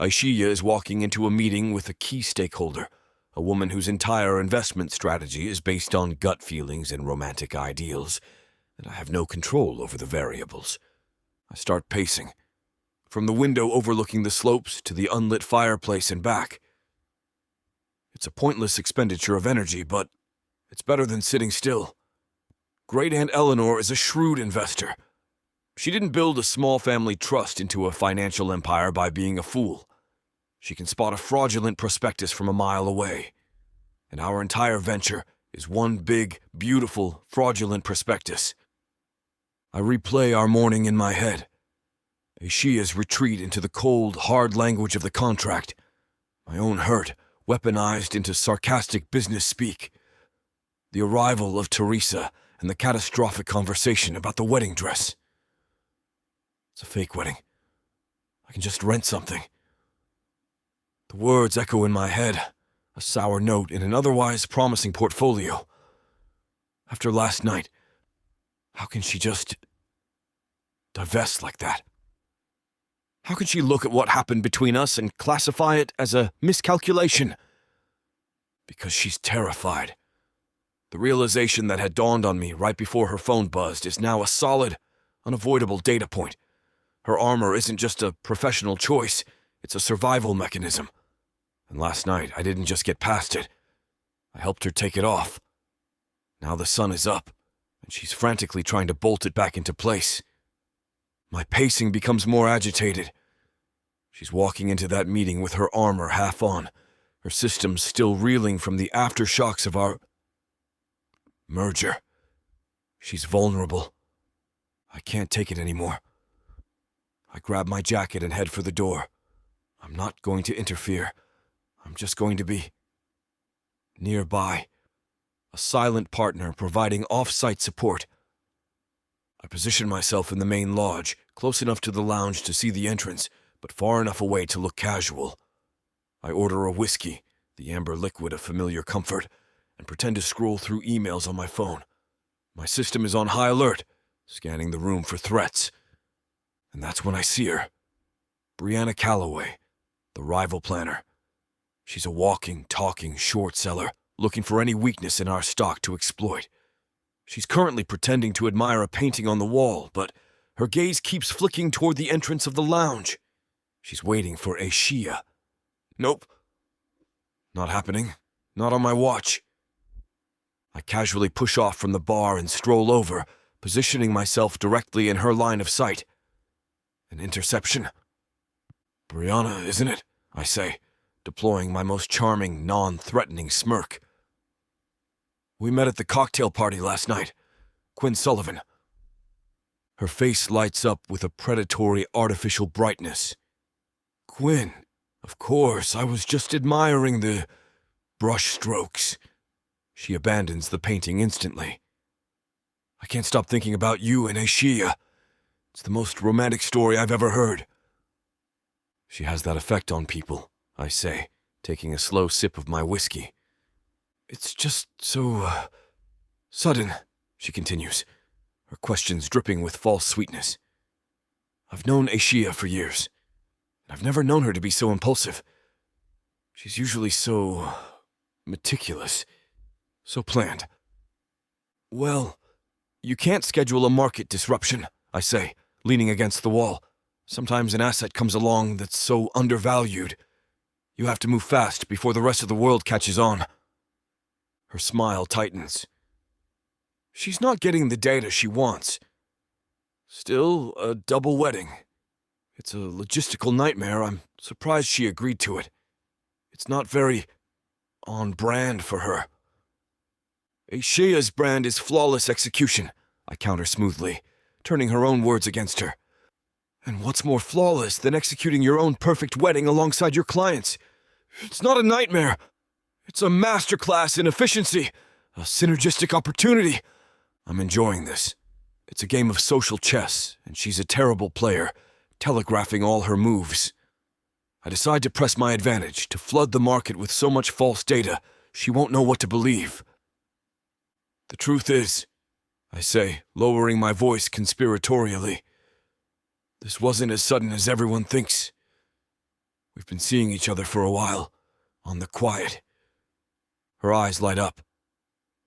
Ashia is walking into a meeting with a key stakeholder, a woman whose entire investment strategy is based on gut feelings and romantic ideals, and I have no control over the variables. I start pacing, from the window overlooking the slopes to the unlit fireplace and back. It's a pointless expenditure of energy, but it's better than sitting still. Great Aunt Eleanor is a shrewd investor. She didn't build a small family trust into a financial empire by being a fool. She can spot a fraudulent prospectus from a mile away. And our entire venture is one big, beautiful, fraudulent prospectus. I replay our morning in my head. Ashia's retreat into the cold, hard language of the contract. My own hurt, weaponized into sarcastic business speak. The arrival of Teresa and the catastrophic conversation about the wedding dress. It's a fake wedding. I can just rent something. The words echo in my head, a sour note in an otherwise promising portfolio. After last night, how can she just divest like that? How can she look at what happened between us and classify it as a miscalculation? Because she's terrified. The realization that had dawned on me right before her phone buzzed is now a solid, unavoidable data point. Her armor isn't just a professional choice, it's a survival mechanism. And last night, I didn't just get past it. I helped her take it off. Now the sun is up, and she's frantically trying to bolt it back into place. My pacing becomes more agitated. She's walking into that meeting with her armor half on, her systems still reeling from the aftershocks of our merger. She's vulnerable. I can't take it anymore. I grab my jacket and head for the door. I'm not going to interfere. I'm just going to be nearby, a silent partner providing off-site support. I position myself in the main lodge, close enough to the lounge to see the entrance, but far enough away to look casual. I order a whiskey, the amber liquid of familiar comfort, and pretend to scroll through emails on my phone. My system is on high alert, scanning the room for threats. And that's when I see her. Brianna Calloway, the rival planner. She's a walking, talking short seller, looking for any weakness in our stock to exploit. She's currently pretending to admire a painting on the wall, but her gaze keeps flicking toward the entrance of the lounge. She's waiting for Ashia. Nope. Not happening. Not on my watch. I casually push off from the bar and stroll over, positioning myself directly in her line of sight. An interception? Brianna, isn't it? I say, deploying my most charming, non-threatening smirk. We met at the cocktail party last night. Quinn Sullivan. Her face lights up with a predatory, artificial brightness. Quinn, of course, I was just admiring the brush strokes. She abandons the painting instantly. I can't stop thinking about you and Ashia. It's the most romantic story I've ever heard. She has that effect on people, I say, taking a slow sip of my whiskey. It's just so, sudden, she continues, her questions dripping with false sweetness. I've known Aishia for years, and I've never known her to be so impulsive. She's usually so meticulous, so planned. Well, you can't schedule a market disruption, I say, leaning against the wall. Sometimes an asset comes along that's so undervalued. You have to move fast before the rest of the world catches on. Her smile tightens. She's not getting the data she wants. Still, a double wedding. It's a logistical nightmare. I'm surprised she agreed to it. It's not very on brand for her. Aishia's brand is flawless execution, I counter smoothly, turning her own words against her. And what's more flawless than executing your own perfect wedding alongside your clients? It's not a nightmare. It's a masterclass in efficiency, a synergistic opportunity. I'm enjoying this. It's a game of social chess, and she's a terrible player, telegraphing all her moves. I decide to press my advantage, to flood the market with so much false data, she won't know what to believe. The truth is, I say, lowering my voice conspiratorially, this wasn't as sudden as everyone thinks. We've been seeing each other for a while, on the quiet. Her eyes light up.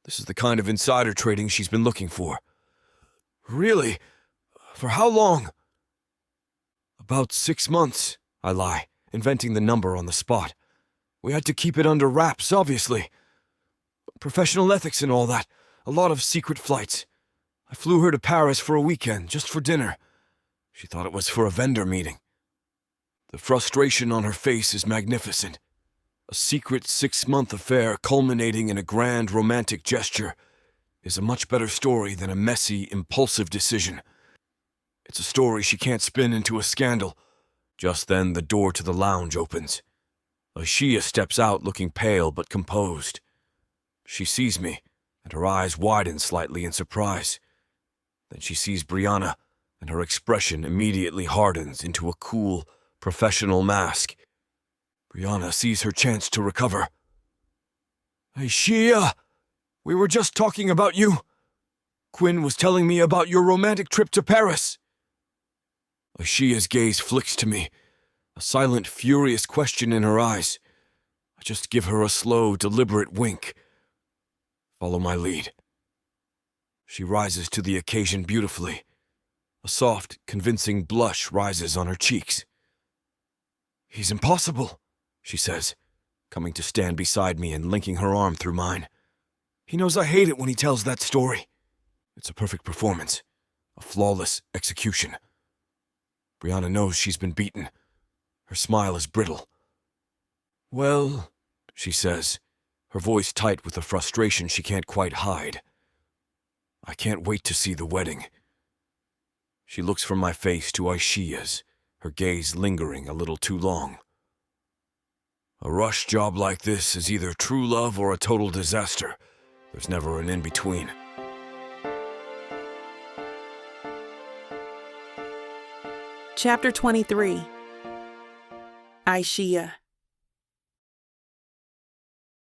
This is the kind of insider trading she's been looking for. Really? For how long? About 6 months, I lie, inventing the number on the spot. We had to keep it under wraps, obviously. Professional ethics and all that. A lot of secret flights. I flew her to Paris for a weekend, just for dinner. She thought it was for a vendor meeting. The frustration on her face is magnificent. A secret 6-month affair culminating in a grand romantic gesture is a much better story than a messy, impulsive decision. It's a story she can't spin into a scandal. Just then the door to the lounge opens. Aishia steps out looking pale but composed. She sees me, and her eyes widen slightly in surprise. Then she sees Brianna, and her expression immediately hardens into a cool, professional mask. Brianna sees her chance to recover. Aishia! We were just talking about you. Quinn was telling me about your romantic trip to Paris. Aishia's gaze flicks to me, a silent, furious question in her eyes. I just give her a slow, deliberate wink. Follow my lead. She rises to the occasion beautifully. A soft, convincing blush rises on her cheeks. He's impossible, she says, coming to stand beside me and linking her arm through mine. He knows I hate it when he tells that story. It's a perfect performance, a flawless execution. Brianna knows she's been beaten. Her smile is brittle. Well, she says, her voice tight with a frustration she can't quite hide. I can't wait to see the wedding. She looks from my face to Aishia's, her gaze lingering a little too long. A rush job like this is either true love or a total disaster. There's never an in-between. Chapter 23. Aishia.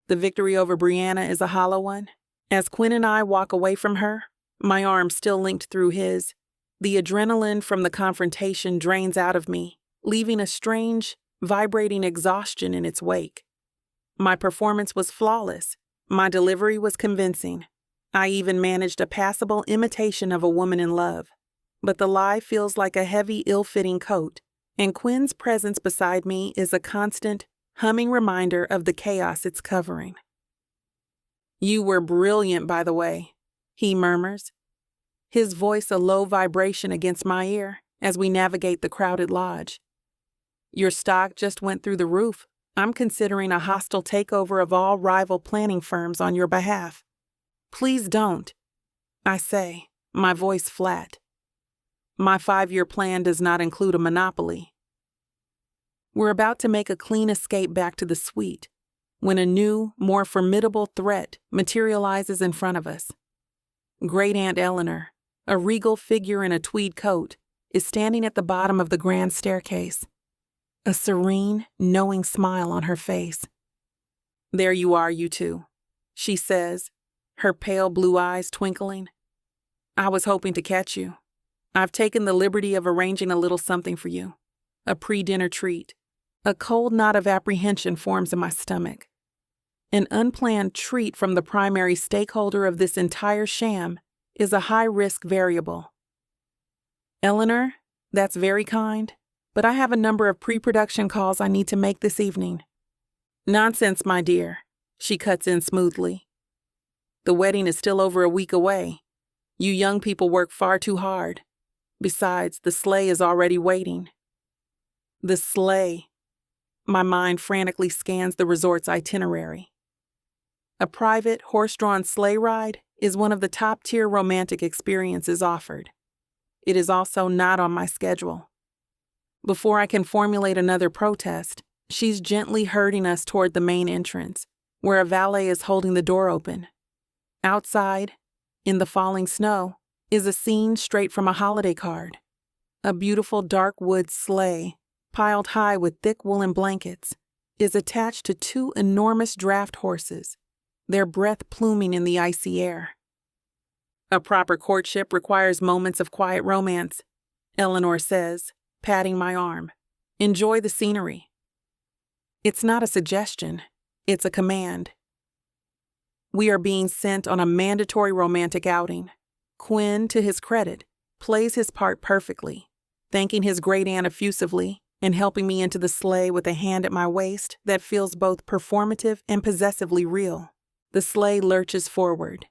The victory over Brianna is a hollow one. As Quinn and I walk away from her, my arm still linked through his, the adrenaline from the confrontation drains out of me, leaving a strange, vibrating exhaustion in its wake. My performance was flawless. My delivery was convincing. I even managed a passable imitation of a woman in love. But the lie feels like a heavy, ill-fitting coat, and Quinn's presence beside me is a constant, humming reminder of the chaos it's covering. You were brilliant, by the way, he murmurs, his voice a low vibration against my ear as we navigate the crowded lodge. Your stock just went through the roof. I'm considering a hostile takeover of all rival planning firms on your behalf. Please don't, I say, my voice flat. My 5-year plan does not include a monopoly. We're about to make a clean escape back to the suite when a new, more formidable threat materializes in front of us. Great Aunt Eleanor, a regal figure in a tweed coat, is standing at the bottom of the grand staircase. a serene, knowing smile on her face. "There you are, you two," she says, her pale blue eyes twinkling. "I was hoping to catch you. I've taken the liberty of arranging a little something for you, a pre-dinner treat." A cold knot of apprehension forms in my stomach. An unplanned treat from the primary stakeholder of this entire sham is a high-risk variable. "Eleanor, that's very kind, but I have a number of pre-production calls I need to make this evening." "Nonsense, my dear," she cuts in smoothly. "The wedding is still over a week away. You young people work far too hard. Besides, the sleigh is already waiting." The sleigh. My mind frantically scans the resort's itinerary. A private, horse-drawn sleigh ride is one of the top-tier romantic experiences offered. It is also not on my schedule. Before I can formulate another protest, she's gently herding us toward the main entrance, where a valet is holding the door open. Outside, in the falling snow, is a scene straight from a holiday card. A beautiful dark wood sleigh, piled high with thick woolen blankets, is attached to two enormous draft horses, their breath pluming in the icy air. "A proper courtship requires moments of quiet romance," Eleanor says, patting my arm. "Enjoy the scenery." It's not a suggestion, it's a command. We are being sent on a mandatory romantic outing. Quinn, to his credit, plays his part perfectly, thanking his great aunt effusively and helping me into the sleigh with a hand at my waist that feels both performative and possessively real. The sleigh lurches forward.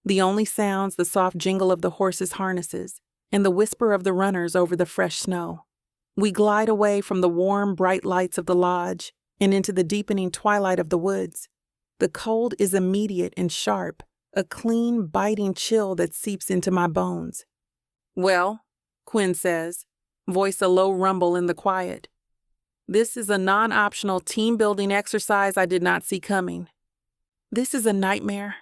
The only sounds the soft jingle of the horses' harnesses and the whisper of the runners over the fresh snow. We glide away from the warm, bright lights of the lodge and into the deepening twilight of the woods. The cold is immediate and sharp, a clean, biting chill that seeps into my bones. "Well," Quinn says, voice a low rumble in the quiet. "This is a non-optional team-building exercise I did not see coming." "This is a nightmare,"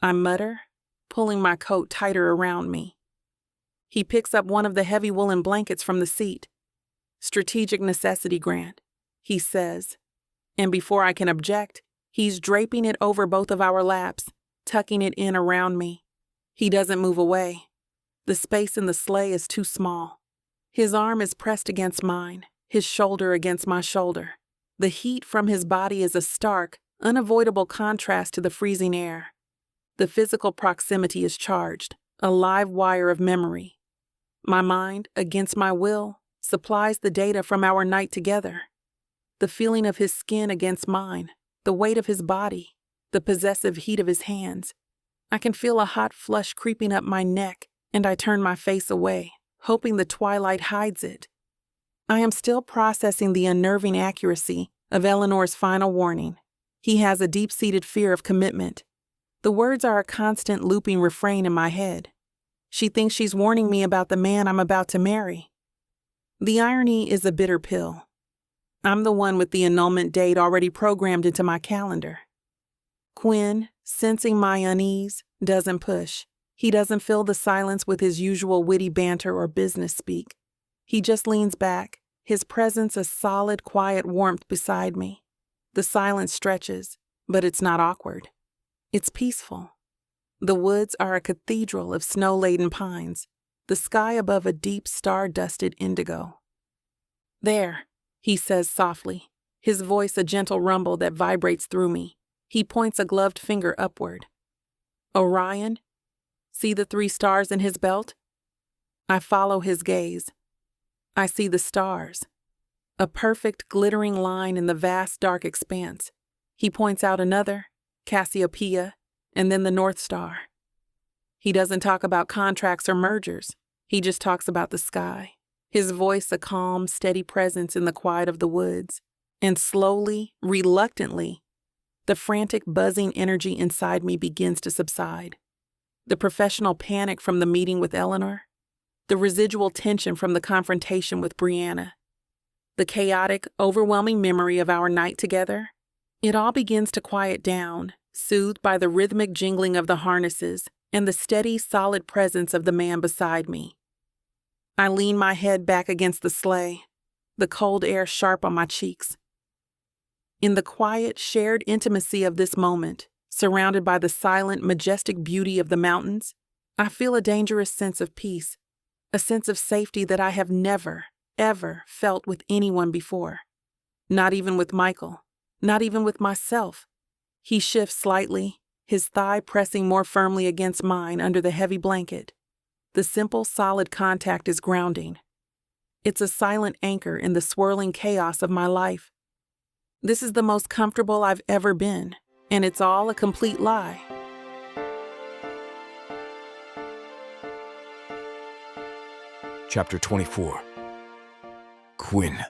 I mutter, pulling my coat tighter around me. He picks up one of the heavy woolen blankets from the seat. "Strategic necessity, Grant," he says, and before I can object, he's draping it over both of our laps, tucking it in around me. He doesn't move away. The space in the sleigh is too small. His arm is pressed against mine, his shoulder against my shoulder. The heat from his body is a stark, unavoidable contrast to the freezing air. The physical proximity is charged, a live wire of memory. My mind, against my will, supplies the data from our night together. The feeling of his skin against mine, the weight of his body, the possessive heat of his hands. I can feel a hot flush creeping up my neck, and I turn my face away, hoping the twilight hides it. I am still processing the unnerving accuracy of Eleanor's final warning. He has a deep-seated fear of commitment. The words are a constant looping refrain in my head. She thinks she's warning me about the man I'm about to marry. The irony is a bitter pill. I'm the one with the annulment date already programmed into my calendar. Quinn, sensing my unease, doesn't push. He doesn't fill the silence with his usual witty banter or business speak. He just leans back, his presence a solid, quiet warmth beside me. The silence stretches, but it's not awkward. It's peaceful. The woods are a cathedral of snow-laden pines, the sky above a deep star-dusted indigo. "There," he says softly, his voice a gentle rumble that vibrates through me. He points a gloved finger upward. "Orion? See the 3 stars in his belt?" I follow his gaze. I see the stars, a perfect glittering line in the vast dark expanse. He points out another, Cassiopeia, and then the North Star. He doesn't talk about contracts or mergers. He just talks about the sky, his voice a calm, steady presence in the quiet of the woods. And slowly, reluctantly, the frantic, buzzing energy inside me begins to subside. The professional panic from the meeting with Eleanor, the residual tension from the confrontation with Brianna, the chaotic, overwhelming memory of our night together, it all begins to quiet down, soothed by the rhythmic jingling of the harnesses and the steady, solid presence of the man beside me. I lean my head back against the sleigh. the cold air sharp on my cheeks. In the quiet, shared intimacy of this moment, surrounded by the silent, majestic beauty of the mountains, I feel a dangerous sense of peace, a sense of safety that I have never, ever felt with anyone before. Not even with Michael, not even with myself. He shifts slightly, his thigh pressing more firmly against mine under the heavy blanket. The simple, solid contact is grounding. It's a silent anchor in the swirling chaos of my life. This is the most comfortable I've ever been, and it's all a complete lie. Chapter 24. Quinn.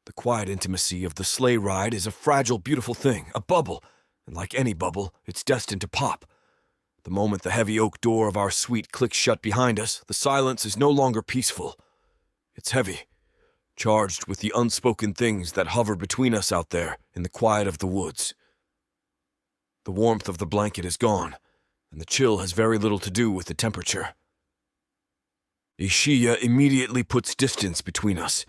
The quiet intimacy of the sleigh ride is a fragile, beautiful thing, a bubble, and like any bubble, it's destined to pop. The moment the heavy oak door of our suite clicks shut behind us, the silence is no longer peaceful. It's heavy, charged with the unspoken things that hover between us out there in the quiet of the woods. The warmth of the blanket is gone, and the chill has very little to do with the temperature. Ishiya immediately puts distance between us.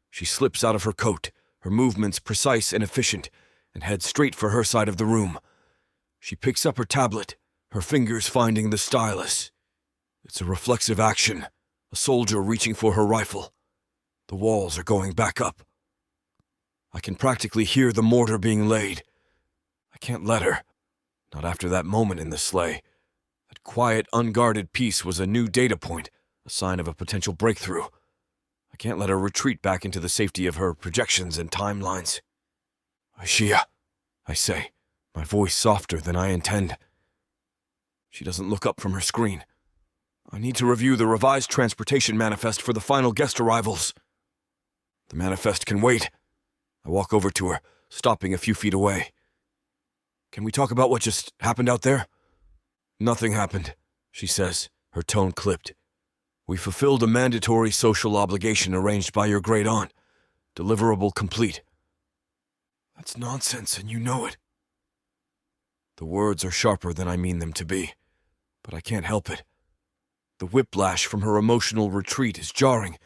She slips out of her coat, her movements precise and efficient, and heads straight for her side of the room. She picks up her tablet, her fingers finding the stylus. It's a reflexive action, a soldier reaching for her rifle. The walls are going back up. I can practically hear the mortar being laid. I can't let her. Not after that moment in the sleigh. That quiet, unguarded peace was a new data point, a sign of a potential breakthrough. I can't let her retreat back into the safety of her projections and timelines. Ishiya, I say, my voice softer than I intend. She doesn't look up from her screen. I need to review the revised transportation manifest for the final guest arrivals. The manifest can wait. I walk over to her, stopping a few feet away. Can we talk about what just happened out there? Nothing happened, she says, her tone clipped. We fulfilled a mandatory social obligation arranged by your great aunt. Deliverable complete. That's nonsense, and you know it. The words are sharper than I mean them to be, but I can't help it. The whiplash from her emotional retreat is jarring.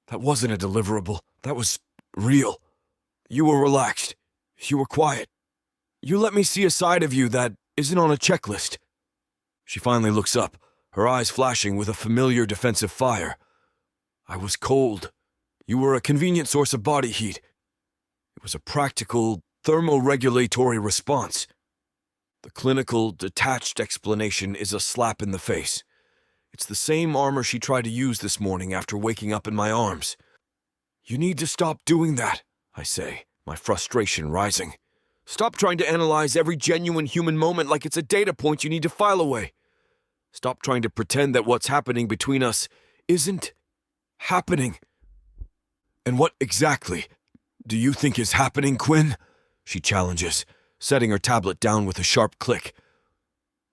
That wasn't a deliverable. That was real. You were relaxed. You were quiet. You let me see a side of you that isn't on a checklist. She finally looks up, her eyes flashing with a familiar defensive fire. I was cold. You were a convenient source of body heat. It was a practical, thermoregulatory response. The clinical, detached explanation is a slap in the face. It's the same armor she tried to use this morning after waking up in my arms. You need to stop doing that, I say, my frustration rising. Stop trying to analyze every genuine human moment like it's a data point you need to file away. Stop trying to pretend that what's happening between us isn't happening. And what exactly do you think is happening, Quinn? She challenges, setting her tablet down with a sharp click.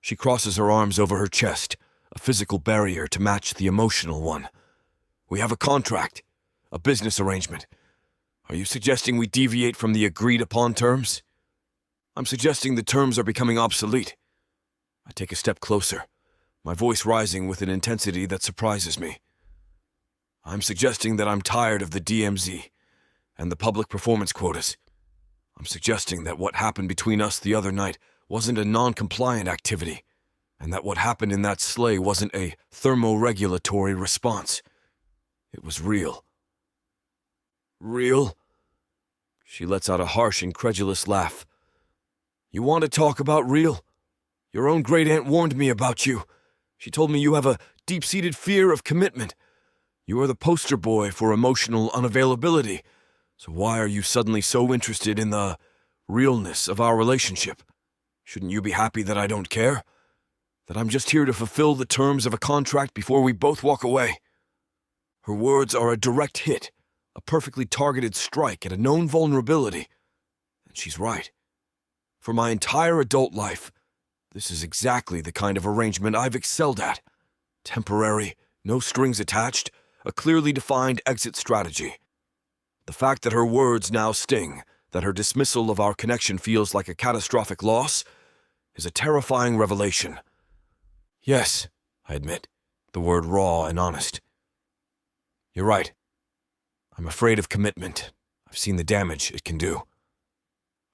She crosses her arms over her chest, a physical barrier to match the emotional one. We have a contract, a business arrangement. Are you suggesting we deviate from the agreed-upon terms? I'm suggesting the terms are becoming obsolete. I take a step closer, my voice rising with an intensity that surprises me. I'm suggesting that I'm tired of the DMZ and the public performance quotas. I'm suggesting that what happened between us the other night wasn't a non-compliant activity, and that what happened in that sleigh wasn't a thermoregulatory response. It was real. Real? She lets out a harsh, incredulous laugh. You want to talk about real? Your own great-aunt warned me about you. She told me you have a deep-seated fear of commitment. You are the poster boy for emotional unavailability. So why are you suddenly so interested in the realness of our relationship? Shouldn't you be happy that I don't care? That I'm just here to fulfill the terms of a contract before we both walk away? Her words are a direct hit, a perfectly targeted strike at a known vulnerability. And she's right. For my entire adult life, this is exactly the kind of arrangement I've excelled at. Temporary, no strings attached, a clearly defined exit strategy. The fact that her words now sting, that her dismissal of our connection feels like a catastrophic loss, is a terrifying revelation. Yes, I admit, the word raw and honest. You're right. I'm afraid of commitment. I've seen the damage it can do.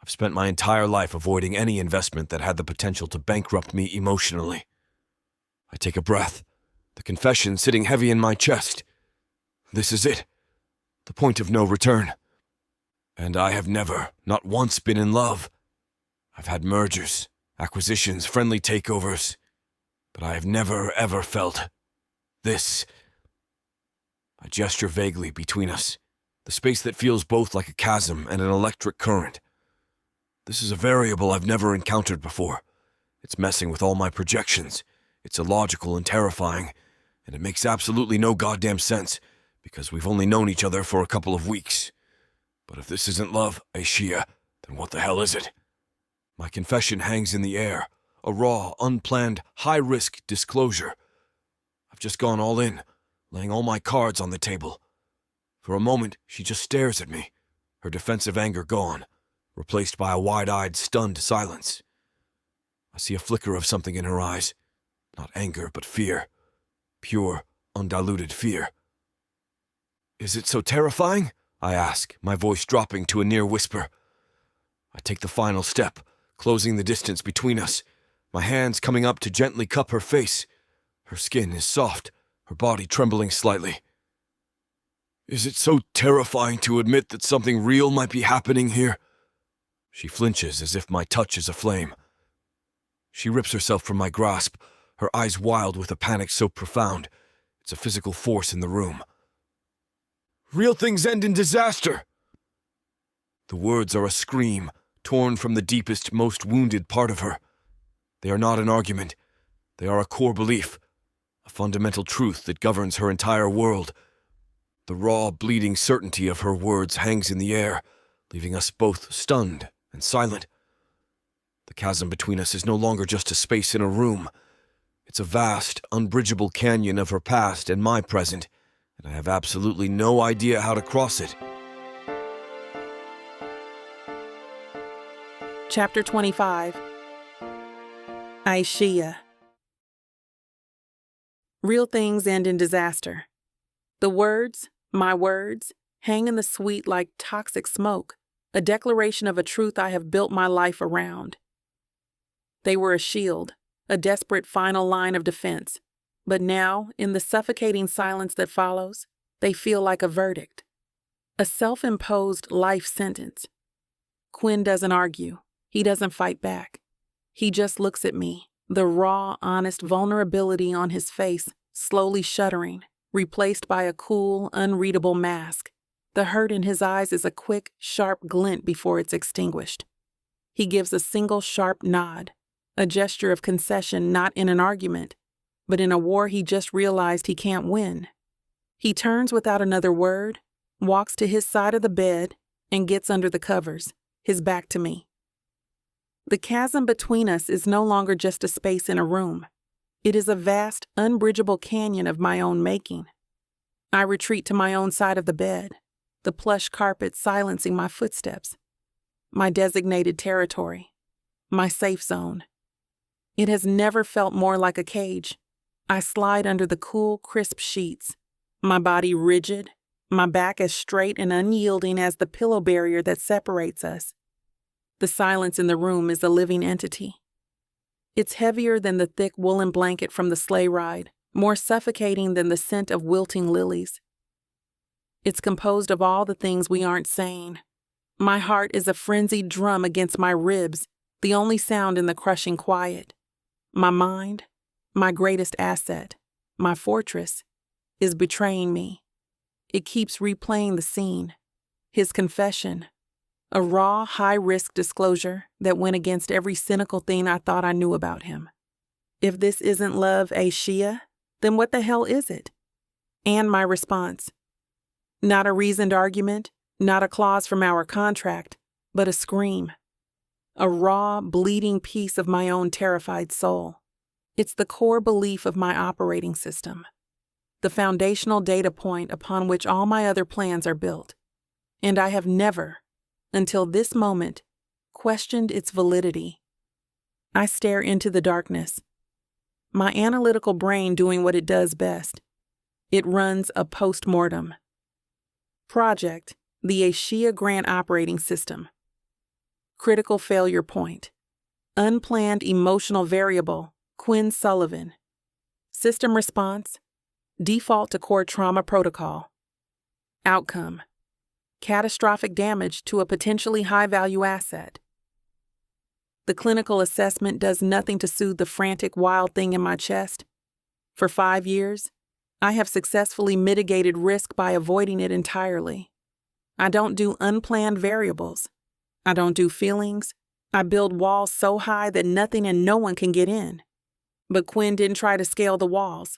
I've spent my entire life avoiding any investment that had the potential to bankrupt me emotionally. I take a breath, the confession sitting heavy in my chest. This is it. The point of no return. And I have never, not once, been in love. I've had mergers, acquisitions, friendly takeovers, but I have never, ever felt this. I gesture vaguely between us, the space that feels both like a chasm and an electric current. This is a variable I've never encountered before. It's messing with all my projections. It's illogical and terrifying, and it makes absolutely no goddamn sense, because we've only known each other for a couple of weeks. But if this isn't love, Aishia, then what the hell is it? My confession hangs in the air, a raw, unplanned, high-risk disclosure. I've just gone all in, laying all my cards on the table. For a moment, she just stares at me, her defensive anger gone, replaced by a wide-eyed, stunned silence. I see a flicker of something in her eyes. Not anger, but fear. Pure, undiluted fear. Is it so terrifying? I ask, my voice dropping to a near whisper. I take the final step, closing the distance between us, my hands coming up to gently cup her face. Her skin is soft, her body trembling slightly. Is it so terrifying to admit that something real might be happening here? She flinches as if my touch is aflame. She rips herself from my grasp, her eyes wild with a panic so profound. It's a physical force in the room. Real things end in disaster! The words are a scream, torn from the deepest, most wounded part of her. They are not an argument. They are a core belief, a fundamental truth that governs her entire world. The raw, bleeding certainty of her words hangs in the air, leaving us both stunned and silent. The chasm between us is no longer just a space in a room. It's a vast, unbridgeable canyon of her past and my present, and I have absolutely no idea how to cross it. Chapter 25. Aishia. Real things end in disaster. The words, my words, hang in the sweet like toxic smoke, a declaration of a truth I have built my life around. They were a shield, a desperate final line of defense, but now, in the suffocating silence that follows, they feel like a verdict, a self-imposed life sentence. Quinn doesn't argue. He doesn't fight back. He just looks at me, the raw, honest vulnerability on his face slowly shuddering, replaced by a cool, unreadable mask. The hurt in his eyes is a quick, sharp glint before it's extinguished. He gives a single sharp nod, a gesture of concession not in an argument, but in a war he just realized he can't win. He turns without another word, walks to his side of the bed, and gets under the covers, his back to me. The chasm between us is no longer just a space in a room. It is a vast, unbridgeable canyon of my own making. I retreat to my own side of the bed, the plush carpet silencing my footsteps. My designated territory, my safe zone. It has never felt more like a cage. I slide under the cool, crisp sheets, my body rigid, my back as straight and unyielding as the pillow barrier that separates us. The silence in the room is a living entity. It's heavier than the thick woolen blanket from the sleigh ride, more suffocating than the scent of wilting lilies. It's composed of all the things we aren't saying. My heart is a frenzied drum against my ribs, the only sound in the crushing quiet. My mind, my greatest asset, my fortress, is betraying me. It keeps replaying the scene. His confession. A raw, high-risk disclosure that went against every cynical thing I thought I knew about him. If this isn't love, Aishia, then what the hell is it? And my response. Not a reasoned argument, not a clause from our contract, but a scream. A raw, bleeding piece of my own terrified soul. It's the core belief of my operating system. The foundational data point upon which all my other plans are built. And I have never, until this moment, questioned its validity. I stare into the darkness, my analytical brain doing what it does best, It runs a post-mortem. Project, the Asia Grant Operating System. Critical failure point. Unplanned emotional variable, Quinn Sullivan. System response, default to core trauma protocol. Outcome, catastrophic damage to a potentially high-value asset. The clinical assessment does nothing to soothe the frantic, wild thing in my chest. For 5 years, I have successfully mitigated risk by avoiding it entirely. I don't do unplanned variables. I don't do feelings. I build walls so high that nothing and no one can get in. But Quinn didn't try to scale the walls.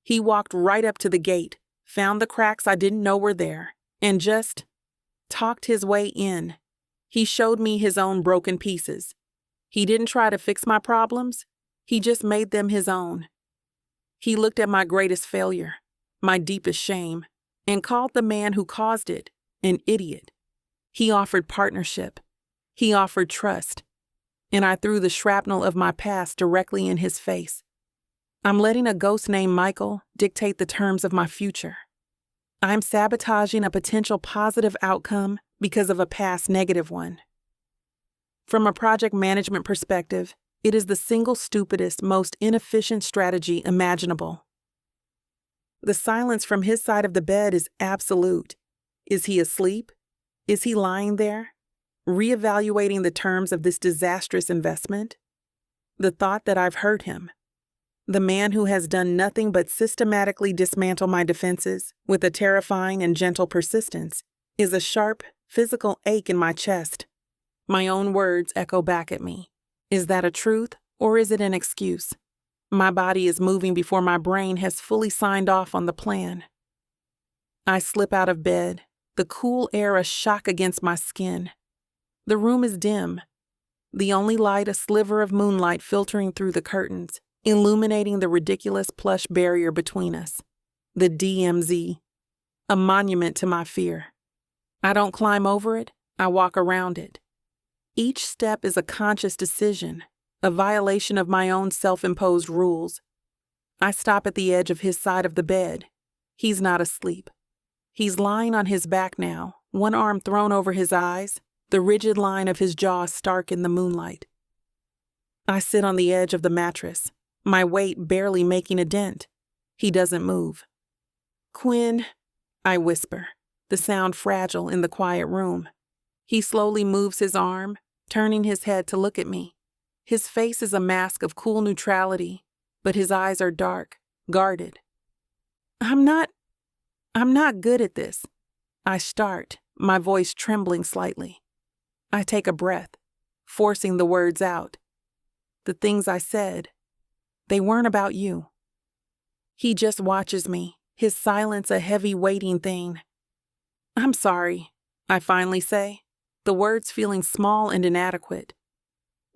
He walked right up to the gate, found the cracks I didn't know were there, and just talked his way in. He showed me his own broken pieces. He didn't try to fix my problems. He just made them his own. He looked at my greatest failure, my deepest shame, and called the man who caused it an idiot. He offered partnership. He offered trust. And I threw the shrapnel of my past directly in his face. I'm letting a ghost named Michael dictate the terms of my future. I'm sabotaging a potential positive outcome because of a past negative one. From a project management perspective, it is the single stupidest, most inefficient strategy imaginable. The silence from his side of the bed is absolute. Is he asleep? Is he lying there, reevaluating the terms of this disastrous investment? The thought that I've hurt him, the man who has done nothing but systematically dismantle my defenses with a terrifying and gentle persistence, is a sharp, physical ache in my chest. My own words echo back at me. Is that a truth, or is it an excuse? My body is moving before my brain has fully signed off on the plan. I slip out of bed, the cool air a shock against my skin. The room is dim. The only light a sliver of moonlight filtering through the curtains, illuminating the ridiculous plush barrier between us. The DMZ, a monument to my fear. I don't climb over it, I walk around it. Each step is a conscious decision, a violation of my own self-imposed rules. I stop at the edge of his side of the bed. He's not asleep. He's lying on his back now, one arm thrown over his eyes, the rigid line of his jaw stark in the moonlight. I sit on the edge of the mattress, my weight barely making a dent. He doesn't move. "Quinn," I whisper, the sound fragile in the quiet room. He slowly moves his arm, turning his head to look at me. His face is a mask of cool neutrality, but his eyes are dark, guarded. I'm not good at this. I start, my voice trembling slightly. I take a breath, forcing the words out. The things I said, they weren't about you. He just watches me, his silence a heavy weighting thing. I'm sorry, I finally say, the words feeling small and inadequate.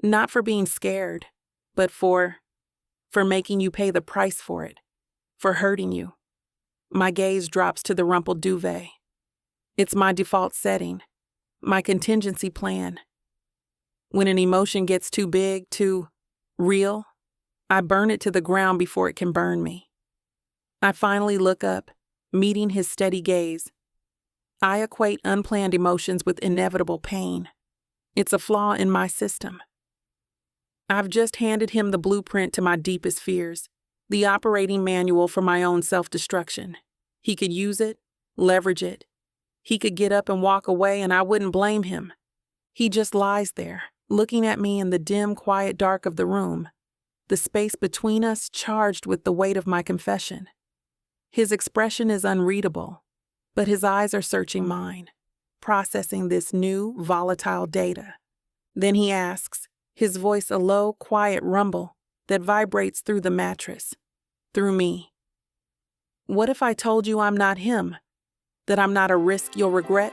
Not for being scared, but for making you pay the price for it, for hurting you. My gaze drops to the rumpled duvet. It's my default setting, my contingency plan. When an emotion gets too big, too real, I burn it to the ground before it can burn me. I finally look up, meeting his steady gaze. I equate unplanned emotions with inevitable pain. It's a flaw in my system. I've just handed him the blueprint to my deepest fears, the operating manual for my own self-destruction. He could use it, leverage it. He could get up and walk away and I wouldn't blame him. He just lies there, looking at me in the dim, quiet dark of the room, the space between us charged with the weight of my confession. His expression is unreadable, but his eyes are searching mine, processing this new, volatile data. Then he asks, his voice a low, quiet rumble that vibrates through the mattress, through me. What if I told you I'm not him, that I'm not a risk you'll regret?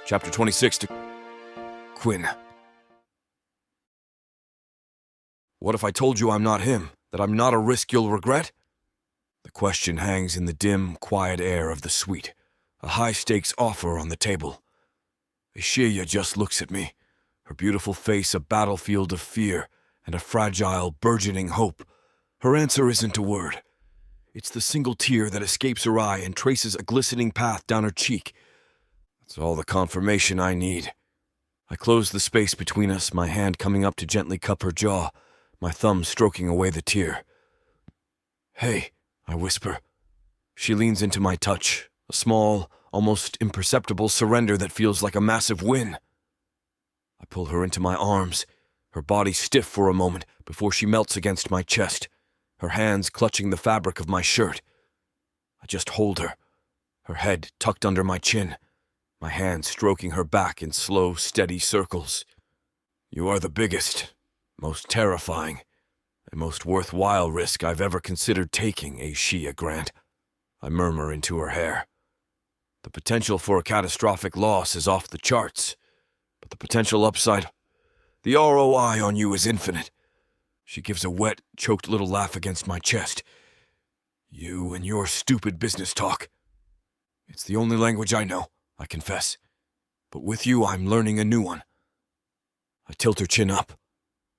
Chapter 26 to Quinn. What if I told you I'm not him, that I'm not a risk you'll regret? The question hangs in the dim, quiet air of the suite, a high-stakes offer on the table. Aishia just looks at me, her beautiful face a battlefield of fear, and a fragile, burgeoning hope. Her answer isn't a word. It's the single tear that escapes her eye and traces a glistening path down her cheek. That's all the confirmation I need. I close the space between us, my hand coming up to gently cup her jaw, my thumb stroking away the tear. "Hey," I whisper. She leans into my touch, a small, almost imperceptible surrender that feels like a massive win. I pull her into my arms, her body stiff for a moment before she melts against my chest, her hands clutching the fabric of my shirt. I just hold her, her head tucked under my chin, my hand stroking her back in slow, steady circles. "You are the biggest, most terrifying, and most worthwhile risk I've ever considered taking, Ashia Grant," I murmur into her hair. The potential for a catastrophic loss is off the charts, but the potential upside, the ROI on you is infinite. She gives a wet, choked little laugh against my chest. "You and your stupid business talk. It's the only language I know, I confess. But with you, I'm learning a new one." I tilt her chin up.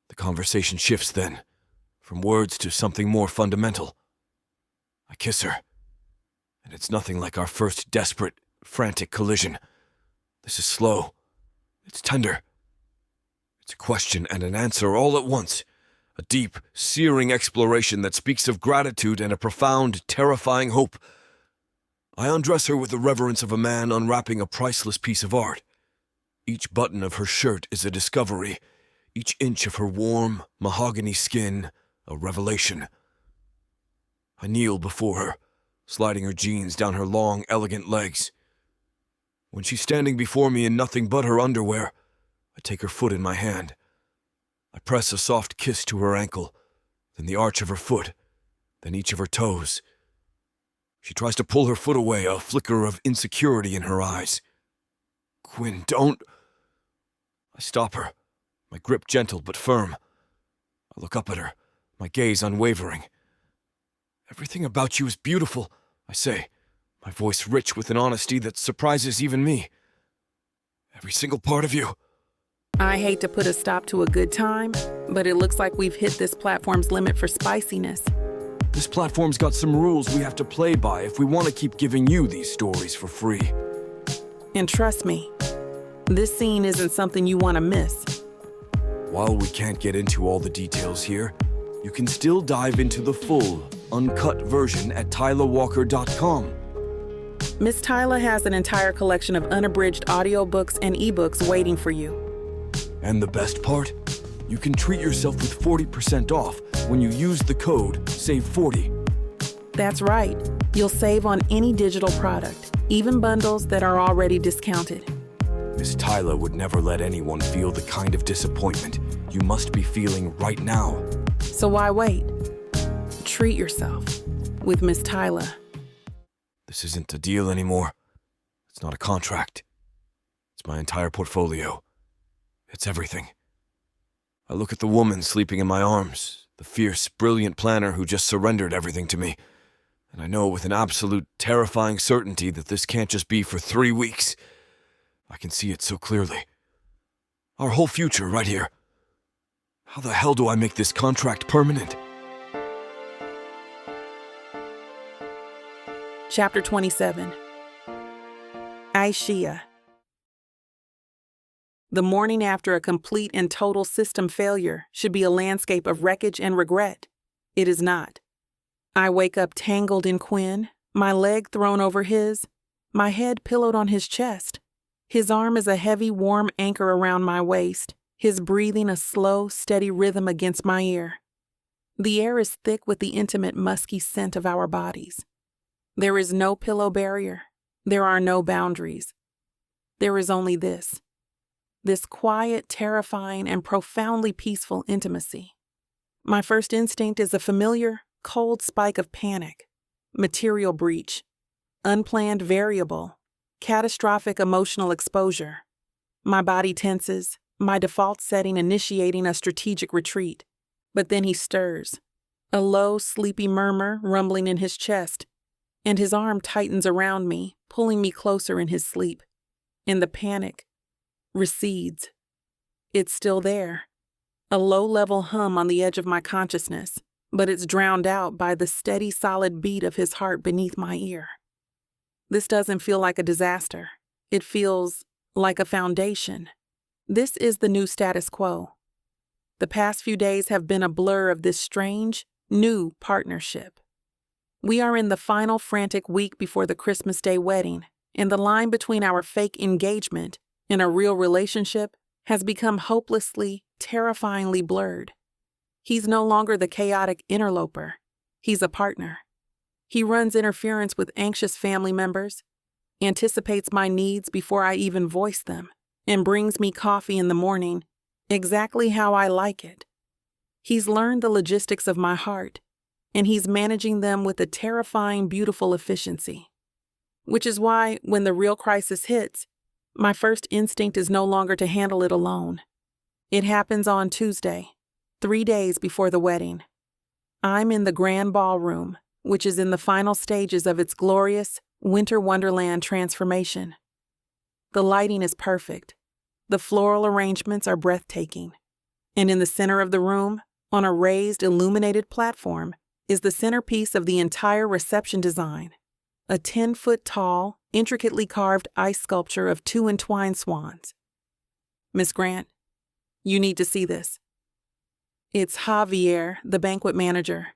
The conversation shifts then, from words to something more fundamental. I kiss her, and it's nothing like our first desperate, frantic collision. This is slow. It's tender. It's a question and an answer all at once. A deep, searing exploration that speaks of gratitude and a profound, terrifying hope. I undress her with the reverence of a man unwrapping a priceless piece of art. Each button of her shirt is a discovery, each inch of her warm, mahogany skin a revelation. I kneel before her, sliding her jeans down her long, elegant legs. When she's standing before me in nothing but her underwear, I take her foot in my hand. I press a soft kiss to her ankle, then the arch of her foot, then each of her toes. She tries to pull her foot away, a flicker of insecurity in her eyes. "Quinn, don't..." I stop her, my grip gentle but firm. I look up at her, my gaze unwavering. "Everything about you is beautiful," I say, my voice rich with an honesty that surprises even me. "Every single part of you." I hate to put a stop to a good time, but it looks like we've hit this platform's limit for spiciness. This platform's got some rules we have to play by if we want to keep giving you these stories for free. And trust me, this scene isn't something you want to miss. While we can't get into all the details here, you can still dive into the full, uncut version at tylawalker.com. Miss Tyla has an entire collection of unabridged audiobooks and ebooks waiting for you. And the best part? You can treat yourself with 40% off when you use the code SAVE40. That's right. You'll save on any digital product, even bundles that are already discounted. Miss Tyla would never let anyone feel the kind of disappointment you must be feeling right now. So why wait? Treat yourself with Miss Tyla. This isn't a deal anymore. It's not a contract. It's my entire portfolio. It's everything. I look at the woman sleeping in my arms, the fierce, brilliant planner who just surrendered everything to me, and I know with an absolute, terrifying certainty that this can't just be for 3 weeks. I can see it so clearly. Our whole future right here. How the hell do I make this contract permanent? Chapter 27. Aishia. The morning after a complete and total system failure should be a landscape of wreckage and regret. It is not. I wake up tangled in Quinn, my leg thrown over his, my head pillowed on his chest. His arm is a heavy, warm anchor around my waist, his breathing a slow, steady rhythm against my ear. The air is thick with the intimate, musky scent of our bodies. There is no pillow barrier. There are no boundaries. There is only this quiet, terrifying, and profoundly peaceful intimacy. My first instinct is a familiar, cold spike of panic, material breach, unplanned variable, catastrophic emotional exposure. My body tenses, my default setting initiating a strategic retreat. But then he stirs, a low, sleepy murmur rumbling in his chest, and his arm tightens around me, pulling me closer in his sleep. And the panic recedes. It's still there, a low-level hum on the edge of my consciousness, but it's drowned out by the steady, solid beat of his heart beneath my ear. This doesn't feel like a disaster. It feels like a foundation. This is the new status quo. The past few days have been a blur of this strange, new partnership. We are in the final frantic week before the Christmas Day wedding, and the line between our fake engagement and a real relationship has become hopelessly, terrifyingly blurred. He's no longer the chaotic interloper. He's a partner. He runs interference with anxious family members, anticipates my needs before I even voice them, and brings me coffee in the morning exactly how I like it. He's learned the logistics of my heart, and he's managing them with a terrifying, beautiful efficiency. Which is why, when the real crisis hits, my first instinct is no longer to handle it alone. It happens on Tuesday, 3 days before the wedding. I'm in the grand ballroom, which is in the final stages of its glorious winter wonderland transformation. The lighting is perfect. The floral arrangements are breathtaking. And in the center of the room, on a raised, illuminated platform, is the centerpiece of the entire reception design, a 10-foot-tall, intricately carved ice sculpture of 2 entwined swans. Miss Grant, you need to see this. It's Javier, the banquet manager,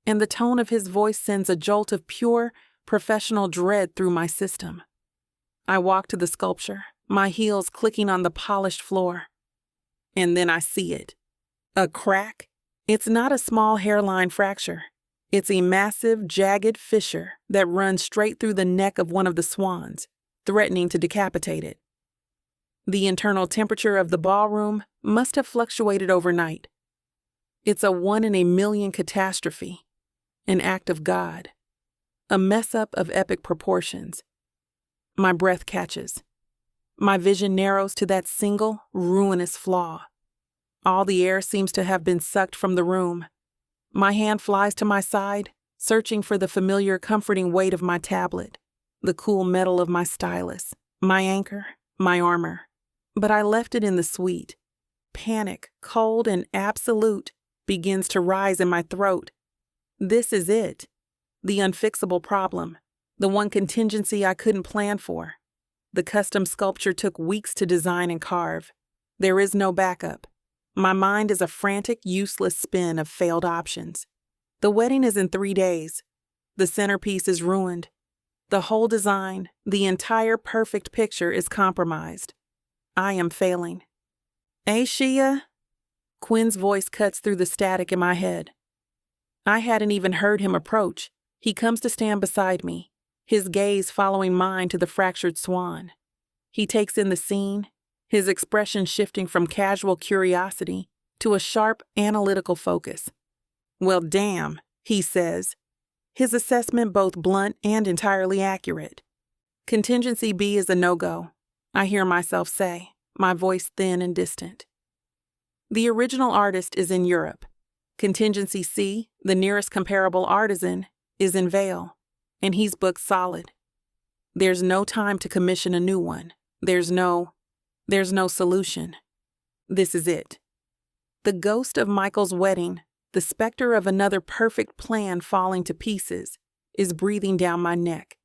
and the tone of his voice sends a jolt of pure, professional dread through my system. I walk to the sculpture, my heels clicking on the polished floor. And then I see it. A crack. It's not a small hairline fracture. It's a massive, jagged fissure that runs straight through the neck of one of the swans, threatening to decapitate it. The internal temperature of the ballroom must have fluctuated overnight. It's a 1 in a million catastrophe, an act of God, a mess-up of epic proportions. My breath catches. My vision narrows to that single, ruinous flaw. All the air seems to have been sucked from the room. My hand flies to my side, searching for the familiar, comforting weight of my tablet, the cool metal of my stylus, my anchor, my armor. But I left it in the suite. Panic, cold and absolute, begins to rise in my throat. This is it. The unfixable problem. The one contingency I couldn't plan for. The custom sculpture took weeks to design and carve. There is no backup. My mind is a frantic, useless spin of failed options. The wedding is in 3 days. The centerpiece is ruined. The whole design, the entire perfect picture is compromised. I am failing. Hey, Shia? Quinn's voice cuts through the static in my head. I hadn't even heard him approach. He comes to stand beside me, his gaze following mine to the fractured swan. He takes in the scene, his expression shifting from casual curiosity to a sharp, analytical focus. Well, damn, he says, his assessment both blunt and entirely accurate. Contingency B is a no-go, I hear myself say, my voice thin and distant. The original artist is in Europe. Contingency C, the nearest comparable artisan, is in Vail, and he's booked solid. There's no time to commission a new one. There's no solution. This is it. The ghost of Michael's wedding, the specter of another perfect plan falling to pieces, is breathing down my neck.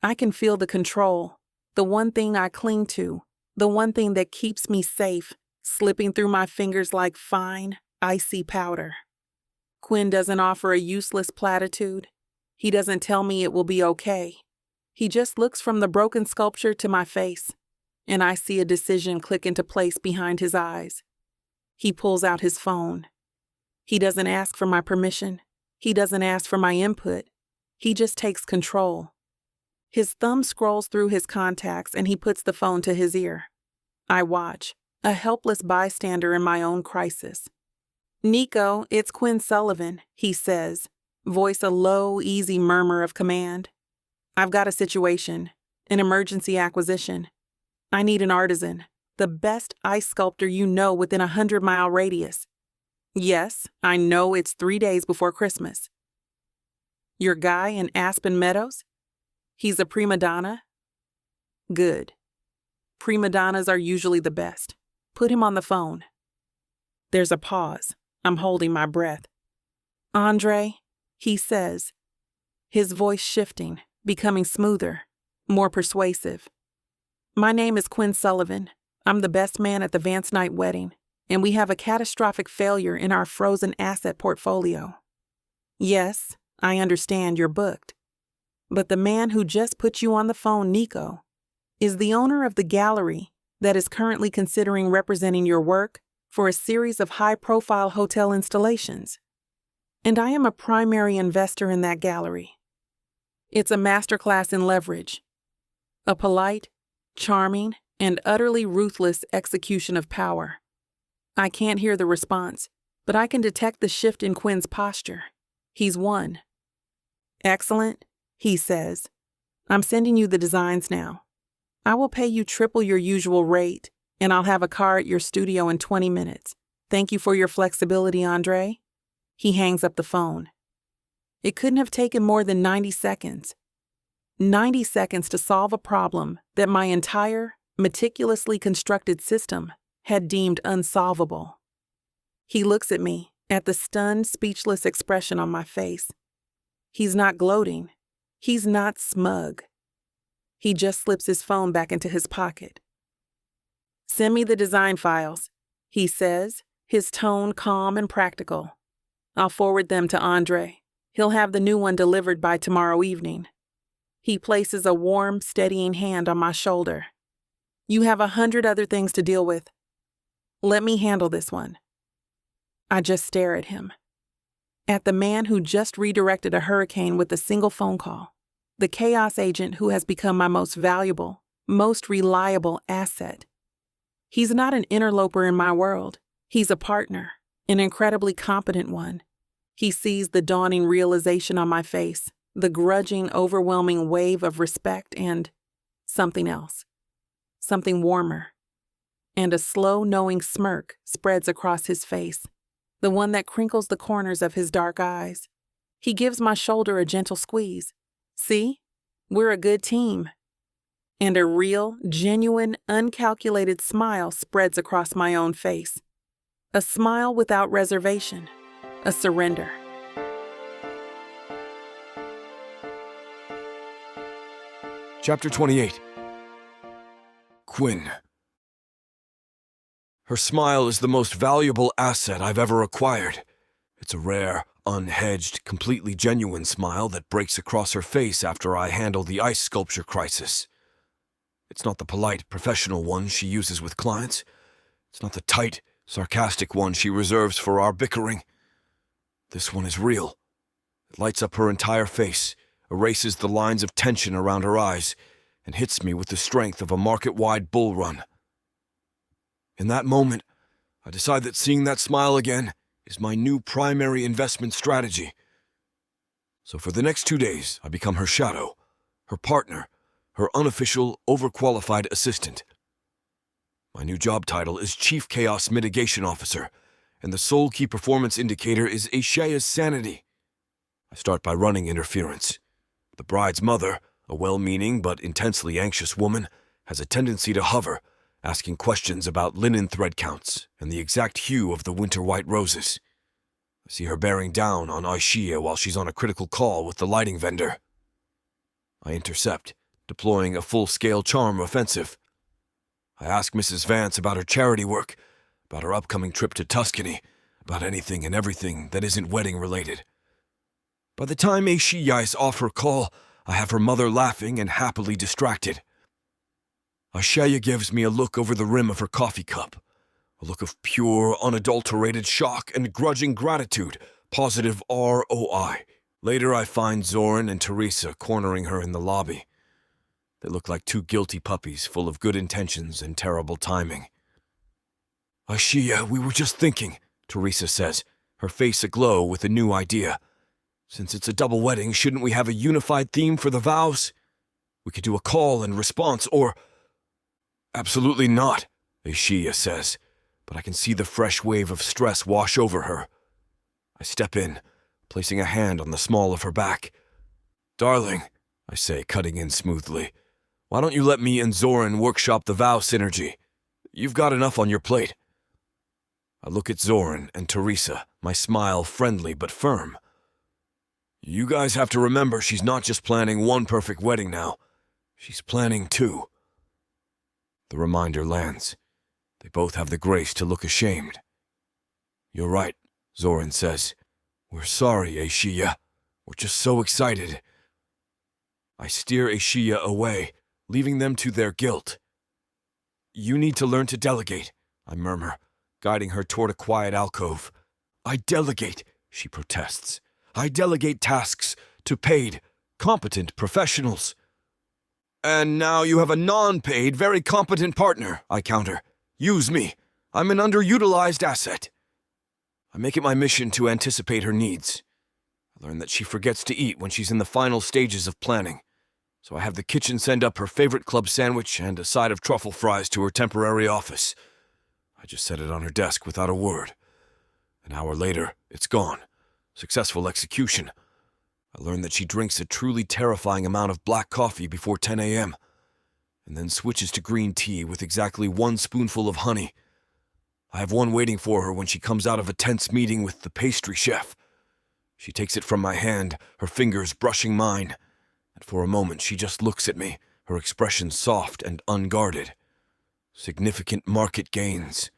I can feel the control, the one thing I cling to, the one thing that keeps me safe, slipping through my fingers like fine, icy powder. Quinn doesn't offer a useless platitude. He doesn't tell me it will be okay. He just looks from the broken sculpture to my face, and I see a decision click into place behind his eyes. He pulls out his phone. He doesn't ask for my permission. He doesn't ask for my input. He just takes control. His thumb scrolls through his contacts and he puts the phone to his ear. I watch, a helpless bystander in my own crisis. Nico, it's Quinn Sullivan, he says, voice a low, easy murmur of command. I've got a situation, an emergency acquisition. I need an artisan, the best ice sculptor you know within a 100-mile radius. Yes, I know it's 3 days before Christmas. Your guy in Aspen Meadows? He's a prima donna? Good. Prima donnas are usually the best. Put him on the phone. There's a pause. I'm holding my breath. Andre, he says, his voice shifting, becoming smoother, more persuasive. My name is Quinn Sullivan. I'm the best man at the Vance Knight wedding, and we have a catastrophic failure in our frozen asset portfolio. Yes, I understand you're booked. But the man who just put you on the phone, Nico, is the owner of the gallery that is currently considering representing your work for a series of high-profile hotel installations. And I am a primary investor in that gallery. It's a masterclass in leverage, a polite, charming, and utterly ruthless execution of power. I can't hear the response, but I can detect the shift in Quinn's posture. He's won. Excellent, he says. I'm sending you the designs now. I will pay you triple your usual rate, and I'll have a car at your studio in 20 minutes. Thank you for your flexibility, Andre. He hangs up the phone. It couldn't have taken more than 90 seconds. 90 seconds to solve a problem that my entire, meticulously constructed system had deemed unsolvable. He looks at me, at the stunned, speechless expression on my face. He's not gloating. He's not smug. He just slips his phone back into his pocket. Send me the design files, he says, his tone calm and practical. I'll forward them to Andre. He'll have the new one delivered by tomorrow evening. He places a warm, steadying hand on my shoulder. You have 100 other things to deal with. Let me handle this one. I just stare at him. At the man who just redirected a hurricane with a single phone call. The chaos agent who has become my most valuable, most reliable asset. He's not an interloper in my world. He's a partner, an incredibly competent one. He sees the dawning realization on my face, the grudging, overwhelming wave of respect and something else, something warmer. And a slow, knowing smirk spreads across his face, the one that crinkles the corners of his dark eyes. He gives my shoulder a gentle squeeze. See, we're a good team. And a real, genuine, uncalculated smile spreads across my own face. A smile without reservation, a surrender. Chapter 28. Quinn. Her smile is the most valuable asset I've ever acquired. It's a rare, unhedged, completely genuine smile that breaks across her face after I handle the ice sculpture crisis. It's not the polite, professional one she uses with clients. It's not the tight, sarcastic one she reserves for our bickering. This one is real. It lights up her entire face, erases the lines of tension around her eyes, and hits me with the strength of a market-wide bull run. In that moment, I decide that seeing that smile again is my new primary investment strategy. So for the next 2 days, I become her shadow, her partner, her unofficial, overqualified assistant. My new job title is Chief Chaos Mitigation Officer, and the sole key performance indicator is Aishaya's sanity. I start by running interference. The bride's mother, a well-meaning but intensely anxious woman, has a tendency to hover, asking questions about linen thread counts and the exact hue of the winter white roses. I see her bearing down on Aisha while she's on a critical call with the lighting vendor. I intercept, deploying a full-scale charm offensive. I ask Mrs. Vance about her charity work, about her upcoming trip to Tuscany, about anything and everything that isn't wedding-related. By the time Aisha is off her call, I have her mother laughing and happily distracted. Aisha gives me a look over the rim of her coffee cup, a look of pure, unadulterated shock and grudging gratitude, positive ROI. Later I find Zoran and Teresa cornering her in the lobby. They look like two guilty puppies full of good intentions and terrible timing. Aisha, we were just thinking, Teresa says, her face aglow with a new idea. Since it's a double wedding, shouldn't we have a unified theme for the vows? We could do a call and response, or... Absolutely not, Aisha says, but I can see the fresh wave of stress wash over her. I step in, placing a hand on the small of her back. Darling, I say, cutting in smoothly, why don't you let me and Zoran workshop the vow synergy? You've got enough on your plate. I look at Zoran and Teresa, my smile friendly but firm. You guys have to remember she's not just planning one perfect wedding now. She's planning two. The reminder lands. They both have the grace to look ashamed. You're right, Zoran says. We're sorry, Aishiya. We're just so excited. I steer Aishiya away, leaving them to their guilt. You need to learn to delegate, I murmur, guiding her toward a quiet alcove. I delegate, she protests. I delegate tasks to paid, competent professionals. And now you have a non-paid, very competent partner, I counter. Use me. I'm an underutilized asset. I make it my mission to anticipate her needs. I learn that she forgets to eat when she's in the final stages of planning, so I have the kitchen send up her favorite club sandwich and a side of truffle fries to her temporary office. I just set it on her desk without a word. An hour later, it's gone. Successful execution. I learn that she drinks a truly terrifying amount of black coffee before 10 a.m., and then switches to green tea with exactly 1 spoonful of honey. I have one waiting for her when she comes out of a tense meeting with the pastry chef. She takes it from my hand, her fingers brushing mine, and for a moment she just looks at me, her expression soft and unguarded. Significant market gains.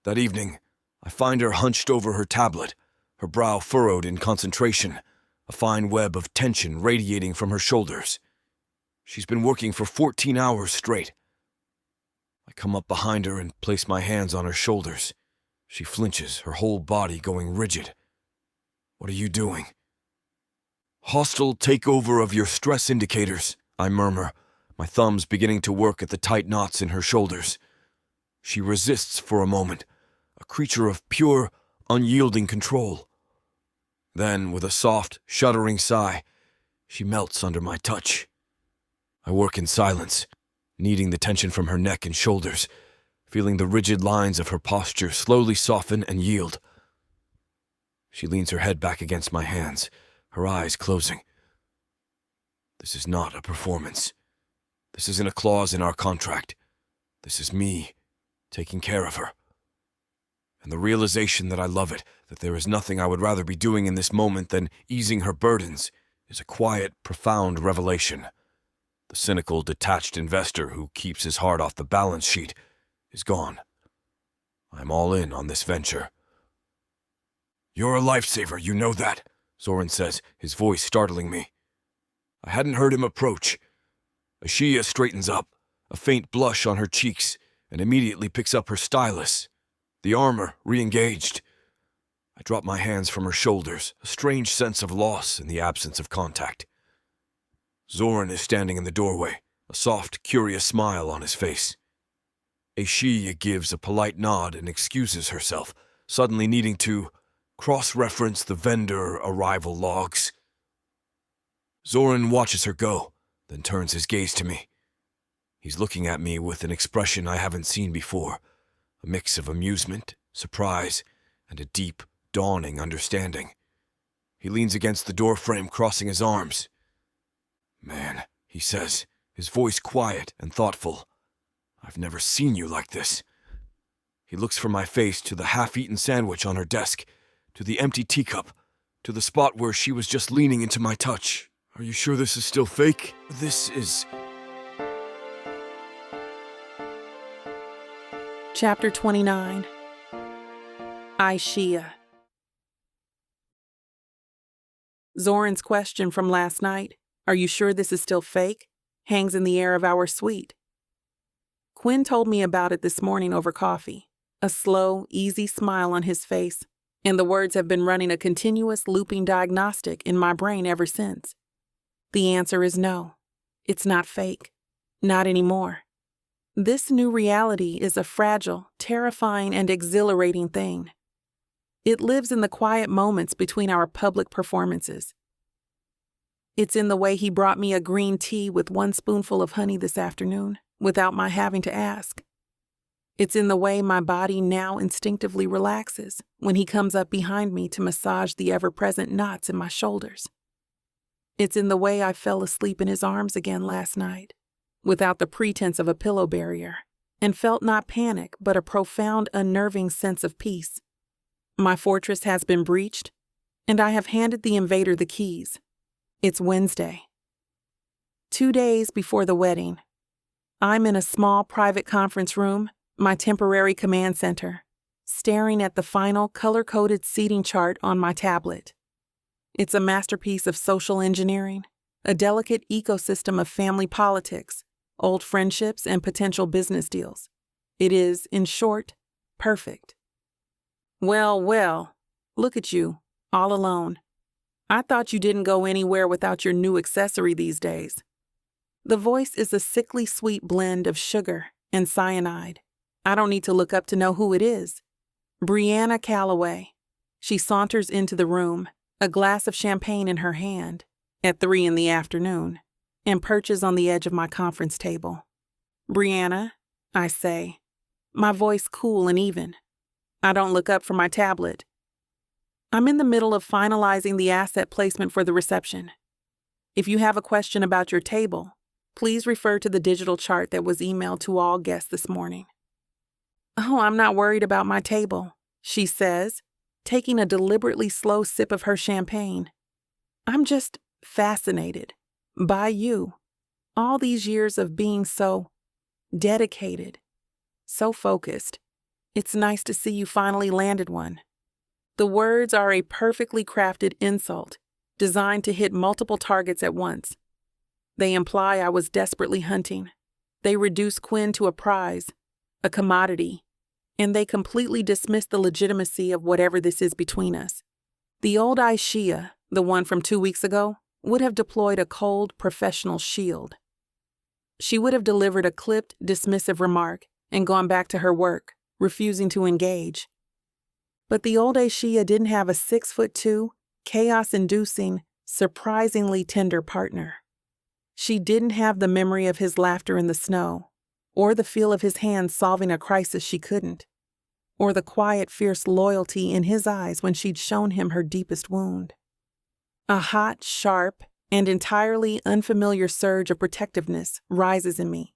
That evening, I find her hunched over her tablet, her brow furrowed in concentration, a fine web of tension radiating from her shoulders. She's been working for 14 hours straight. I come up behind her and place my hands on her shoulders. She flinches, her whole body going rigid. What are you doing? Hostile takeover of your stress indicators, I murmur, my thumbs beginning to work at the tight knots in her shoulders. She resists for a moment, a creature of pure, unyielding control. Then, with a soft, shuddering sigh, she melts under my touch. I work in silence, kneading the tension from her neck and shoulders, feeling the rigid lines of her posture slowly soften and yield. She leans her head back against my hands, her eyes closing. This is not a performance. This isn't a clause in our contract. This is me, taking care of her. And the realization that I love it, that there is nothing I would rather be doing in this moment than easing her burdens, is a quiet, profound revelation. The cynical, detached investor who keeps his heart off the balance sheet is gone. I'm all in on this venture. You're a lifesaver, you know that, Zoran says, his voice startling me. I hadn't heard him approach. Aishiya straightens up, a faint blush on her cheeks, and immediately picks up her stylus. The armor re-engaged. I drop my hands from her shoulders, a strange sense of loss in the absence of contact. Zoran is standing in the doorway, a soft, curious smile on his face. Aishiya gives a polite nod and excuses herself, suddenly needing to cross-reference the vendor arrival logs. Zoran watches her go, then turns his gaze to me. He's looking at me with an expression I haven't seen before, a mix of amusement, surprise, and a deep, dawning understanding. He leans against the doorframe, crossing his arms. Man, he says, his voice quiet and thoughtful. I've never seen you like this. He looks from my face to the half-eaten sandwich on her desk, to the empty teacup, to the spot where she was just leaning into my touch. Are you sure this is still fake? This is... Chapter 29. Aishiya. Zoran's question from last night, "Are you sure this is still fake?" hangs in the air of our suite. Quinn told me about it this morning over coffee, a slow, easy smile on his face, and the words have been running a continuous looping diagnostic in my brain ever since. The answer is no. It's not fake. Not anymore. This new reality is a fragile, terrifying, and exhilarating thing. It lives in the quiet moments between our public performances. It's in the way he brought me a green tea with 1 spoonful of honey this afternoon, without my having to ask. It's in the way my body now instinctively relaxes when he comes up behind me to massage the ever-present knots in my shoulders. It's in the way I fell asleep in his arms again last night, without the pretense of a pillow barrier, and felt not panic but a profound, unnerving sense of peace. My fortress has been breached, and I have handed the invader the keys. It's Wednesday. 2 days before the wedding. I'm in a small private conference room, my temporary command center, staring at the final color-coded seating chart on my tablet. It's a masterpiece of social engineering, a delicate ecosystem of family politics, old friendships, and potential business deals. It is, in short, perfect. Well, well, look at you, all alone. I thought you didn't go anywhere without your new accessory these days. The voice is a sickly sweet blend of sugar and cyanide. I don't need to look up to know who it is. Brianna Calloway. She saunters into the room, a glass of champagne in her hand, at 3 in the afternoon, and perches on the edge of my conference table. Brianna, I say, my voice cool and even. I don't look up from my tablet. I'm in the middle of finalizing the asset placement for the reception. If you have a question about your table, please refer to the digital chart that was emailed to all guests this morning. Oh, I'm not worried about my table, she says, taking a deliberately slow sip of her champagne. I'm just fascinated by you. All these years of being so dedicated, so focused. It's nice to see you finally landed one. The words are a perfectly crafted insult, designed to hit multiple targets at once. They imply I was desperately hunting. They reduce Quinn to a prize, a commodity, and they completely dismiss the legitimacy of whatever this is between us. The old Aishia, the one from 2 weeks ago, would have deployed a cold, professional shield. She would have delivered a clipped, dismissive remark and gone back to her work, refusing to engage. But the old Aishia didn't have a 6'2", chaos-inducing, surprisingly tender partner. She didn't have the memory of his laughter in the snow, or the feel of his hand solving a crisis she couldn't, or the quiet, fierce loyalty in his eyes when she'd shown him her deepest wound. A hot, sharp, and entirely unfamiliar surge of protectiveness rises in me.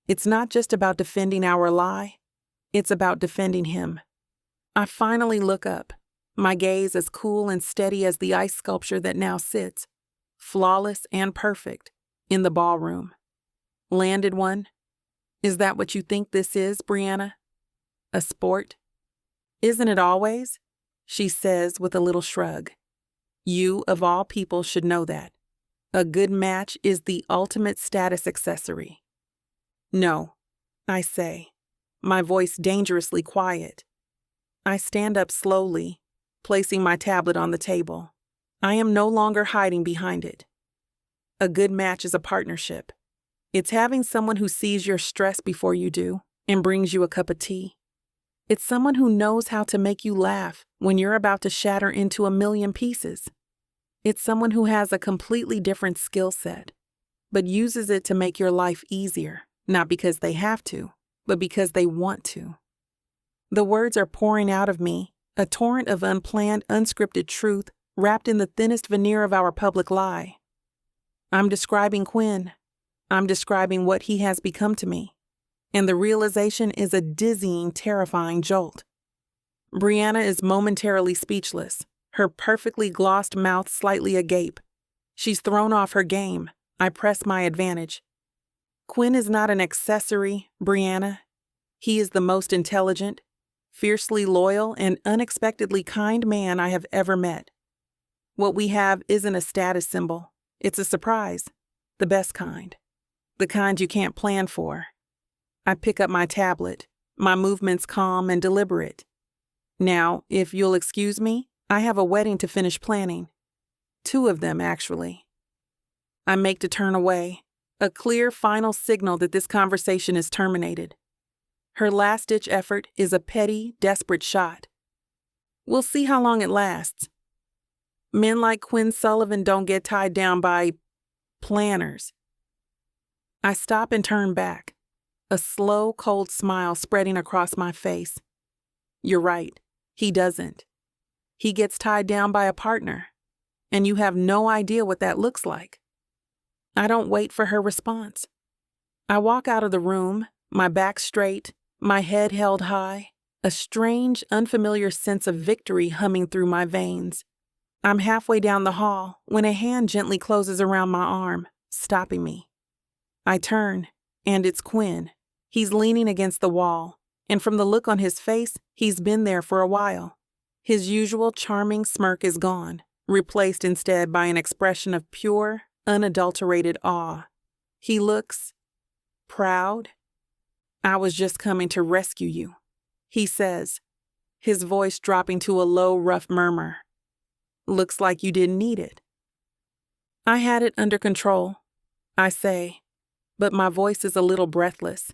It's not just about defending our lie, it's about defending him. I finally look up, my gaze as cool and steady as the ice sculpture that now sits, flawless and perfect, in the ballroom. Landed one? Is that what you think this is, Brianna? A sport? Isn't it always? She says with a little shrug. You, of all people, should know that. A good match is the ultimate status accessory. No, I say, my voice dangerously quiet. I stand up slowly, placing my tablet on the table. I am no longer hiding behind it. A good match is a partnership. It's having someone who sees your stress before you do and brings you a cup of tea. It's someone who knows how to make you laugh when you're about to shatter into a million pieces. It's someone who has a completely different skill set, but uses it to make your life easier, not because they have to, but because they want to. The words are pouring out of me, a torrent of unplanned, unscripted truth wrapped in the thinnest veneer of our public lie. I'm describing Quinn. I'm describing what he has become to me. And the realization is a dizzying, terrifying jolt. Brianna is momentarily speechless, her perfectly glossed mouth slightly agape. She's thrown off her game. I press my advantage. Quinn is not an accessory, Brianna. He is the most intelligent, fiercely loyal, and unexpectedly kind man I have ever met. What we have isn't a status symbol. It's a surprise. The best kind. The kind you can't plan for. I pick up my tablet, my movements calm and deliberate. Now, if you'll excuse me, I have a wedding to finish planning. 2 of them, actually. I make to turn away, a clear final signal that this conversation is terminated. Her last-ditch effort is a petty, desperate shot. We'll see how long it lasts. Men like Quinn Sullivan don't get tied down by planners. I stop and turn back, a slow, cold smile spreading across my face. You're right, he doesn't. He gets tied down by a partner, and you have no idea what that looks like. I don't wait for her response. I walk out of the room, My back straight, my head held high, a strange, unfamiliar sense of victory humming through my veins. I'm halfway down the hall when a hand gently closes around my arm, stopping me. I turn, and it's Quinn. He's leaning against the wall, and from the look on his face, he's been there for a while. His usual charming smirk is gone, replaced instead by an expression of pure, unadulterated awe. He looks proud. "I was just coming to rescue you," he says, his voice dropping to a low, rough murmur. "Looks like you didn't need it." "I had it under control," I say, but my voice is a little breathless.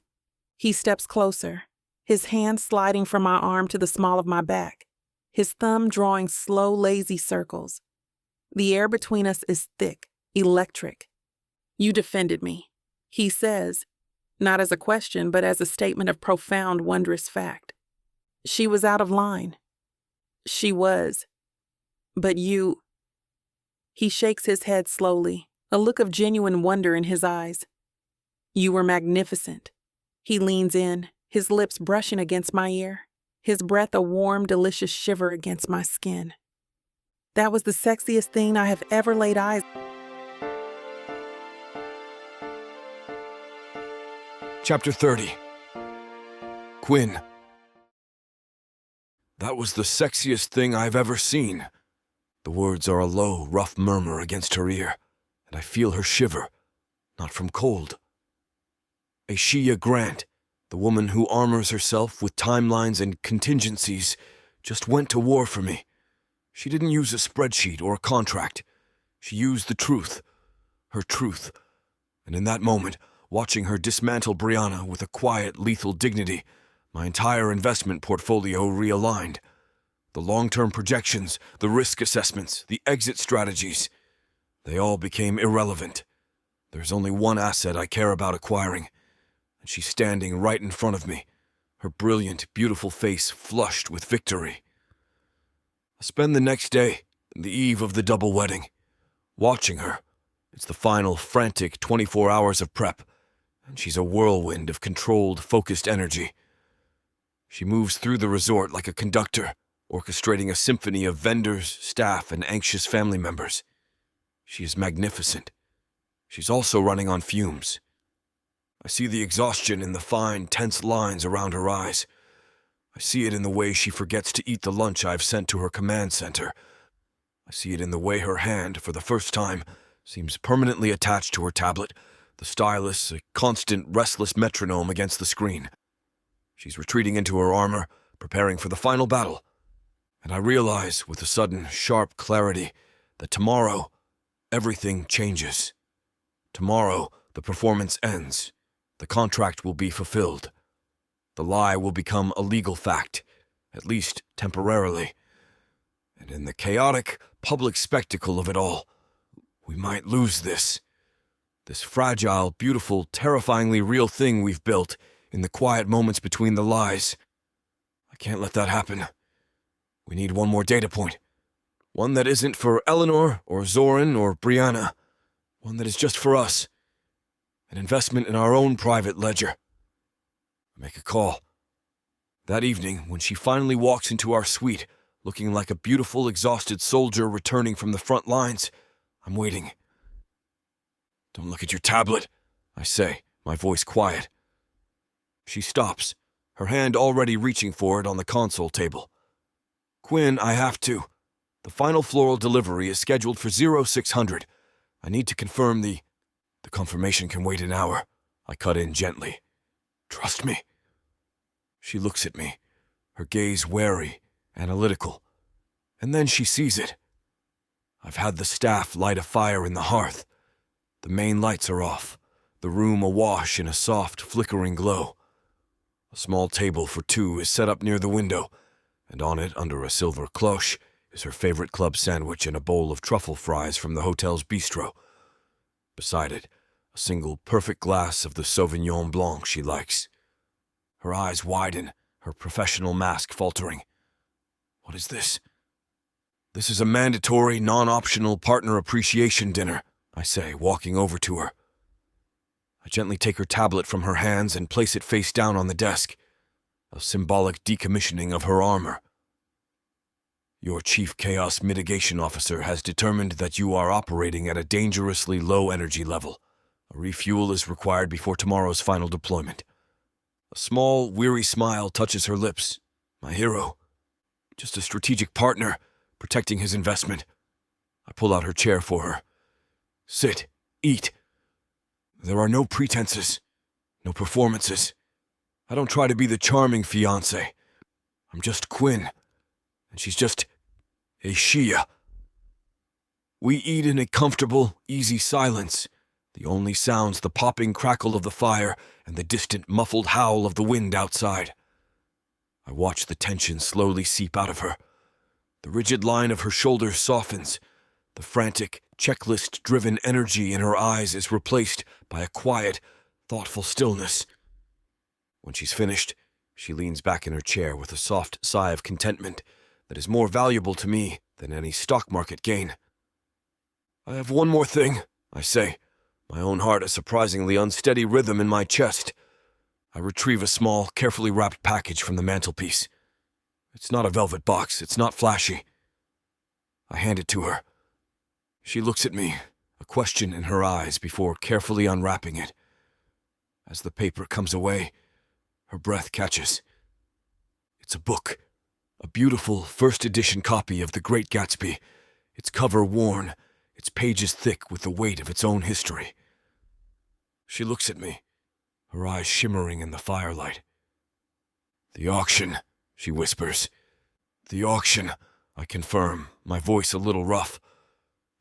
He steps closer, his hand sliding from my arm to the small of my back, his thumb drawing slow, lazy circles. The air between us is thick, electric. "You defended me," he says, not as a question, but as a statement of profound, wondrous fact. "She was out of line." "She was. But you—" He shakes his head slowly, a look of genuine wonder in his eyes. "You were magnificent." He leans in, his lips brushing against my ear, his breath a warm, delicious shiver against my skin. "That was the sexiest thing I have ever laid eyes on." Chapter 30. Quinn. That was the sexiest thing I've ever seen. The words are a low, rough murmur against her ear, and I feel her shiver, not from cold. Ashia Grant, the woman who armors herself with timelines and contingencies, just went to war for me. She didn't use a spreadsheet or a contract. She used the truth, her truth. And in that moment, watching her dismantle Brianna with a quiet, lethal dignity, my entire investment portfolio realigned. The long-term projections, the risk assessments, the exit strategies, they all became irrelevant. There's only one asset I care about acquiring, and she's standing right in front of me, her brilliant, beautiful face flushed with victory. I spend the next day, the eve of the double wedding, watching her. It's the final frantic 24 hours of prep, and she's a whirlwind of controlled, focused energy. She moves through the resort like a conductor, orchestrating a symphony of vendors, staff, and anxious family members. She is magnificent. She's also running on fumes. I see the exhaustion in the fine, tense lines around her eyes. I see it in the way she forgets to eat the lunch I've sent to her command center. I see it in the way her hand, for the first time, seems permanently attached to her tablet, the stylus a constant, restless metronome against the screen. She's retreating into her armor, preparing for the final battle. And I realize, with a sudden, sharp clarity, that tomorrow, everything changes. Tomorrow, the performance ends. The contract will be fulfilled. The lie will become a legal fact, at least temporarily. And in the chaotic, public spectacle of it all, we might lose this. This fragile, beautiful, terrifyingly real thing we've built in the quiet moments between the lies. I can't let that happen. We need one more data point. One that isn't for Eleanor or Zoran or Brianna. One that is just for us. An investment in our own private ledger. I make a call. That evening, when she finally walks into our suite, looking like a beautiful, exhausted soldier returning from the front lines, I'm waiting. "Don't look at your tablet," I say, my voice quiet. She stops, her hand already reaching for it on the console table. "Quinn, I have to. The final floral delivery is scheduled for 0600. I need to confirm the confirmation can wait an hour," I cut in gently. "Trust me." She looks at me, her gaze wary, analytical, and then she sees it. I've had the staff light a fire in the hearth. The main lights are off, the room awash in a soft, flickering glow. A small table for two is set up near the window, and on it, under a silver cloche, is her favorite club sandwich and a bowl of truffle fries from the hotel's bistro. Beside it, a single perfect glass of the Sauvignon Blanc she likes. Her eyes widen, her professional mask faltering. "What is this?" "This is a mandatory, non-optional partner appreciation dinner," I say, walking over to her. I gently take her tablet from her hands and place it face down on the desk, a symbolic decommissioning of her armor. Your Chief Chaos Mitigation Officer has determined that you are operating at a dangerously low energy level. A refuel is required before tomorrow's final deployment. A small, weary smile touches her lips. My hero. Just a strategic partner, protecting his investment. I pull out her chair for her. Sit. Eat. There are no pretenses. No performances. I don't try to be the charming fiancé. I'm just Quinn. And she's just a Shia. We eat in a comfortable, easy silence. The only sounds the popping crackle of the fire and the distant muffled howl of the wind outside. I watch the tension slowly seep out of her. The rigid line of her shoulders softens. The frantic, checklist-driven energy in her eyes is replaced by a quiet, thoughtful stillness. When she's finished, she leans back in her chair with a soft sigh of contentment that is more valuable to me than any stock market gain. I have one more thing, I say, my own heart a surprisingly unsteady rhythm in my chest. I retrieve a small, carefully wrapped package from the mantelpiece. It's not a velvet box, it's not flashy. I hand it to her. She looks at me, a question in her eyes before carefully unwrapping it. As the paper comes away, her breath catches. It's a book, a beautiful first edition copy of The Great Gatsby, its cover worn, its pages thick with the weight of its own history. She looks at me, her eyes shimmering in the firelight. The auction, she whispers. The auction, I confirm, my voice a little rough.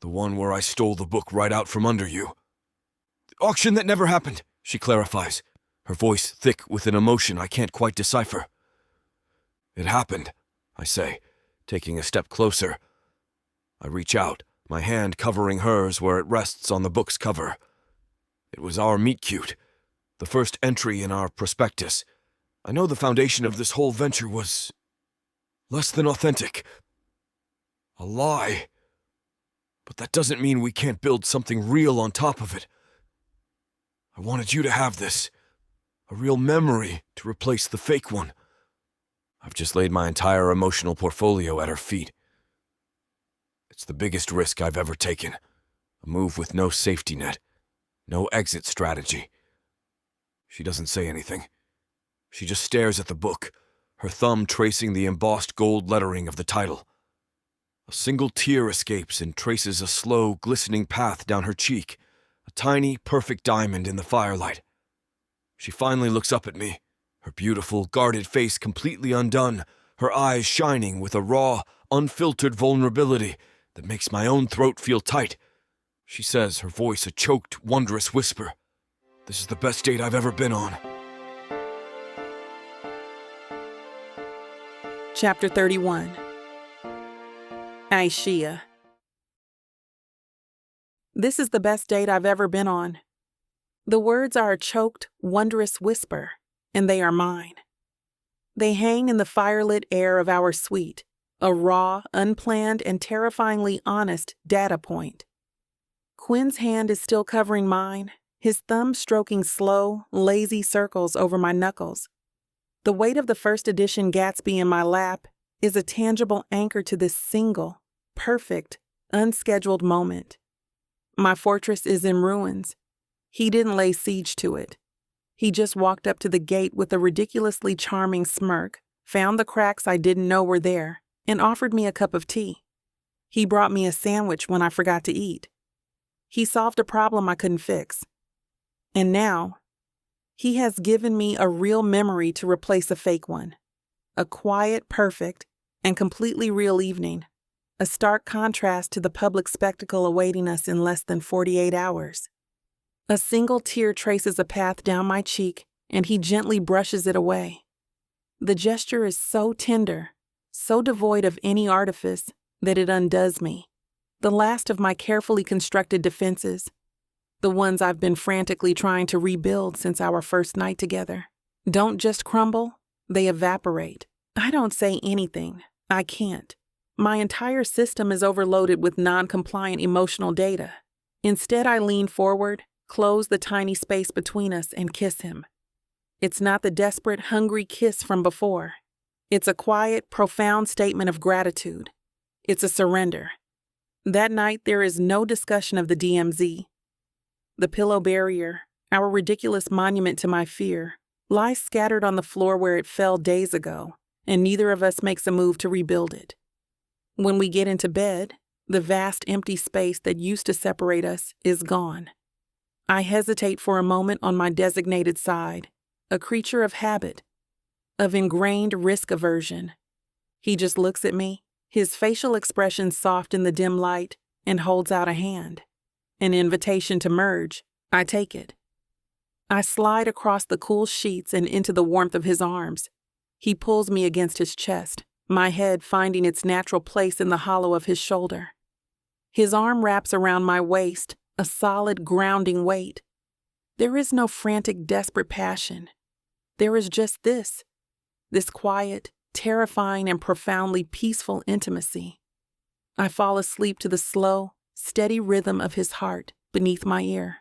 The one where I stole the book right out from under you. The auction that never happened, she clarifies, her voice thick with an emotion I can't quite decipher. It happened, I say, taking a step closer. I reach out, my hand covering hers where it rests on the book's cover. It was our meet-cute, the first entry in our prospectus. I know the foundation of this whole venture was less than authentic. A lie. But that doesn't mean we can't build something real on top of it. I wanted you to have this, a real memory to replace the fake one. I've just laid my entire emotional portfolio at her feet. It's the biggest risk I've ever taken, a move with no safety net, no exit strategy. She doesn't say anything. She just stares at the book, her thumb tracing the embossed gold lettering of the title. A single tear escapes and traces a slow, glistening path down her cheek, a tiny, perfect diamond in the firelight. She finally looks up at me, her beautiful, guarded face completely undone, her eyes shining with a raw, unfiltered vulnerability that makes my own throat feel tight. She says, her voice a choked, wondrous whisper, "This is the best date I've ever been on." Chapter 31. Aishia. This is the best date I've ever been on. The words are a choked, wondrous whisper, and they are mine. They hang in the firelit air of our suite, a raw, unplanned, and terrifyingly honest data point. Quinn's hand is still covering mine, his thumb stroking slow, lazy circles over my knuckles. The weight of the first edition Gatsby in my lap is a tangible anchor to this single, perfect, unscheduled moment. My fortress is in ruins. He didn't lay siege to it. He just walked up to the gate with a ridiculously charming smirk, found the cracks I didn't know were there, and offered me a cup of tea. He brought me a sandwich when I forgot to eat. He solved a problem I couldn't fix. And now, he has given me a real memory to replace a fake one. A quiet, perfect, and completely real evening. A stark contrast to the public spectacle awaiting us in less than 48 hours. A single tear traces a path down my cheek, and he gently brushes it away. The gesture is so tender, so devoid of any artifice, that it undoes me. The last of my carefully constructed defenses, the ones I've been frantically trying to rebuild since our first night together, don't just crumble, they evaporate. I don't say anything. I can't. My entire system is overloaded with non-compliant emotional data. Instead, I lean forward, close the tiny space between us, and kiss him. It's not the desperate, hungry kiss from before. It's a quiet, profound statement of gratitude. It's a surrender. That night, there is no discussion of the DMZ. The pillow barrier, our ridiculous monument to my fear, lies scattered on the floor where it fell days ago, and neither of us makes a move to rebuild it. When we get into bed, the vast empty space that used to separate us is gone. I hesitate for a moment on my designated side, a creature of habit, of ingrained risk aversion. He just looks at me, his facial expression soft in the dim light, and holds out a hand. An invitation to merge. I take it. I slide across the cool sheets and into the warmth of his arms. He pulls me against his chest, my head finding its natural place in the hollow of his shoulder. His arm wraps around my waist, a solid, grounding weight. There is no frantic, desperate passion. There is just this quiet, terrifying, and profoundly peaceful intimacy. I fall asleep to the slow, steady rhythm of his heart beneath my ear.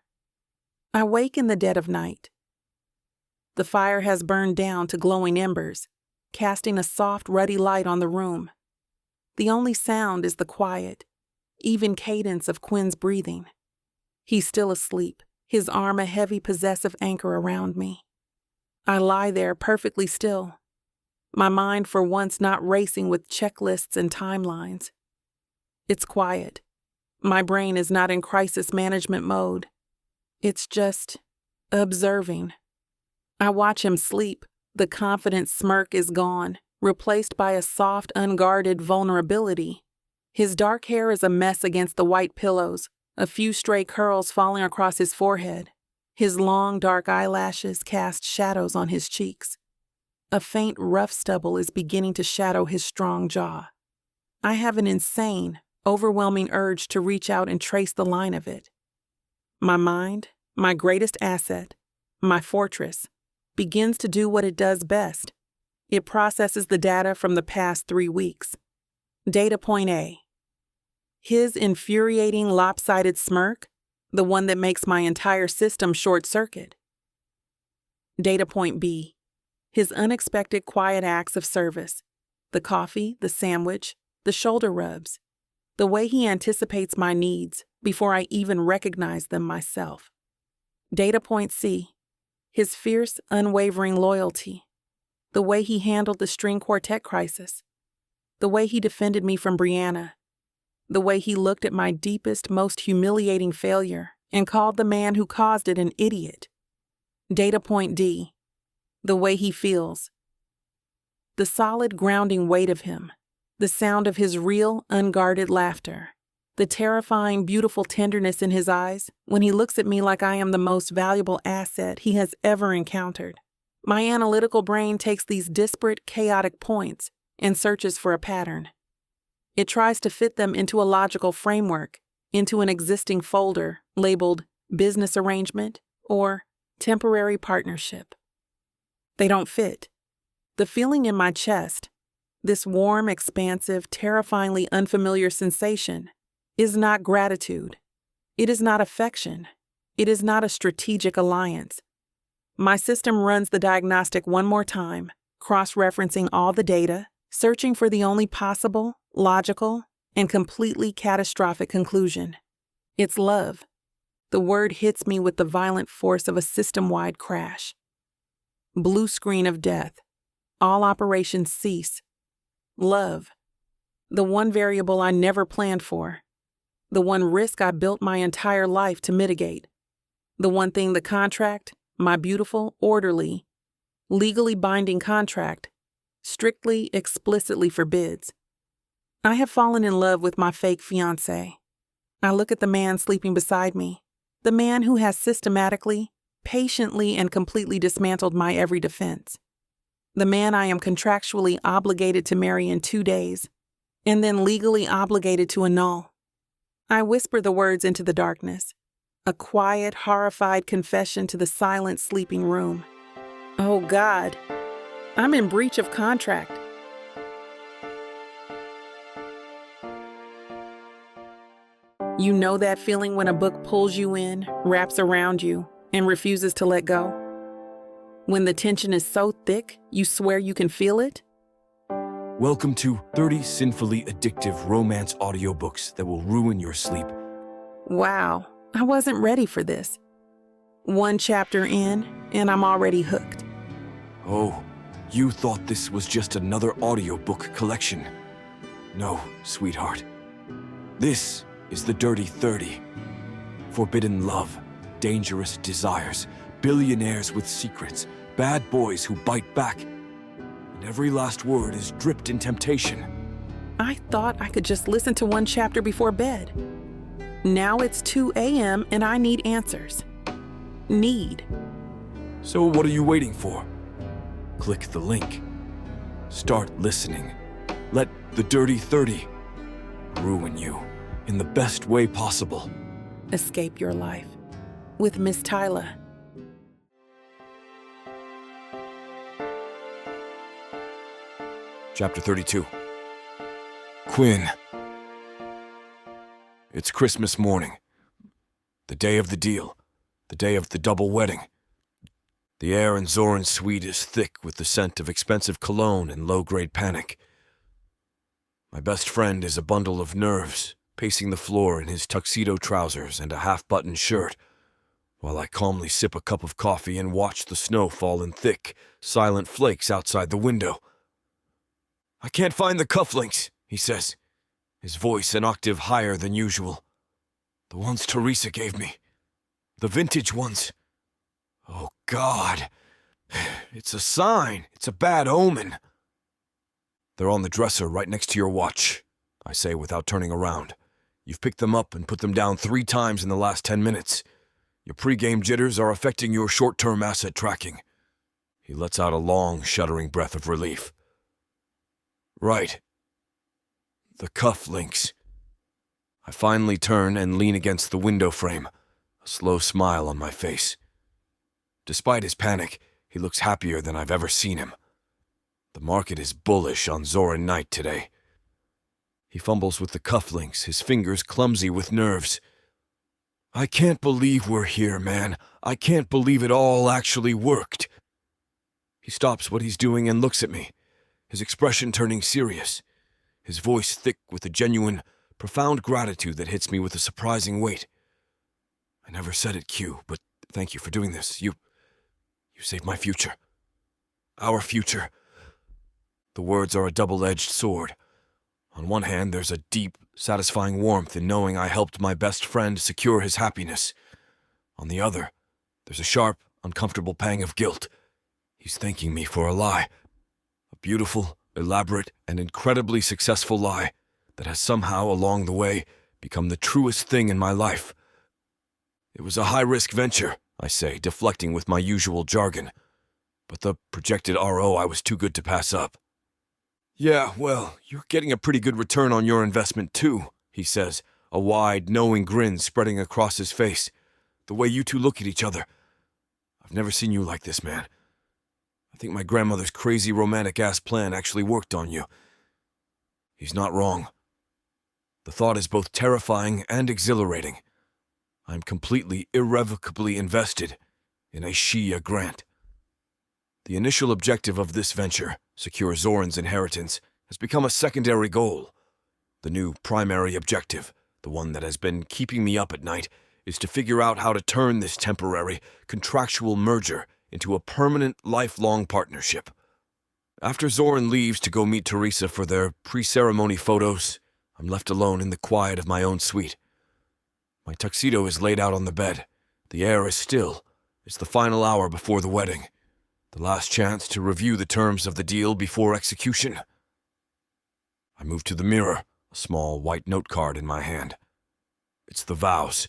I wake in the dead of night. The fire has burned down to glowing embers, casting a soft, ruddy light on the room. The only sound is the quiet, even cadence of Quinn's breathing. He's still asleep, his arm a heavy, possessive anchor around me. I lie there perfectly still, my mind for once not racing with checklists and timelines. It's quiet. My brain is not in crisis management mode. It's just observing. I watch him sleep. The confident smirk is gone, replaced by a soft, unguarded vulnerability. His dark hair is a mess against the white pillows, a few stray curls falling across his forehead. His long, dark eyelashes cast shadows on his cheeks. A faint, rough stubble is beginning to shadow his strong jaw. I have an insane, overwhelming urge to reach out and trace the line of it. My mind, my greatest asset, my fortress, begins to do what it does best. It processes the data from the past 3 weeks. Data point A. His infuriating, lopsided smirk, the one that makes my entire system short-circuit. Data point B. His unexpected quiet acts of service, the coffee, the sandwich, the shoulder rubs, the way he anticipates my needs before I even recognize them myself. Data point C. His fierce, unwavering loyalty, the way he handled the string quartet crisis, the way he defended me from Brianna, the way he looked at my deepest, most humiliating failure and called the man who caused it an idiot. Data point D. The way he feels. The solid, grounding weight of him, the sound of his real, unguarded laughter, the terrifying, beautiful tenderness in his eyes when he looks at me like I am the most valuable asset he has ever encountered. My analytical brain takes these disparate, chaotic points and searches for a pattern. It tries to fit them into a logical framework, into an existing folder labeled business arrangement or temporary partnership. They don't fit. The feeling in my chest, this warm, expansive, terrifyingly unfamiliar sensation, is not gratitude. It is not affection. It is not a strategic alliance. My system runs the diagnostic one more time, cross-referencing all the data, searching for the only possible, logical, and completely catastrophic conclusion. It's love. The word hits me with the violent force of a system-wide crash. Blue screen of death. All operations cease. Love. The one variable I never planned for. The one risk I built my entire life to mitigate. The one thing the contract, my beautiful, orderly, legally binding contract, strictly, explicitly forbids. I have fallen in love with my fake fiancé. I look at the man sleeping beside me, the man who has systematically, patiently, and completely dismantled my every defense. The man I am contractually obligated to marry in 2 days, and then legally obligated to annul. I whisper the words into the darkness, a quiet, horrified confession to the silent, sleeping room. Oh God, I'm in breach of contract. You know that feeling when a book pulls you in, wraps around you, and refuses to let go? When the tension is so thick, you swear you can feel it? Welcome to 30 sinfully addictive romance audiobooks that will ruin your sleep. Wow, I wasn't ready for this. One chapter in, and I'm already hooked. Oh, you thought this was just another audiobook collection. No, sweetheart. This is the Dirty 30. Forbidden love, dangerous desires, billionaires with secrets, bad boys who bite back. And every last word is dripped in temptation. I thought I could just listen to one chapter before bed. Now it's 2 a.m. and I need answers. Need. So what are you waiting for? Click the link. Start listening. Let the Dirty 30 ruin you in the best way possible. Escape your life with Miss Tyla. Chapter 32. Quinn. It's Christmas morning. The day of the deal. The day of the double wedding. The air in Zoran's suite is thick with the scent of expensive cologne and low-grade panic. My best friend is a bundle of nerves, pacing the floor in his tuxedo trousers and a half-buttoned shirt, while I calmly sip a cup of coffee and watch the snow fall in thick, silent flakes outside the window. "I can't find the cufflinks," he says, his voice an octave higher than usual. "The ones Teresa gave me. The vintage ones. Oh, God. It's a sign. It's a bad omen." "They're on the dresser right next to your watch," I say without turning around. "You've picked them up and put them down 3 times in the last 10 minutes. Your pregame jitters are affecting your short-term asset tracking." He lets out a long, shuddering breath of relief. "Right. The cufflinks." I finally turn and lean against the window frame, a slow smile on my face. Despite his panic, he looks happier than I've ever seen him. The market is bullish on Zoran Knight today. He fumbles with the cufflinks, his fingers clumsy with nerves. "I can't believe we're here, man. I can't believe it all actually worked." He stops what he's doing and looks at me, his expression turning serious, his voice thick with a genuine, profound gratitude that hits me with a surprising weight. "I never said it, Q, but thank you for doing this. You saved my future. Our future." The words are a double-edged sword. On one hand, there's a deep, satisfying warmth in knowing I helped my best friend secure his happiness. On the other, there's a sharp, uncomfortable pang of guilt. He's thanking me for a lie. A beautiful, elaborate, and incredibly successful lie that has somehow, along the way, become the truest thing in my life. "It was a high-risk venture," I say, deflecting with my usual jargon. "But the projected RO I was too good to pass up." "Yeah, well, you're getting a pretty good return on your investment, too," he says, a wide, knowing grin spreading across his face. "The way you two look at each other. I've never seen you like this, man. I think my grandmother's crazy romantic-ass plan actually worked on you." He's not wrong. The thought is both terrifying and exhilarating. I'm completely, irrevocably invested in a Shia grant. The initial objective of this venture, secure Zoran's inheritance, has become a secondary goal. The new primary objective, the one that has been keeping me up at night, is to figure out how to turn this temporary, contractual merger into a permanent, lifelong partnership. After Zoran leaves to go meet Teresa for their pre-ceremony photos, I'm left alone in the quiet of my own suite. My tuxedo is laid out on the bed. The air is still. It's the final hour before the wedding. The last chance to review the terms of the deal before execution. I move to the mirror, a small white note card in my hand. It's the vows.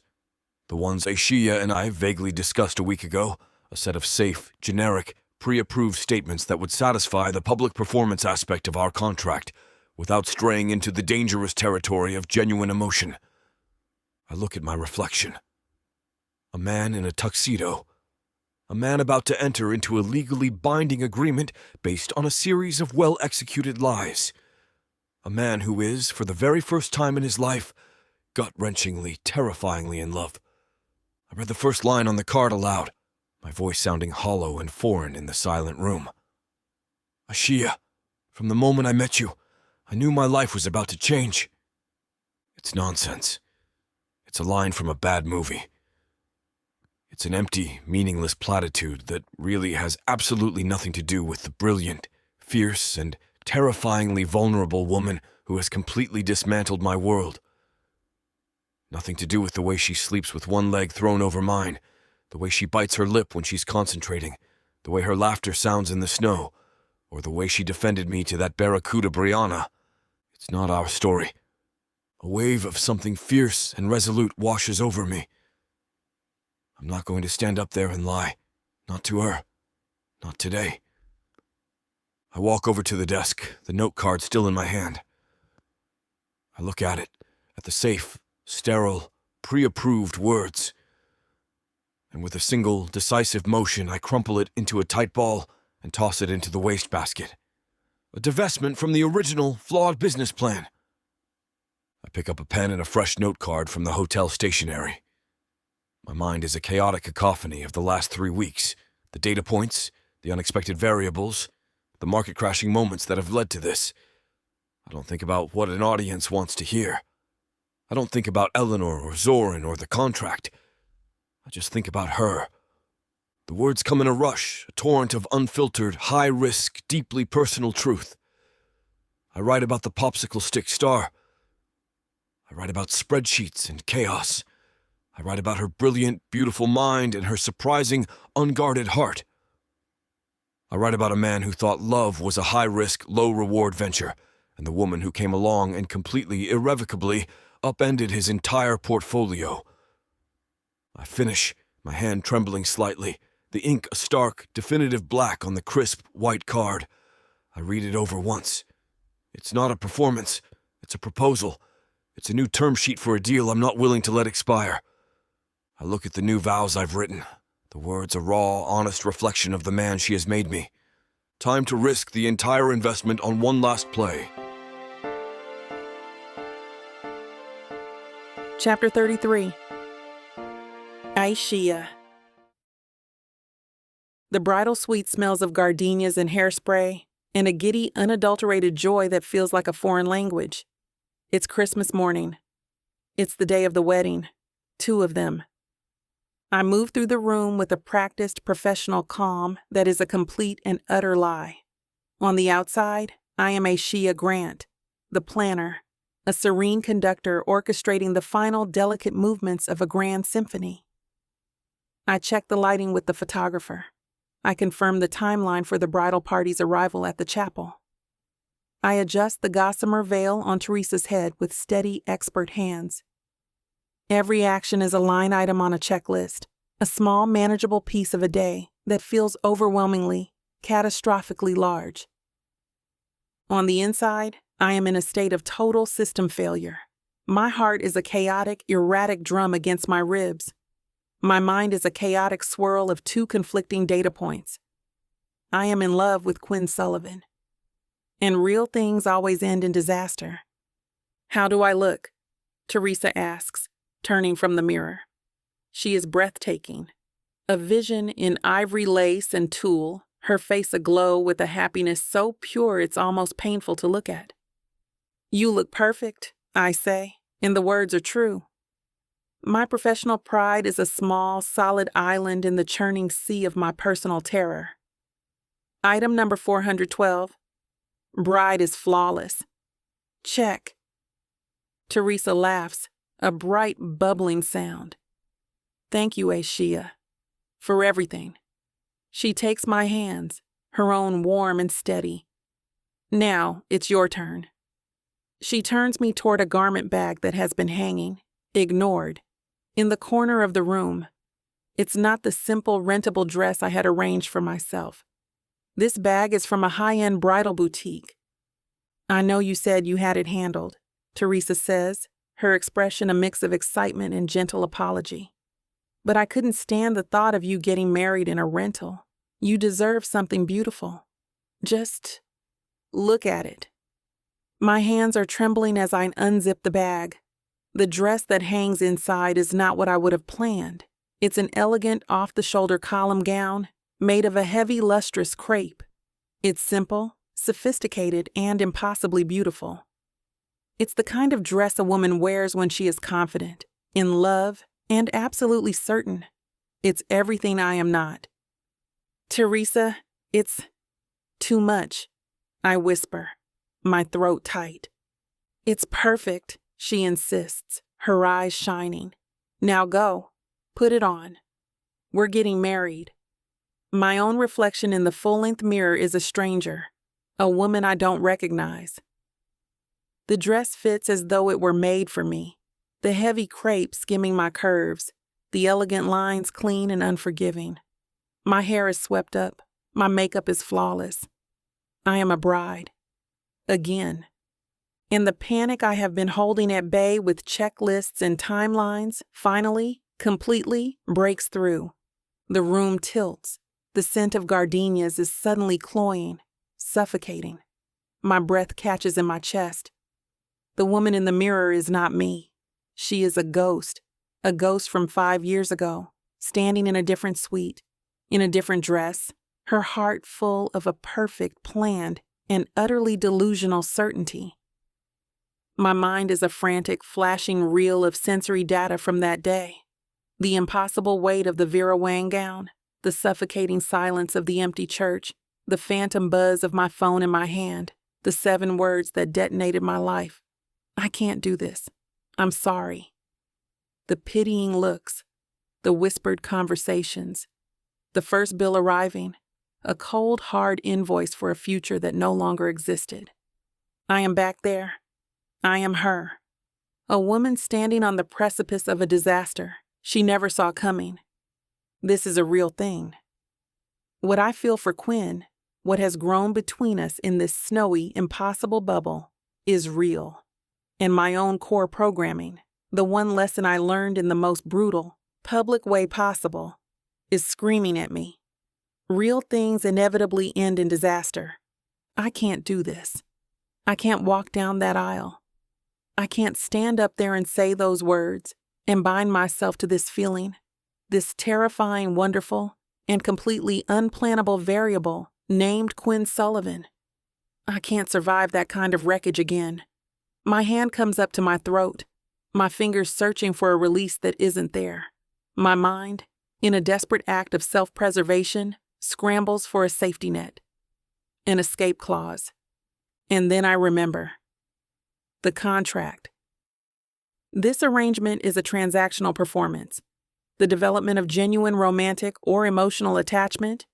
The ones Aishia and I vaguely discussed a week ago. A set of safe, generic, pre-approved statements that would satisfy the public performance aspect of our contract without straying into the dangerous territory of genuine emotion. I look at my reflection. A man in a tuxedo. A man about to enter into a legally binding agreement based on a series of well-executed lies. A man who is, for the very first time in his life, gut-wrenchingly, terrifyingly in love. I read the first line on the card aloud, my voice sounding hollow and foreign in the silent room. Ashia, from the moment I met you, I knew my life was about to change. It's nonsense. It's a line from a bad movie. It's an empty, meaningless platitude that really has absolutely nothing to do with the brilliant, fierce, and terrifyingly vulnerable woman who has completely dismantled my world. Nothing to do with the way she sleeps with one leg thrown over mine, the way she bites her lip when she's concentrating, the way her laughter sounds in the snow, or the way she defended me to that barracuda Brianna. It's not our story. A wave of something fierce and resolute washes over me. I'm not going to stand up there and lie. Not to her. Not today. I walk over to the desk, the note card still in my hand. I look at it, at the safe, sterile, pre-approved words. And with a single, decisive motion, I crumple it into a tight ball and toss it into the wastebasket. A divestment from the original, flawed business plan. I pick up a pen and a fresh note card from the hotel stationery. My mind is a chaotic cacophony of the last 3 weeks, the data points, the unexpected variables, the market-crashing moments that have led to this. I don't think about what an audience wants to hear. I don't think about Eleanor or Zoran or the contract. I just think about her. The words come in a rush, a torrent of unfiltered, high-risk, deeply personal truth. I write about the popsicle stick star. I write about spreadsheets and chaos. I write about her brilliant, beautiful mind and her surprising, unguarded heart. I write about a man who thought love was a high-risk, low-reward venture, and the woman who came along and completely, irrevocably upended his entire portfolio. I finish, my hand trembling slightly, the ink a stark, definitive black on the crisp, white card. I read it over once. It's not a performance. It's a proposal. It's a new term sheet for a deal I'm not willing to let expire. I look at the new vows I've written. The words a raw, honest reflection of the man she has made me. Time to risk the entire investment on one last play. Chapter 33. Aishia. The bridal suite smells of gardenias and hairspray, and a giddy, unadulterated joy that feels like a foreign language. It's Christmas morning. It's the day of the wedding. 2 of them. I move through the room with a practiced, professional calm that is a complete and utter lie. On the outside, I am Aishia Grant, the planner, a serene conductor orchestrating the final delicate movements of a grand symphony. I check the lighting with the photographer. I confirm the timeline for the bridal party's arrival at the chapel. I adjust the gossamer veil on Teresa's head with steady, expert hands. Every action is a line item on a checklist, a small, manageable piece of a day that feels overwhelmingly, catastrophically large. On the inside, I am in a state of total system failure. My heart is a chaotic, erratic drum against my ribs. My mind is a chaotic swirl of 2 conflicting data points. I am in love with Quinn Sullivan. And real things always end in disaster. How do I look? Teresa asks, turning from the mirror. She is breathtaking. A vision in ivory lace and tulle, her face aglow with a happiness so pure it's almost painful to look at. You look perfect, I say, and the words are true. My professional pride is a small, solid island in the churning sea of my personal terror. Item number 412. Bride is flawless. Check. Teresa laughs, a bright, bubbling sound. Thank you, Aishia, for everything. She takes my hands, her own warm and steady. Now, it's your turn. She turns me toward a garment bag that has been hanging, ignored, in the corner of the room. It's not the simple, rentable dress I had arranged for myself. This bag is from a high-end bridal boutique. I know you said you had it handled, Teresa says, her expression a mix of excitement and gentle apology. But I couldn't stand the thought of you getting married in a rental. You deserve something beautiful. Just look at it. My hands are trembling as I unzip the bag. The dress that hangs inside is not what I would have planned. It's an elegant, off-the-shoulder column gown made of a heavy, lustrous crepe. It's simple, sophisticated, and impossibly beautiful. It's the kind of dress a woman wears when she is confident, in love, and absolutely certain. It's everything I am not. Teresa, it's too much, I whisper, my throat tight. It's perfect, she insists, her eyes shining. Now go, put it on. We're getting married. My own reflection in the full-length mirror is a stranger, a woman I don't recognize. The dress fits as though it were made for me, the heavy crepe skimming my curves, the elegant lines clean and unforgiving. My hair is swept up, my makeup is flawless. I am a bride. Again. And the panic I have been holding at bay with checklists and timelines finally, completely breaks through. The room tilts. The scent of gardenias is suddenly cloying, suffocating. My breath catches in my chest. The woman in the mirror is not me. She is a ghost from 5 years ago, standing in a different suite, in a different dress, her heart full of a perfect, planned, and utterly delusional certainty. My mind is a frantic, flashing reel of sensory data from that day. The impossible weight of the Vera Wang gown, the suffocating silence of the empty church, the phantom buzz of my phone in my hand, the 7 words that detonated my life. I can't do this. I'm sorry. The pitying looks, the whispered conversations, the first bill arriving, a cold, hard invoice for a future that no longer existed. I am back there. I am her. A woman standing on the precipice of a disaster she never saw coming. This is a real thing. What I feel for Quinn, what has grown between us in this snowy, impossible bubble, is real. And my own core programming, the one lesson I learned in the most brutal, public way possible, is screaming at me. Real things inevitably end in disaster. I can't do this. I can't walk down that aisle. I can't stand up there and say those words and bind myself to this feeling, this terrifying, wonderful, and completely unplannable variable named Quinn Sullivan. I can't survive that kind of wreckage again. My hand comes up to my throat, my fingers searching for a release that isn't there. My mind, in a desperate act of self-preservation, scrambles for a safety net, an escape clause. And then I remember. The contract. This arrangement is a transactional performance. The development of genuine romantic or emotional attachment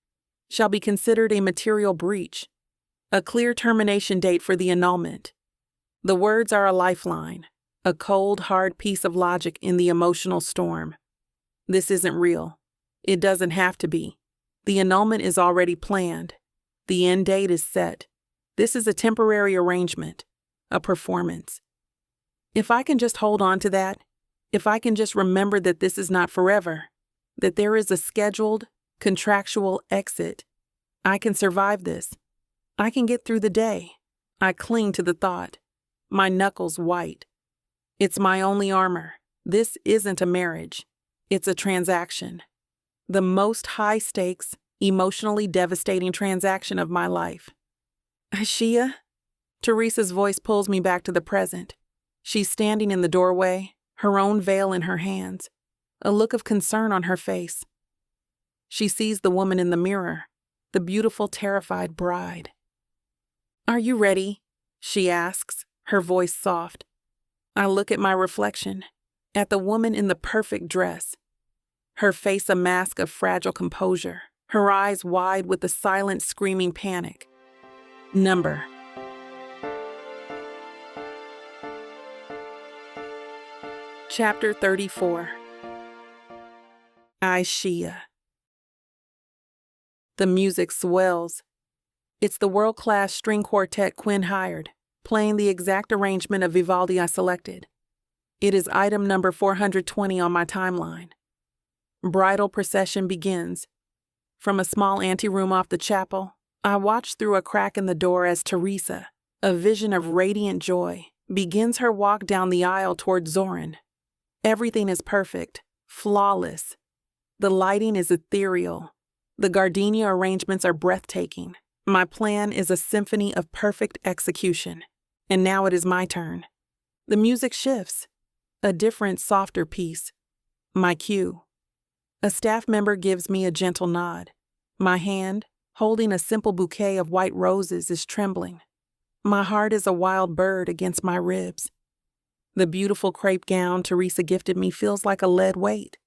shall be considered a material breach, a clear termination date for the annulment. The words are a lifeline, a cold, hard piece of logic in the emotional storm. This isn't real. It doesn't have to be. The annulment is already planned. The end date is set. This is a temporary arrangement, a performance. If I can just hold on to that, if I can just remember that this is not forever, that there is a scheduled, contractual exit, I can survive this. I can get through the day. I cling to the thought, my knuckles white. It's my only armor. This isn't a marriage. It's a transaction. The most high-stakes, emotionally devastating transaction of my life. Shia? Teresa's voice pulls me back to the present. She's standing in the doorway, her own veil in her hands, a look of concern on her face. She sees the woman in the mirror, the beautiful, terrified bride. Are you ready? She asks, her voice soft. I look at my reflection, at the woman in the perfect dress, her face a mask of fragile composure, her eyes wide with the silent, screaming panic. Number. Chapter 34. Shia. The music swells. It's the world-class string quartet Quinn hired, playing the exact arrangement of Vivaldi I selected. It is item number 420 on my timeline. Bridal procession begins. From a small anteroom off the chapel, I watch through a crack in the door as Teresa, a vision of radiant joy, begins her walk down the aisle toward Zoran. Everything is perfect, flawless. The lighting is ethereal. The gardenia arrangements are breathtaking. My plan is a symphony of perfect execution. And now it is my turn. The music shifts. A different, softer piece. My cue. A staff member gives me a gentle nod. My hand, holding a simple bouquet of white roses, is trembling. My heart is a wild bird against my ribs. The beautiful crepe gown Teresa gifted me feels like a lead weight.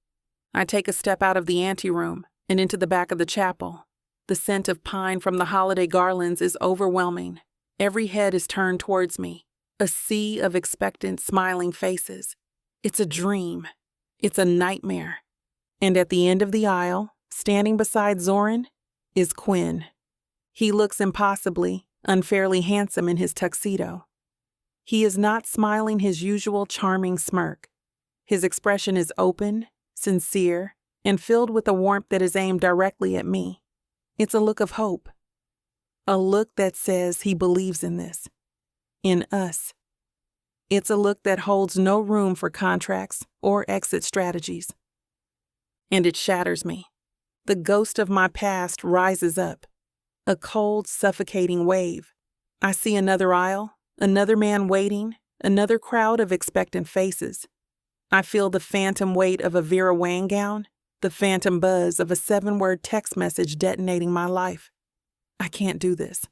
I take a step out of the anteroom and into the back of the chapel. The scent of pine from the holiday garlands is overwhelming. Every head is turned towards me, a sea of expectant, smiling faces. It's a dream. It's a nightmare. And at the end of the aisle, standing beside Zoran, is Quinn. He looks impossibly, unfairly handsome in his tuxedo. He is not smiling his usual charming smirk. His expression is open, sincere, and filled with a warmth that is aimed directly at me. It's a look of hope. A look that says he believes in this. In us. It's a look that holds no room for contracts or exit strategies. And it shatters me. The ghost of my past rises up. A cold, suffocating wave. I see another aisle, another man waiting, another crowd of expectant faces. I feel the phantom weight of a Vera Wang gown, the phantom buzz of a 7-word text message detonating my life. I can't do this.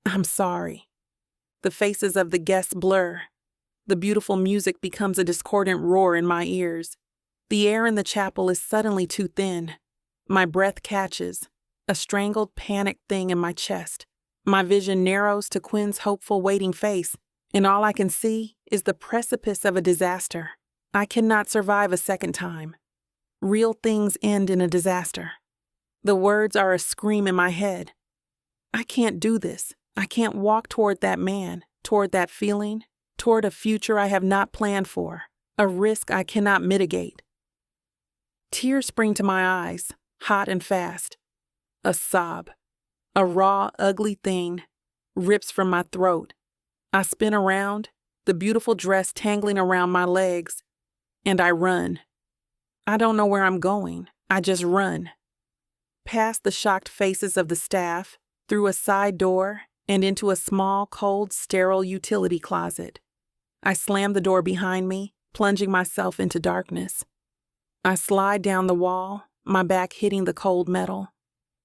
I'm sorry. The faces of the guests blur. The beautiful music becomes a discordant roar in my ears. The air in the chapel is suddenly too thin. My breath catches, a strangled panic thing in my chest. My vision narrows to Quinn's hopeful waiting face, and all I can see is the precipice of a disaster. I cannot survive a second time. Real things end in a disaster. The words are a scream in my head. I can't do this. I can't walk toward that man, toward that feeling, toward a future I have not planned for, a risk I cannot mitigate. Tears spring to my eyes, hot and fast. A sob, a raw, ugly thing, rips from my throat. I spin around, the beautiful dress tangling around my legs, and I run. I don't know where I'm going. I just run. Past the shocked faces of the staff, through a side door, and into a small, cold, sterile utility closet. I slam the door behind me, plunging myself into darkness. I slide down the wall, my back hitting the cold metal.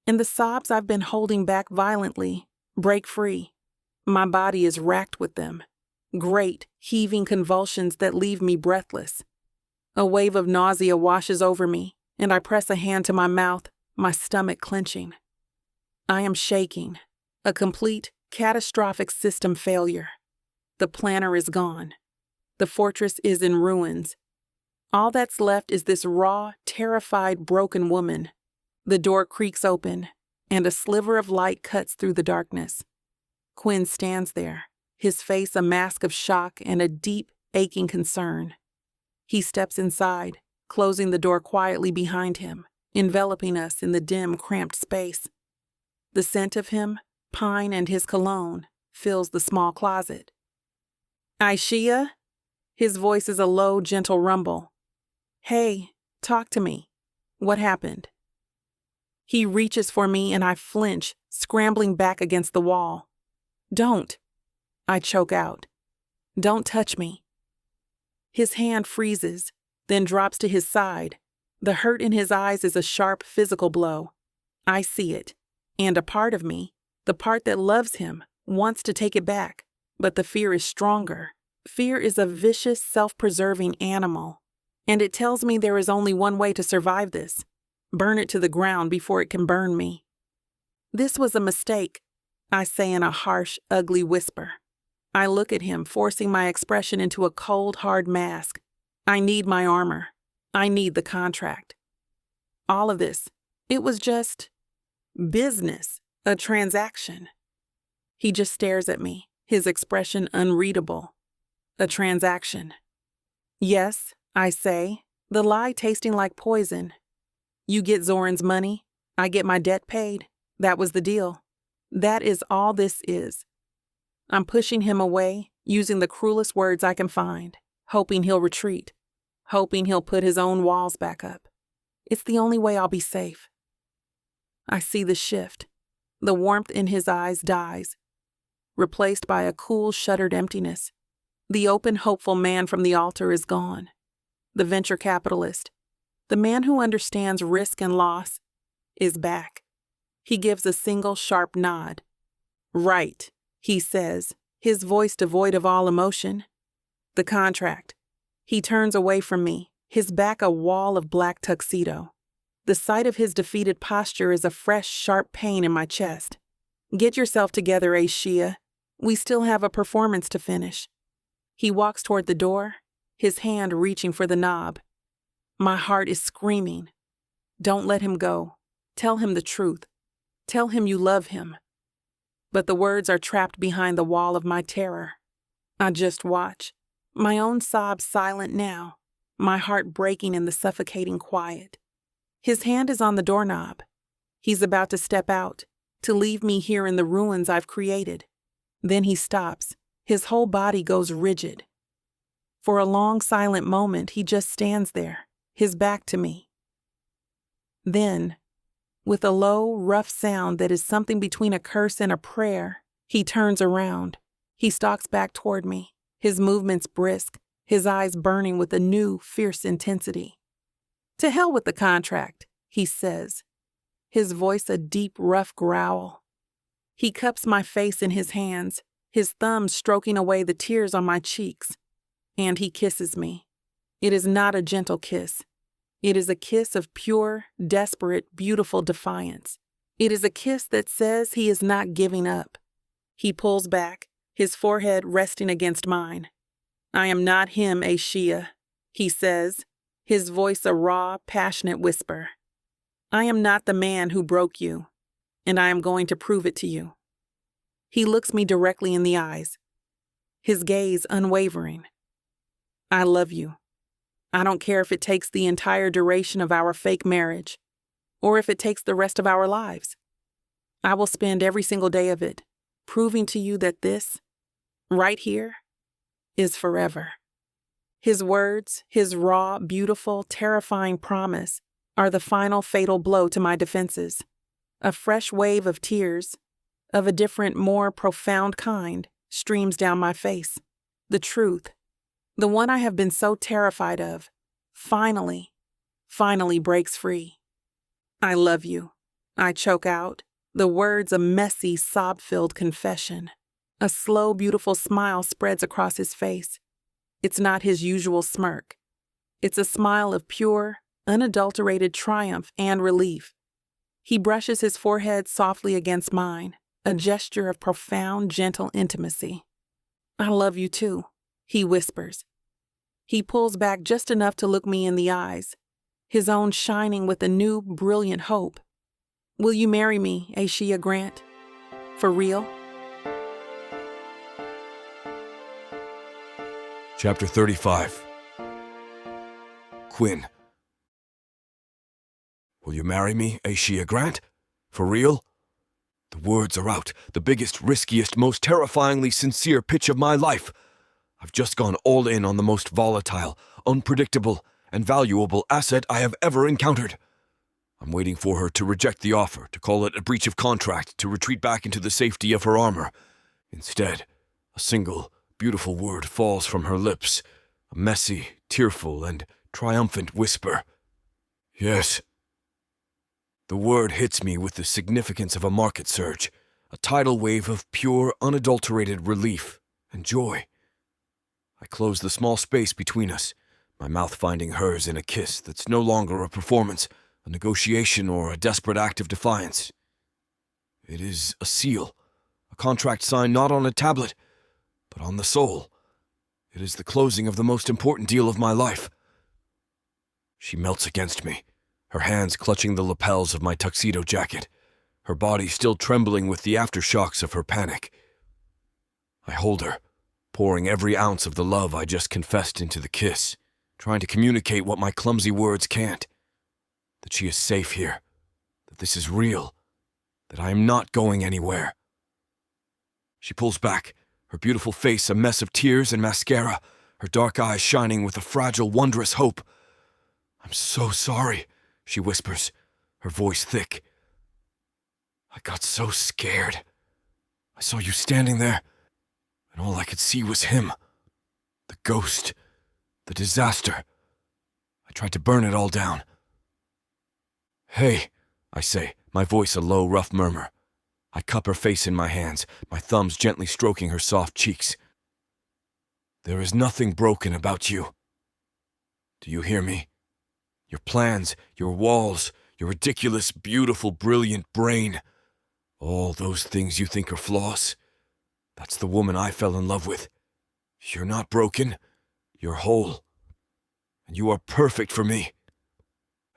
And the sobs I've been holding back violently break free. My body is racked with them. Great, heaving convulsions that leave me breathless. A wave of nausea washes over me, and I press a hand to my mouth, my stomach clenching. I am shaking. A complete, catastrophic system failure. The planner is gone. The fortress is in ruins. All that's left is this raw, terrified, broken woman. The door creaks open, and a sliver of light cuts through the darkness. Quinn stands there, his face a mask of shock and a deep, aching concern. He steps inside, closing the door quietly behind him, enveloping us in the dim, cramped space. The scent of him, pine and his cologne, fills the small closet. Aishia? His voice is a low, gentle rumble. Hey, talk to me. What happened? He reaches for me and I flinch, scrambling back against the wall. Don't. I choke out. Don't touch me. His hand freezes, then drops to his side. The hurt in his eyes is a sharp physical blow. I see it, and a part of me, the part that loves him, wants to take it back, but the fear is stronger. Fear is a vicious, self-preserving animal, and it tells me there is only one way to survive this. Burn it to the ground before it can burn me. This was a mistake, I say in a harsh, ugly whisper. I look at him, forcing my expression into a cold, hard mask. I need my armor. I need the contract. All of this, it was just business, a transaction. He just stares at me, his expression unreadable. A transaction. Yes, I say, the lie tasting like poison. You get Zoran's money, I get my debt paid. That was the deal. That is all this is. I'm pushing him away, using the cruelest words I can find, hoping he'll retreat, hoping he'll put his own walls back up. It's the only way I'll be safe. I see the shift. The warmth in his eyes dies, replaced by a cool, shuttered emptiness. The open, hopeful man from the altar is gone. The venture capitalist, the man who understands risk and loss, is back. He gives a single sharp nod. Right, he says, his voice devoid of all emotion. The contract. He turns away from me, his back a wall of black tuxedo. The sight of his defeated posture is a fresh, sharp pain in my chest. Get yourself together, Shia. We still have a performance to finish. He walks toward the door, his hand reaching for the knob. My heart is screaming. Don't let him go. Tell him the truth. Tell him you love him. But the words are trapped behind the wall of my terror. I just watch, my own sobs silent now, my heart breaking in the suffocating quiet. His hand is on the doorknob. He's about to step out, to leave me here in the ruins I've created. Then he stops. His whole body goes rigid. For a long, silent moment, he just stands there, his back to me. Then, with a low, rough sound that is something between a curse and a prayer, he turns around. He stalks back toward me, his movements brisk, his eyes burning with a new, fierce intensity. To hell with the contract, he says, his voice a deep, rough growl. He cups my face in his hands, his thumbs stroking away the tears on my cheeks, and he kisses me. It is not a gentle kiss. It is a kiss of pure, desperate, beautiful defiance. It is a kiss that says he is not giving up. He pulls back, his forehead resting against mine. I am not him, Shia, he says, his voice a raw, passionate whisper. I am not the man who broke you, and I am going to prove it to you. He looks me directly in the eyes, his gaze unwavering. I love you. I don't care if it takes the entire duration of our fake marriage, or if it takes the rest of our lives. I will spend every single day of it, proving to you that this, right here, is forever. His words, his raw, beautiful, terrifying promise, are the final fatal blow to my defenses. A fresh wave of tears, of a different, more profound kind, streams down my face. The truth, the one I have been so terrified of, finally breaks free. I love you, I choke out, the words a messy, sob-filled confession. A slow, beautiful smile spreads across his face. It's not his usual smirk. It's a smile of pure, unadulterated triumph and relief. He brushes his forehead softly against mine, a gesture of profound, gentle intimacy. I love you too, he whispers. He pulls back just enough to look me in the eyes, his own shining with a new, brilliant hope. Will you marry me, Shia Grant? For real? Chapter 35. Quinn. Will you marry me, Shia Grant? For real? The words are out, the biggest, riskiest, most terrifyingly sincere pitch of my life. I've just gone all in on the most volatile, unpredictable, and valuable asset I have ever encountered. I'm waiting for her to reject the offer, to call it a breach of contract, to retreat back into the safety of her armor. Instead, a single, beautiful word falls from her lips, a messy, tearful, and triumphant whisper. Yes. The word hits me with the significance of a market surge, a tidal wave of pure, unadulterated relief and joy. I close the small space between us, my mouth finding hers in a kiss that's no longer a performance, a negotiation, or a desperate act of defiance. It is a seal, a contract signed not on a tablet, but on the soul. It is the closing of the most important deal of my life. She melts against me, her hands clutching the lapels of my tuxedo jacket, her body still trembling with the aftershocks of her panic. I hold her, pouring every ounce of the love I just confessed into the kiss, trying to communicate what my clumsy words can't. That she is safe here, that this is real, that I am not going anywhere. She pulls back, her beautiful face a mess of tears and mascara, her dark eyes shining with a fragile, wondrous hope. "I'm so sorry," she whispers, her voice thick. "I got so scared. I saw you standing there, and all I could see was him. The ghost. The disaster. I tried to burn it all down." "Hey," I say, my voice a low, rough murmur. I cup her face in my hands, my thumbs gently stroking her soft cheeks. "There is nothing broken about you. Do you hear me? Your plans, your walls, your ridiculous, beautiful, brilliant brain, all those things you think are flaws, that's the woman I fell in love with. You're not broken. You're whole. And you are perfect for me."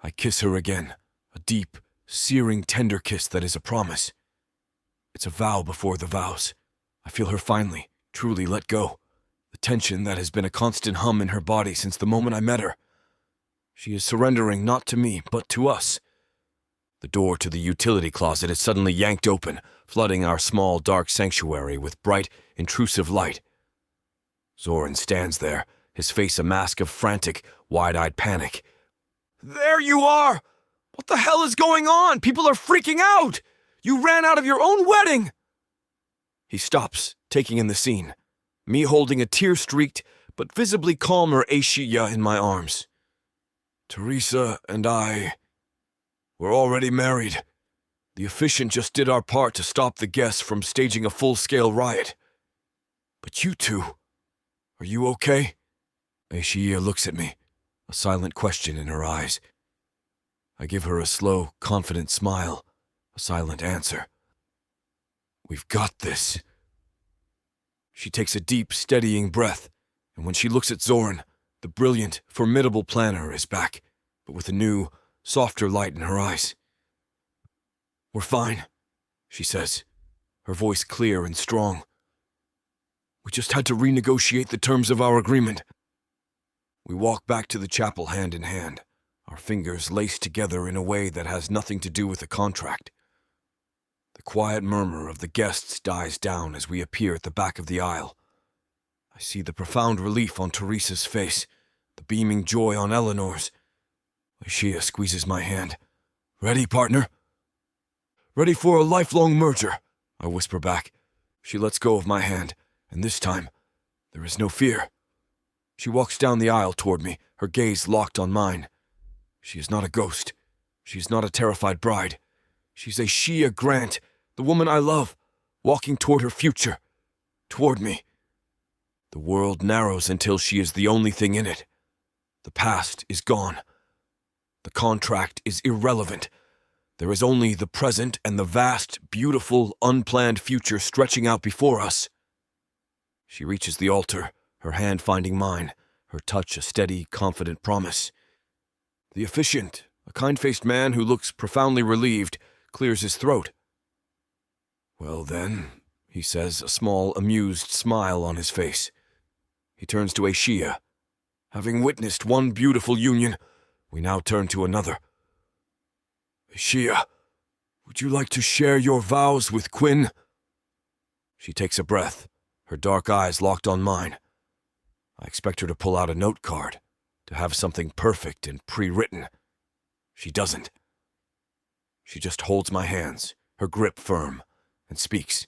I kiss her again, a deep, searing, tender kiss that is a promise. It's a vow before the vows. I feel her finally, truly let go. The tension that has been a constant hum in her body since the moment I met her. She is surrendering not to me, but to us. The door to the utility closet is suddenly yanked open, flooding our small, dark sanctuary with bright, intrusive light. Zoran stands there, his face a mask of frantic, wide-eyed panic. "There you are! What the hell is going on? People are freaking out! You ran out of your own wedding!" He stops, taking in the scene, me holding a tear-streaked but visibly calmer Aishiya in my arms. "Teresa and I, we're already married. The officiant just did our part to stop the guests from staging a full-scale riot. But you two, are you okay?" Aishiya looks at me, a silent question in her eyes. I give her a slow, confident smile, a silent answer. "We've got this." She takes a deep, steadying breath, and when she looks at Zoran, the brilliant, formidable planner is back, but with a new, softer light in her eyes. "We're fine," she says, her voice clear and strong. "We just had to renegotiate the terms of our agreement." We walk back to the chapel hand in hand, our fingers laced together in a way that has nothing to do with the contract. The quiet murmur of the guests dies down as we appear at the back of the aisle. I see the profound relief on Teresa's face, the beaming joy on Eleanor's. Aishiya squeezes my hand. "Ready, partner?" "Ready for a lifelong merger," I whisper back. She lets go of my hand, and this time, there is no fear. She walks down the aisle toward me, her gaze locked on mine. She is not a ghost. She is not a terrified bride. She's Aishiya Grant, the woman I love, walking toward her future, toward me. The world narrows until she is the only thing in it. The past is gone. The contract is irrelevant. There is only the present and the vast, beautiful, unplanned future stretching out before us. She reaches the altar, her hand finding mine, her touch a steady, confident promise. The officiant, a kind-faced man who looks profoundly relieved, clears his throat. "Well then," he says, a small, amused smile on his face. He turns to Aishiya. "Having witnessed one beautiful union, we now turn to another. Aishiya, would you like to share your vows with Quinn?" She takes a breath, her dark eyes locked on mine. I expect her to pull out a note card, to have something perfect and pre-written. She doesn't. She just holds my hands, her grip firm, and speaks.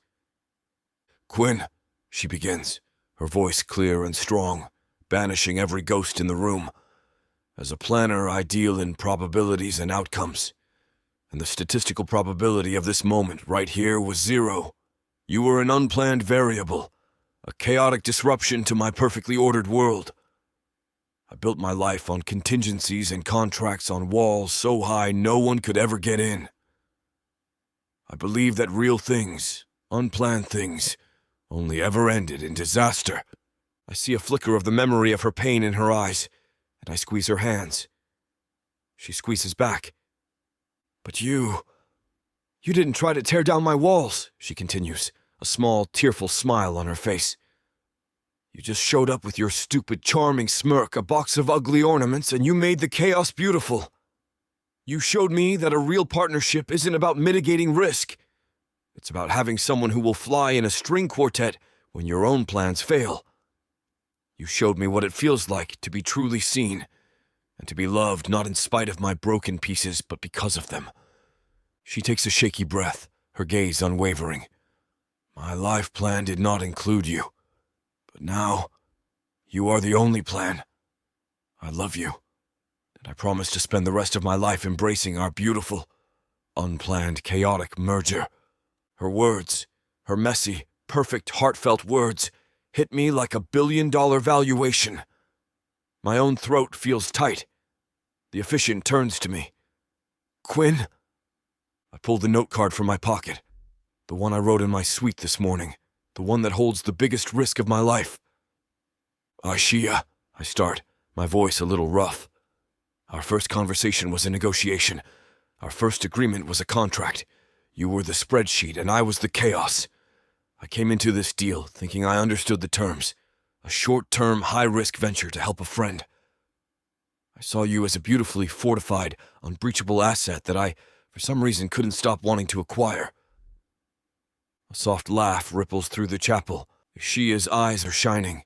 "Quinn," she begins, her voice clear and strong, banishing every ghost in the room. "As a planner, I deal in probabilities and outcomes. And the statistical probability of this moment right here was 0. You were an unplanned variable, a chaotic disruption to my perfectly ordered world. I built my life on contingencies and contracts on walls so high no one could ever get in. I believe that real things, unplanned things, only ever ended in disaster." I see a flicker of the memory of her pain in her eyes, and I squeeze her hands. She squeezes back. "But you didn't try to tear down my walls," she continues, a small, tearful smile on her face. "You just showed up with your stupid, charming smirk, a box of ugly ornaments, and you made the chaos beautiful. You showed me that a real partnership isn't about mitigating risk. It's about having someone who will fly in a string quartet when your own plans fail. You showed me what it feels like to be truly seen, and to be loved not in spite of my broken pieces, but because of them. She takes a shaky breath, her gaze unwavering. My life plan did not include you, but now you are the only plan. I love you, and I promise to spend the rest of my life embracing our beautiful, unplanned, chaotic merger. Her words, her messy, perfect, heartfelt words, hit me like $1 billion valuation. My own throat feels tight. The officiant turns to me. Quinn? I pull the note card from my pocket, the one I wrote in my suite this morning, the one that holds the biggest risk of my life. Aishia, I start, my voice a little rough. Our first conversation was a negotiation. Our first agreement was a contract. You were the spreadsheet and I was the chaos. I came into this deal thinking I understood the terms, a short-term, high-risk venture to help a friend. I saw you as a beautifully fortified, unbreachable asset that I, for some reason, couldn't stop wanting to acquire. A soft laugh ripples through the chapel. Shia's eyes are shining.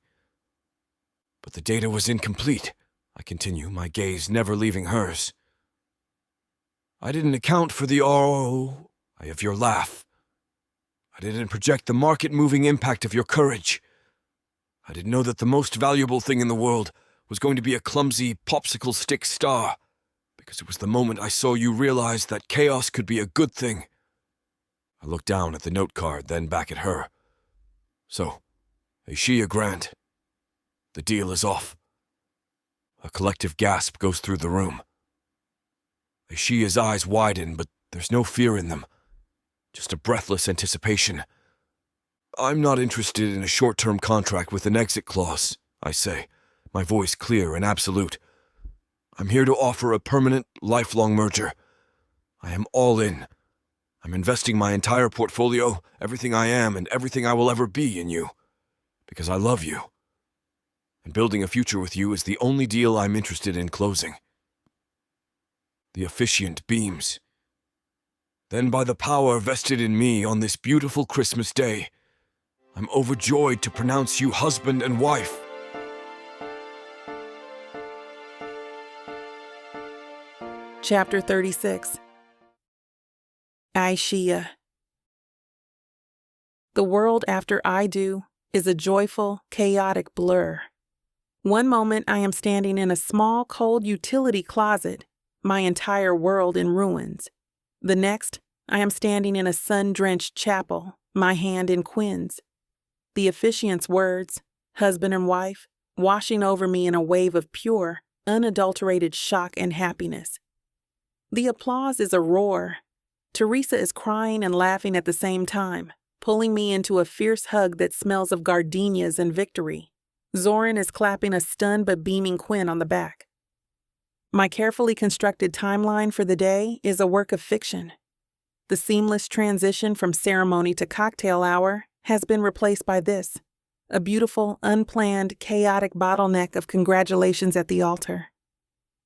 But the data was incomplete, I continue, my gaze never leaving hers. I didn't account for the ROI of your laugh. I didn't project the market-moving impact of your courage. I didn't know that the most valuable thing in the world was going to be a clumsy popsicle stick star, because it was the moment I saw you realize that chaos could be a good thing. I looked down at the note card, then back at her. So, Aishia Grant, the deal is off. A collective gasp goes through the room. Aishia's eyes widen, but there's no fear in them. Just a breathless anticipation. I'm not interested in a short-term contract with an exit clause, I say, my voice clear and absolute. I'm here to offer a permanent, lifelong merger. I am all in. I'm investing my entire portfolio, everything I am and everything I will ever be in you, because I love you. And building a future with you is the only deal I'm interested in closing. The officiant beams. Then by the power vested in me on this beautiful Christmas day, I'm overjoyed to pronounce you husband and wife. Chapter 36. Aishia. The world after I do is a joyful, chaotic blur. One moment I am standing in a small, cold utility closet, my entire world in ruins. The next, I am standing in a sun-drenched chapel, my hand in Quinn's. The officiant's words, husband and wife, washing over me in a wave of pure, unadulterated shock and happiness. The applause is a roar. Teresa is crying and laughing at the same time, pulling me into a fierce hug that smells of gardenias and victory. Zoran is clapping a stunned but beaming Quinn on the back. My carefully constructed timeline for the day is a work of fiction. The seamless transition from ceremony to cocktail hour has been replaced by this, a beautiful, unplanned, chaotic bottleneck of congratulations at the altar.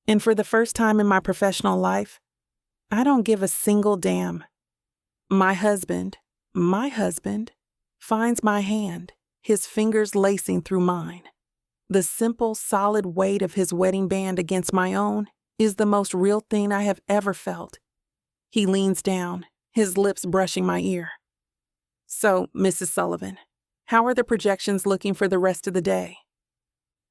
And for the first time in my professional life, I don't give a single damn. My husband, finds my hand, his fingers lacing through mine. The simple, solid weight of his wedding band against my own is the most real thing I have ever felt. He leans down, his lips brushing my ear. So, Mrs. Sullivan, how are the projections looking for the rest of the day?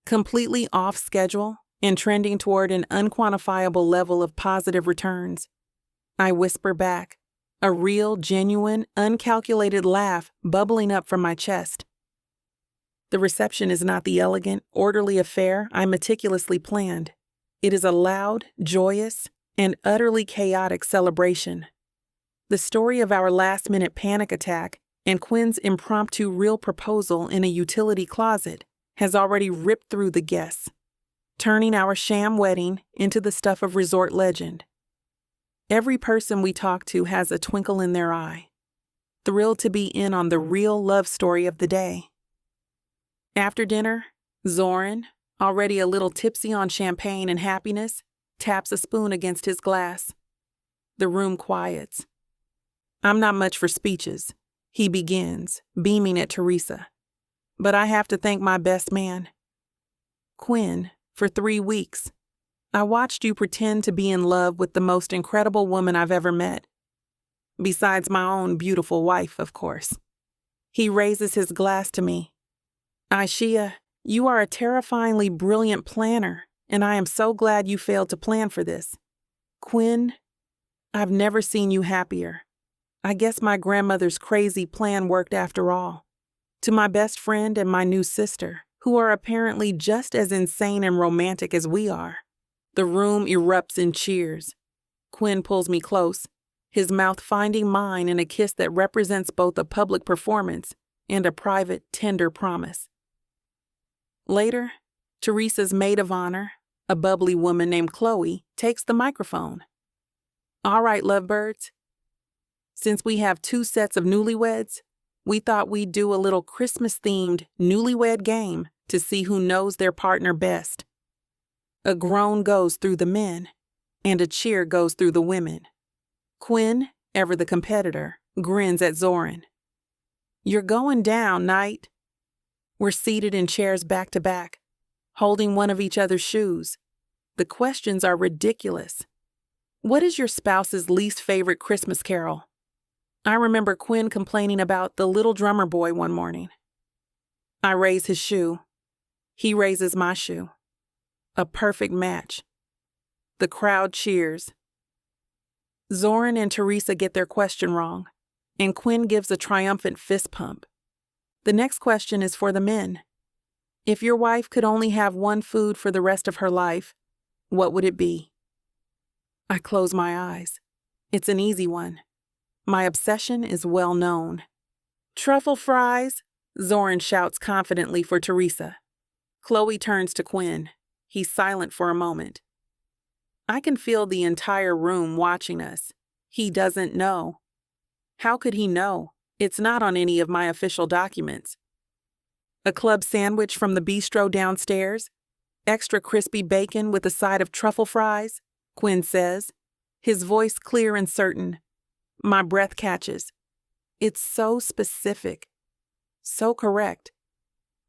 Completely off schedule and trending toward an unquantifiable level of positive returns. I whisper back, a real, genuine, uncalculated laugh bubbling up from my chest. The reception is not the elegant, orderly affair I meticulously planned. It is a loud, joyous, and utterly chaotic celebration. The story of our last-minute panic attack and Quinn's impromptu real proposal in a utility closet has already ripped through the guests, turning our sham wedding into the stuff of resort legend. Every person we talk to has a twinkle in their eye, thrilled to be in on the real love story of the day. After dinner, Zoran, already a little tipsy on champagne and happiness, taps a spoon against his glass. The room quiets. I'm not much for speeches. He begins, beaming at Teresa. but I have to thank my best man. Quinn, for 3 weeks, I watched you pretend to be in love with the most incredible woman I've ever met. Besides my own beautiful wife, of course. He raises his glass to me. Aishia, you are a terrifyingly brilliant planner, and I am so glad you failed to plan for this. Quinn, I've never seen you happier. I guess my grandmother's crazy plan worked after all. To my best friend and my new sister, who are apparently just as insane and romantic as we are. The room erupts in cheers. Quinn pulls me close, his mouth finding mine in a kiss that represents both a public performance and a private, tender promise. Later, Teresa's maid of honor, a bubbly woman named Chloe, takes the microphone. All right, lovebirds. Since we have 2 sets of newlyweds, we thought we'd do a little Christmas-themed newlywed game to see who knows their partner best. A groan goes through the men, and a cheer goes through the women. Quinn, ever the competitor, grins at Zoran. You're going down, Knight. We're seated in chairs back to back, holding one of each other's shoes. The questions are ridiculous. What is your spouse's least favorite Christmas carol? I remember Quinn complaining about the little drummer boy one morning. I raise his shoe. He raises my shoe. A perfect match. The crowd cheers. Zoran and Teresa get their question wrong, and Quinn gives a triumphant fist pump. The next question is for the men. If your wife could only have one food for the rest of her life, what would it be? I close my eyes. It's an easy one. My obsession is well known. Truffle fries, Zoran shouts confidently for Teresa. Chloe turns to Quinn. He's silent for a moment. I can feel the entire room watching us. He doesn't know. How could he know? It's not on any of my official documents. A club sandwich from the bistro downstairs? Extra crispy bacon with a side of truffle fries? Quinn says, his voice clear and certain. My breath catches. It's so specific. So correct.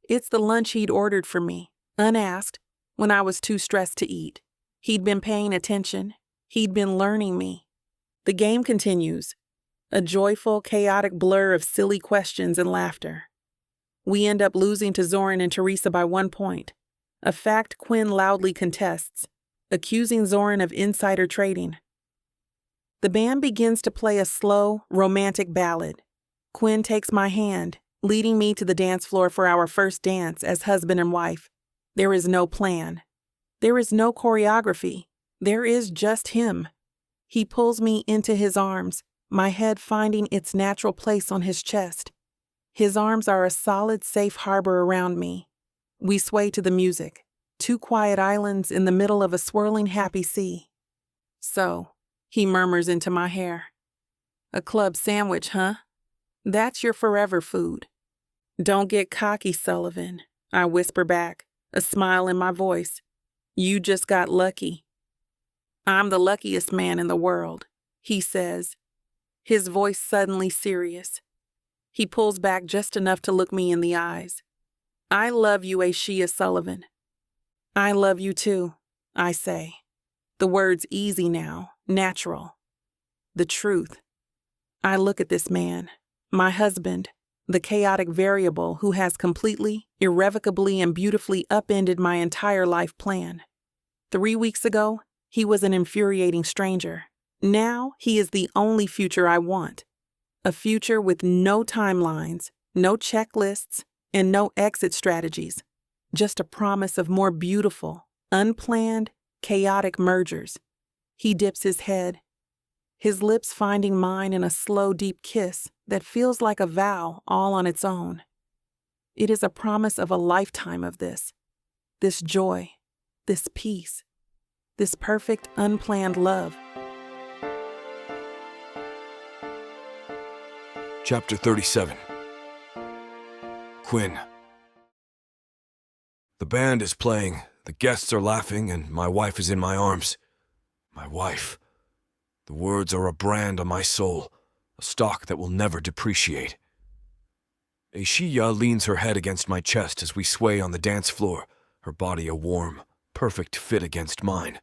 It's the lunch he'd ordered for me, unasked, when I was too stressed to eat. He'd been paying attention. He'd been learning me. The game continues. A joyful, chaotic blur of silly questions and laughter. We end up losing to Zoran and Teresa by 1 point, a fact Quinn loudly contests, accusing Zoran of insider trading. The band begins to play a slow, romantic ballad. Quinn takes my hand, leading me to the dance floor for our first dance as husband and wife. There is no plan. There is no choreography. There is just him. He pulls me into his arms, my head finding its natural place on his chest. His arms are a solid, safe harbor around me. We sway to the music, 2 quiet islands in the middle of a swirling happy sea. So, he murmurs into my hair. A club sandwich, huh? That's your forever food. Don't get cocky, Sullivan, I whisper back, a smile in my voice. You just got lucky. I'm the luckiest man in the world, he says, his voice suddenly serious. He pulls back just enough to look me in the eyes. I love you, Aishia Sullivan. I love you too, I say. The words easy now, natural. The truth. I look at this man, my husband, the chaotic variable who has completely, irrevocably, and beautifully upended my entire life plan. 3 weeks ago, he was an infuriating stranger. Now, he is the only future I want. A future with no timelines, no checklists, and no exit strategies. Just a promise of more beautiful, unplanned, chaotic mergers. He dips his head, his lips finding mine in a slow, deep kiss that feels like a vow all on its own. It is a promise of a lifetime of this joy, this peace, this perfect, unplanned love. Chapter 37. Quinn. The band is playing, the guests are laughing, and my wife is in my arms. My wife. The words are a brand on my soul, a stock that will never depreciate. Aishiya leans her head against my chest as we sway on the dance floor, her body a warm, perfect fit against mine.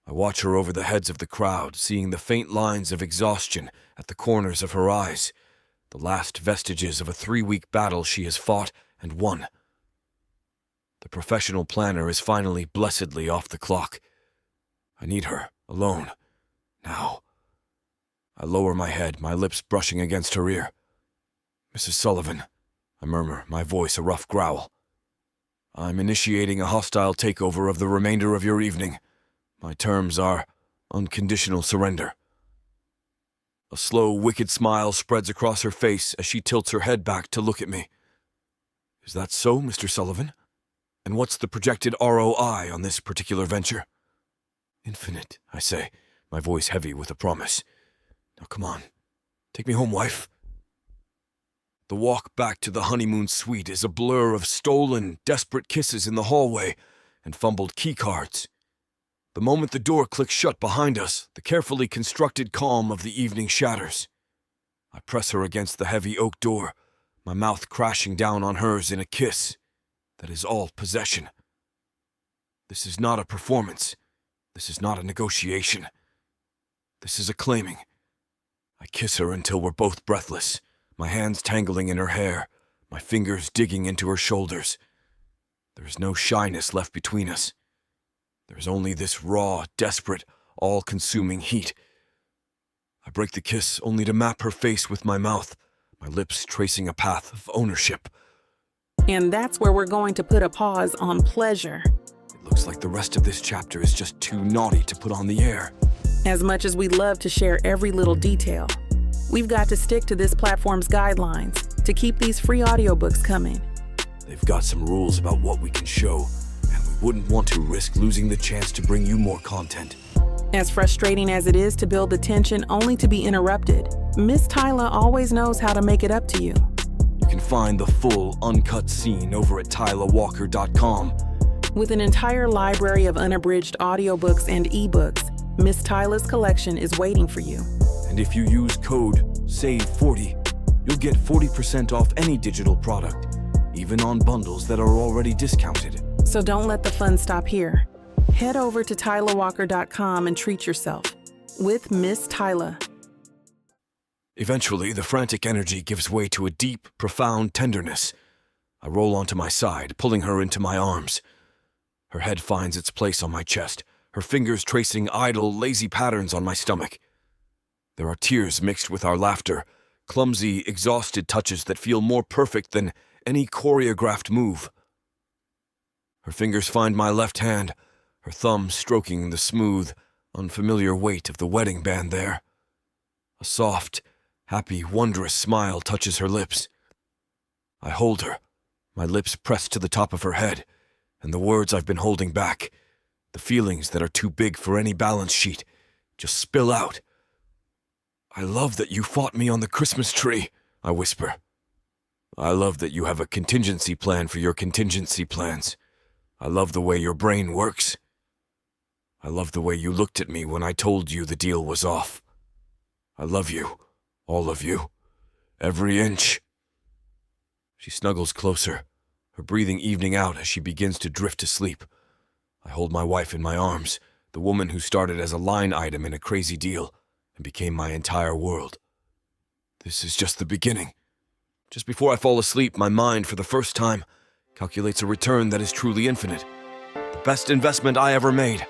I watch her over the heads of the crowd, seeing the faint lines of exhaustion at the corners of her eyes, the last vestiges of a 3-week battle she has fought and won. The professional planner is finally blessedly off the clock. I need her, alone, now. I lower my head, my lips brushing against her ear. "Mrs. Sullivan," I murmur, my voice a rough growl. "I'm initiating a hostile takeover of the remainder of your evening. My terms are unconditional surrender." A slow, wicked smile spreads across her face as she tilts her head back to look at me. "Is that so, Mr. Sullivan? And what's the projected ROI on this particular venture?" "Infinite," I say, my voice heavy with a promise. "Now come on, take me home, wife." The walk back to the honeymoon suite is a blur of stolen, desperate kisses in the hallway and fumbled keycards. The moment the door clicks shut behind us, the carefully constructed calm of the evening shatters. I press her against the heavy oak door, my mouth crashing down on hers in a kiss that is all possession. This is not a performance. This is not a negotiation. This is a claiming. I kiss her until we're both breathless, my hands tangling in her hair, my fingers digging into her shoulders. There is no shyness left between us. There is only this raw, desperate, all-consuming heat. I break the kiss only to map her face with my mouth, my lips tracing a path of ownership. And that's where we're going to put a pause on pleasure. It looks like the rest of this chapter is just too naughty to put on the air. As much as we'd love to share every little detail, we've got to stick to this platform's guidelines to keep these free audiobooks coming. They've got some rules about what we can show, and we wouldn't want to risk losing the chance to bring you more content. As frustrating as it is to build the tension only to be interrupted, Miss Tyla always knows how to make it up to you. You can find the full, uncut scene over at TylaWalker.com. With an entire library of unabridged audiobooks and ebooks, Miss Tyla's collection is waiting for you. And if you use code SAVE40, you'll get 40% off any digital product, even on bundles that are already discounted. So don't let the fun stop here. Head over to TylaWalker.com and treat yourself with Miss Tyla. Eventually, the frantic energy gives way to a deep, profound tenderness. I roll onto my side, pulling her into my arms. Her head finds its place on my chest, her fingers tracing idle, lazy patterns on my stomach. There are tears mixed with our laughter, clumsy, exhausted touches that feel more perfect than any choreographed move. Her fingers find my left hand, her thumb stroking the smooth, unfamiliar weight of the wedding band there. A soft, happy, wondrous smile touches her lips. I hold her, my lips pressed to the top of her head, and the words I've been holding back, the feelings that are too big for any balance sheet, just spill out. "I love that you fought me on the Christmas tree," I whisper. "I love that you have a contingency plan for your contingency plans. I love the way your brain works. I love the way you looked at me when I told you the deal was off. I love you, all of you, every inch." She snuggles closer, her breathing evening out as she begins to drift to sleep. I hold my wife in my arms, the woman who started as a line item in a crazy deal and became my entire world. This is just the beginning. Just before I fall asleep, my mind, for the first time, calculates a return that is truly infinite. The best investment I ever made.